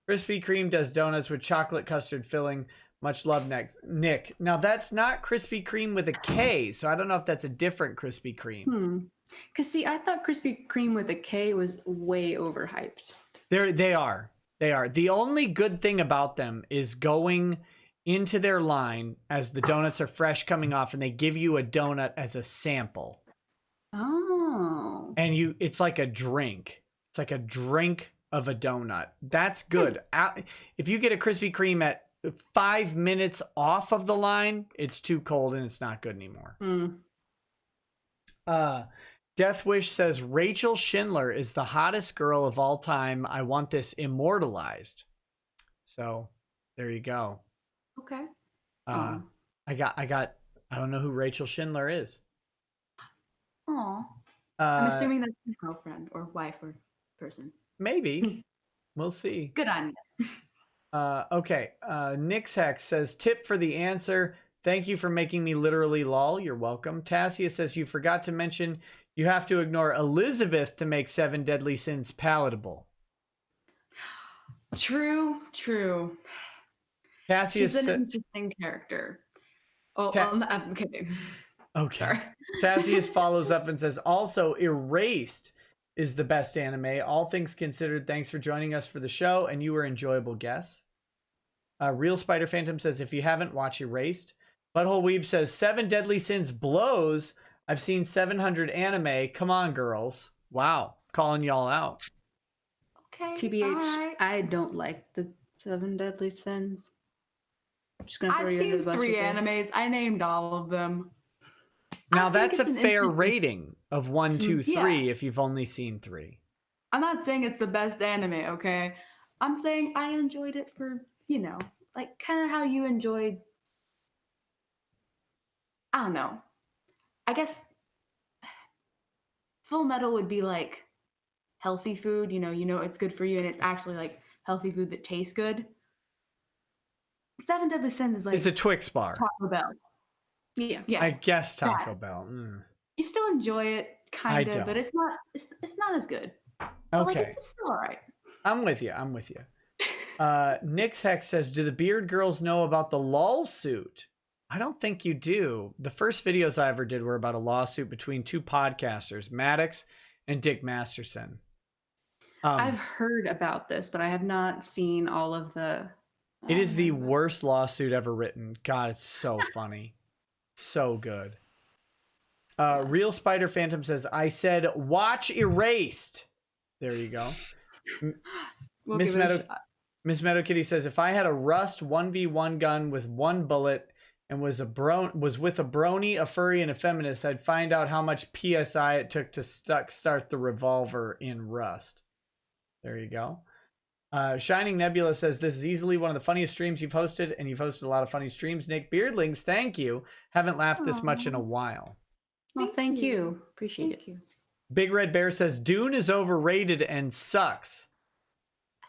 Speaker 1: Krispy Kreme does donuts with chocolate custard filling. Much love, Nick. Now, that's not Krispy Kreme with a K, so I don't know if that's a different Krispy Kreme.
Speaker 2: Because, see, I thought Krispy Kreme with a K was way overhyped.
Speaker 1: They are. The only good thing about them is going into their line as the donuts are fresh coming off, and they give you a donut as a sample.
Speaker 2: Oh.
Speaker 1: And it's like a drink. It's like a drink of a donut. That's good. If you get a Krispy Kreme at 5 minutes off of the line, it's too cold and it's not good anymore. Death Wish says Rachel Schindler is the hottest girl of all time. I want this immortalized. So there you go.
Speaker 3: Okay.
Speaker 1: I don't know who Rachel Schindler is.
Speaker 3: Oh. I'm assuming that's his girlfriend or wife or person.
Speaker 1: Maybe. We'll see.
Speaker 3: Good on you.
Speaker 1: Okay. Nix Hex says, tip for the answer. Thank you for making me literally lol. You're welcome. Tassia says, you forgot to mention you have to ignore Elizabeth to make 7 Deadly Sins palatable.
Speaker 3: True.
Speaker 1: Tassia
Speaker 3: She's an interesting character. Oh, I'm kidding.
Speaker 1: Okay.
Speaker 3: Sorry.
Speaker 1: Tassius follows up and says, also, Erased is the best anime. All things considered, thanks for joining us for the show, and you were enjoyable guests. Real Spider Phantom says, if you haven't, watch Erased. Butthole Weeb says, 7 Deadly Sins blows. I've seen 700 anime. Come on, girls. Wow. Calling y'all out.
Speaker 3: Okay.
Speaker 2: TBH, I don't like the 7 Deadly Sins. I'm just gonna throw you under the bus.
Speaker 3: I've seen 3 animes. I named all of them.
Speaker 1: Now that's a fair rating of 1, 2, 3 if you've only seen 3.
Speaker 3: I'm not saying it's the best anime, okay? I'm saying I enjoyed it for, like kind of how you enjoyed, I don't know. I guess Full Metal would be like healthy food, it's good for you and it's actually like healthy food that tastes good. 7 Deadly Sins is like
Speaker 1: it's a Twix bar.
Speaker 3: Taco Bell. Yeah.
Speaker 1: I guess Taco Bell.
Speaker 3: You still enjoy it, kind of, but it's not as good. But
Speaker 1: okay.
Speaker 3: It's still all right.
Speaker 1: I'm with you. Nix Hex says, do the Beard girls know about the lawsuit? I don't think you do. The first videos I ever did were about a lawsuit between 2 podcasters, Maddox and Dick Masterson.
Speaker 2: I've heard about this, but I have not seen all of the...
Speaker 1: It is the worst lawsuit ever written. God, it's so funny. So good. Real Spider Phantom says, I said, watch Erased. There you go. Miss Meadow Kitty says, if I had a Rust 1v1 gun with 1 bullet and was with a brony, a furry, and a feminist, I'd find out how much PSI it took to start the revolver in Rust. There you go. Shining Nebula says, this is easily one of the funniest streams you've hosted, and you've hosted a lot of funny streams. Nick Beardlings, thank you. Haven't laughed this much in a while.
Speaker 2: Well, thank you. Appreciate it.
Speaker 1: Big Red Bear says, Dune is overrated and sucks.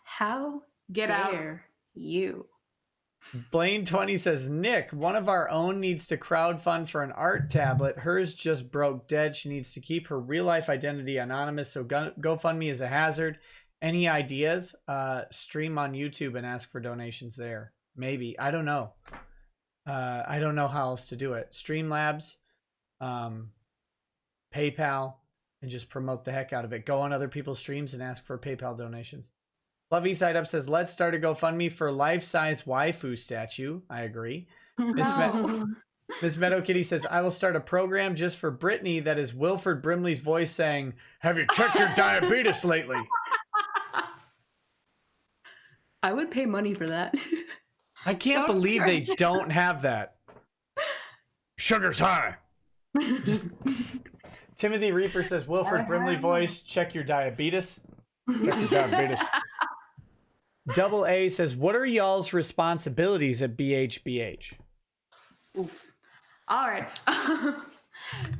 Speaker 2: How dare you?
Speaker 1: Blaine20 says, Nick, one of our own needs to crowdfund for an art tablet. Hers just broke dead. She needs to keep her real-life identity anonymous, so GoFundMe is a hazard. Any ideas? Stream on YouTube and ask for donations there. Maybe. I don't know. I don't know how else to do it. Streamlabs, PayPal, and just promote the heck out of it. Go on other people's streams and ask for PayPal donations. Love Eastside Up says, let's start a GoFundMe for life-size waifu statue. I agree. Miss Meadow Kitty says, I will start a program just for Brittany that is Wilford Brimley's voice saying, have you checked your diabetes lately?
Speaker 2: I would pay money for that.
Speaker 1: I can't believe they don't have that. Sugar's high. Timothy Reaper says, Wilford Brimley voice, check your diabetes. Check your diabetes. Double A says, what are y'all's responsibilities at BHBH?
Speaker 3: Oof. All right.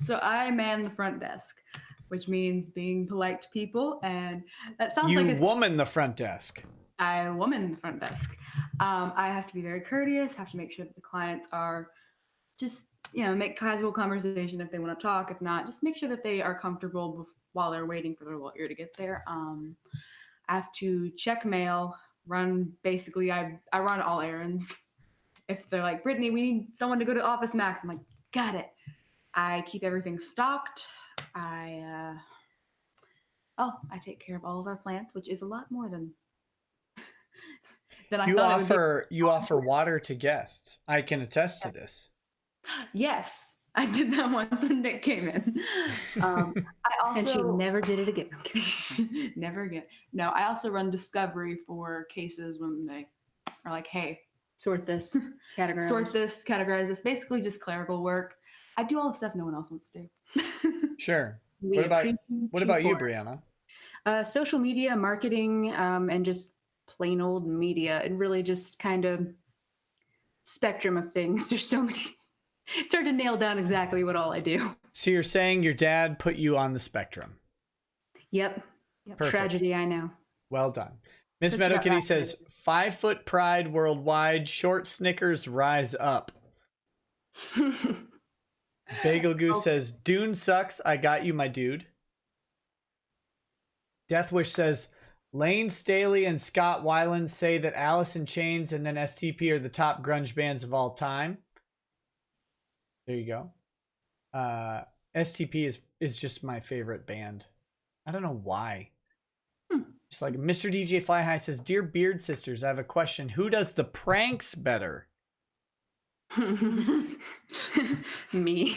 Speaker 3: So I man the front desk, which means being polite to people. And that sounds like it's...
Speaker 1: You woman the front desk.
Speaker 3: I woman the front desk. I have to be very courteous, have to make sure that the clients are just make casual conversation if they want to talk. If not, just make sure that they are comfortable while they're waiting for their lawyer to get there. I have to check mail, basically, I run all errands. If they're like, Brittany, we need someone to go to Office Max, I'm like, got it. I keep everything stocked. I take care of all of our plants, which is a lot more than I thought.
Speaker 1: You offer water to guests. I can attest to this.
Speaker 3: Yes, I did that once when Nick came in.
Speaker 2: And she never did it again.
Speaker 3: Never again. No, I also run discovery for cases when they are like, hey,
Speaker 2: sort this, categorize
Speaker 3: this. Basically just clerical work. I do all the stuff no one else wants to do.
Speaker 1: Sure. What about you, Brianna?
Speaker 2: Social media, marketing, and just plain old media. And really just kind of spectrum of things. There's so many. It's hard to nail down exactly what all I do.
Speaker 1: So you're saying your dad put you on the spectrum?
Speaker 2: Yep. Tragedy, I know.
Speaker 1: Well done. Miss Meadow Kitty says, 5 foot pride worldwide, short Snickers rise up. Bagel Goose says, Dune sucks. I got you, my dude. Deathwish says, Lane Staley and Scott Weiland say that Alice in Chains and then STP are the top grunge bands of all time. There you go. STP is just my favorite band. I don't know why. Just like Mr. DJ Fly High says, Dear Beard Sisters, I have a question. Who does the pranks better?
Speaker 2: Me.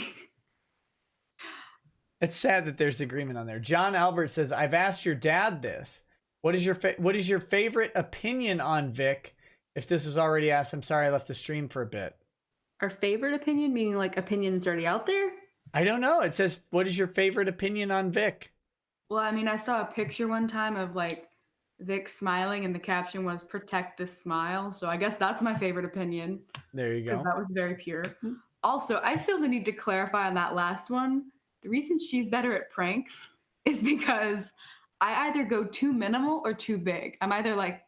Speaker 1: It's sad that there's agreement on there. John Albert says, I've asked your dad this. What is your favorite opinion on Vic? If this was already asked, I'm sorry I left the stream for a bit.
Speaker 2: Our favorite opinion, meaning like opinion that's already out there?
Speaker 1: I don't know. It says, what is your favorite opinion on Vic?
Speaker 3: Well, I mean, I saw a picture one time of like Vic smiling and the caption was protect this smile. So I guess that's my favorite opinion.
Speaker 1: There you go.
Speaker 3: That was very pure. Also, I feel the need to clarify on that last one. The reason she's better at pranks is because I either go too minimal or too big. I'm either like,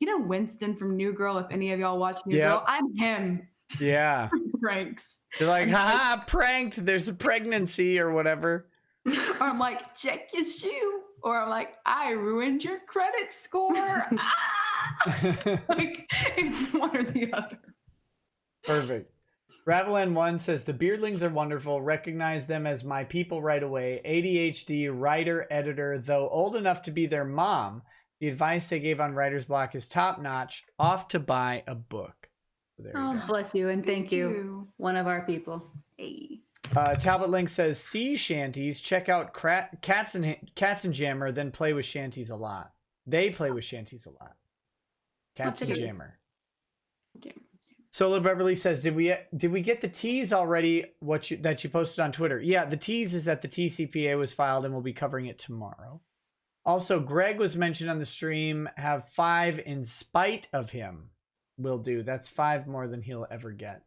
Speaker 3: Winston from New Girl, if any of y'all watch New Girl, I'm him.
Speaker 1: Yeah.
Speaker 3: Pranks.
Speaker 1: You're like, haha, pranked. There's a pregnancy or whatever.
Speaker 3: Or I'm like, check your shoe. Or I'm like, I ruined your credit score. Like, it's one or the other.
Speaker 1: Perfect. Ravelan1 says, the Beardlings are wonderful. Recognize them as my people right away. ADHD, writer, editor, though old enough to be their mom. The advice they gave on writer's block is top notch. Off to buy a book. So there you go.
Speaker 2: Bless you and thank you. One of our people. Hey.
Speaker 1: Talbot Link says, sea shanties. Check out Cats and Jammer, then play with shanties a lot. They play with shanties a lot. Cats and Jammer. Solo Beverly says, did we get the tease already? That you posted on Twitter? Yeah, the tease is that the TCPA was filed and we'll be covering it tomorrow. Also, Greg was mentioned on the stream. Have 5 in spite of him. Will do. That's 5 more than he'll ever get.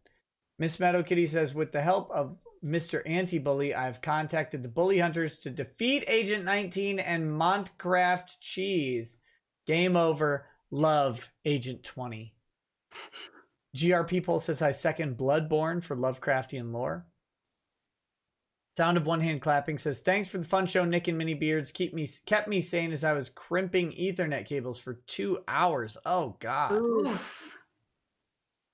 Speaker 1: Miss Meadow Kitty says, with the help of Mr. Anti-Bully, I've contacted the bully hunters to defeat Agent 19 and Montcraft Cheese. Game over. Love Agent 20. GR People says, I second Bloodborne for Lovecraftian lore. Sound of One Hand Clapping says, thanks for the fun show, Nick and Mini Beards. Kept me sane as I was crimping Ethernet cables for 2 hours. Oh, God.
Speaker 2: Oof.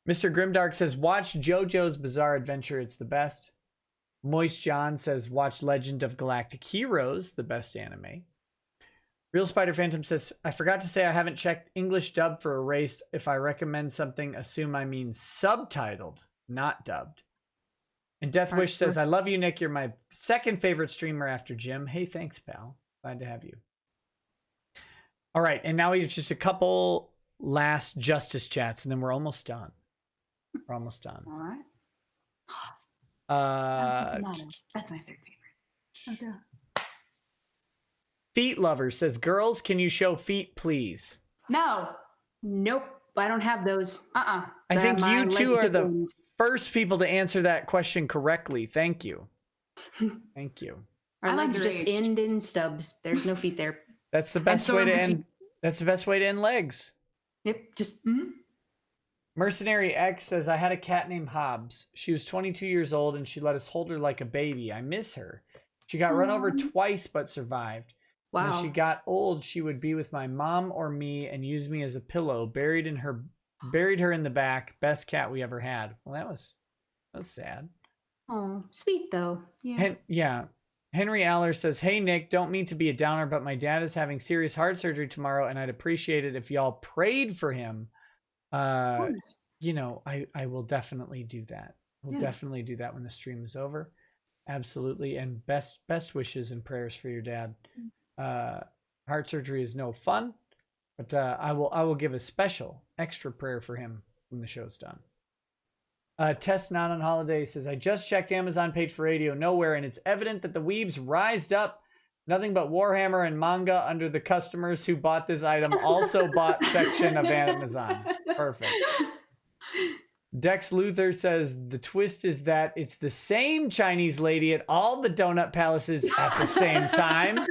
Speaker 1: Mr. Grimdark says, watch JoJo's Bizarre Adventure. It's the best. Moist John says, watch Legend of Galactic Heroes, the best anime. Real Spider Phantom says, I forgot to say I haven't checked English dub for Erased. If I recommend something, assume I mean subtitled, not dubbed. And Deathwish says, I love you, Nick. You're my second favorite streamer after Jim. Hey, thanks, pal. Glad to have you. All right, and now we have just a couple last justice chats, and then we're almost done. We're almost done.
Speaker 3: All right. That's my favorite. Okay.
Speaker 1: Feet Lover says, girls, can you show feet, please?
Speaker 3: No.
Speaker 2: Nope. I don't have those.
Speaker 1: I think you two are the first people to answer that question correctly. Thank you. Thank you.
Speaker 2: Our legs just end in stubs. There's no feet there.
Speaker 1: That's the best way to end. That's the best way to end legs.
Speaker 2: Yep. Just.
Speaker 1: Mercenary X says, I had a cat named Hobbs. She was 22 years old and she let us hold her like a baby. I miss her. She got run over twice but survived.
Speaker 2: Wow.
Speaker 1: When she got old, she would be with my mom or me and use me as a pillow. Buried her in the back. Best cat we ever had. Well, that was sad.
Speaker 2: Oh, sweet though.
Speaker 1: Yeah. Henry Aller says, hey, Nick, don't mean to be a downer, but my dad is having serious heart surgery tomorrow, and I'd appreciate it if y'all prayed for him. You know, I will definitely do that. We'll definitely do that when the stream is over. Absolutely. And best wishes and prayers for your dad. Heart surgery is no fun, but I will give a special extra prayer for him when the show's done. Test Not on Holiday says, I just checked Amazon page for Radio Nowhere, and it's evident that the weebs rised up. Nothing but Warhammer and manga under the customers who bought this item also bought section of Amazon. Perfect. Dex Luther says, the twist is that it's the same Chinese lady at all the donut palaces at the same time.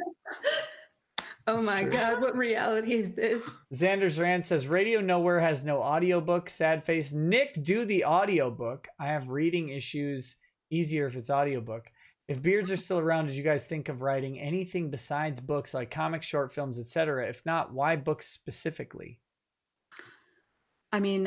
Speaker 2: Oh my God, what reality is this?
Speaker 1: Xander's Rand says, Radio Nowhere has no audiobook. Sad face. Nick, do the audiobook. I have reading issues. Easier if it's audiobook. If beards are still around, did you guys think of writing anything besides books like comics, short films, etc.? If not, why books specifically?
Speaker 2: I mean,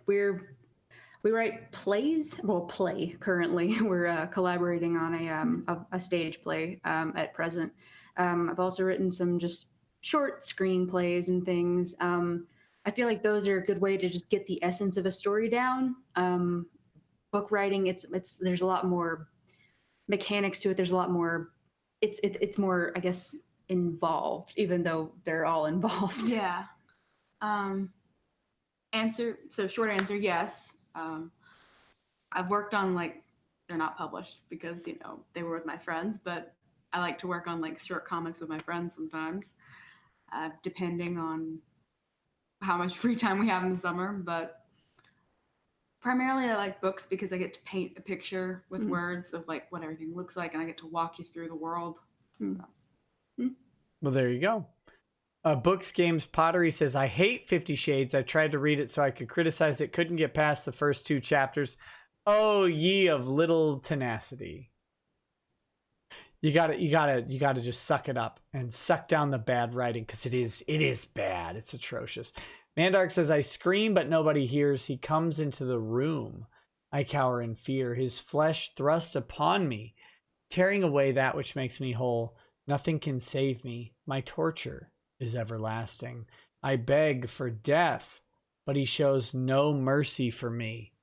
Speaker 2: we write plays. Well, play currently. We're collaborating on a stage play at present. I've also written some just short screenplays and things. I feel like those are a good way to just get the essence of a story down. Book writing, there's a lot more mechanics to it. There's a lot more. It's more, I guess, involved, even though they're all involved.
Speaker 3: Yeah. Short answer, yes. I've worked on, like, they're not published because, you know, they were with my friends, but I like to work on, like, short comics with my friends sometimes, depending on how much free time we have in the summer. But primarily I like books because I get to paint a picture with words of, like, what everything looks like, and I get to walk you through the world. So.
Speaker 1: Well, there you go. Books, Games, Pottery says, I hate 50 Shades. I tried to read it so I could criticize it. Couldn't get past the first 2 chapters. Oh, ye of little tenacity. You gotta just suck it up and suck down the bad writing, because it is bad. It's atrocious. Mandark says, I scream, but nobody hears. He comes into the room. I cower in fear. His flesh thrust upon me, tearing away that which makes me whole. Nothing can save me. My torture is everlasting. I beg for death, but he shows no mercy for me.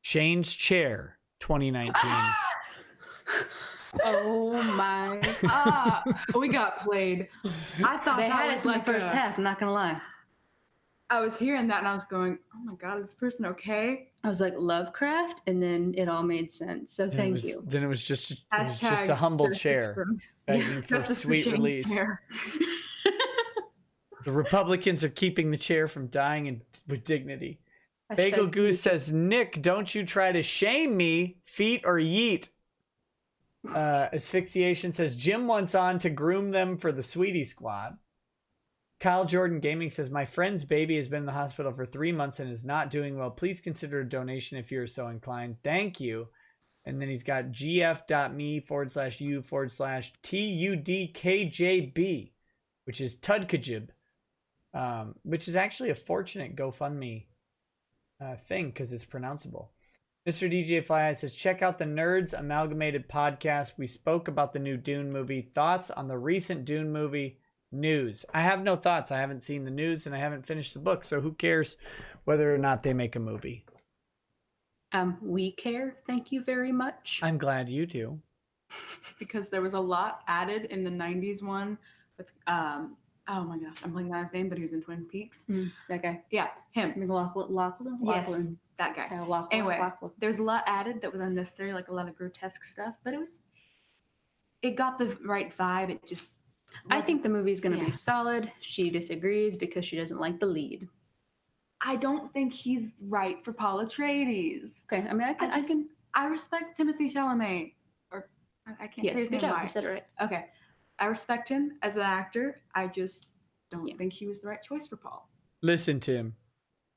Speaker 1: Shane's Chair, 2019.
Speaker 2: Oh my!
Speaker 3: We got played. I thought
Speaker 2: they
Speaker 3: that
Speaker 2: had
Speaker 3: was
Speaker 2: us in
Speaker 3: like
Speaker 2: the first half. I'm not gonna lie.
Speaker 3: I was hearing that and I was going, "Oh my God, is this person okay?"
Speaker 2: I was like, Lovecraft, and then it all made sense. So thank you.
Speaker 1: Then it was just a humble chair begging for sweet release. The Republicans are keeping the chair from dying with dignity. Bagel Goose says, Nick, don't you try to shame me, feet or yeet. Asphyxiation says, Jim wants on to groom them for the Sweetie Squad. Kyle Jordan Gaming says, my friend's baby has been in the hospital for 3 months and is not doing well. Please consider a donation if you're so inclined. Thank you. And then he's got gf.me/u/TUDKJB, which is Tudkajib, which is actually a fortunate GoFundMe thing because it's pronounceable. Mr. DJ Fly Eye says, check out the Nerds Amalgamated podcast. We spoke about the new Dune movie. Thoughts on the recent Dune movie news? I have no thoughts. I haven't seen the news and I haven't finished the book, so who cares whether or not they make a movie?
Speaker 2: We care. Thank you very much.
Speaker 1: I'm glad you do.
Speaker 3: Because there was a lot added in the 90s one with, oh my gosh, I'm blanking on his name, but he was in Twin Peaks.
Speaker 2: That guy.
Speaker 3: Yeah, him.
Speaker 2: Lachlan?
Speaker 3: Yes, that guy. Anyway,
Speaker 2: Lachlan.
Speaker 3: there's a lot added that was unnecessary, like a lot of grotesque stuff, but it got the right vibe. It just
Speaker 2: I think the movie's going to be solid. She disagrees because she doesn't like the lead.
Speaker 3: I don't think he's right for Paul Atreides.
Speaker 2: Okay, I mean,
Speaker 3: I respect Timothée Chalamet, or I can't say his name right.
Speaker 2: You said it right.
Speaker 3: Okay, I respect him as an actor. I just don't think he was the right choice for Paul.
Speaker 1: Listen, Tim.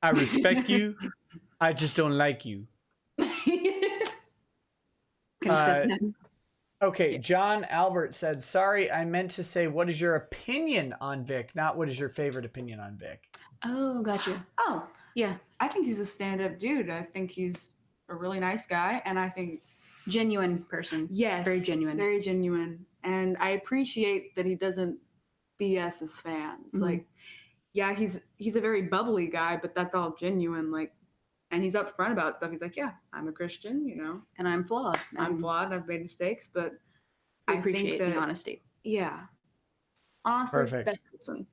Speaker 1: I respect you. I just don't like you.
Speaker 2: Can accept that.
Speaker 1: Okay, John Albert said, sorry, I meant to say, what is your opinion on Vic, not what is your favorite opinion on Vic?
Speaker 2: Oh, gotcha.
Speaker 3: Oh,
Speaker 2: Yeah.
Speaker 3: I think he's a stand-up dude. I think he's a really nice guy, and I think
Speaker 2: Genuine person.
Speaker 3: yes,
Speaker 2: Very genuine.
Speaker 3: very genuine. And I appreciate that he doesn't BS his fans.
Speaker 2: Mhm.
Speaker 3: Like, yeah, he's a very bubbly guy, but that's all genuine. Like, and he's upfront about stuff. He's like, yeah, I'm a Christian, you know,
Speaker 2: And I'm flawed.
Speaker 3: I'm flawed, I've made mistakes, but
Speaker 2: I
Speaker 3: I
Speaker 2: appreciate
Speaker 3: think that,
Speaker 2: the honesty.
Speaker 3: yeah, honestly,
Speaker 1: Perfect.
Speaker 3: best person.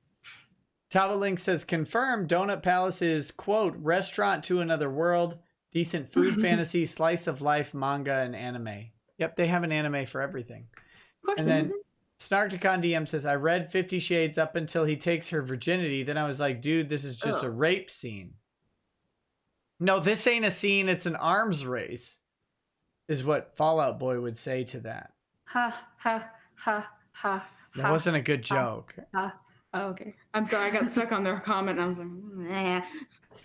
Speaker 1: Tava Link says, confirmed, Donut Palace is, quote, restaurant to another world, decent food, fantasy, slice of life, manga, and anime. Yep, they have an anime for everything.
Speaker 2: Of course.
Speaker 1: And then Snarkticon DM says, I read 50 Shades up until he takes her virginity. Then I was like, dude, this is just a rape scene. No, this ain't a scene. It's an arms race, is what Fallout Boy would say to that.
Speaker 2: Ha, ha, ha, ha.
Speaker 1: That wasn't a good joke.
Speaker 2: Ha. Oh, okay.
Speaker 3: I'm sorry, I got stuck on their comment, and I was like, nah.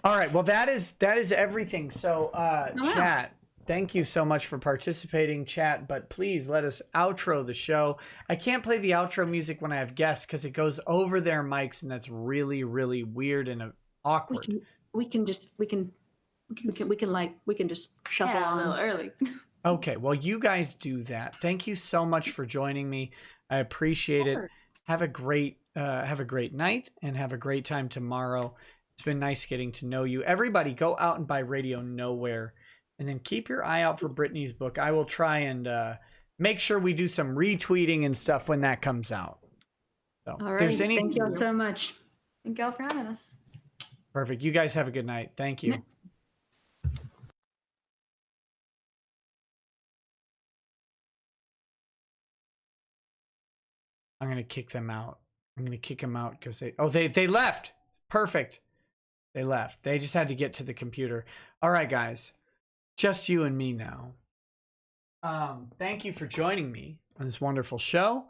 Speaker 1: All right. Well, that is everything. So,
Speaker 2: wow.
Speaker 1: chat, thank you so much for participating, chat. But please let us outro the show. I can't play the outro music when I have guests because it goes over their mics, and that's really, really weird and awkward.
Speaker 2: We can just shuffle
Speaker 3: Yeah, a
Speaker 2: on
Speaker 3: little early.
Speaker 1: Okay. Well, you guys do that. Thank you so much for joining me. I appreciate it. Have a great night and have a great time tomorrow. It's been nice getting to know you. Everybody, go out and buy Radio Nowhere, and then keep your eye out for Brittany's book. I will try and make sure we do some retweeting and stuff when that comes out. So,
Speaker 2: All right.
Speaker 1: Thank
Speaker 2: you all so much.
Speaker 3: Thank y'all for having us.
Speaker 1: Perfect. You guys have a good night. Thank you. I'm going to kick them out. I'm going to kick them out because they left. Perfect. They left. They just had to get to the computer. All right, guys. Just you and me now. Thank you for joining me on this wonderful show.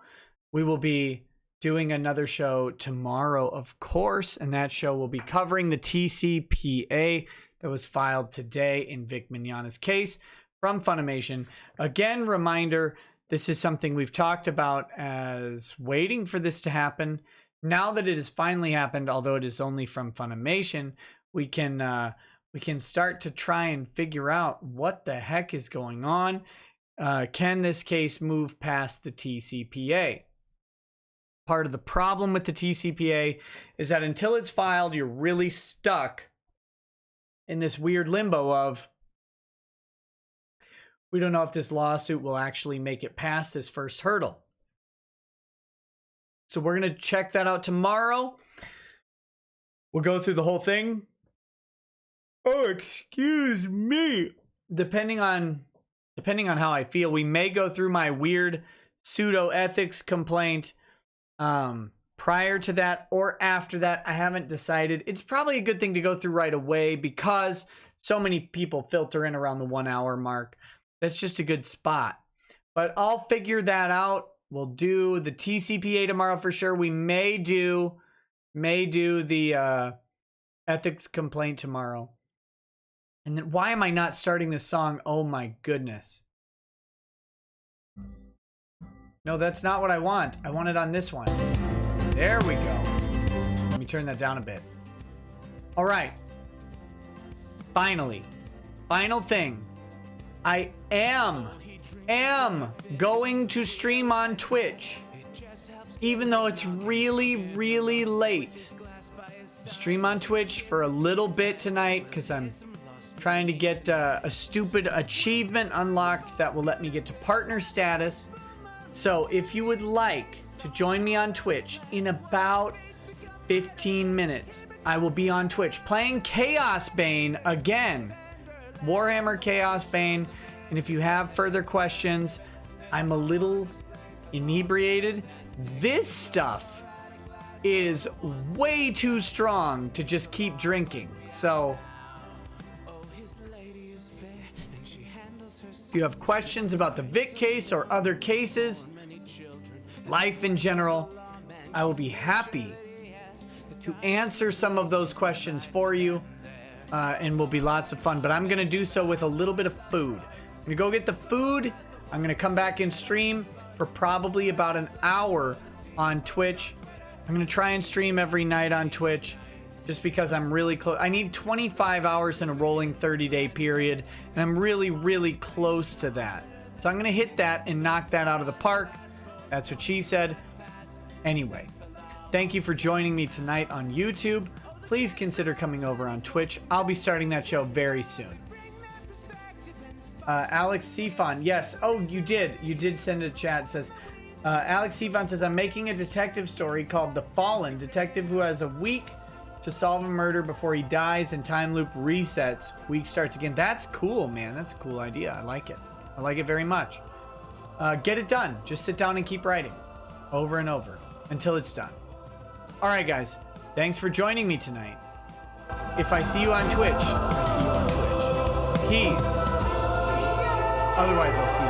Speaker 1: We will be doing another show tomorrow, of course, and that show will be covering the TCPA that was filed today in Vic Mignogna's case from Funimation. Again, reminder, this is something we've talked about as waiting for this to happen. Now that it has finally happened, although it is only from Funimation, we can start to try and figure out what the heck is going on. Can this case move past the TCPA? Part of the problem with the TCPA is that until it's filed, you're really stuck in this weird limbo of, we don't know if this lawsuit will actually make it past this first hurdle. So we're going to check that out tomorrow. We'll go through the whole thing. Oh, excuse me. Depending on how I feel, we may go through my weird pseudo ethics complaint prior to that or after that. I haven't decided. It's probably a good thing to go through right away because so many people filter in around the 1 hour mark. That's just a good spot. But I'll figure that out. We'll do the TCPA tomorrow for sure. We may do the ethics complaint tomorrow. And then why am I not starting this song? Oh my goodness. No, that's not what I want. I want it on this one. There we go. Let me turn that down a bit. All right. Finally. Final thing. I am going to stream on Twitch. Even though it's really, really late. Stream on Twitch for a little bit tonight because I'm trying to get a stupid achievement unlocked that will let me get to partner status. So if you would like to join me on Twitch in about 15 minutes, I will be on Twitch playing Chaos Bane again. Warhammer Chaos Bane. And if you have further questions, I'm a little inebriated. This stuff is way too strong to just keep drinking. So if you have questions about the Vic case or other cases, life in general, I will be happy to answer some of those questions for you. and will be lots of fun. But I'm going to do so with a little bit of food. I'm going to go get the food. I'm going to come back and stream for probably about an hour on Twitch. I'm going to try and stream every night on Twitch just because I'm really close. I need 25 hours in a rolling 30-day period, and I'm really, really close to that. So I'm going to hit that and knock that out of the park. That's what she said. Anyway, thank you for joining me tonight on YouTube. Please consider coming over on Twitch. I'll be starting that show very soon. Alex Sifon, yes. Oh, you did send a chat. It says, Alex Sifon says, I'm making a detective story called The Fallen. Detective who has a week to solve a murder before he dies and time loop resets. Week starts again. That's cool, man. That's a cool idea. I like it. I like it very much. Get it done. Just sit down and keep writing over and over until it's done. All right, guys. Thanks for joining me tonight. If I see you on Twitch, I see you on Twitch. Peace. Otherwise, I'll see you.